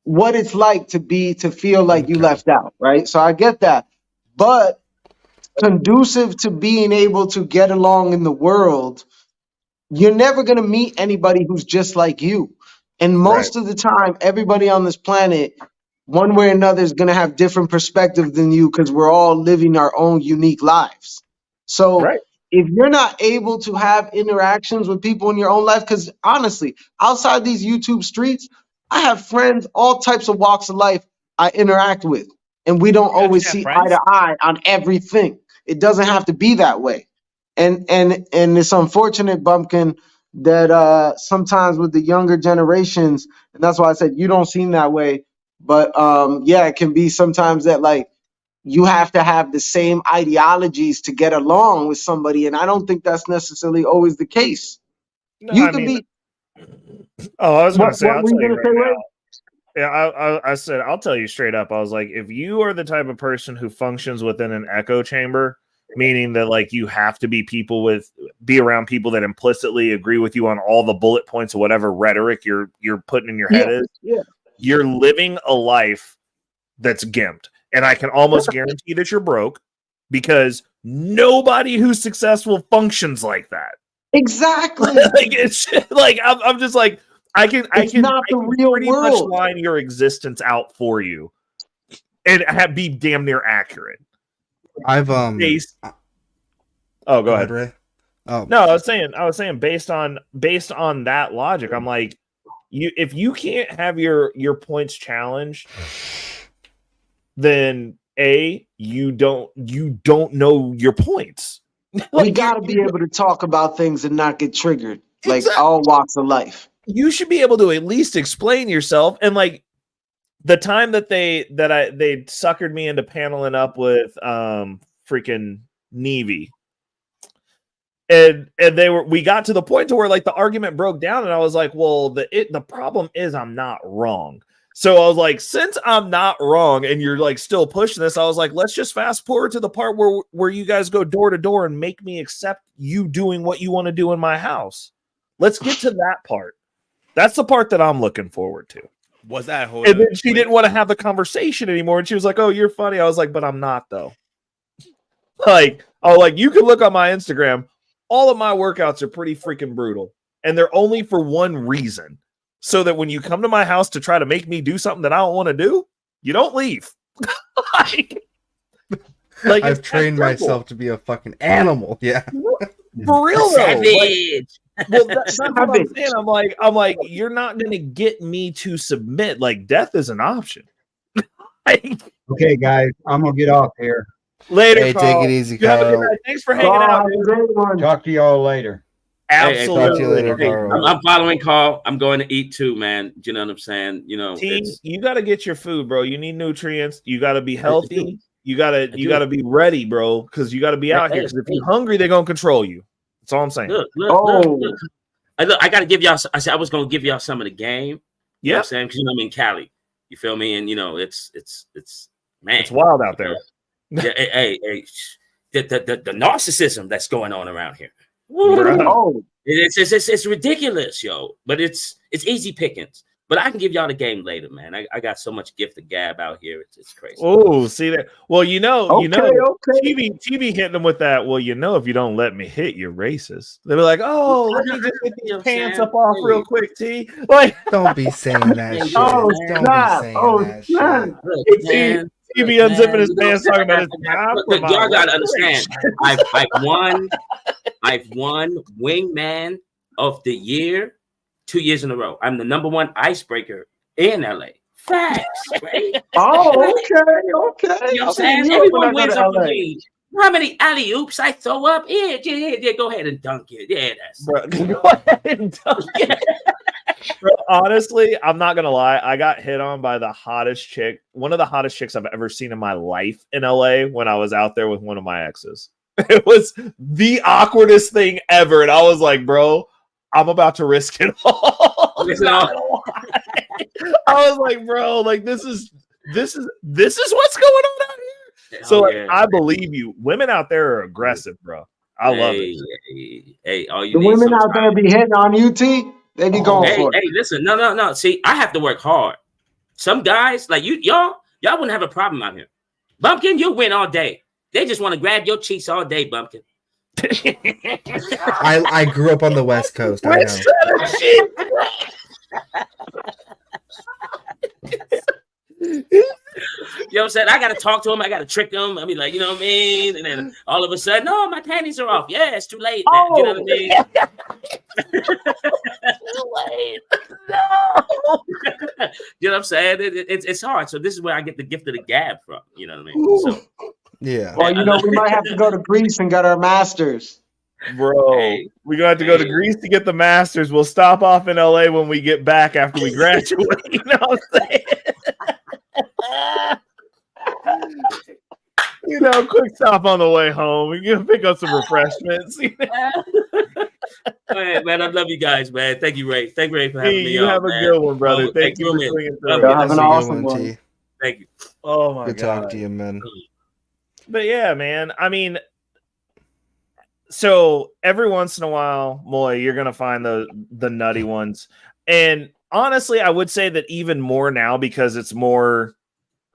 what it's like to feel like you left out, right? So I get that. But conducive to being able to get along in the world, you're never going to meet anybody who's just like you. And most of the time, everybody on this planet, one way or another, is going to have different perspective than you because we're all living our own unique lives. So if you're not able to have interactions with people in your own life, because honestly, outside these YouTube streets, I have friends, all types of walks of life I interact with. And we don't always see eye to eye on everything. It doesn't have to be that way. And it's unfortunate, Bumpkin, that sometimes with the younger generations, and that's why I said you don't seem that way. But yeah, it can be sometimes that like you have to have the same ideologies to get along with somebody, and I don't think that's necessarily always the case. No, I was going to say, I'll tell you right now. Yeah, I said, I'll tell you straight up. I was like, if you are the type of person who functions within an echo chamber, meaning that like you have to be around people that implicitly agree with you on all the bullet points of whatever rhetoric you're putting in your head is, you're living a life that's gimped. And I can almost guarantee that you're broke because nobody who's successful functions like that. Exactly. Like it's like I'm just like I can not the real pretty world. much line your existence out for you and be damn near accurate. I've Oh, go ahead, Ray. Oh no, I was saying based on that logic, I'm like, if you can't have your points challenged, then you don't know your points. We got to be able to talk about things and not get triggered, like all walks of life. You should be able to at least explain yourself. And like the time that they suckered me into paneling up with freaking Navy, and we got to the point to where like the argument broke down, and I was like, well, the problem is I'm not wrong. So I was like, since I'm not wrong and you're like still pushing this, I was like, let's just fast forward to the part where you guys go door to door and make me accept you doing what you want to do in my house. Let's get to that part. That's the part that I'm looking forward to. Was that whole? And then she didn't want to have the conversation anymore, and she was like, "Oh, you're funny." I was like, "But I'm not though." Like, you can look on my Instagram. All of my workouts are pretty freaking brutal, and they're only for one reason, so that when you come to my house to try to make me do something that I don't want to do, you don't leave. like I've trained myself to be a fucking animal. Yeah, for real though. Savage. Well, that's what I'm saying. I'm like, you're not gonna get me to submit. Like, death is an option. Okay, guys, I'm gonna get off here. Later, hey, Carl. take it easy, You have a good Carl. night. Thanks for hanging out. Dude. Talk to y'all later. Absolutely. Talk to you later, Carl. I'm following Carl. I'm going to eat too, man. You know what I'm saying? You know, you got to get your food, bro. You need nutrients. You got to be healthy. You gotta be ready, bro, because you got to be out here. Because if you're hungry, they're gonna control you. That's all I'm saying. Look. I got to give y'all. I said I was going to give y'all some of the game. You know what I'm saying? Because I'm in Cali. You feel me? And it's man, it's wild out there. Yeah, hey, the narcissism that's going on around here. It's ridiculous, yo. But it's easy pickings. But I can give y'all the game later, man. I got so much gift of gab out here. It's crazy. Oh, see that? Well, TV hitting them with that. Well, if you don't let me hit, you're racist. They'll be like, oh, let me just get these pants up off real quick, T. Like, don't be saying that shit. Don't be saying that shit. TV unzipping his pants talking about his job. Look, y'all gotta understand. I've won Wingman of the Year 2 years in a row. I'm the number one icebreaker in LA. Facts, right? Okay. You know what I'm saying? Everyone wins up the league. How many alley oops I throw up? Yeah, go ahead and dunk it. Yeah, that's go ahead and dunk it. Bro, honestly, I'm not gonna lie. I got hit on by the hottest chick, one of the hottest chicks I've ever seen in my life in LA when I was out there with one of my exes. It was the awkwardest thing ever, and I was like, bro, I'm about to risk it all. I was like, bro, like this is what's going on out here. So I believe you. Women out there are aggressive, bro. I love it. Hey, the women out there be hitting on you, T. They be going for it. Hey, listen, no. See, I have to work hard. Some guys like y'all wouldn't have a problem out here. Bumpkin, you'll win all day. They just want to grab your cheeks all day, Bumpkin. I grew up on the West Coast. I know. You know what I'm saying? I got to talk to him. I got to trick him. I mean, like, you know what I mean? And then all of a sudden, no, my panties are off. Yeah, it's too late. You know what I mean? Too late. No. You know what I'm saying? It's hard. So this is where I get the gift of the gab from. You know what I mean? So, yeah. Well, we might have to go to Greece and get our masters. Bro, we're gonna have to go to Greece to get the masters. We'll stop off in LA when we get back after we graduate. You know what I'm saying? Quick stop on the way home. We can pick up some refreshments. Man, I love you guys, man. Thank you, Ray. Thank you, Ray, for having me. You have a good one, brother. Thank you for swinging through. Have an awesome one. Thank you. Oh my God. Good talk to you, man. But yeah, man. I mean, so every once in a while, Moy, you're gonna find the nutty ones, and honestly, I would say that even more now because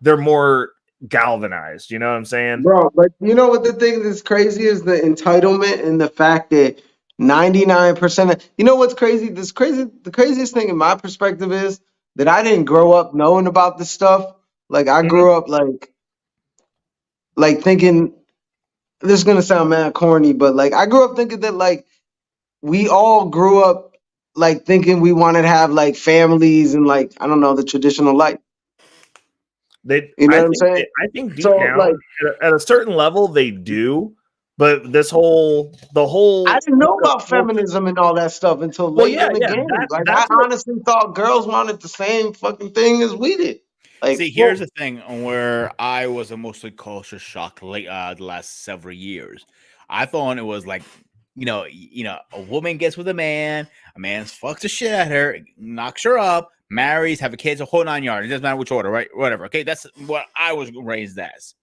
they're more galvanized. You know what I'm saying, bro? But you know what the thing that's crazy is the entitlement and the fact that 99% of what's crazy. The craziest thing in my perspective is that I didn't grow up knowing about this stuff. Like I grew up like thinking. This is gonna sound mad corny, but like I grew up thinking that like we all grew up like thinking we wanted to have like families and like I don't know the traditional life. You know what I'm saying? I think deep down, like, at a certain level, they do. But the whole I didn't know about feminism and all that stuff until late in the game. I honestly thought girls wanted the same fucking thing as we did. Like, see, here's the thing where I was mostly culture shock the last several years. I thought it was like, a woman gets with a man fucks the shit out of her, knocks her up, marries, have a kids, a whole 9 yards. It doesn't matter which order, right? Whatever. Okay, that's what I was raised as.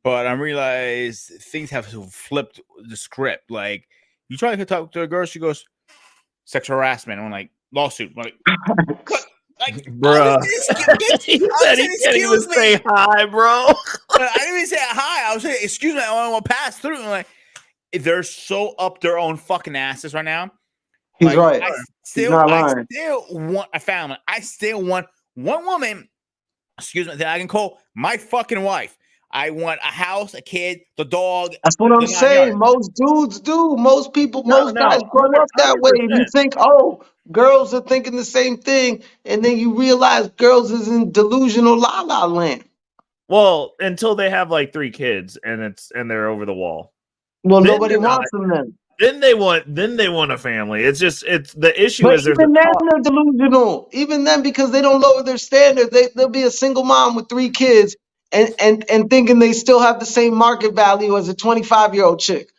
But I realized things have flipped the script. Like, you try to talk to a girl, she goes, sexual harassment. I'm like, lawsuit. I'm like, Like, bruh. He said he can't even say hi, bro. I didn't even say hi. I was saying, excuse me, I want to pass through. And like, they're so up their own fucking asses right now. He's Like, right. He's not lying. I still want a family. I still want one woman, excuse me, that I can call my fucking wife. I want a house, a kid, the dog. That's what I'm saying. Most dudes do. Most people, most guys grow up that way. And you think, oh, girls are thinking the same thing. And then you realize girls is in delusional la la land. Well, until they have like 3 kids and they're over the wall. Well, then nobody wants them then. Then they want a family. It's the issue But is even then they're delusional. Even then, because they don't lower their standards, they'll be a single mom with 3 kids and thinking they still have the same market value as a 25-year-old chick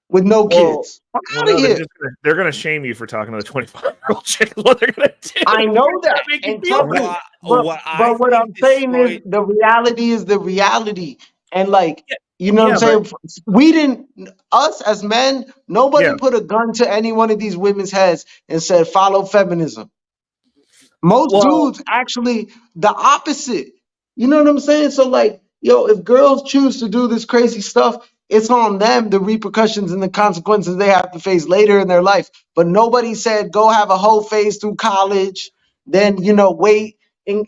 with no kids. Fuck out of here. They're gonna shame you for talking to the 25-year-old chick. What they're gonna do? I know that. And what I'm saying is the reality is the reality. And like, you know what I'm saying? Us as men, nobody put a gun to any one of these women's heads and said, follow feminism. Most dudes actually the opposite. You know what I'm saying? So like, yo, if girls choose to do this crazy stuff, it's on them, the repercussions and the consequences they have to face later in their life. But nobody said go have a whole phase through college, then wait and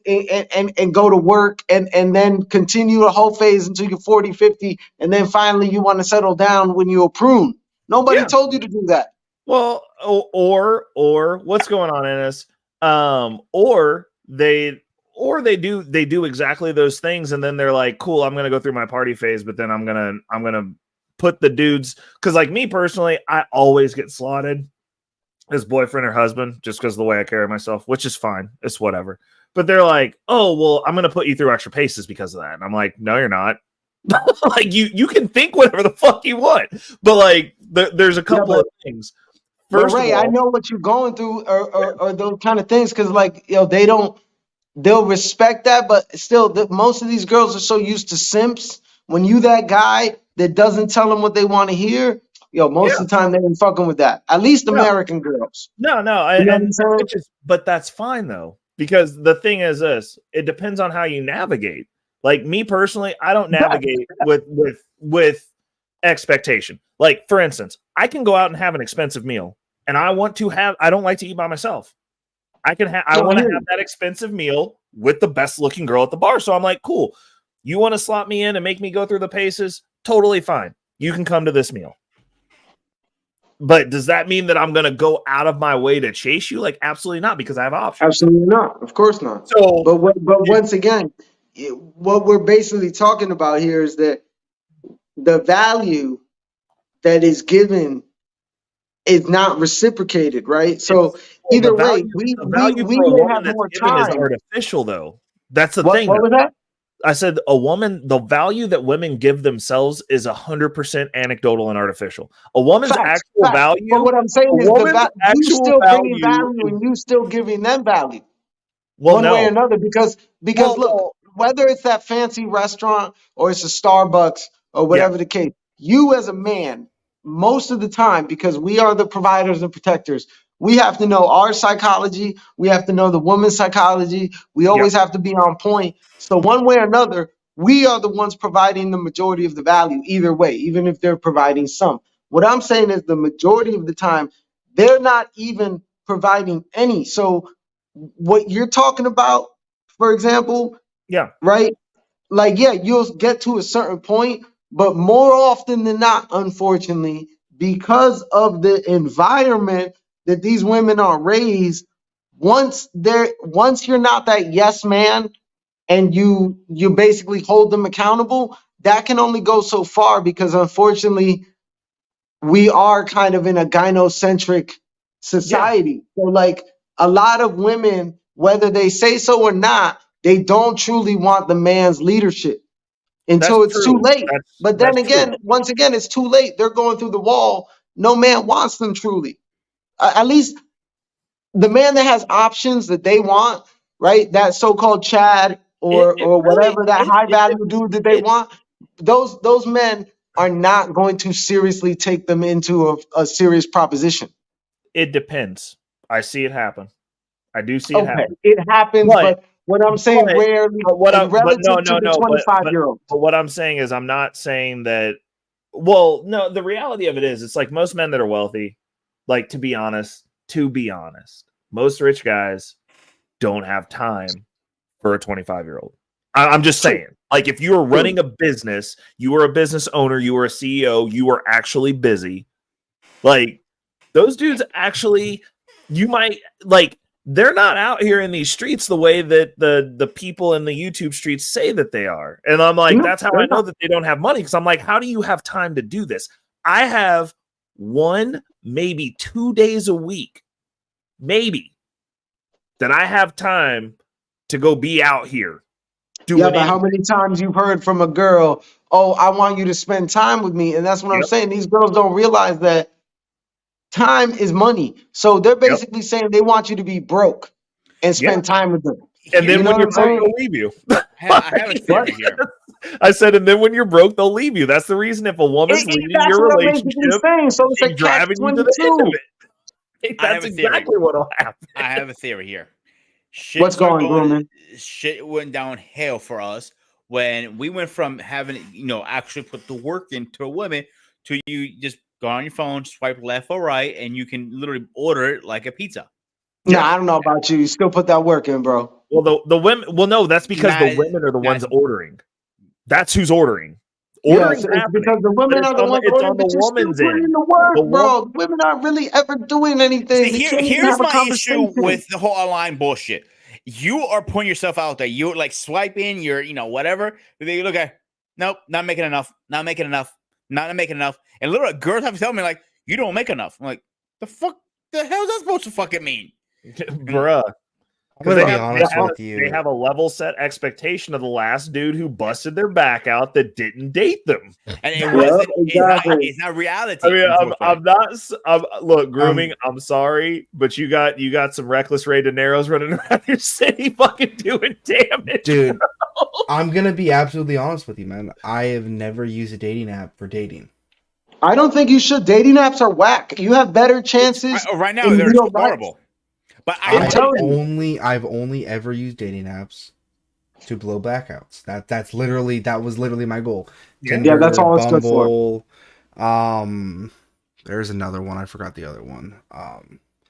go to work and then continue a whole phase until you're 40, 50, and then finally you want to settle down when you're a prune. Nobody told you to do that. Well, or what's going on in us? Or they do exactly those things, and then they're like, cool, I'm gonna go through my party phase, but then I'm gonna put the dudes, because like me personally, I always get slotted as boyfriend or husband just because of the way I carry myself, which is fine. It's whatever. But they're like, oh, well, I'm gonna put you through extra paces because of that. And I'm like, no, you're not. Like you can think whatever the fuck you want, but like there's a couple of things. First Ray, I know what you're going through, or those kind of things, because like they'll respect that, but still, most of these girls are so used to simps. When you that guy that doesn't tell them what they want to hear, most of the time they ain't fucking with that. At least American girls. No, but that's fine though, because the thing is this: it depends on how you navigate. Like me personally, I don't navigate with expectation. Like for instance, I can go out and have an expensive meal, and I don't like to eat by myself. I want to have that expensive meal with the best looking girl at the bar. So I'm like, cool. You want to slot me in and make me go through the paces? Totally fine. You can come to this meal. But does that mean that I'm going to go out of my way to chase you? Like, absolutely not, because I have options. Absolutely not. Of course not. So, but once again, what we're basically talking about here is that the value that is given is not reciprocated, right? So either way, we may have more time. Is artificial, though. That's the thing. What was that? I said the value that women give themselves is 100% anecdotal and artificial. A woman's actual value. But what I'm saying is you still bringing value and you still giving them value. One way or another, because look, whether it's that fancy restaurant or it's a Starbucks or whatever the case, you as a man, most of the time, because we are the providers and protectors, we have to know our psychology. We have to know the woman's psychology. We always have to be on point. So one way or another, we are the ones providing the majority of the value either way, even if they're providing some. What I'm saying is the majority of the time, they're not even providing any. So what you're talking about, for example, right? Like, you'll get to a certain point, but more often than not, unfortunately, because of the environment that these women are raised, once you're not that yes man and you basically hold them accountable, that can only go so far, because unfortunately we are kind of in a gynocentric society. So like a lot of women, whether they say so or not, they don't truly want the man's leadership until it's too late. But then again, once again, it's too late. They're going through the wall. No man wants them truly. At least the man that has options that they want, right? That so-called Chad or whatever, that high value dude that they want, those men are not going to seriously take them into a serious proposition. It depends. I see it happen. I do see it Okay, happen. it happens, but what I'm saying rarely and relative to the 25-year-old. But what I'm saying is, I'm not saying that. Well, no, the reality of it is, it's like most men that are wealthy, like to be honest, most rich guys don't have time for a 25-year-old. I'm just saying, like, if you are running a business, you are a business owner, you are a CEO, you are actually busy. Like, those dudes actually, you might, like, they're not out here in these streets the way that the people in the YouTube streets say that they are. And I'm like, that's how I know that they don't have money. Because I'm like, how do you have time to do this? I have 1, maybe 2 days a week, maybe, that I have time to go be out here. Yeah, but how many times you've heard from a girl, oh, I want you to spend time with me. And that's what I'm saying. These girls don't realize that time is money. So they're basically saying they want you to be broke and spend time with them. And then You know when what you're I'm broke, saying? they'll leave you. I have a theory here. I said, and then when you're broke, they'll leave you. That's the reason if a woman's leaving That's your what I'm relationship, basically saying. So it's she's like driving you to the end of it. I have That's a theory. exactly what'll happen. I have a theory here. What's going, Grooming? Shit went downhill for us when we went from having, actually put the work into a woman to you just go on your phone, swipe left or right, and you can literally order it like a pizza. Nah, I don't know about you. You still put that work in, bro. Well, the women. Well, no, that's because the women are the ones ordering. That's who's ordering. Ordering Yes, it's because the women are the ones ordering, but you're still putting in the work, bro. The women aren't really ever doing anything. See, They can't even here's have a my issue conversation. with the whole online bullshit. You are putting yourself out there. You're like swiping, you're, whatever. They look at, nope, not making enough, not making enough, not making enough. And literally, girls have to tell me, like, you don't make enough. I'm like, the hell is that supposed to fucking mean? Bruh. I'm gonna be honest with you. They have a level set expectation of the last dude who busted their back out that didn't date them. And it wasn't, it's not reality. I mean, I'm not. Look, Grooming. I'm sorry, but you got some reckless Ray De Niro's running around your city, fucking doing damage, dude. I'm gonna be absolutely honest with you, man. I have never used a dating app for dating. I don't think you should. Dating apps are whack. You have better chances. Right now, they're horrible. But I've only ever used dating apps to blow blackouts. That was literally my goal. Tinder, that's all it's Bumble, good for. There's another one. I forgot the other one.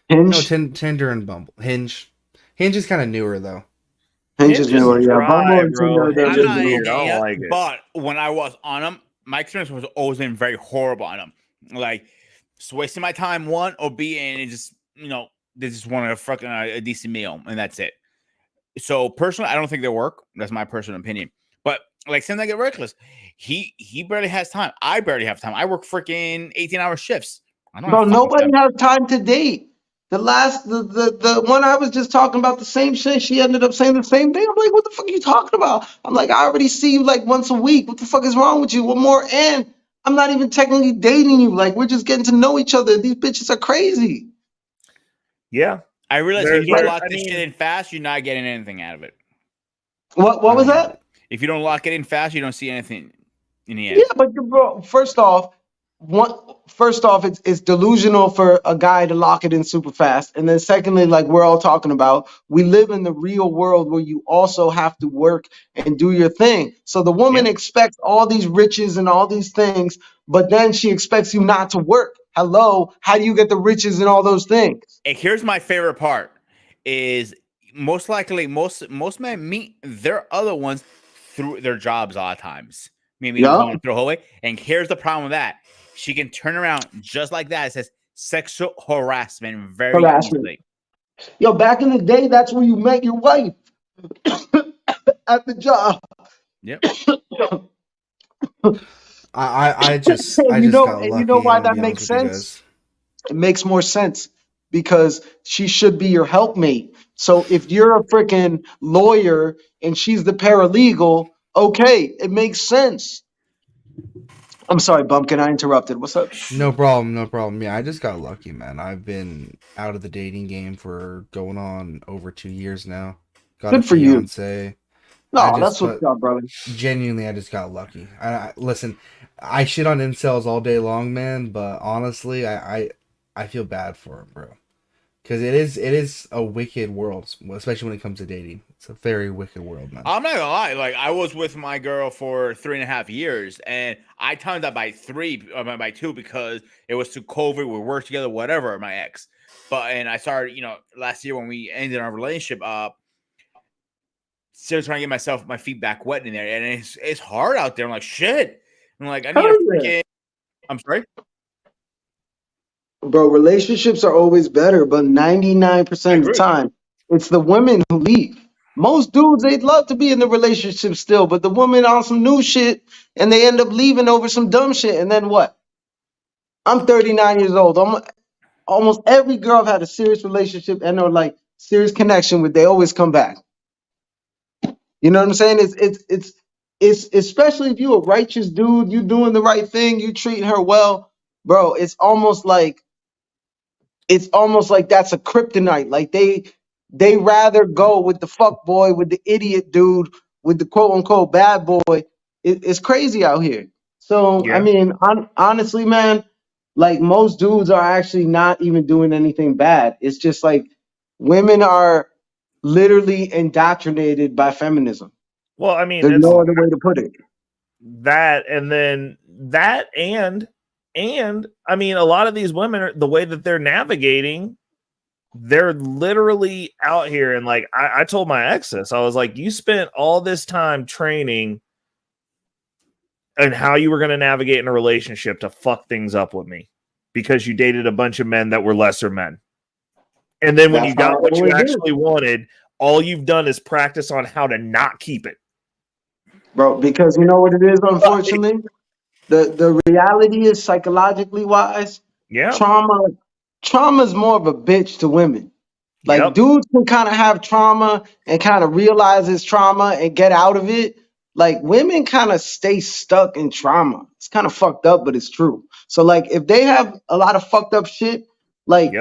Hinge? No, Tinder and Bumble. Hinge is kind of newer though. Hinge is newer, yeah. Bumble and Tinder, they're I'm just not newer. against it, like it. But when I was on them, my experience was always been very horrible on them. Like, just wasting my time, one, or B, and it just, they just wanted a fucking a decent meal, and that's it. So personally, I don't think they work. That's my personal opinion. But like, same thing at Reckless. He barely has time. I barely have time. I work freaking 18-hour shifts. Bro, nobody has time to date. The one I was just talking about, the same shit. She ended up saying the same thing. I'm like, what the fuck are you talking about? I'm like, I already see you like once a week. What the fuck is wrong with you? What more? And I'm not even technically dating you. Like, we're just getting to know each other. These bitches are crazy. Yeah. I realize if you don't lock this shit in fast, you're not getting anything out of it. What was that? If you don't lock it in fast, you don't see anything in the end. Yeah, but bro, first off, it's delusional for a guy to lock it in super fast. And then secondly, like we're all talking about, we live in the real world where you also have to work and do your thing. So the woman expects all these riches and all these things, but then she expects you not to work. Hello, how do you get the riches and all those things? And here's my favorite part is most likely most men meet their other ones through their jobs a lot of times. Maybe going through a whole way. And here's the problem with that. She can turn around just like that. It says sexual harassment very easily. Yo, back in the day, that's where you met your wife at the job. Yep. I just got lucky. You know why that makes sense? It makes more sense because she should be your helpmate. So if you're a freaking lawyer and she's the paralegal, okay, it makes sense. I'm sorry, Bumpkin, I interrupted. What's up? No problem. Yeah, I just got lucky, man. I've been out of the dating game for going on over 2 years now. Good for you. No, that's what's up, brother. Genuinely, I just got lucky. Listen, I shit on incels all day long, man, but honestly, I feel bad for him, bro. Because it is a wicked world, especially when it comes to dating. It's a very wicked world, man. I'm not gonna lie. Like, I was with my girl for 3.5 years, and I timed that by 2 because it was too COVID. We worked together, whatever. My ex, and I started, last year when we ended our relationship. Still trying to get my feet back wet in there, and it's hard out there. I'm like, shit. I'm like, I need a freaking. I'm sorry. Bro, relationships are always better, but 99% of the time, it's the women who leave. Most dudes, they'd love to be in the relationship still, but the woman on some new shit, and they end up leaving over some dumb shit. And then what? I'm 39 years old. Almost every girl I've had a serious relationship and or like serious connection with, they always come back. You know what I'm saying? It's especially if you a righteous dude, you doing the right thing, you treating her well, bro. It's almost like that's a kryptonite. Like they rather go with the fuck boy, with the idiot dude, with the quote unquote bad boy. It's crazy out here. So I mean, honestly, man, like most dudes are actually not even doing anything bad. It's just like women are literally indoctrinated by feminism. Well, I mean, There's it's no other way to put it. That and then that and I mean, a lot of these women are the way that they're navigating. They're literally out here, and like I told my ex this, I was like, you spent all this time training and how you were going to navigate in a relationship to fuck things up with me because you dated a bunch of men that were lesser men. And then when you got what you actually wanted, all you've done is practice on how to not keep it. Bro, because you know what it is, unfortunately? The reality is, psychologically wise, trauma is more of a bitch to women. Like dudes can kind of have trauma and kind of realize it's trauma and get out of it. Like women kind of stay stuck in trauma. It's kind of fucked up, but it's true. So like if they have a lot of fucked up shit, like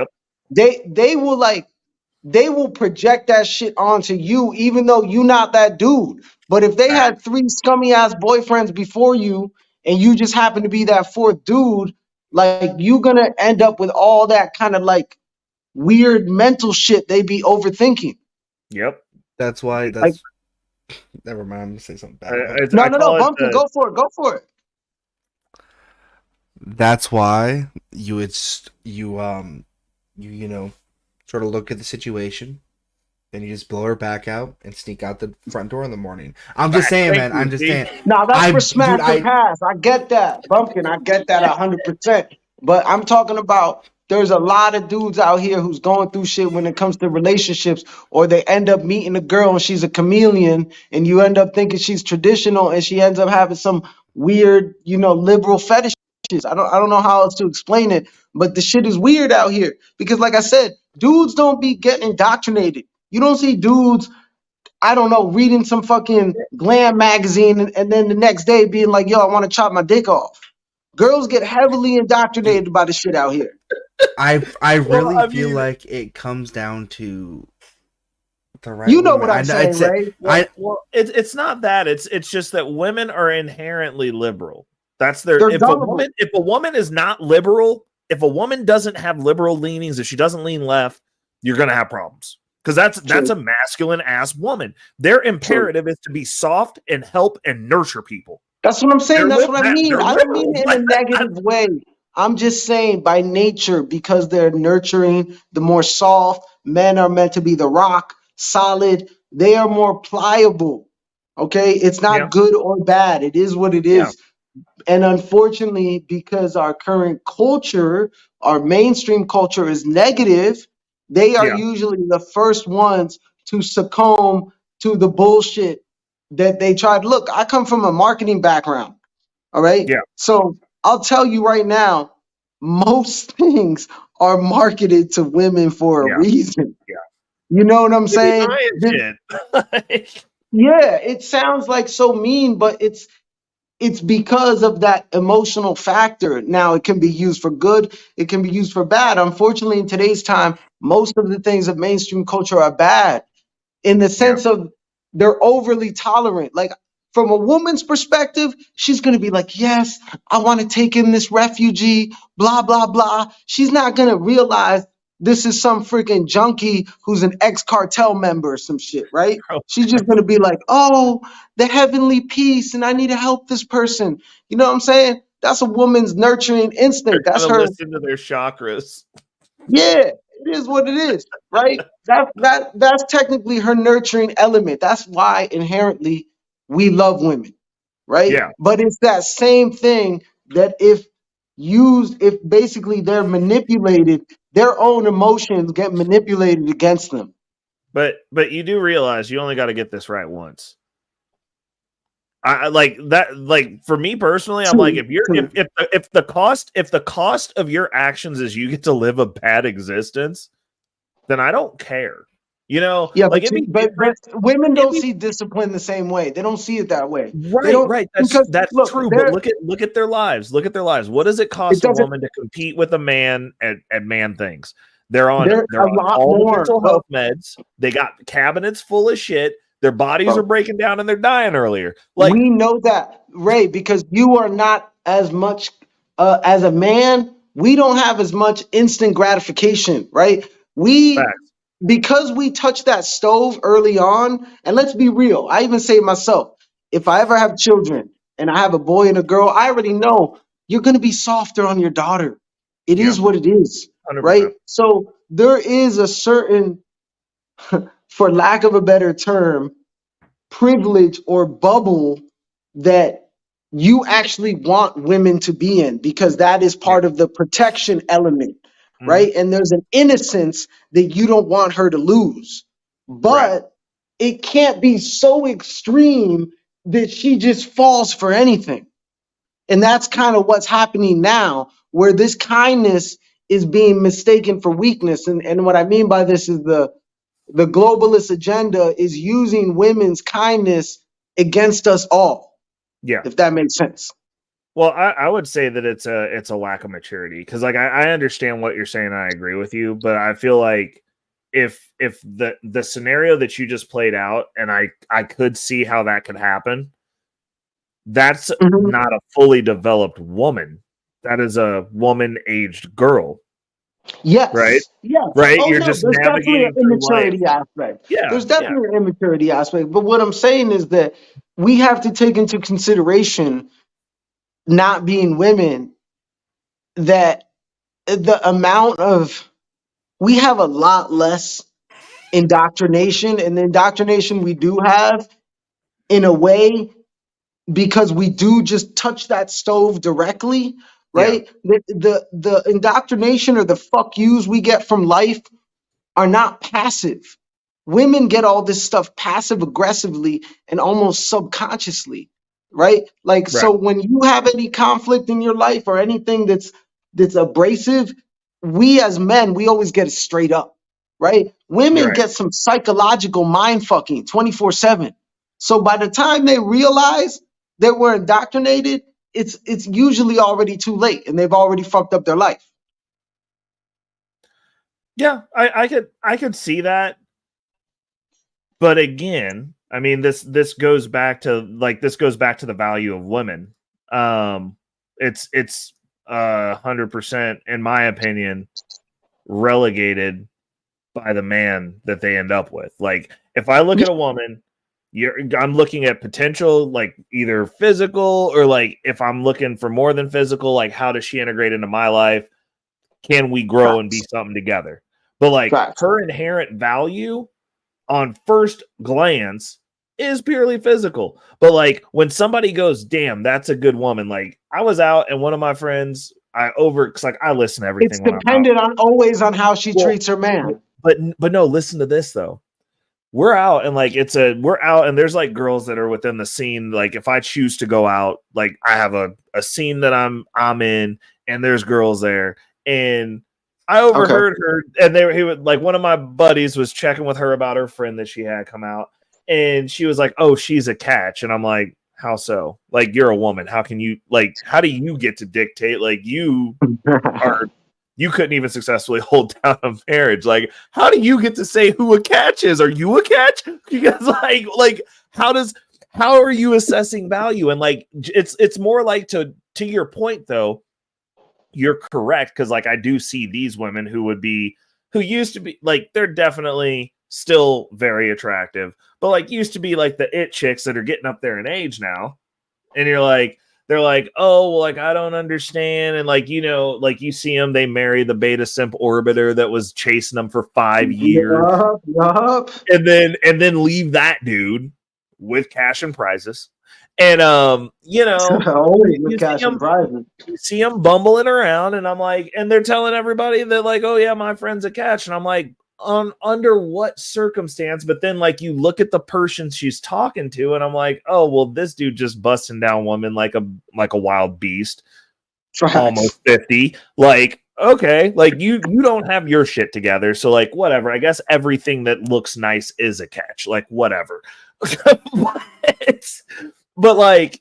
they will project that shit onto you, even though you're not that dude. But if they had 3 scummy ass boyfriends before you and you just happen to be that 4th dude, like you're gonna end up with all that kind of like weird mental shit they be overthinking. Yep. That's why never mind, I'm gonna say something bad. No, Bumpkin, go for it. That's why you sort of look at the situation, then you just blow her back out and sneak out the front door in the morning. I'm just saying, man. I'm just saying. Now that's for smash or pass. I get that, Bumpkin. I get that 100%. But I'm talking about there's a lot of dudes out here who's going through shit when it comes to relationships, or they end up meeting a girl and she's a chameleon, and you end up thinking she's traditional, and she ends up having some weird, liberal fetishes. I don't know how else to explain it, but the shit is weird out here because, like I said, dudes don't be getting indoctrinated. You don't see dudes, I don't know, reading some fucking glam magazine and then the next day being like, yo, I want to chop my dick off. Girls get heavily indoctrinated by the shit out here. I really feel like it comes down to the right. You know what I'm saying, right? It's not that. It's just that women are inherently liberal. That's their. If a woman is not liberal, if a woman doesn't have liberal leanings, if she doesn't lean left, you're gonna have problems. Because that's a masculine ass woman. Their imperative is to be soft and help and nurture people. That's what I'm saying. That's what I mean. I don't mean it in a negative way. I'm just saying by nature, because they're nurturing, the more soft, men are meant to be the rock, solid. They are more pliable. Okay? It's not good or bad. It is what it is. And unfortunately, because our current culture, our mainstream culture is negative, they are usually the first ones to succumb to the bullshit that they tried. Look, I come from a marketing background. All right. Yeah. So I'll tell you right now, most things are marketed to women for a reason. Yeah. You know what I'm saying? Yeah, it sounds like so mean, but it's because of that emotional factor. Now, it can be used for good, it can be used for bad. Unfortunately, in today's time, most of the things of mainstream culture are bad in the sense of they're overly tolerant. Like, from a woman's perspective, she's going to be like, yes, I want to take in this refugee, blah, blah, blah. She's not going to realize this is some freaking junkie who's an ex-cartel member or some shit, right? She's just gonna be like, oh, the heavenly peace, and I need to help this person. You know what I'm saying? That's a woman's nurturing instinct. That's her. Listen to their chakras. Yeah, it is what it is, right? That's technically her nurturing element. That's why inherently we love women, right? Yeah. But it's that same thing that if basically they're manipulated, their own emotions get manipulated against them. But you do realize you only got to get this right once. I like that. Like for me personally, I'm like, if the cost of your actions is you get to live a bad existence, then I don't care. You know, Yeah, like but women don't see discipline the same way. They don't see it that way. Right. That's true. But look at their lives. Look at their lives. What does it cost a woman to compete with a man at man things? They're on all the mental health meds. They got cabinets full of shit. Their bodies are breaking down and they're dying earlier. Like we know that, Ray, because you are not as much as a man. We don't have as much instant gratification, right? Because we touched that stove early on, and let's be real. I even say myself, if I ever have children and I have a boy and a girl, I already know you're going to be softer on your daughter. It is what it is, 100%. right? So there is a certain, for lack of a better term, privilege or bubble that you actually want women to be in, because that is part of the protection element, right? And there's an innocence that you don't want her to lose. But it can't be so extreme that she just falls for anything. And that's kind of what's happening now, where this kindness is being mistaken for weakness. And what I mean by this is the globalist agenda is using women's kindness against us all. Yeah. If that makes sense. Well, I would say that it's a lack of maturity, because like I understand what you're saying. I agree with you, but I feel like if the scenario that you just played out, and I could see how that could happen, that's not a fully developed woman. That is a woman-aged girl. Yes. Right? Yeah. Right? Oh, You're no, just there's definitely navigating an through immaturity life. aspect. Yeah. There's definitely an immaturity aspect. But what I'm saying is that we have to take into consideration, not being women, that the amount of, we have a lot less indoctrination, and the indoctrination we do have, in a way, because we do just touch that stove directly, right? The indoctrination or the fuck yous we get from life are not passive. Women get all this stuff passive aggressively and almost subconsciously, right? Like, so when you have any conflict in your life or anything that's abrasive, we as men, we always get it straight up, right? Women get some psychological mind fucking 24/7. So by the time they realize that we're indoctrinated, it's usually already too late and they've already fucked up their life. Yeah, I could see that. But again, I mean, this goes back to the value of women. It's 100%, in my opinion, relegated by the man that they end up with. Like, if I look at a woman, I'm looking at potential, like either physical, or like if I'm looking for more than physical, like how does she integrate into my life? Can we grow and be something together? But like her inherent value on first glance is purely physical. But like when somebody goes, damn, that's a good woman. Like I was out and one of my friends, cause like I listen to everything. It's dependent always on how she treats her man. But no, listen to this though. We're out and like we're out and there's like girls that are within the scene. Like if I choose to go out, like I have a scene that I'm in, and there's girls there, and I overheard her, and he would, like, one of my buddies was checking with her about her friend that she had come out, and she was like, "Oh, she's a catch," and I'm like, "How so? Like, you're a woman. How can you, like, how do you get to dictate? Like, you couldn't even successfully hold down a marriage. Like, how do you get to say who a catch is? Are you a catch? Because like, how are you assessing value? And like, it's more like, to your point though, you're correct, because like I do see these women who who used to be like, they're definitely still very attractive, but like used to be like the it chicks that are getting up there in age now. And you're like, they're like, oh, well, like, I don't understand. And like, you know, like you see them, they marry the beta simp orbiter that was chasing them for 5 years. Yup. And then leave that dude with cash and prizes. And you know, Always with cash and prizes. You see them bumbling around, and I'm like, and they're telling everybody that like, oh yeah, my friend's a catch, and I'm like, under what circumstance? But then like you look at the person she's talking to, and I'm like, oh well, this dude just busting down women like a wild beast, almost 50. Like, okay, like you don't have your shit together, so like whatever. I guess everything that looks nice is a catch. Like whatever. But like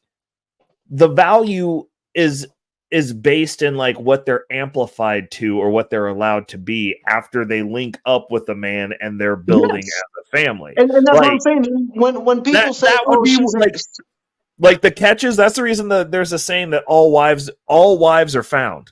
the value is based in like what they're amplified to or what they're allowed to be after they link up with a man and they're building as a family. And that's like, what I'm saying. When people say, that would "Oh, be she's like the catches," that's the reason that there's a saying that all wives are found.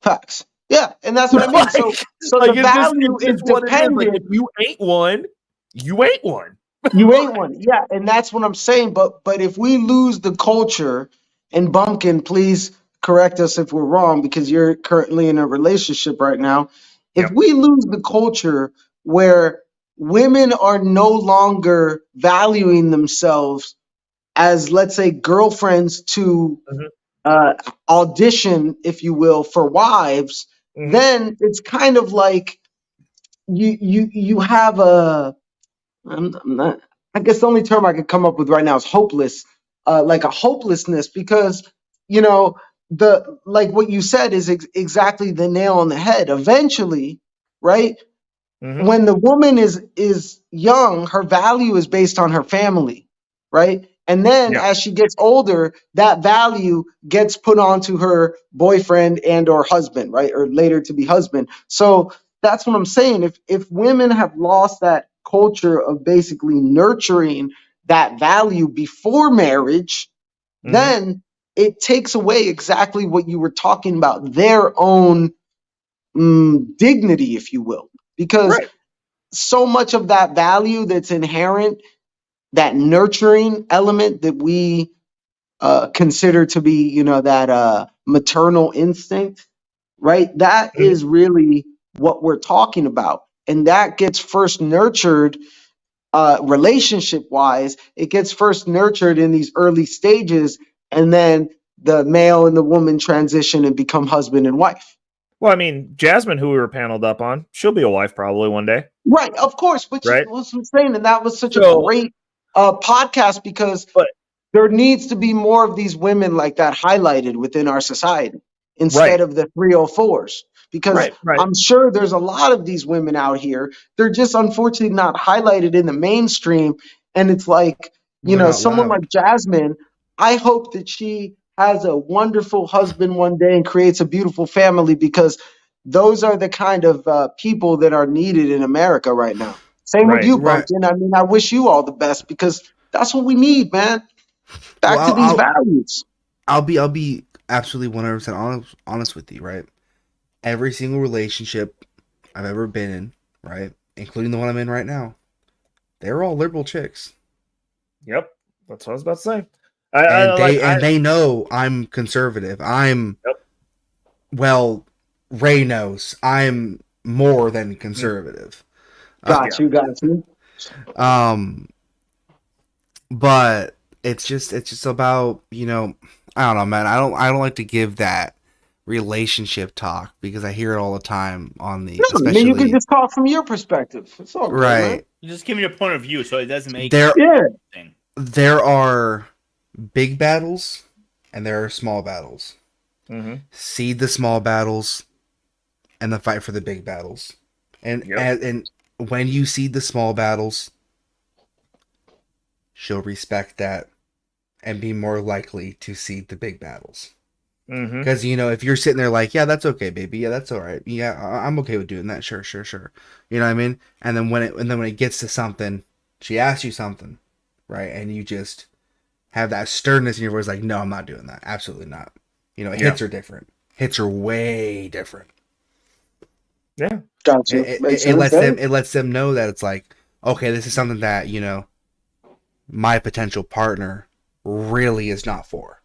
Facts. Yeah, and that's what I mean. So like the value is dependent. Like if you ain't one, you ain't one. You ain't one. Yeah, and that's what I'm saying. But if we lose the culture, and Bumpkin, please correct us if we're wrong because you're currently in a relationship right now. If we lose the culture where women are no longer valuing themselves as, let's say, girlfriends to audition, if you will, for wives, then it's kind of like you have a I'm not. I guess the only term I could come up with right now is hopeless, like a hopelessness, because you know the like what you said is exactly the nail on the head. Eventually, right? When the woman is young, her value is based on her family, right? And then as she gets older, that value gets put onto her boyfriend and or husband, right? Or later to be husband. So that's what I'm saying. If women have lost that culture of basically nurturing that value before marriage, then it takes away exactly what you were talking about, their own dignity, if you will. Because so much of that value that's inherent, that nurturing element that we consider to be, you know, that maternal instinct, right? That is really what we're talking about. And that gets first nurtured relationship wise. It gets first nurtured in these early stages, and then the male and the woman transition and become husband and wife. Well, I mean, Jasmine, who we were paneled up on, she'll be a wife probably one day. Right, of course. But right? What I'm saying, and that was such a great podcast because there needs to be more of these women like that highlighted within our society instead of the 304s. Because I'm sure there's a lot of these women out here. They're just unfortunately not highlighted in the mainstream. And it's like, you know, someone like Jasmine, I hope that she has a wonderful husband one day and creates a beautiful family because those are the kind of people that are needed in America right now. Same with you, Bumpkin. I mean, I wish you all the best because that's what we need, man. Back to these values. I'll be absolutely 100% honest with you, right? Every single relationship I've ever been in, right, including the one I'm in right now, they're all liberal chicks. Yep, that's what I was about to say. They know I'm conservative. Well, Ray knows I'm more than conservative. Got you. But it's just about, you know, I don't know, man. I don't like to give that relationship talk because I hear it all the time on the. No, I mean, you can just talk from your perspective. It's all good, right. man. You just give me your point of view, so it doesn't make there are big battles and there are small battles. Seed the small battles and then fight for the big battles. And when you seed the small battles, she'll respect that and be more likely to seed the big battles. Because, you know, if you're sitting there like, yeah, that's okay, baby. Yeah, that's all right. Yeah, I'm okay with doing that. Sure. You know what I mean? And then when it gets to something, she asks you something, right? And you just have that sternness in your voice like, no, I'm not doing that. Absolutely not. You know, hits are different. Hits are way different. Yeah. Gotcha. Makes sense. It lets them know that it's like, okay, this is something that, you know, my potential partner really is not for.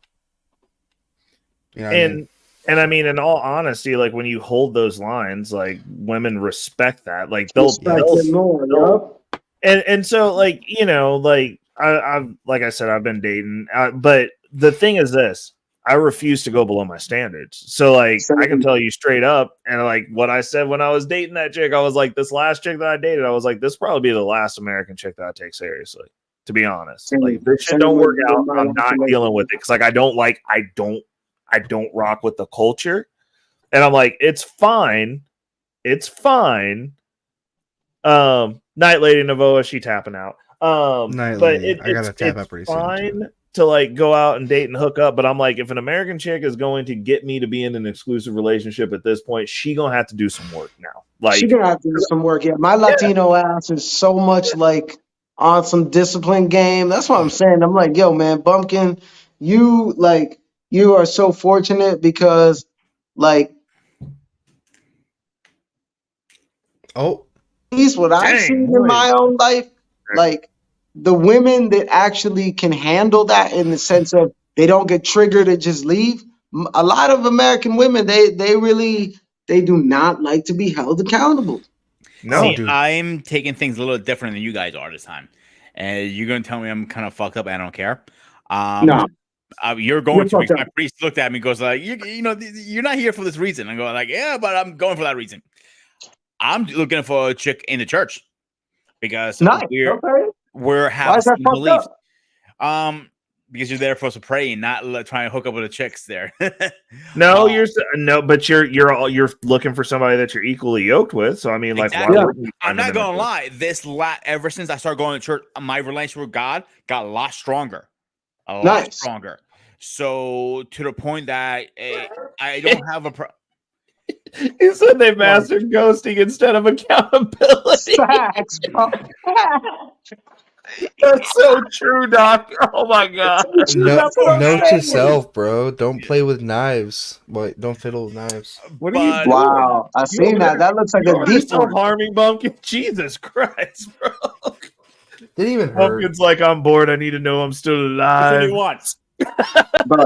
You know what I mean? And I mean, in all honesty, like when you hold those lines, like women respect that. Like they'll it more. And so like, you know, like I've like I said, I've been dating, but the thing is this: I refuse to go below my standards. So like, I can tell you straight up, and like what I said when I was dating that chick, I was like, this last chick that I dated, I was like, this probably be the last American chick that I take seriously. To be honest, like if this shit don't work out, I'm not dealing with it because like I don't rock with the culture, and I'm like, it's fine. Night Lady Navoa, she tapping out. Night But Lady. I gotta tap up pretty soon, fine to like go out and date and hook up. But I'm like, if an American chick is going to get me to be in an exclusive relationship at this point, she gonna have to do some work now. Like she gonna have to do some work. Yeah, my Latino ass is so much like on some discipline game. That's what I'm saying. I'm like, yo, man, Bumpkin, you are so fortunate because like at least what I've seen in my own life, like the women that actually can handle that in the sense of they don't get triggered and just leave. A lot of American women, they do not like to be held accountable. No, see, I'm taking things a little different than you guys are this time, and you're gonna tell me I'm kind of fucked up. And I don't care. No, you're going to. Because my priest looked at me, and goes like, you know, you're not here for this reason. I'm going like, yeah, but I'm going for that reason. I'm looking for a chick in the church because we're having the same beliefs. Because you're there for us to pray and not try and hook up with the chicks there. No, but you're looking for somebody that you're equally yoked with. So I mean, like, exactly. why wouldn't you I'm not gonna lie. Ever since I started going to church, my relationship with God got a lot stronger, lot stronger. So to the point that I don't have a. He said they mastered ghosting instead of accountability. Facts, bro. That's so true, Doctor. Oh my god. Note to self, bro. Don't play with knives. Wait, don't fiddle with knives. What are you doing? Wow, I seen that. That looks like a deep one. Self-harming Bumpkin. Jesus Christ, bro. Didn't even hurt. Bumpkin's like, I'm bored. I need to know I'm still alive. That's what he wants. Bro,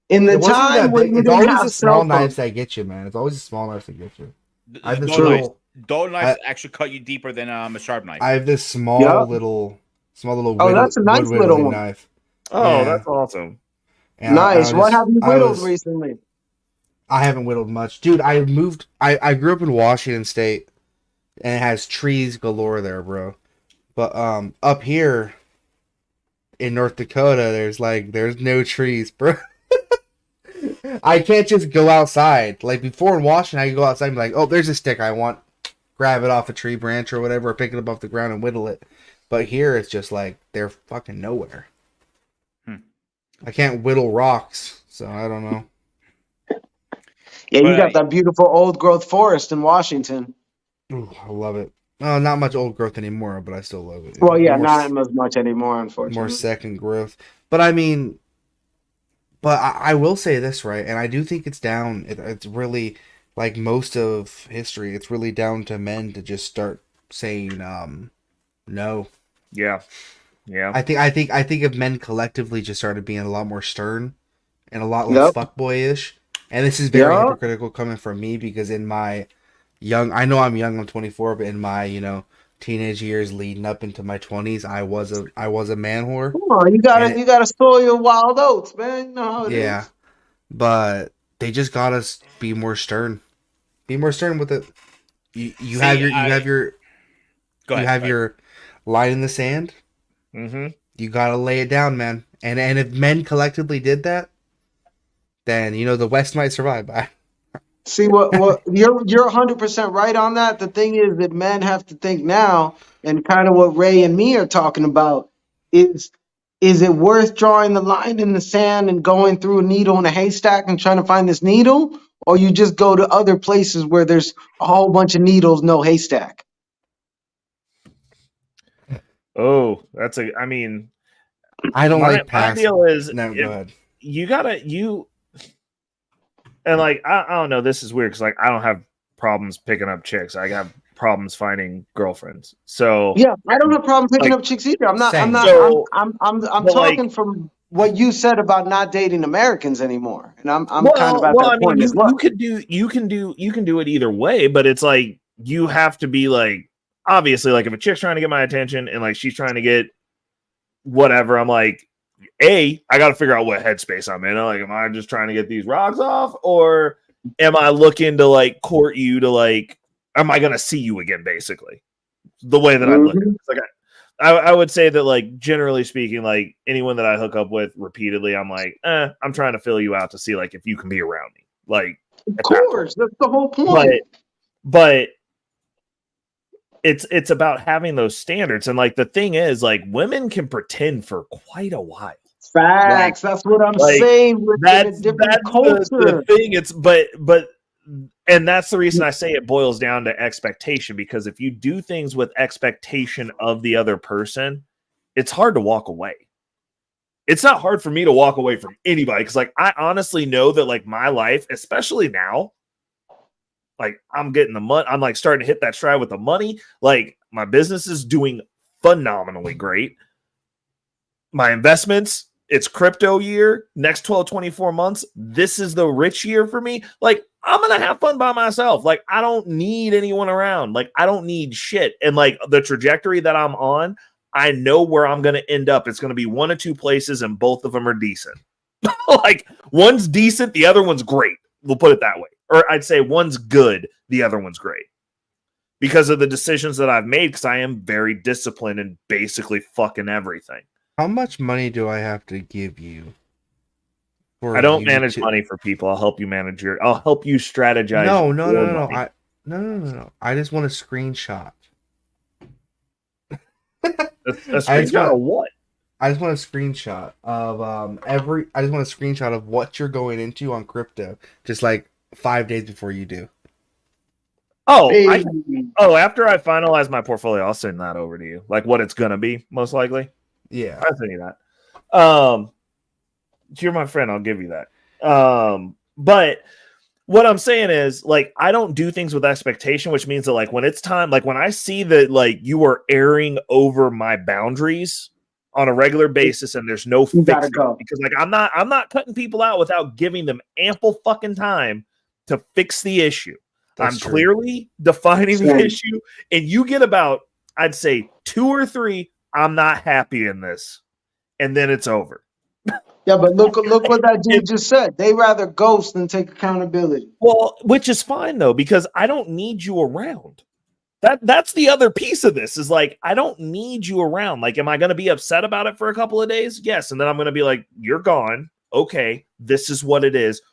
in the time when it's always the small knives that get you, man. It's always the small knives that get you. Dull knives actually cut you deeper than a sharp knife. I have this small little. Oh, that's a nice little one. Knife. Oh, Yeah. That's awesome. And nice. What have you whittled recently? I haven't whittled much, dude. I grew up in Washington State, and it has trees galore there, bro. But up here in North Dakota, there's no trees, bro. I can't just go outside. Like before in Washington, I could go outside and be like, oh, there's a stick I want. Grab it off a tree branch or whatever, or pick it up off the ground and whittle it. But here it's just like they're fucking nowhere. I can't whittle rocks, so I don't know. Yeah, you got that beautiful old growth forest in Washington. Ooh, I love it. Oh, not much old growth anymore, but I still love it. Well, yeah, not as much anymore, unfortunately. More second growth. But I mean, I will say this, right? And I do think it's down. It's really, like most of history, it's really down to men to just start saying no. Yeah. I think if men collectively just started being a lot more stern and a lot less fuckboyish, and this is very hypocritical coming from me because in my I know I'm young, I'm 24, but in my, teenage years leading up into my 20s, I was a man whore. Come on, you gotta sow your wild oats, man. You know how it is. But they just gotta be more stern. Be more stern with it. You have your line in the sand. Mm-hmm. You gotta lay it down, man. And if men collectively did that, then the West might survive. See what you're 100% right on that. The thing is that men have to think now, and kind of what Ray and me are talking about is it worth drawing the line in the sand and going through a needle in a haystack and trying to find this needle, or you just go to other places where there's a whole bunch of needles, no haystack? Oh, I don't like my deal is no, go ahead. You gotta and like I don't know, this is weird because like I don't have problems picking up chicks. I have problems finding girlfriends. So yeah, I don't have problem picking like, up chicks either. I'm not. I'm same. not. So, I'm but, like, talking from what you said about not dating Americans anymore, and I'm kind of well, at that I mean, point as well. you can do it either way, but it's like you have to be like, obviously, like if a chick's trying to get my attention and like she's trying to get whatever, I'm like, I got to figure out what headspace I'm in. I'm like, am I just trying to get these rocks off, or am I looking to like court you to like, am I gonna see you again? Basically, the way that I look at it. It's like I would say that, like, generally speaking, like anyone that I hook up with repeatedly, I'm like, I'm trying to fill you out to see like if you can be around me. Like, Of course, that's the whole point. But it's about having those standards, and like the thing is, like, women can pretend for quite a while. Facts. That's what I'm saying. We're in a different culture. The thing. It's but and that's the reason I say it boils down to expectation, because if you do things with expectation of the other person, it's hard to walk away. It's not hard for me to walk away from anybody, because like I honestly know that like my life, especially now, like I'm getting the money. I'm like starting to hit that stride with the money. Like my business is doing phenomenally great. My investments, it's crypto year, next 12, 24 months. This is the rich year for me. Like, I'm going to have fun by myself. Like, I don't need anyone around. Like, I don't need shit. And like the trajectory that I'm on, I know where I'm going to end up. It's going to be one of two places, and both of them are decent. Like, one's decent, the other one's great. We'll put it that way. Or I'd say one's good, the other one's great. Because of the decisions that I've made, because I am very disciplined in basically fucking everything. How much money do I have to give you? I don't manage money for people. I'll help you manage I'll help you strategize. No. I just want a screenshot. A screenshot of what? I just want a screenshot of I just want a screenshot of what you're going into on crypto, just like 5 days before you do. After I finalize my portfolio, I'll send that over to you. Like what it's gonna be, most likely. Yeah, I'll send you that. You're my friend, I'll give you that. But what I'm saying is, like, I don't do things with expectation, which means that, like, when it's time, like, when I see that, like, you are airing over my boundaries on a regular basis and there's no fixing it, because, like, I'm not cutting people out without giving them ample fucking time to fix the issue. I'm clearly defining the issue, and you get about, I'd say, 2 or 3, I'm not happy in this, and then it's over. Yeah, but look what that dude just said. They rather ghost than take accountability. Well, which is fine though, because I don't need you around. That's the other piece of this, is like, I don't need you around. Like, am I going to be upset about it for a couple of days? Yes. And then I'm going to be like, you're gone. Okay, this is what it is.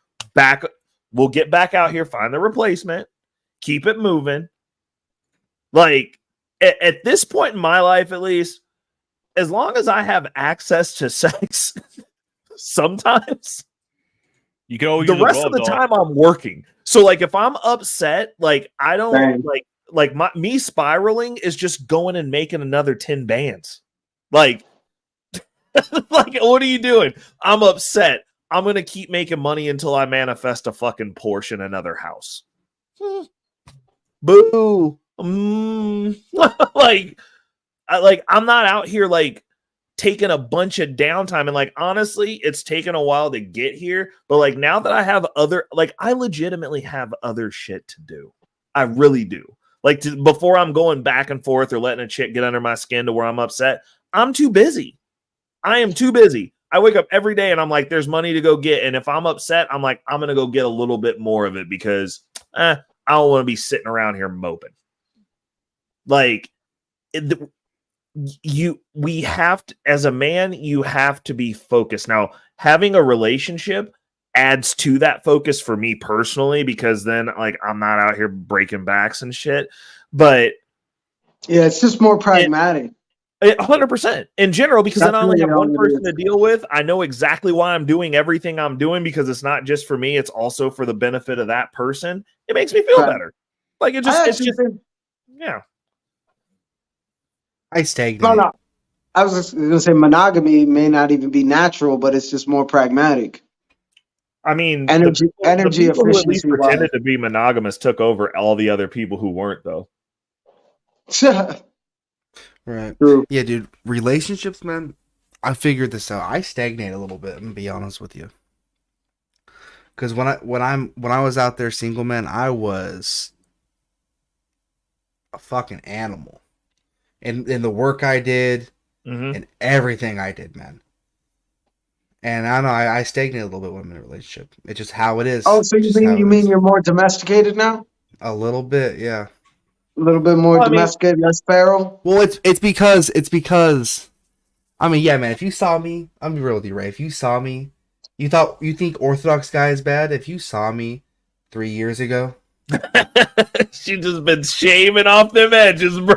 We'll get back out here, find the replacement, keep it moving. Like, at this point in my life, at least, as long as I have access to sex, sometimes you can the rest of the time I'm working. So like if I'm upset, like I don't like me spiraling is just going and making another 10 bands. Like like what are you doing? I'm upset. I'm gonna keep making money until I manifest a fucking Porsche in another house. Boo. Like I'm not out here like taking a bunch of downtime, and like honestly, it's taken a while to get here, but like now that I have I legitimately have other shit to do. I really do. Like before I'm going back and forth or letting a chick get under my skin to where I'm upset, I'm too busy. I am too busy. I wake up every day and I'm like, there's money to go get, and if I'm upset, I'm like, I'm gonna go get a little bit more of it, because I don't want to be sitting around here moping. Like we have to, as a man, you have to be focused. Now, having a relationship adds to that focus for me personally, because then like I'm not out here breaking backs and shit. But yeah, it's just more pragmatic. 100% in general, because then I only have one person to deal with. I know exactly why I'm doing everything I'm doing, because it's not just for me, it's also for the benefit of that person. It makes me feel better. Like yeah. I stagnate. No. I was just going to say monogamy may not even be natural, but it's just more pragmatic. I mean, energy the people who at least efficiency wise. pretended to be monogamous took over all the other people who weren't, though. Right. True. Yeah, dude. Relationships, man. I figured this out. I stagnate a little bit. I'm gonna be honest with you. Because when I was out there single, man, I was a fucking animal, and in the work I did, and everything I did, man. And I don't know, I stagnate a little bit when I'm in a relationship. It's just how it is. Oh, so you mean you're more domesticated now? A little bit, yeah. A little bit more domesticated, less feral? Well, it's because I mean, yeah, man, if you saw me, I'm be real with you, Ray. If you saw me, you think Orthodox guy is bad? If you saw me 3 years ago, She just been shaving off them edges, bro.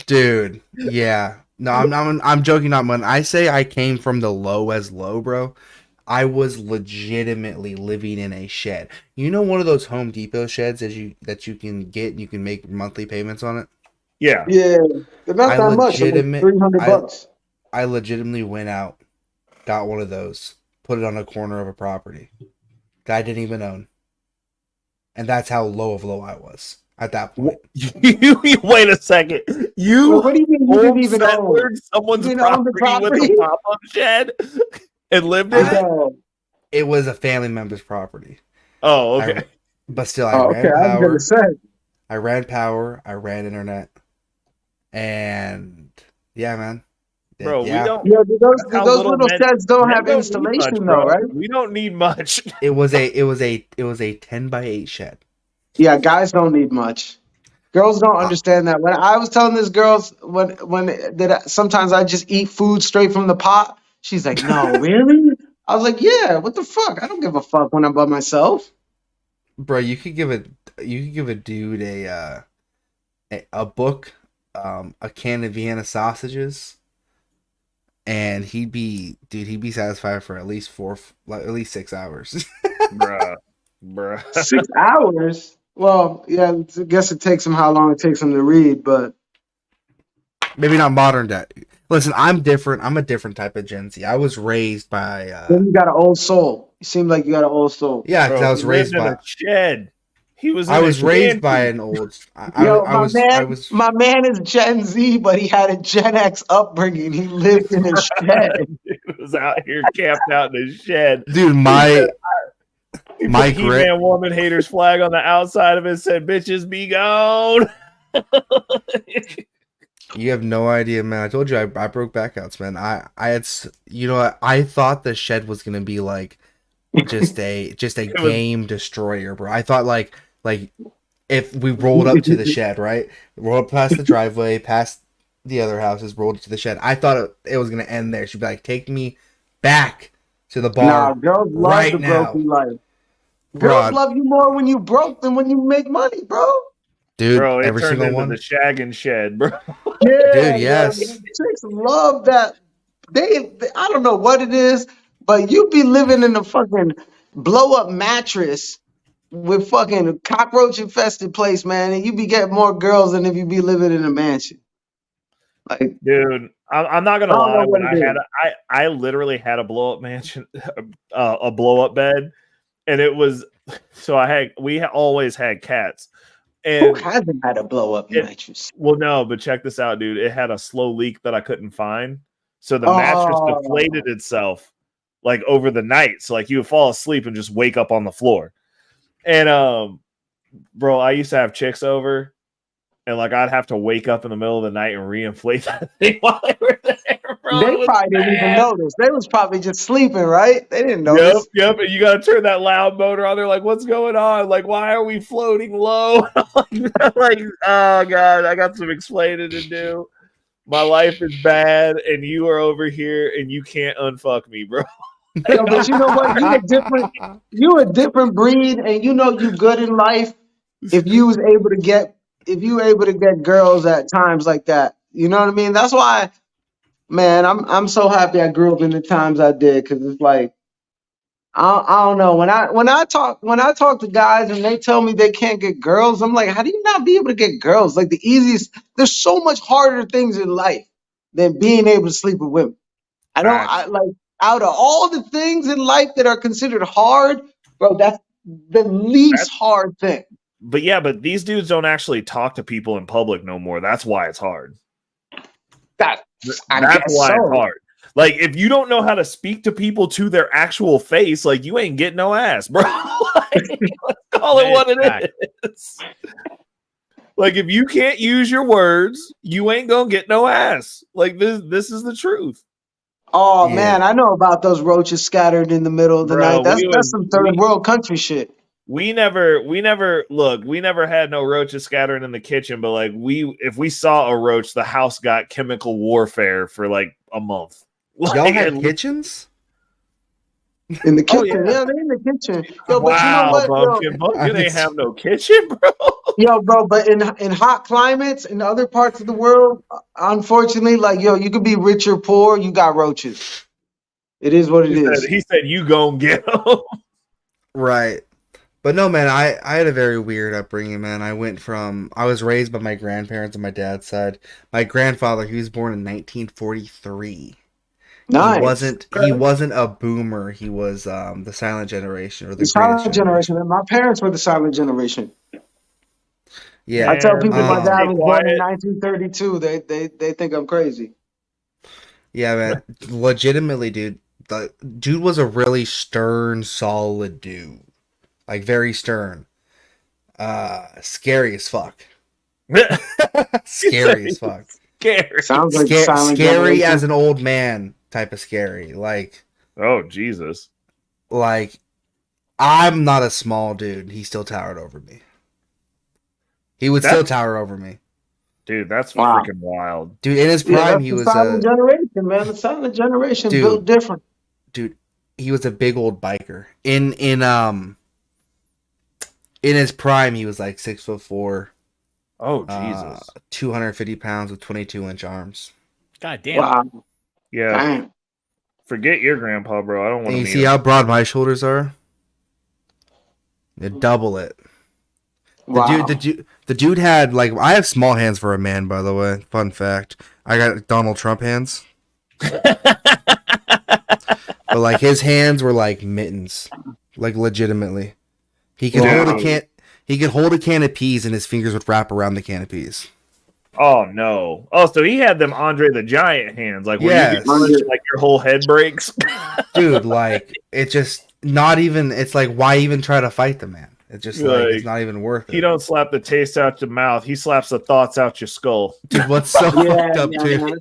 dude. Yeah, no, I'm joking. Not when I say I came from the low as low, bro. I was legitimately living in a shed. You know, one of those Home Depot sheds that you can get and you can make monthly payments on it. Yeah, yeah, they're not that much. Like $300. I legitimately went out, got one of those, put it on a corner of a property that I didn't even own, and that's how low of low I was at that point. Wait a second. What do you mean you didn't even own? Someone's You didn't own the property with a pop-up shed and lived in it? It was a family member's property. Oh, okay. But still, I ran I was gonna say. I ran power. I ran internet, and yeah, man. Bro, yeah. we don't. Yeah, those little sheds don't have need installation much, though, bro. right? We don't need much. It was a 10x8 shed. Yeah, guys don't need much. Girls don't understand that. When I was telling this girls sometimes I just eat food straight from the pot. She's like, "No, really?" I was like, "Yeah, what the fuck? I don't give a fuck when I'm by myself." Bro, you could give a dude a book, a can of Vienna sausages, and he'd be satisfied for at least 6 hours. Bruh. 6 hours? Well, yeah, I guess it takes him how long it takes him to read, but maybe not modern day. Listen, I'm different. I'm a different type of Gen Z. I was raised by. Then you got an old soul. You seem like you got an old soul. Yeah, because I was raised by a shed. He was. I was raised by an old. My man is Gen Z, but he had a Gen X upbringing. He lived in a shed. He was out here camped out in his shed. Dude, my He-Man woman haters flag on the outside of it said, "Bitches be gone." You have no idea, man. I told you I broke backouts, man. I thought the shed was gonna be like just a game destroyer, bro. I thought like if we rolled up to the shed, right? Rolled past the driveway, past the other houses, rolled to the shed. I thought it was gonna end there. She'd be like, "Take me back to the bar." Nah, girls love right the now. broken life. Girls love you more when you broke than when you make money, bro. Dude, bro, every turned single into one. The shagging shed, bro. Yeah, dude, yes. Chicks love that. They I don't know what it is, but you be living in a fucking blow up mattress with fucking cockroach infested place, man, and you be getting more girls than if you be living in a mansion. Like, dude, I'm not gonna I don't lie. know what When it is. I literally had a blow up mansion, a blow up bed, and it was we always had cats. And who hasn't had a blow up mattress? Well, no, but check this out, dude. It had a slow leak that I couldn't find, so the mattress deflated itself like over the night. So like you would fall asleep and just wake up on the floor. And bro, I used to have chicks over, and like I'd have to wake up in the middle of the night and reinflate that thing while they were there. Bro, they probably didn't even notice. They was probably just sleeping, right? They didn't notice. Yep. And you got to turn that loud motor on. They're like, "What's going on? Like, why are we floating low?" like, oh god, I got some explaining to do. My life is bad, and you are over here, and you can't unfuck me, bro. Yo, but you know what? You a different breed, and you know you good in life if you was able to get girls at times like that. You know what I mean? That's why. Man, I'm so happy I grew up in the times I did, because it's like I don't know, when I talk to guys and they tell me they can't get girls, I'm like, how do you not be able to get girls? Like there's so much harder things in life than being able to sleep with women. I out of all the things in life that are considered hard, bro, that's the least hard thing. But yeah, but these dudes don't actually talk to people in public no more. That's why it's hard. That's why it's hard. Like, if you don't know how to speak to people to their actual face, like, you ain't getting no ass, bro. Like, let's call it what it is. Like, if you can't use your words, you ain't gonna get no ass. Like, this is the truth. Oh man, I know about those roaches scattered in the middle of the night. That's some third world country shit. We never had no roaches scattering in the kitchen, but like if we saw a roach, the house got chemical warfare for like a month. Like, y'all had kitchens? In the kitchen, yeah, they're in the kitchen. Yo, but wow, you know what? Bumpkin ain't have no kitchen, bro. Yo, bro, but in hot climates in other parts of the world, unfortunately, like you could be rich or poor, you got roaches. It is what it is. He said you gon' get them. Right. But no, man, I had a very weird upbringing, man. I was raised by my grandparents on my dad's side. My grandfather, he was born in 1943. Nice. He wasn't a boomer. He was the silent generation or the silent generation. My parents were the silent generation. Yeah. I tell people my dad was born in 1932. They think I'm crazy. Yeah, man. Legitimately, dude. The dude was a really stern, solid dude. Like, very stern. Scary as fuck. Scary as fuck. Scary. Sounds like scary as an old man type of scary. Like, oh, Jesus. Like, I'm not a small dude. He still towered over me. He would still tower over me. Dude, that's freaking wild. Dude, in his prime, he was the silent generation, man. The silent generation built different. Dude, he was a big old biker. In his prime, he was like 6'4". Oh, Jesus. 250 pounds with 22-inch arms. God damn. Wow. Yeah. Damn. Forget your grandpa, bro. I don't want to You meet see him. how broad my shoulders are? Double it. Wow. The dude had, like, I have small hands for a man, by the way. Fun fact. I got Donald Trump hands. But like his hands were like mittens. Like, legitimately. He could hold a can of peas and his fingers would wrap around the can of peas. Oh no! Oh, so he had them Andre the Giant hands, like when you get punched, like your whole head breaks. Dude, like it's just not even. It's like, why even try to fight the man? It's just like it's not even worth it. He don't slap the taste out your mouth. He slaps the thoughts out your skull. Dude, what's so fucked up, dude?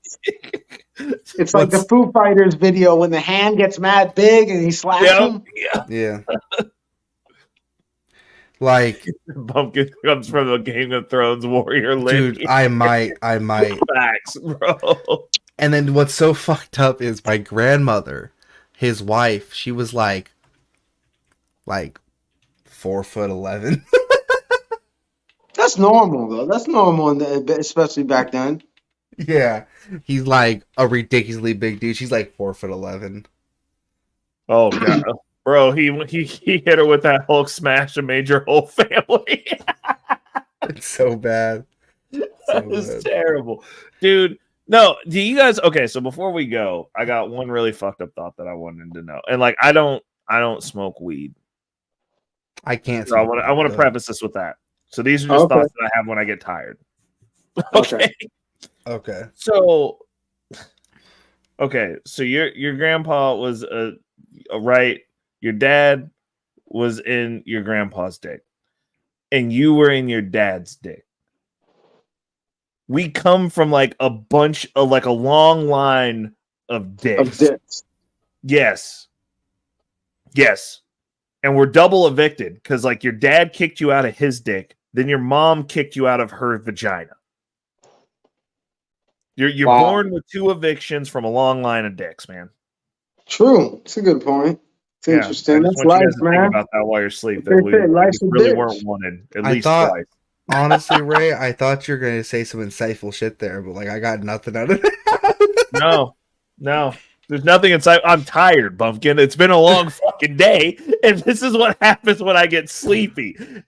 It's like the Foo Fighters video when the hand gets mad big and he slaps him. Yeah. Like, Bumpkin comes from a Game of Thrones warrior lady. Dude, I might. Facts, bro. And then what's so fucked up is my grandmother, his wife, she was like 4'11". That's normal though. That's normal, especially back then. Yeah, he's like a ridiculously big dude. She's like 4'11". Oh god. Bro, he hit her with that Hulk smash and made your whole family. It's so bad. That was terrible. Dude, no, do you guys okay, so before we go, I got one really fucked up thought that I wanted to know. And like I don't smoke weed. I can't. So I want to preface this with that. So these are just thoughts that I have when I get tired. Okay. Okay. So your grandpa was right. Your dad was in your grandpa's dick, and you were in your dad's dick. We come from like a bunch of like a long line of dicks. Yes. And we're double evicted because like your dad kicked you out of his dick, then your mom kicked you out of her vagina. You're born with 2 evictions from a long line of dicks, man. True. It's a good point. It's interesting. That's life, man. Think about that while you're asleep. That we really weren't wanted at least twice. Honestly, Ray, I thought you were going to say some insightful shit there, but like I got nothing out of it. No. There's nothing inside. I'm tired, Bumpkin. It's been a long fucking day, and this is what happens when I get sleepy. And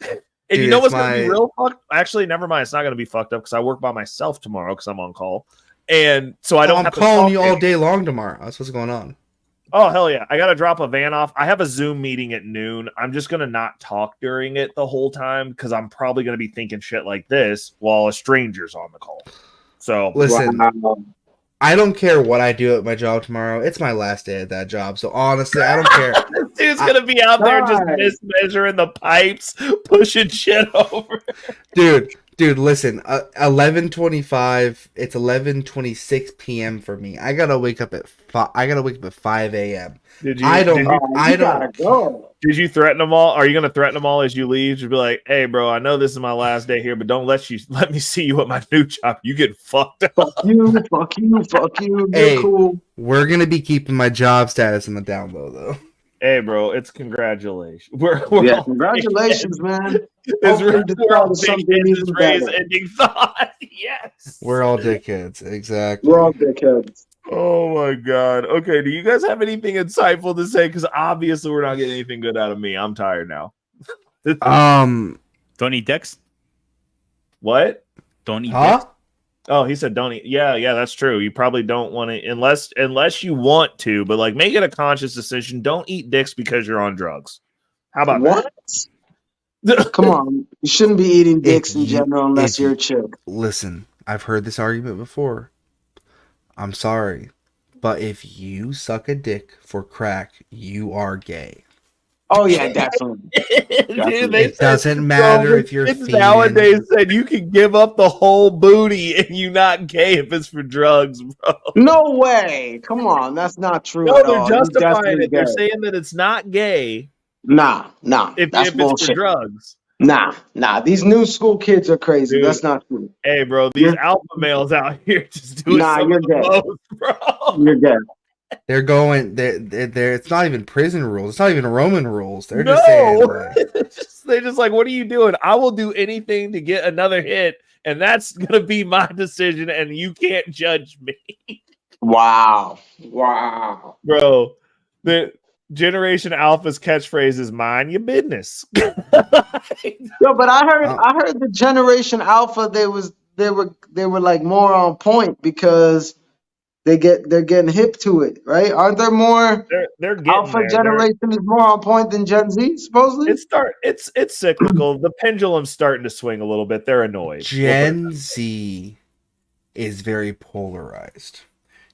dude, you know what's going to be real fucked? Actually, never mind. It's not going to be fucked up because I work by myself tomorrow because I'm on call. And so I don't have to calling you all day long tomorrow. That's what's going on. Oh, hell yeah. I got to drop a van off. I have a Zoom meeting at noon. I'm just going to not talk during it the whole time because I'm probably going to be thinking shit like this while a stranger's on the call. So, listen, I don't care what I do at my job tomorrow. It's my last day at that job. So, honestly, I don't care. This dude's going to be out there just mismeasuring the pipes, pushing shit over. Dude, listen, 11:25. It's 11:26 p.m. for me. I gotta wake up at 5 a.m. Did you threaten them all? Are you gonna threaten them all as you leave? Just be like, "Hey, bro, I know this is my last day here, but don't let me see you at my new job. You get fucked up." Fuck you. Hey, cool. We're gonna be keeping my job status in the down low, though. Hey, bro, it's congratulations. Congratulations, man. Hopefully we're all something dickheads. even Ray's better. ending thought. Yes. We're all dickheads. Exactly. We're all dickheads. Oh my god. Okay, do you guys have anything insightful to say? Because obviously we're not getting anything good out of me. I'm tired now. Don't eat dicks. What? Don't eat dicks. Oh, he said don't eat. Yeah, that's true. You probably don't want to unless you want to, but like make it a conscious decision. Don't eat dicks because you're on drugs. How about that? Come on. You shouldn't be eating dicks in general unless you're a chick. Listen, I've heard this argument before. I'm sorry, but if you suck a dick for crack, you are gay. Oh yeah, definitely. Dude, it doesn't matter if you're kids nowadays said you can give up the whole booty and you not gay if it's for drugs, bro. No way. Come on, that's not true. No, at they're all. justifying it. They're Gay. saying that it's not gay. Nah. If That's it's bullshit. for drugs. Nah. These new school kids are crazy. Dude. That's not true. Hey, bro, these alpha males out here just doing some of the most, bro. You're gay. They're going. They're. It's not even prison rules. It's not even Roman rules. They're No. just saying. Like, they're just like, what are you doing? I will do anything to get another hit, and that's gonna be my decision, and you can't judge me. Wow, bro. The Generation Alpha's catchphrase is "Mind your business." Yo, but I heard the Generation Alpha. They were like more on point because they're getting hip to it, right? Aren't there more? They're getting Alpha there. generation is more on point than Gen Z, supposedly. It's cyclical. The pendulum's starting to swing a little bit. They're annoyed. Gen Z is very polarized.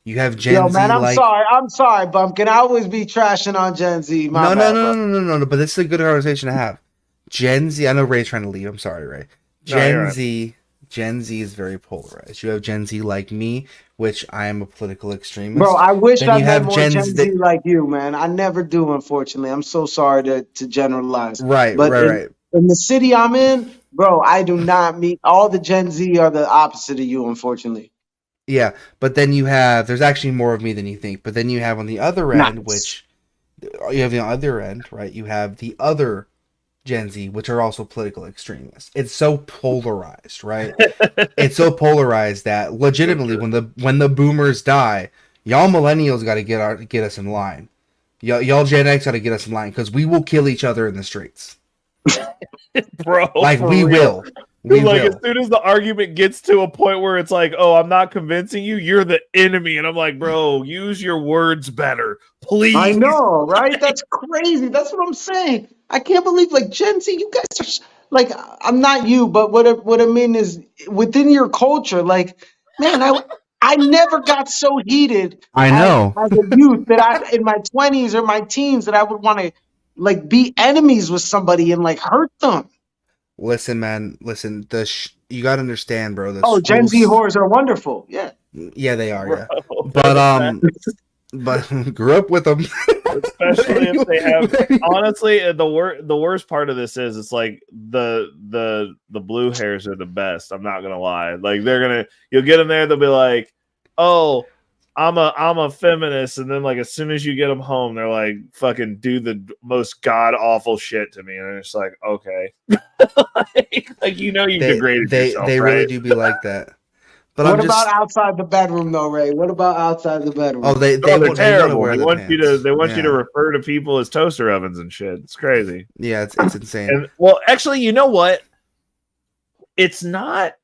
You have Gen Yo, Z. man, I'm sorry, Bumpkin. I always be trashing on Gen Z. No. But this is a good conversation to have. Gen Z. I know Ray's trying to leave. I'm sorry, Ray. Gen Z is very polarized. You have Gen Z like me, which I am a political extremist. Bro, I wish I had more Gen Z like you, man. I never do, unfortunately. I'm so sorry to generalize. Right. In the city I'm in, bro, I do not meet all the Gen Z are the opposite of you, unfortunately. Yeah, but then there's actually more of me than you think. But then you have on the other end, right? You have the other Gen Z, which are also political extremists. It's so polarized, right? It's so polarized that legitimately, when the boomers die, y'all millennials got to get us in line. Y'all Gen X got to get us in line because we will kill each other in the streets, bro. Like we will. As soon as the argument gets to a point where it's like, oh, I'm not convincing you, you're the enemy. And I'm like, bro, use your words better, please. I know, right? That's crazy. That's what I'm saying. I can't believe, like, Gen Z, you guys are, like, I'm not you, but what I mean is within your culture, like, man, I never got so heated I know. as a youth that in my 20s or my teens that I would want to, like, be enemies with somebody and, like, hurt them. Listen, man. Listen, you gotta understand, bro. Gen Z whores are wonderful. Yeah. Yeah, they are. Bro, yeah, but grew up with them. Especially if they have. Honestly, the worst part of this is it's like the blue hairs are the best. I'm not gonna lie. Like you'll get them there. They'll be like, oh, I'm a feminist, and then like as soon as you get them home, they're like fucking do the most god awful shit to me, and it's like okay, like you degraded yourself. They right? really do be like that. But what about outside the bedroom, though, Ray? What about outside the bedroom? Oh, they're terrible. They want you to refer to people as toaster ovens and shit. It's crazy. Yeah, it's insane. And, well, actually, you know what? It's not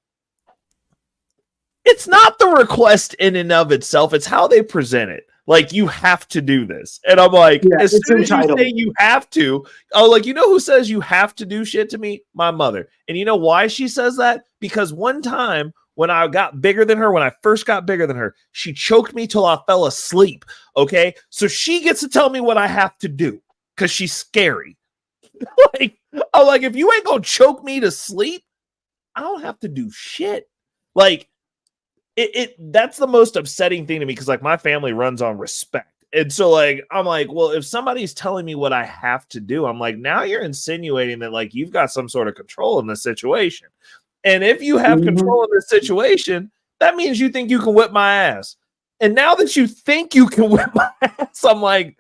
the request in and of itself. It's how they present it. Like, you have to do this. And I'm like, Yeah, as it's soon as you entitled. say you have to, oh, like, you know who says you have to do shit to me? My mother. And you know why she says that? Because one time when I got bigger than her, when I first got bigger than her, she choked me till I fell asleep. Okay. So she gets to tell me what I have to do because she's scary. Like, oh, like, if you ain't gonna choke me to sleep, I don't have to do shit. Like, that's the most upsetting thing to me because, like, my family runs on respect. And so, like, I'm like, well, if somebody's telling me what I have to do, I'm like, now you're insinuating that, like, you've got some sort of control in this situation. And if you have control in this situation, that means you think you can whip my ass. And now that you think you can whip my ass, I'm like,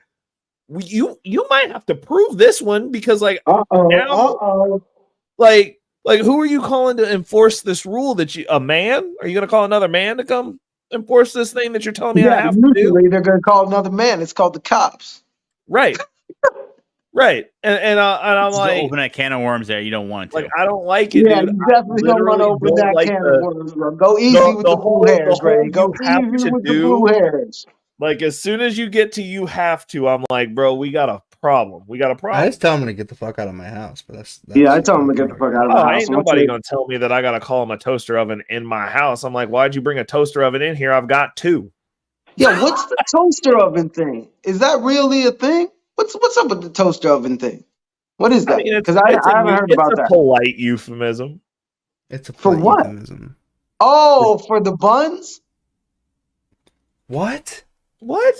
you might have to prove this one because, like, like, who are you calling to enforce this rule that you, a man? Are you going to call another man to come enforce this thing that you're telling me I have to do? Usually they're going to call another man. It's called the cops. Right. Right. And I'm like, open a can of worms there. You don't want to. Like, I don't like it, Yeah, dude. you definitely don't want to open that like can of worms, bro. Go easy with the blue hairs, Ray. Go easy with the blue hairs. Like, as soon as you get to you have to, I'm like, bro, we got a problem. We got a problem. I just tell him to get the fuck out of my house, but that's yeah, I tell him to get the fuck out of my house. Ain't nobody gonna tell me that I gotta call him a toaster oven in my house. I'm like, why'd you bring a toaster oven in here? I've got two. Yeah, what's the toaster oven thing? Is that really a thing? What's up with the toaster oven thing? What is that? Because I haven't heard about that. It's a polite euphemism. It's a for what? Euphemism. Oh, for the buns? What? What?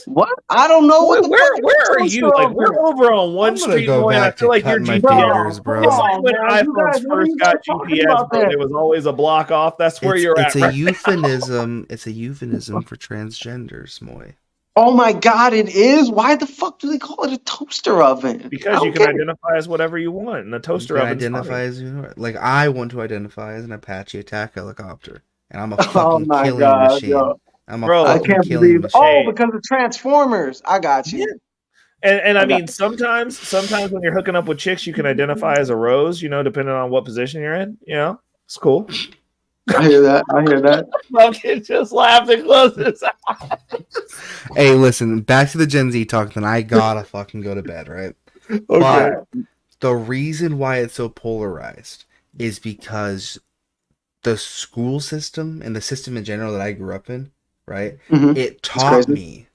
I don't know. Where are you? Like, we're over on one street, go and I back feel to like your cutting my GPS. fingers, bro. It's like when man, you iPhones guys- what are first you got guys talking GPS, about bro. there? There was always a block off. That's where you're It's at. a Right? euphemism. It's a euphemism for transgenders, Moy. Oh my God, it is. Why the fuck do they call it a toaster oven? Because you can identify as whatever you want, and the toaster You can oven's identify fine. as like I want to identify as an Apache attack helicopter, and I'm a Oh fucking my killing God, machine. yo. I'm a I fucking can't killing believe. machine. Oh, because of Transformers. I got you. Yeah. And I mean, sometimes when you're hooking up with chicks, you can identify as a rose, you know, depending on what position you're in. You know, it's cool. I hear that. Fucking just laughed and closed his eyes. Hey, listen, back to the Gen Z talk. Then I gotta fucking go to bed, right? Okay. But the reason why it's so polarized is because the school system and the system in general that I grew up in, right? Mhm. It taught me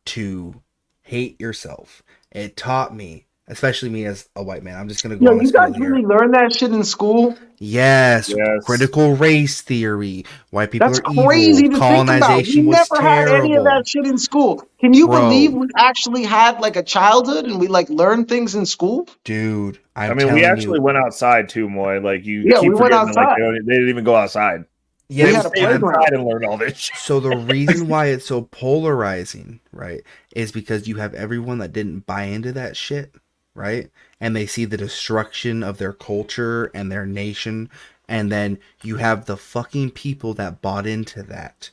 to hate yourself. It taught me, especially me as a white man. I'm just gonna go on Yo, this you guys field here. really learn that shit in school? Yes, critical race theory. White people That's are evil. crazy to think about. We Colonization was never had any of terrible. that shit in school. Can you Bro. believe we actually had like a childhood and we like learned things in school? Dude, I mean, we actually went outside too, Moy. Like, you Yeah, keep we went forgetting that, like, outside. they didn't even go outside. Yeah, They we had a stayed playground. inside and learned all this shit. So the reason why it's so polarizing, right, is because you have everyone that didn't buy into that shit, right? And they see the destruction of their culture and their nation, and then you have the fucking people that bought into that.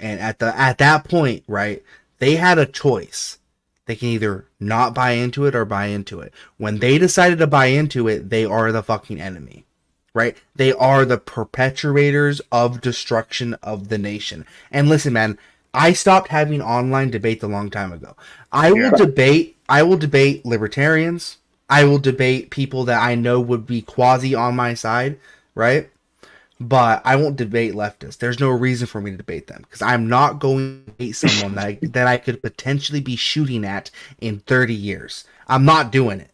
And at that point, right, they had a choice. They can either not buy into it or buy into it. When they decided to buy into it, they are the fucking enemy. Right? They are the perpetuators of destruction of the nation. And listen, man, I stopped having online debates a long time ago. I will debate libertarians. I will debate people that I know would be quasi on my side, right? But I won't debate leftists. There's no reason for me to debate them because I'm not going to debate someone that I could potentially be shooting at in 30 years. I'm not doing it.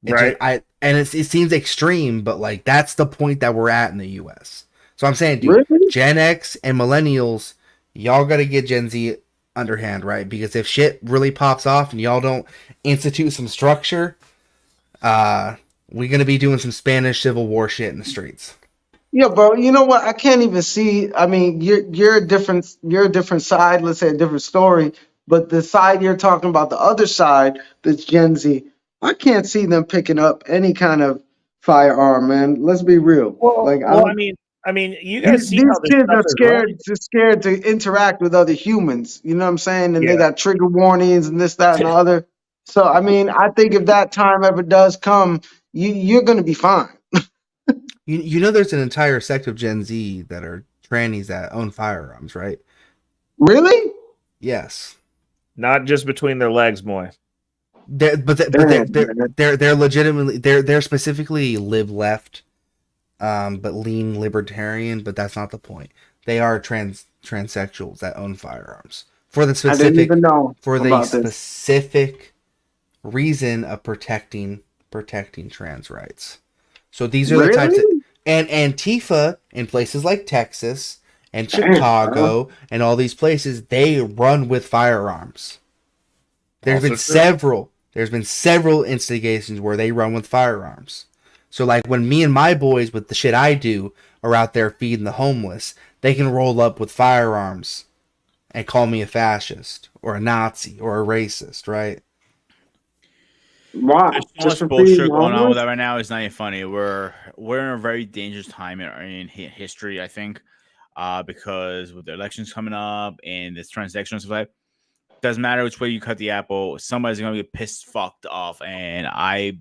It seems extreme, but like that's the point that we're at in the U.S. So I'm saying, dude, really? Gen X and millennials, y'all got to get Gen Z underhand, right? Because if shit really pops off and y'all don't institute some structure, we're gonna be doing some Spanish Civil War shit in the streets. Yeah, bro. You know what? I can't even see. I mean, you're a different side. Let's say a different story. But the side you're talking about, the other side, that's Gen Z. I can't see them picking up any kind of firearm, man. Let's be real. I mean, you guys see these how this kids stuff are is scared, run? just scared to interact with other humans. You know what I'm saying? And Yeah. they got trigger warnings and this, that, and the other. So, I mean, I think if that time ever does come, you're going to be fine. You know, there's an entire sect of Gen Z that are trannies that own firearms, right? Really? Yes. Not just between their legs, Moy. They're legitimately they're specifically live left, but lean libertarian. But that's not the point. They are transsexuals that own firearms for the I didn't even know about this. specific reason of protecting trans rights. So these are the types of, and Antifa in places like Texas and Chicago and all these places, they run with firearms. There's been several instigations where they run with firearms. So like when me and my boys with the shit I do are out there feeding the homeless, they can roll up with firearms and call me a fascist or a Nazi or a racist, right? Wow. There's so much bullshit going on with that right now. It's not even funny. We're in a very dangerous time in history, I think, because with the elections coming up and this transaction stuff, like, doesn't matter which way you cut the apple, somebody's gonna get pissed fucked off, and I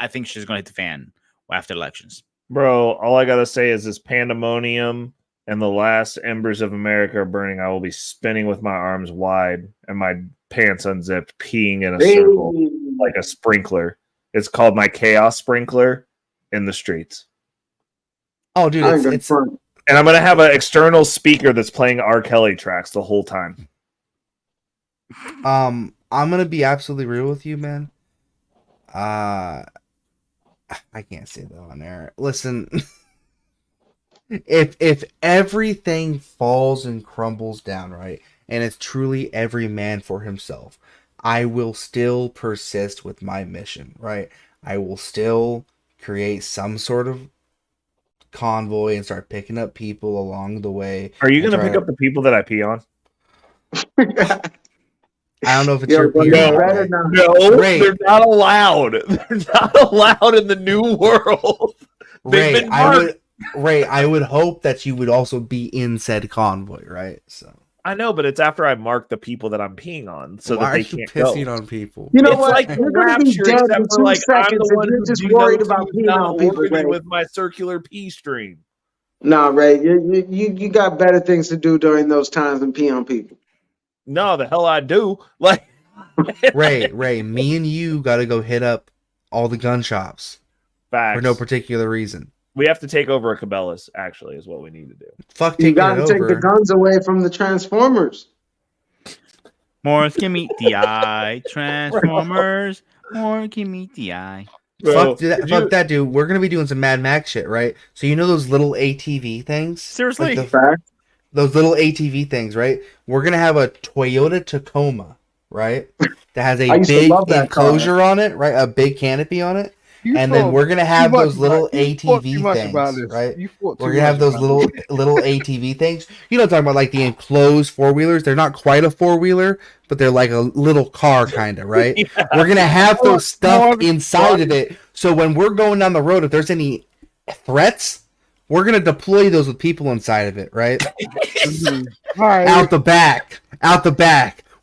think she's gonna hit the fan after elections. Bro, all I gotta say is this pandemonium and the last embers of America are burning. I will be spinning with my arms wide and my pants unzipped, peeing in a circle like a sprinkler. It's called my chaos sprinkler in the streets. Oh, dude, it's and I'm gonna have an external speaker that's playing R. Kelly tracks the whole time. I'm gonna be absolutely real with you, man. I can't say that on air. Listen, if everything falls and crumbles down, right, and it's truly every man for himself, I will still persist with my mission, right? I will still create some sort of convoy and start picking up people along the way. Are you gonna pick up the people that I pee on? I don't know if it's your peer. No, they're not allowed. They're not allowed in the new world. Ray, I would hope that you would also be in said convoy, right? So I know, but it's after I mark the people that I'm peeing on, so why that they are you can't pissing go. on people? You know It's what? like You're gonna be dead in 2 like, seconds if you're just worried about peeing on people, Ray. with my circular pee stream. Nah, Ray, you got better things to do during those times than pee on people. No, the hell I do. Like Ray, me and you got to go hit up all the gun shops. Facts. For no particular reason. We have to take over a Cabela's, actually, is what we need to do. Fuck You taking it gotta take over. the guns away from the Transformers. More give me the eye, Transformers. More give me the eye. Fuck that, dude. We're gonna be doing some Mad Max shit, right? So you know those little ATV things? Seriously? Those little ATV things, right? We're gonna have a Toyota Tacoma, right? That has a big enclosure on it, right? A big canopy on it. And then we're gonna have those little ATV things, right? We're gonna have those little ATV things. You know what I'm talking about, like the enclosed 4-wheelers. They're not quite a 4-wheeler, but they're like a little car kind of, right? Yeah. We're gonna have those stuff inside of it. So when we're going down the road, if there's any threats, we're gonna deploy those with people inside of it, right? Out the back.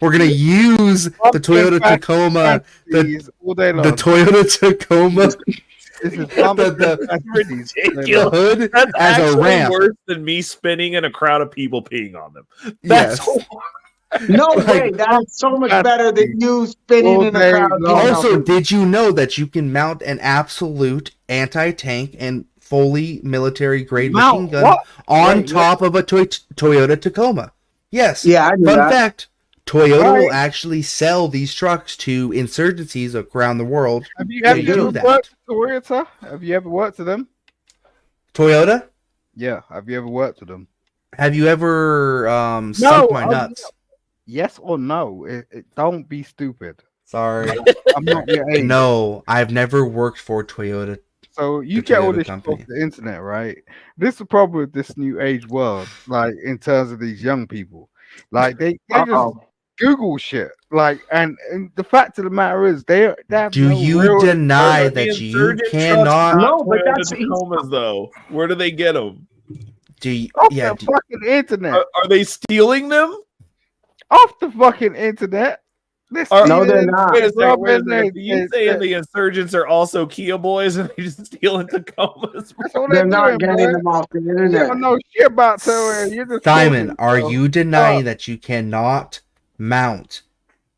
We're gonna use the Toyota Tacoma, the Toyota Tacoma, the hood That's as a ramp. worse than me spinning in a crowd of people peeing on them. That's No way. That's so much better than you spinning in a crowd. Also, did you know that you can mount an absolute anti-tank and fully military grade machine gun on top of a Toyota Tacoma? Yes. Yeah, I knew Fun that. fact. Toyota will actually sell these trucks to insurgencies around the world. Have you ever worked for Toyota? Have you ever worked for them? Toyota? Yeah. Have you ever worked for them? Have you ever sucked my nuts? Yes or no? Don't be stupid. Sorry. I'm not your age. No, I've never worked for Toyota. So you get all this shit off the internet, right? This is the problem with this new age world, like in terms of these young people. Like they just Google shit. Like and the fact of the matter is they have Do no you real deny that you cannot? No, but that's Tacomas, though. Where do they get them? Do you? Off the fucking internet. Are they stealing them? Off the fucking internet. No, they're not. Wait a second. Are you saying the insurgents are also Kia boys and they just stealing Tacomas? That's all They're they're not doing, getting bro. them off the You internet. don't know shit about Torah. You're just Simon, talking, are bro. you denying that you cannot mount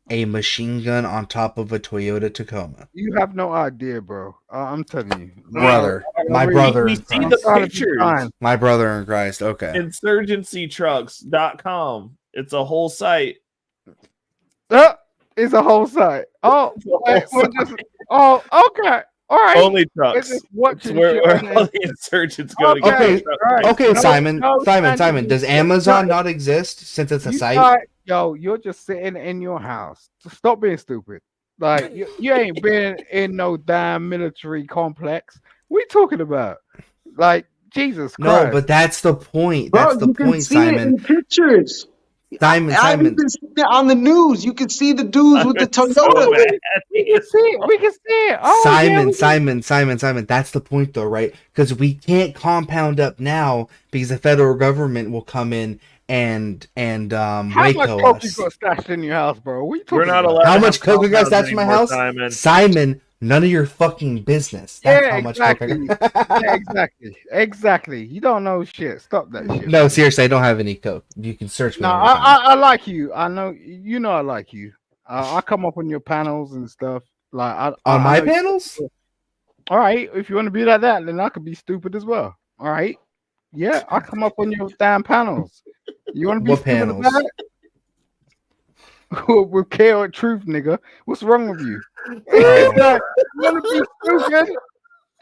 a machine gun on top of a Toyota Tacoma? You have no idea, bro. I'm telling you, Brother, my brother We in see Christ. the pictures. My brother in Christ. Okay. Insurgencytrucks.com. It's a whole site. It's a whole site. Oh, we're just. Oh, okay. All right. Only We're trucks. just watching Where shit on all the the insurgents go to get Okay, their truck. right. okay, No, Simon. no, Simon. Does Amazon not exist since it's a site? Yo, you're just sitting in your house. So stop being stupid. Like you ain't been in no damn military complex. What are you talking about? Like Jesus Christ. No, but that's the point. Bro, That's the you can point, see Simon. it in pictures. I've Simon. even seen it on the news. You can see the dudes with the Toyota. We can see it. We can see it. Oh, Simon. That's the point, though, right? Because we can't compound up now because the federal government will come in and how Waco much coke you us. got stashed in your house, bro? What you talking We're not about? allowed. How to much have coke you got stashed in my compounds house, anymore, Simon? None of your fucking business. That's Yeah, how much coke I exactly. got. Yeah, exactly. You don't know shit. Stop that shit. No, seriously, I don't have any coke. You can search me. No, anytime. I like you. I know you know I like you. I come up on your panels and stuff. Like on my know panels. All right, if you want to be like that, then I could be stupid as well. All right, yeah, I come up on your damn panels. You want to be What stupid panels? about it? With chaotic truth, nigga. What's wrong with you? You want to be stupid?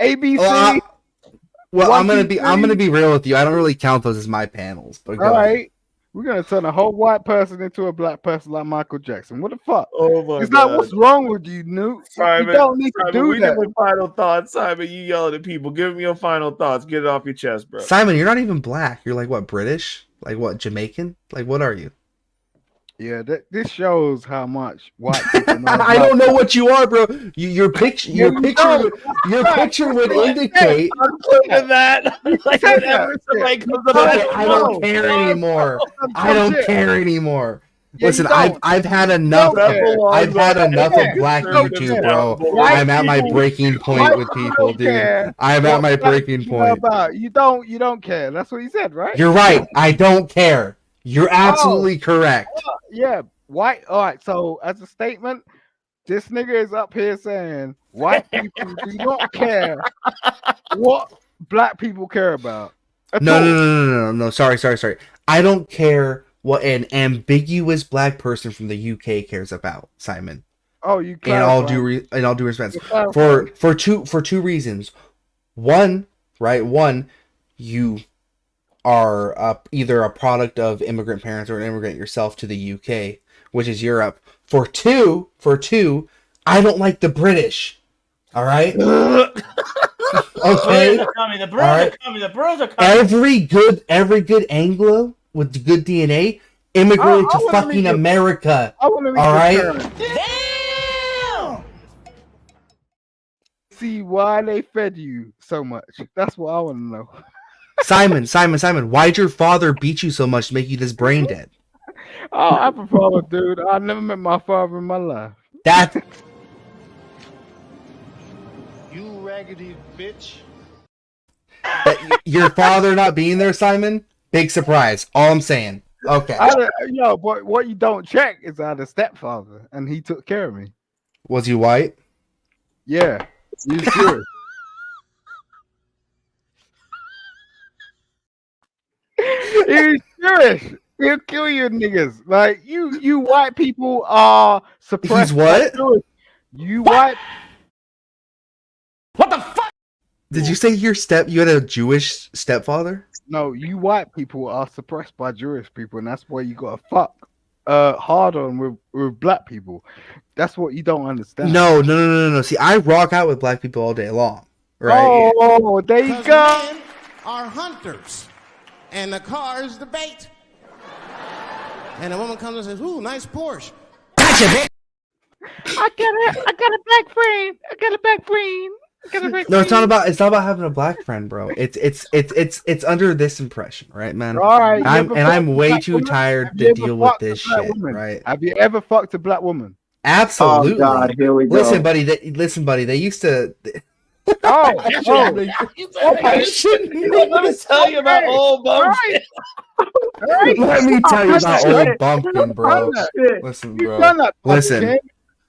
ABC. Well, One, I'm two, gonna be real with you. I don't really count those as my panels, but go all ahead. right. We're gonna turn a whole white person into a black person like Michael Jackson. What the fuck? Oh my It's god! like, what's wrong with you, Newt? Simon, you don't need to Simon, do we that. did my final thoughts. Simon, you yelling at people. Give me your final thoughts. Get it off your chest, bro. Simon, you're not even black. You're like what, British? Like what, Jamaican? Like what are you? Yeah, this shows how much white people know. I don't know what you are, bro. Your picture would indicate. I'm clicking that. Like whenever somebody comes up, I don't care anymore. I don't care anymore. Yeah, Listen, I've had enough. I've had enough of black YouTube, bro. I'm at my breaking point with people, dude. I'm at my breaking point. You don't care. That's what he said, right? You're right. I don't care. You're absolutely correct. Yeah, white. All right. So as a statement, this nigga is up here saying white people do not care what black people care about. No. Sorry. I don't care what an ambiguous black person from the UK cares about, Simon. Oh, you in all due respect, for two reasons. One, you are either a product of immigrant parents or an immigrant yourself to the UK, which is Europe. For two, I don't like the British. All right. Okay. The Brits are coming. Every good Anglo with good DNA immigrated to fucking America. All right. Damn. See why they fed you so much. That's what I want to know. Simon, why'd your father beat you so much to make you this brain dead? Oh, I have a father, dude. I never met my father in my life. That You raggedy bitch. Your father not being there, Simon? Big surprise. All I'm saying. Okay. But what you don't check is I had a stepfather, and he took care of me. Was he white? Yeah. He's Jewish. He's Jewish. He'll kill you niggas. Like you white people are suppressed. He's what? You white. What the fuck? Did you say you had a Jewish stepfather? No, you white people are suppressed by Jewish people, and that's why you gotta fuck hard on with black people. That's what you don't understand. No. See, I rock out with black people all day long. Right? Oh, there you go. Men are hunters, and the car is the bait. And a woman comes and says, "Ooh, nice Porsche." Gotcha, bitch. I got a black friend. I got a black friend. No, it's not about having a black friend, bro. It's under this impression, right, man? All right, I'm way too tired to deal with this shit, right? Have you ever fucked a black woman? Absolutely. Oh God, here we go. Listen, buddy. They used to. I shouldn't. Let me tell you about old Bumpkin. Let me tell you about old Bumpkin, bro. Listen, bro. Listen.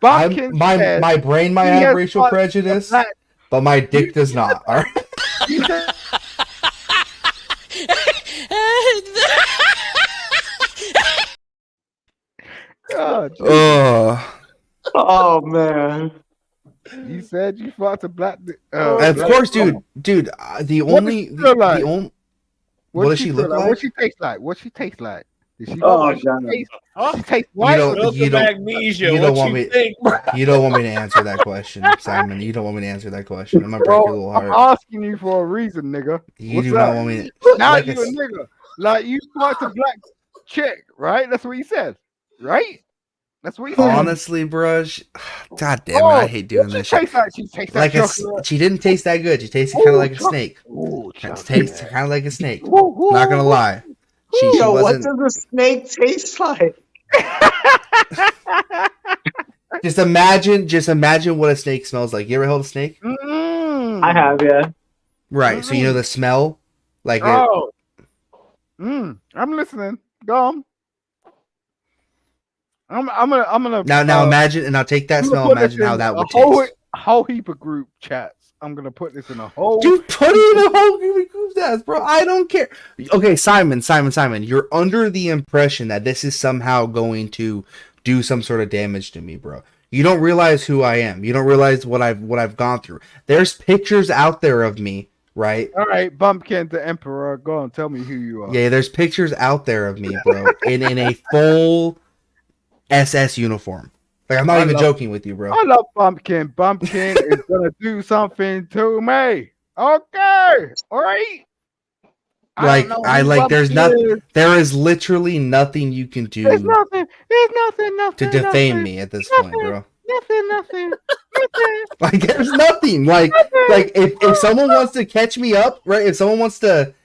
My brain might have racial prejudice, but my dick does not. All right. God, oh man. You said you fought a black. Of course, dude. The only. What does she look like? What she taste like? What she taste like? Does she Oh look God. She tastes white. You don't want me. You don't want me to answer that question, Simon. You don't want me to answer that question. I'm gonna break your little heart. I'm asking you for a reason, nigga. You do not want me to. Now you a nigga. Like you fought a black chick, right? That's what he said, right? That's what he said. Honestly, bro. God damn it, I hate doing this shit. She tastes like she didn't taste that good. She tasted kind of like a snake. Tasted kind of like a snake. Not gonna lie. She what does a snake taste like? Just imagine what a snake smells like. You ever held a snake? I have, yeah. Right. So you know the smell, like. I'm listening. Go on. I'm gonna now imagine, and I'll take that smell. Imagine how that would taste. A whole heap of group chats. I'm gonna put this in a whole. Dude, put it in a whole group chats, bro. I don't care. Okay, Simon. You're under the impression that this is somehow going to do some sort of damage to me, bro. You don't realize who I am. You don't realize what I've gone through. There's pictures out there of me, right? All right, Bumpkin the Emperor. Go on, tell me who you are. Yeah, there's pictures out there of me, bro, in a full SS uniform. Like, I'm not even joking with you, bro. I love Bumpkin. Bumpkin is gonna do something to me. Okay, all right. There is literally nothing you can do. There's nothing to defame me at this point, bro. Nothing. Like, there's nothing. Like if someone wants to catch me up, right? If someone wants to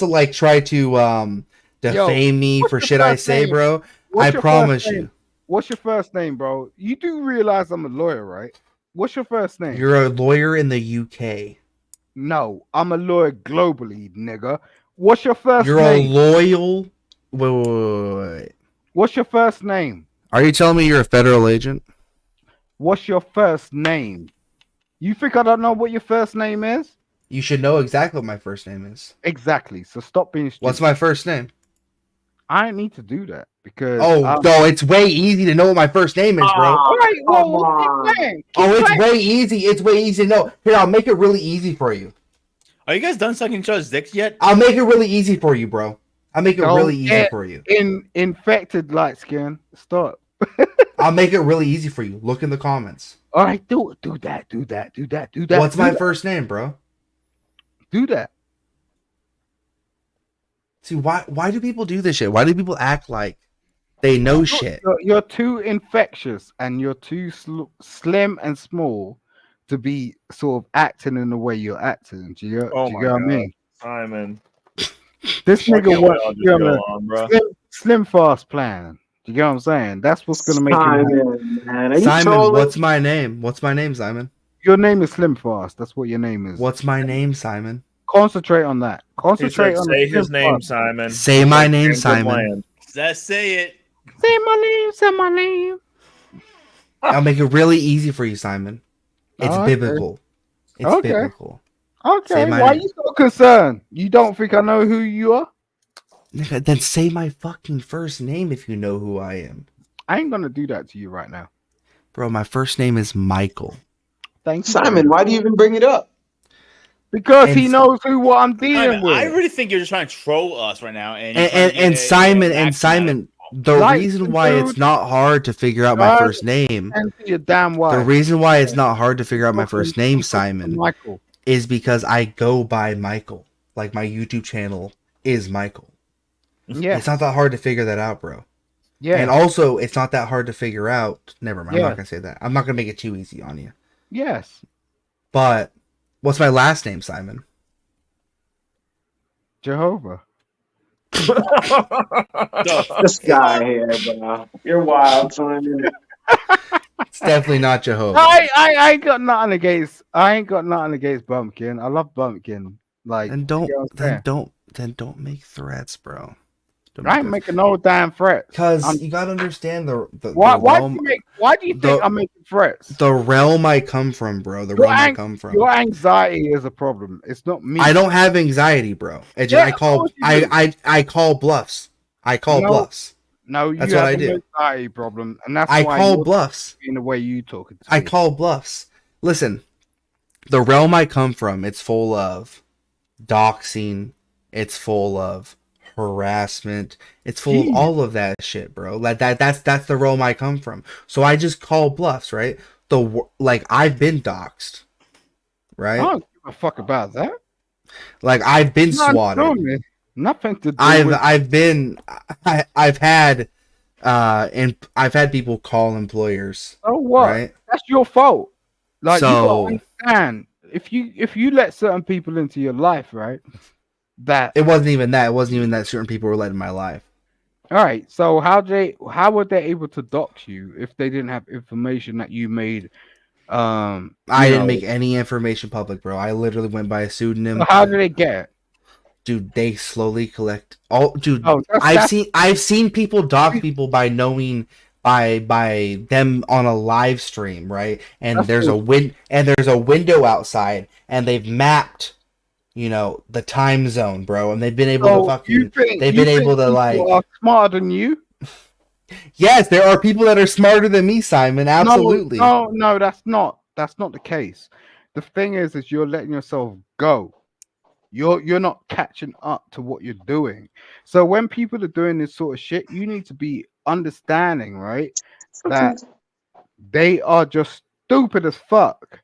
like try to defame me for shit I say, bro, I promise you. What's your first name, bro? You do realize I'm a lawyer, right? What's your first name? You're a lawyer in the UK. No, I'm a lawyer globally, nigga. What's your first name? You're a loyal. Wait. What's your first name? Are you telling me you're a federal agent? What's your first name? You think I don't know what your first name is? You should know exactly what my first name is. Exactly. So stop being stupid. What's my first name? I need to do that because no, it's way easy to know what my first name is, bro. All right, well, it's way easy. It's way easy to know. Here, I'll make it really easy for you. Are you guys done sucking each other's dicks yet? I'll make it really easy for you, bro. I'll make it really easy for you. Infected light skin. Stop. I'll make it really easy for you. Look in the comments. All right, do that. What's my first name, bro? Do that. See, why do people do this shit? Why do people act like they know shit? You're too infectious and you're too slim and small to be sort of acting in the way you're acting. Do you get what I mean? Simon. This nigga wants slim fast plan. Do you get what I'm saying? That's what's gonna make him. Simon, what's my name? What's my name, Simon? Your name is Slim Fast. That's what your name is. What's my name, Simon? Concentrate on that. Concentrate on say his name, Simon. Say my name, Simon. Let's say it. Say my name. I'll make it really easy for you, Simon. It's biblical. It's biblical. Okay, why are you so concerned? You don't think I know who you are? Then say my fucking first name if you know who I am. I ain't gonna do that to you right now. Bro, my first name is Michael. Thank you. Simon, why do you even bring it up? Because he knows what I'm dealing with. I really think you're just trying to troll us right now. And Simon, the reason why it's not hard to figure out my first name. The reason why it's not hard to figure out my first name, Simon, is because I go by Michael. Like, my YouTube channel is Michael. Yeah. It's not that hard to figure that out, bro. Yeah. And also, it's not that hard to figure out. Never mind. I'm not going to say that. I'm not going to make it too easy on you. Yes. But what's my last name, Simon? Jehovah. This guy here, bro. You're wild, Simon. It's definitely not Jehovah. I ain't got nothing against. I ain't got nothing against Bumpkin. I love Bumpkin. Like, Then you know what I'm saying? don't make threats, bro. I ain't making no damn threats. Because you gotta understand the Why realm. Why do you think I'm making threats? The realm I come from, bro. The realm I come from. Your anxiety is a problem. It's not me. I don't have anxiety, bro. I call bluffs. I call bluffs. No, that's you what have I do. an anxiety problem, and that's I why call you're bluffs. in the way you talking to I me. call bluffs. Listen, the realm I come from, it's full of doxing. It's full of harassment. It's full of all of that shit, bro. That's the realm I come from. So I just call bluffs, right? I've been doxed, right? I don't give a fuck about that. Like I've been swatted. Nothing to do I've had and I've had people call employers. Oh what? Right? That's your fault. Like, you So gotta understand, if you let certain people into your life, right? That it wasn't even that. It wasn't even that certain people were let in my life. All right. So how were they able to dox you if they didn't have information that you made? I didn't make any information public, bro. I literally went by a pseudonym. So how did they get it? Dude, they slowly collect all. Dude, Oh, I've seen people dox people by knowing by them on a live stream, right? And there's a window outside, and they've mapped, the time zone, bro, and they've been able to fucking. They've been able to are smarter than you. Yes, there are people that are smarter than me, Simon. Absolutely. No, that's not the case. The thing is you're letting yourself go. You're not catching up to what you're doing. So when people are doing this sort of shit, you need to be understanding, right? That they are just stupid as fuck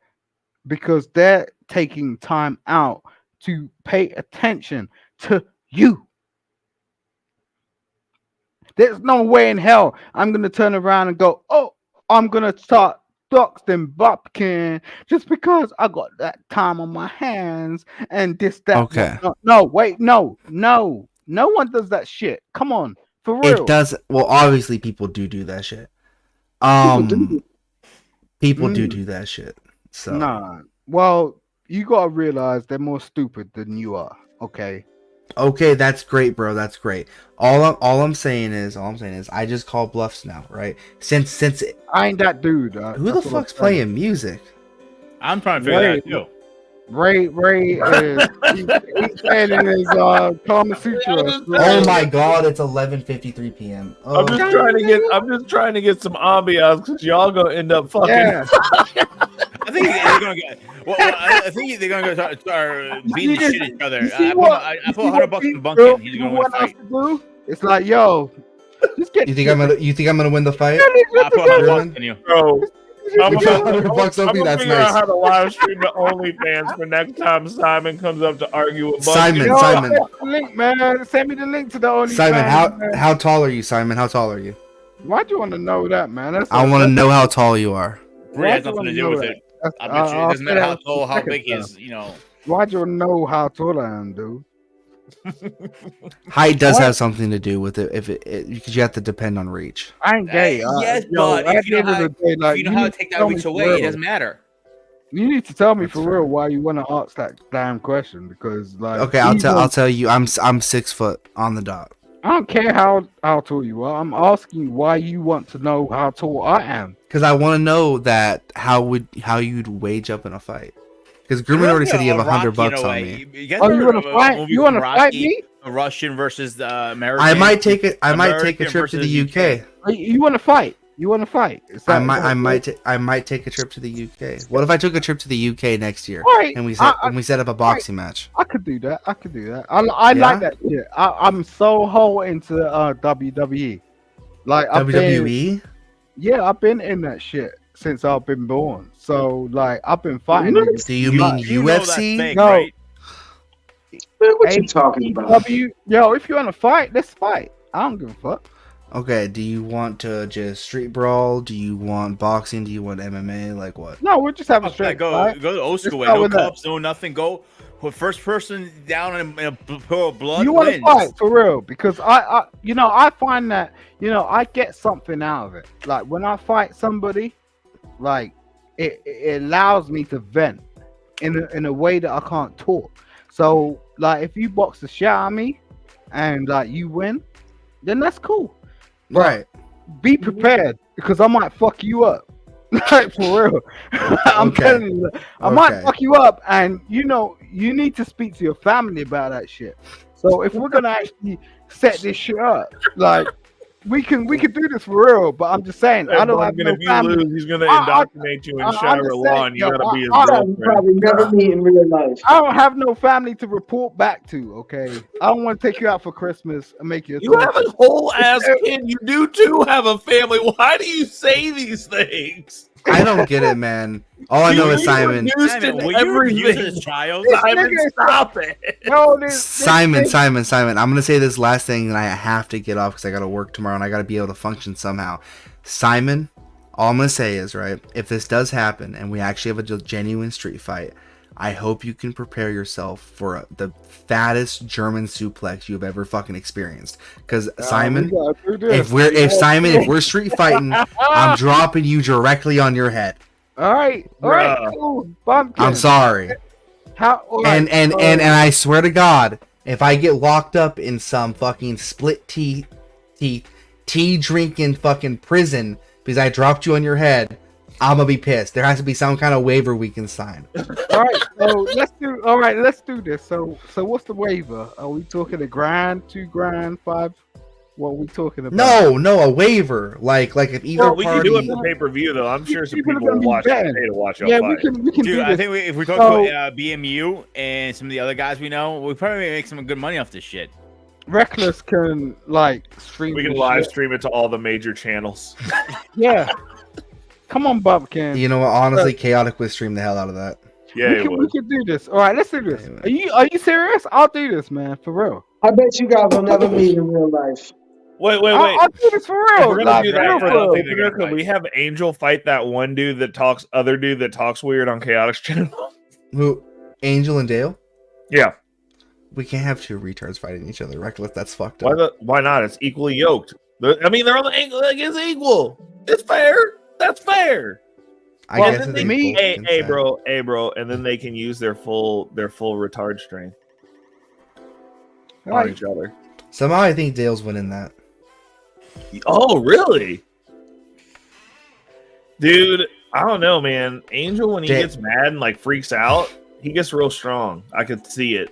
because they're taking time out to pay attention to you. There's no way in hell I'm gonna turn around and go, oh, I'm gonna start doxing Bumpkin just because I got that time on my hands and this, that. Okay. No, wait, no. No one does that shit. Come on, for real. It does. Well, obviously, people do that shit. People do that shit. So nah. Well, you gotta realize they're more stupid than you are. Okay. Okay, that's great, bro. That's great. All I'm saying is, I just call bluffs now, right? Since I ain't that dude. Who the fuck's playing music? I'm trying to figure that out too. Ray is he's playing in his Kama Sutra. Oh my god, it's 11:53 p.m. Oh. I'm just trying to get some ambiance because y'all gonna end up fucking. Yeah. I think they're gonna get. Well, I think they're gonna go start beating the shit at each other. I put $100 in Bumpkin. He's gonna win the fight. It's like, yo, just get. You think I'm gonna win the fight? I put $100 in you, bro. I'm gonna that's figure nice. out how to live stream the OnlyFans for next time Simon comes up to argue with Simon. Link, man. Send me the link to the OnlyFans. Simon, how tall are you, Simon? How tall are you? Why do you want to know that, man? I want to know how tall you are. Bree has nothing to do with it. I bet you it doesn't matter how tall, how big he is. Why do you know how tall I am, dude? Height does have something to do with it, because you have to depend on reach. I ain't gay. Yes, but if you know how to take that reach away, it doesn't matter. You need to tell me for real why you want to ask that damn question, because okay, I'll tell you. I'm 6 foot on the dot. I don't care how tall you are. I'm asking why you want to know how tall I am. Because I want to know that how you'd wage up in a fight. Because Grumman already said he have $100 on me. Oh, you want to fight? You want to fight me? A Russian versus the American. I might take a trip to the UK. You want to fight? You want to fight? I might take a trip to the UK. What if I took a trip to the UK next year and we set up a boxing match? I could do that. I like that shit. I'm so whole into WWE. Like WWE. I've been in that shit since I've been born. So like I've been fighting. Do you mean UFC? Fake, no. Right? What you talking about? Yo, if you want to fight, let's fight. I don't give a fuck. Okay, do you want to just street brawl? Do you want boxing? Do you want MMA? Like what? No, we're just having straight Go fight. to old school way. start No with that. cups, no nothing. Go first person down in a pool of blood. You want to wins. fight for real? Because I find that I get something out of it. Like when I fight somebody, like it allows me to vent in a way that I can't talk. So like if you box the shit out of me and like you win, then that's cool. Right. Be prepared because I might fuck you up. Like for real. I'm telling you, I might fuck you up, and you need to speak to your family about that shit. So if we're gonna actually set this shit up, like we can do this for real. But I'm just saying, I don't have no if you family. lose, he's gonna indoctrinate you in Shire Law, and you gotta be his girlfriend. Probably never meet in real life. I don't have no family to report back to. Okay, I don't want to take you out for Christmas and make you. You have a whole ass kid. You do too have a family. Why do you say these things? I don't get it, man. All I know is Simon. Simon, will you abuse this child? Simon, stop it. No, Simon. I'm gonna say this last thing, and I have to get off because I gotta work tomorrow, and I gotta be able to function somehow. Simon, all I'm gonna say is, right, if this does happen, and we actually have a genuine street fight, I hope you can prepare yourself for the fattest German suplex you've ever fucking experienced. Because Simon, if we're street fighting, I'm dropping you directly on your head. All right, cool. Bumpkin. I'm sorry. And I swear to God, if I get locked up in some fucking split tea drinking fucking prison because I dropped you on your head, I'm gonna be pissed. There has to be some kind of waiver we can sign. All right, let's do this. So what's the waiver? Are we talking $1,000, $2,000, $5,000? What are we talking about? No, a waiver. Like if either we party. can do it for pay-per-view though. I'm sure some people will watch it to watch y'all fight. We can Dude, do I this. think if we talk about BMU and some of the other guys we know, we probably make some good money off this shit. Reckless can like stream. We can live stream it to all the major channels. Yeah. Come on, Bumpkin. You know what? Honestly, Chaotic would stream the hell out of that. Yeah, we can do this. All right, let's do this. Are you serious? I'll do this, man, for real. I bet you guys will never meet in real life. Wait. I'll do this for real. If we're gonna do that for the opener, can we have Angel fight that one dude that talks weird on Chaotic's channel? Who? Angel and Dale? Yeah. We can't have two retards fighting each other. Reckless, that's fucked up. Why not? It's equally yoked. They're on the angle. Like, it's equal. It's fair. That's fair. I guess hey, bro, and then they can use their full retard strength on each other. Somehow, I think Dale's winning that. Oh, really? Dude, I don't know, man. Angel, when he gets mad and like freaks out, he gets real strong. I could see it.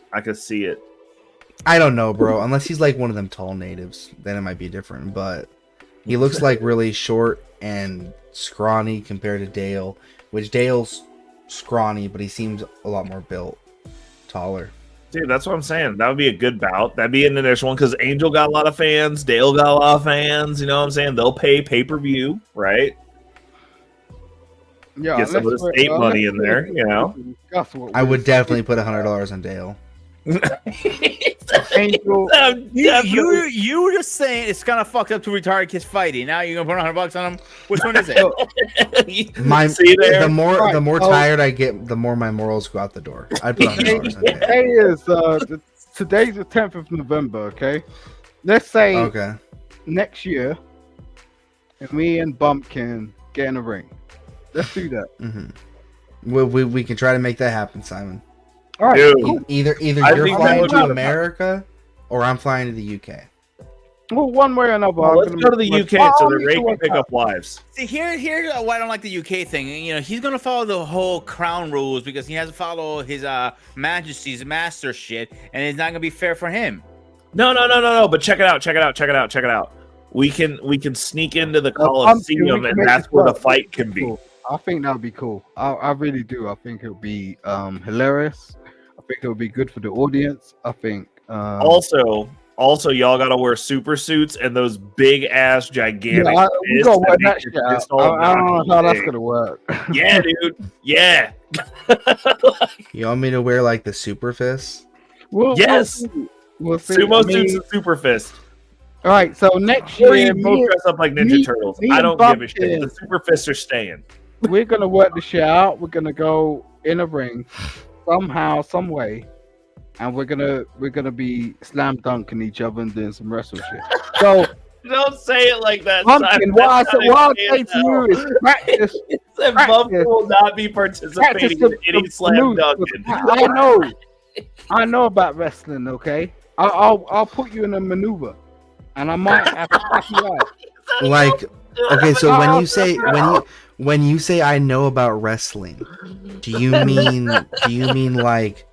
I don't know, bro. Unless he's like one of them tall natives, then it might be different. But he looks like really short and scrawny compared to Dale, which Dale's scrawny, but he seems a lot more built, taller. Dude, that's what I'm saying. That would be a good bout. That'd be an initial one because Angel got a lot of fans, Dale got a lot of fans. You know what I'm saying? They'll pay pay-per-view, right? Yeah, get some of the state money in there. You know, I would definitely put $100 on Dale. Angel, you were just saying it's kind of fucked up to retarded kids fighting. Now you're gonna put $100 on them. Which one is it? The more tired I get, the more my morals go out the door. I'd put $100 on Dale. Today is today's the 10th of November. Okay, let's say next year, and me and Bumpkin get in a ring. Let's do that. Mm-hmm. We can try to make that happen, Simon. All right. Cool. Either you're flying to America or I'm flying to the UK. Well, one way or another. Well, let's go to the UK so that Ray can pick up wives. See, here's why I don't like the UK thing. You know, he's gonna follow the whole crown rules because he has to follow his Majesty's master shit, and it's not gonna be fair for him. No. But check it out. We can sneak into the Coliseum, and that's where the fight can be. Cool. I think that would be cool. I really do. I think it would be hilarious. I think it would be good for the audience. I think. Also, y'all gotta wear super suits and those big ass gigantic. Yeah, we gotta wear that shit out. I don't know how that's gonna work. Yeah, dude. Yeah. You want me to wear like the super fist? Yes. We'll see. Sumo suits and super fist. All right. So next year, you both dress up like Ninja Turtles. I don't give a shit. The super fists are staying. We're gonna work the shit out. We're gonna go in a ring somehow, some way. and we're gonna be slam dunking each other and doing some wrestle shit. So don't say it like that. Pumpkin, what I say to you is practice. Bumpkin will not be participating in any slam dunking. I know about wrestling. Okay, I'll put you in a maneuver, and I might have to back you out. Like, okay, so when you say I know about wrestling, do you mean like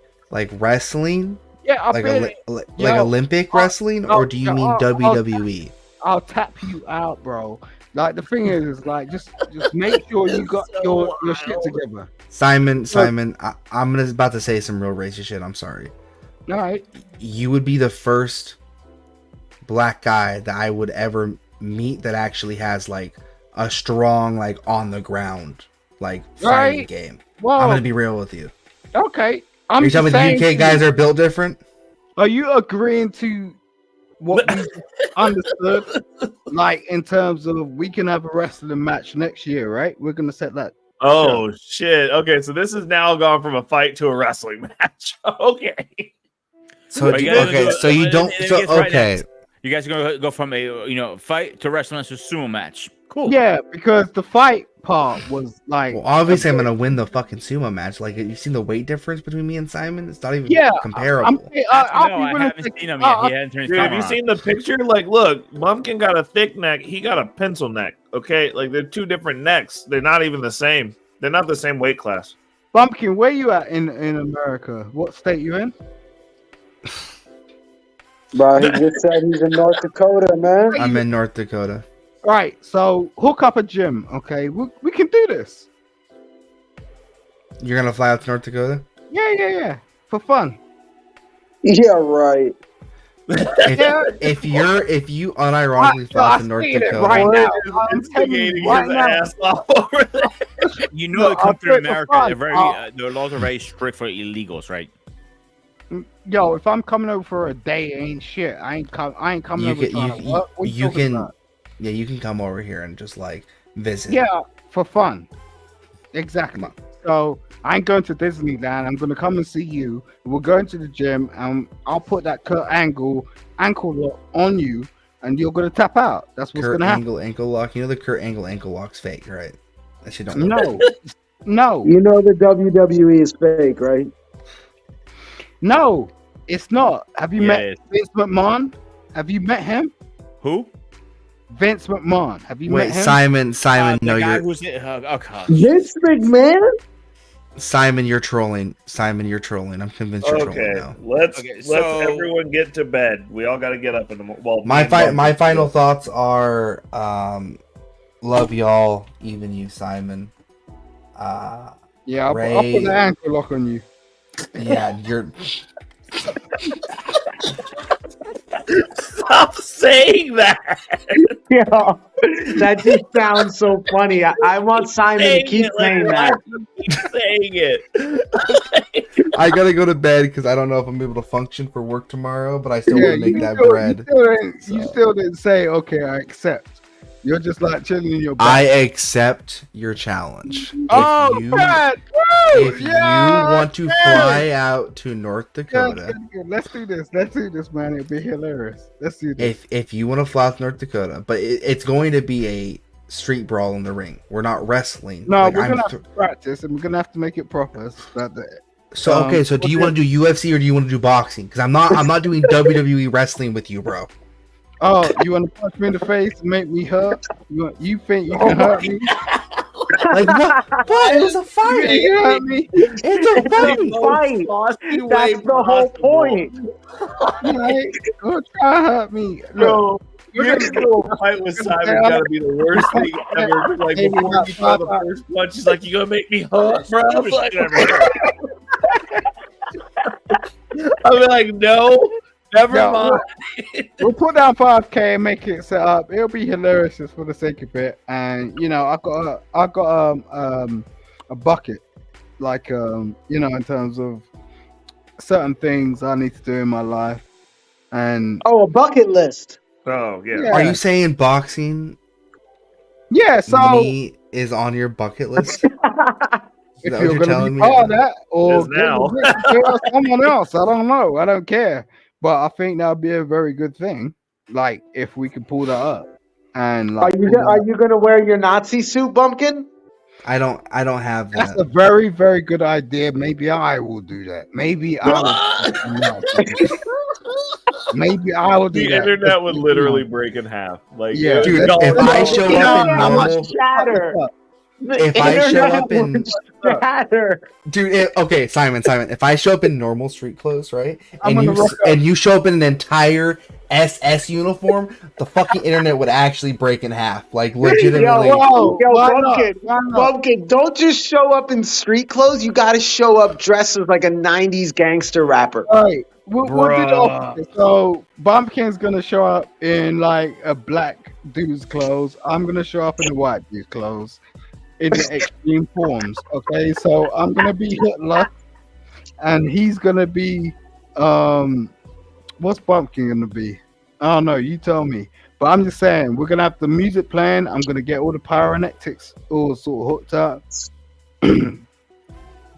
wrestling? Yeah, like Olympic wrestling, or do you mean WWE? I'll tap you out, bro. Like the thing is like just make sure you got your shit together. Simon, I'm about to say some real racist shit. I'm sorry. All right. You would be the first black guy that I would ever meet that actually has like a strong, like on the ground, like fighting game. Well, I'm gonna be real with you. Okay. Are you telling me the UK guys are built different? Are you agreeing to what we understood? Like in terms of we can have a wrestling match next year, right? We're gonna set that. Oh shit! Okay, so this has now gone from a fight to a wrestling match. Okay. So you don't. So okay. You guys are gonna go from a fight to wrestling to sumo match. Cool. Yeah, because the fight part was like. Well, obviously, I'm gonna win the fucking sumo match. Like, you seen the weight difference between me and Simon? It's not even comparable. I haven't seen him yet. He hasn't turned his Dude, have camera you on. seen the picture? Like, look, Bumpkin got a thick neck. He got a pencil neck. Okay, like they're two different necks. They're not even the same. They're not the same weight class. Bumpkin, where you at in America? What state you in? Bro, he just said he's in North Dakota, man. I'm in North Dakota. Right, so hook up a gym, okay? We can do this. You're gonna fly out to North Dakota? Yeah, for fun. Yeah, right. If you unironically fly to North Dakota, right now, I'm telling you right now. You know, they come through America. Their laws are very strict for illegals, right? Yo, if I'm coming over for a day, ain't shit. I ain't coming over trying to work. What you talking about? Yeah, you can come over here and just like visit. Yeah, for fun. Exactly. So I ain't going to Disneyland. I'm gonna come and see you. We're going to the gym, and I'll put that ankle lock on you, and you're gonna tap out. That's what's gonna happen. Ankle lock. You know the Kurt Angle ankle lock's fake, right? That shit don't. No. You know the WWE is fake, right? No, it's not. Have you met Vince McMahon? Have you met him? Who? Vince McMahon. Have you met him? Simon, no, you're. Vince McMahon? Simon, you're trolling. I'm convinced you're trolling now. Let's everyone get to bed. We all got to get up in the morning. Well, my final thoughts are, love y'all, even you, Simon. Yeah, I'll Ray, put the ankle lock on you. Yeah, you're. Stop saying that. Yeah, that just sounds so funny. I want Simon to keep saying that. Keep saying it. I gotta go to bed because I don't know if I'm able to function for work tomorrow, but I still want to make that bread. You still didn't say, okay, I accept. You're just like chilling in your bed. I accept your challenge. Oh, if you want to fly out to North Dakota, let's do this. Man. It'll be hilarious. Let's do this. If you want to fly out to North Dakota, but it's going to be a street brawl in the ring. We're not wrestling. No, we're gonna have to practice, and we're gonna have to make it proper. So do you want to do UFC or do you want to do boxing? Because I'm not doing WWE wrestling with you, bro. Oh, you want to punch me in the face and make me hurt? You think you can hurt me? Like what? It was a fight. You can hurt me. It's a fight. That's the whole point. Right? Don't try to hurt me. No. You're gonna do a fight with Simon. Gotta be the worst thing ever. Like before you throw the first punch, he's like, "You gonna make me hurt, bro?" I'm like, "No, never mind." We'll put down 5K and make it set up. It'll be hilarious just for the sake of it. And I got a bucket, like in terms of certain things I need to do in my life. And a bucket list. Oh yeah. Are you saying boxing? Yeah. So is on your bucket list. if you're going to be part of that, or get now. someone else. I don't know. I don't care. But I think that would be a very good thing. Like if we could pull that up. And like, are you gonna wear your Nazi suit, Bumpkin? I don't have that. That's a very, very good idea. Maybe I will do that. Maybe I will. Maybe I will do The that. internet would literally break in half. Like, Yeah, dude, if I show up in normal, if I show up in okay, Simon, if I show up in normal street clothes, right, and you show up in an entire SS uniform, the fucking internet would actually break in half, like legitimately. Bumpkin, don't just show up in street clothes. You got to show up dressed as like a '90s gangster rapper. All right, we'll do the opposite. So Bumpkin's gonna show up in like a black dude's clothes. I'm gonna show up in a white dude's clothes. In the extreme forms, okay. So I'm gonna be Hitler, and he's gonna be what's Bumpkin gonna be? I don't know. You tell me. But I'm just saying we're gonna have the music playing. I'm gonna get all the pyrotechnics all sort of hooked up.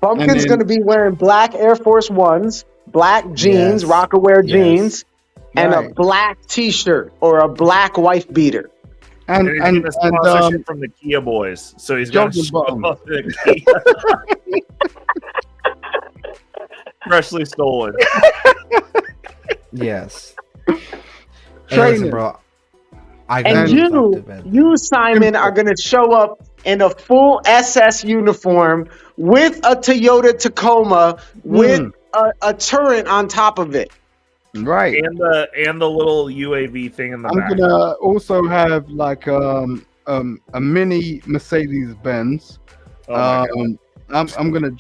Bumpkin's gonna be wearing black Air Force Ones, black jeans, Rockaware jeans, and a black T-shirt or a black wife beater. And sponsorship from the Kia boys, so he's got to show up in the Kia. Freshly stolen. Yes. Hey, listen, bro. And you, Simon, are gonna show up in a full SS uniform with a Toyota Tacoma with a turret on top of it. Right, and the little UAV thing in the back. I'm gonna also have like a mini Mercedes Benz. I'm gonna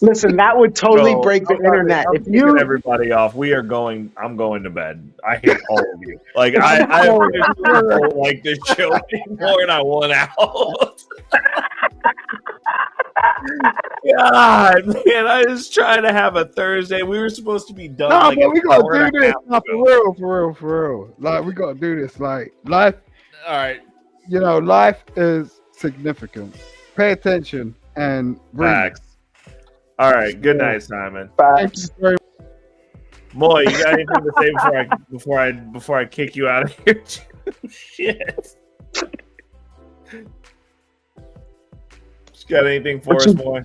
listen. That would totally break the internet. I'm if you everybody off, I'm going to bed. I hate all of you. Like I don't like this show anymore, and I want out. God, man, I was trying to have a Thursday. We were supposed to be done. No, but we gotta do this. No, for real. Like we gotta do this. Like life. All right. You know, life is significant. Pay attention and relax. All right. Good night, Simon. Thank you very much. Moy, you got anything to say before I kick you out of here? Shit. Got anything for us, Moy?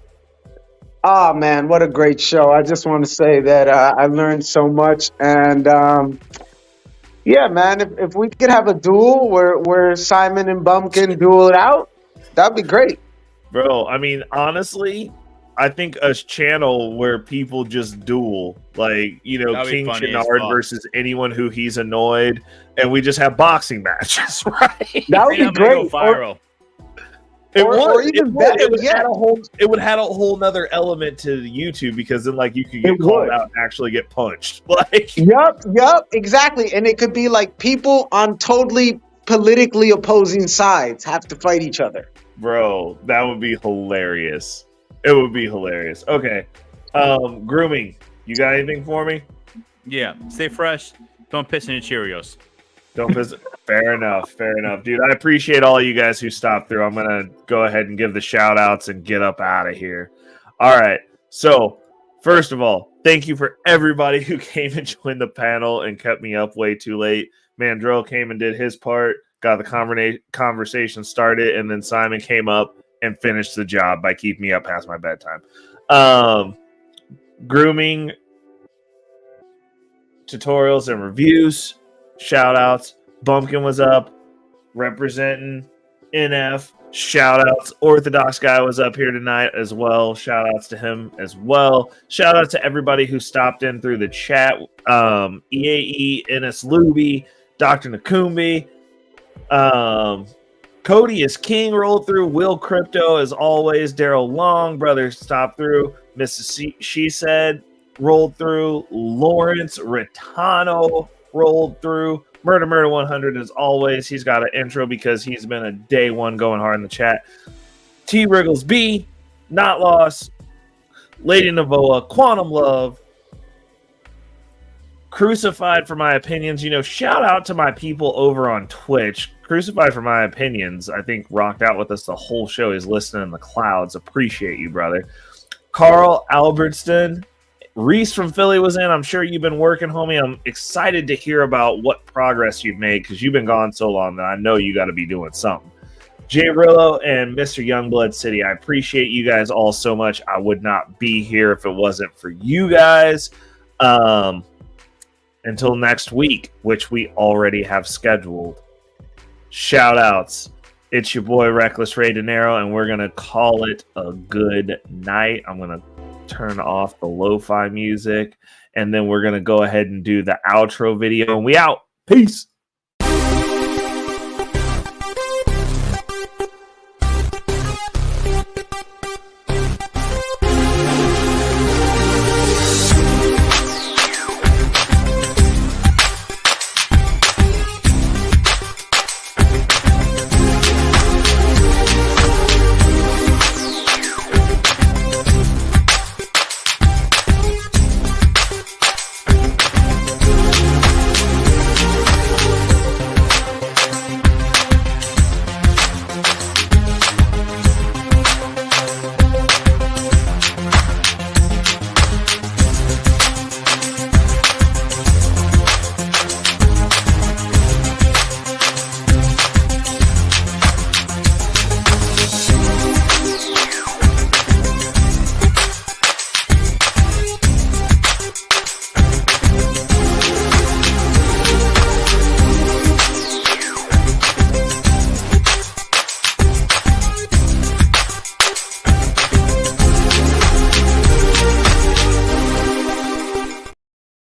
Oh man, what a great show! I just want to say that I learned so much, and yeah, man, if we could have a duel where Simon and Bumpkin duel it out, that'd be great, bro. I mean, honestly, I think a channel where people just duel, like King Chenard versus anyone who he's annoyed, and we just have boxing matches, right? That would be great. It would add a whole nother element to YouTube, because then you could get called out and actually get punched. Yep, exactly. And it could be like people on totally politically opposing sides have to fight each other. Bro, that would be hilarious. It would be hilarious. Okay. Grooming. You got anything for me? Yeah. Stay fresh. Don't piss in your Cheerios. Don't visit. Fair enough, dude. I appreciate all you guys who stopped through. I'm gonna go ahead and give the shout outs and get up out of here. All right. So, first of all, thank you for everybody who came and joined the panel and kept me up way too late. Mandrell came and did his part, got the conversation started, and then Simon came up and finished the job by keeping me up past my bedtime. Grooming tutorials and reviews. Shout outs. Bumpkin was up representing NF. Shout outs. Orthodox guy was up here tonight as well. Shout outs to him as well. Shout out to everybody who stopped in through the chat. EAE, NS Luby, Dr. Nakumbi. Cody is King rolled through. Will Crypto as always. Daryl Long, brother, stopped through. Mrs. She Said rolled through. Lawrence Ritano rolled through. Murder 100 as always. He's got an intro because he's been a day one going hard in the chat. T Wriggles B, Not Lost, Lady Navoa, Quantum Love, Crucified for my opinions. You know, shout out to my people over on Twitch. Crucified for my opinions, I think, rocked out with us the whole show. He's listening in the clouds. Appreciate you, brother. Carl Albertston. Reese from Philly was in. I'm sure you've been working, homie. I'm excited to hear about what progress you've made because you've been gone so long that I know you got to be doing something. Jay Rillo and Mr. Youngblood City, I appreciate you guys all so much. I would not be here if it wasn't for you guys. Until next week, which we already have scheduled. Shout outs. It's your boy Reckless Ray De Niro, and we're going to call it a good night. I'm going to turn off the lo-fi music, and then we're going to go ahead and do the outro video, and we out. Peace.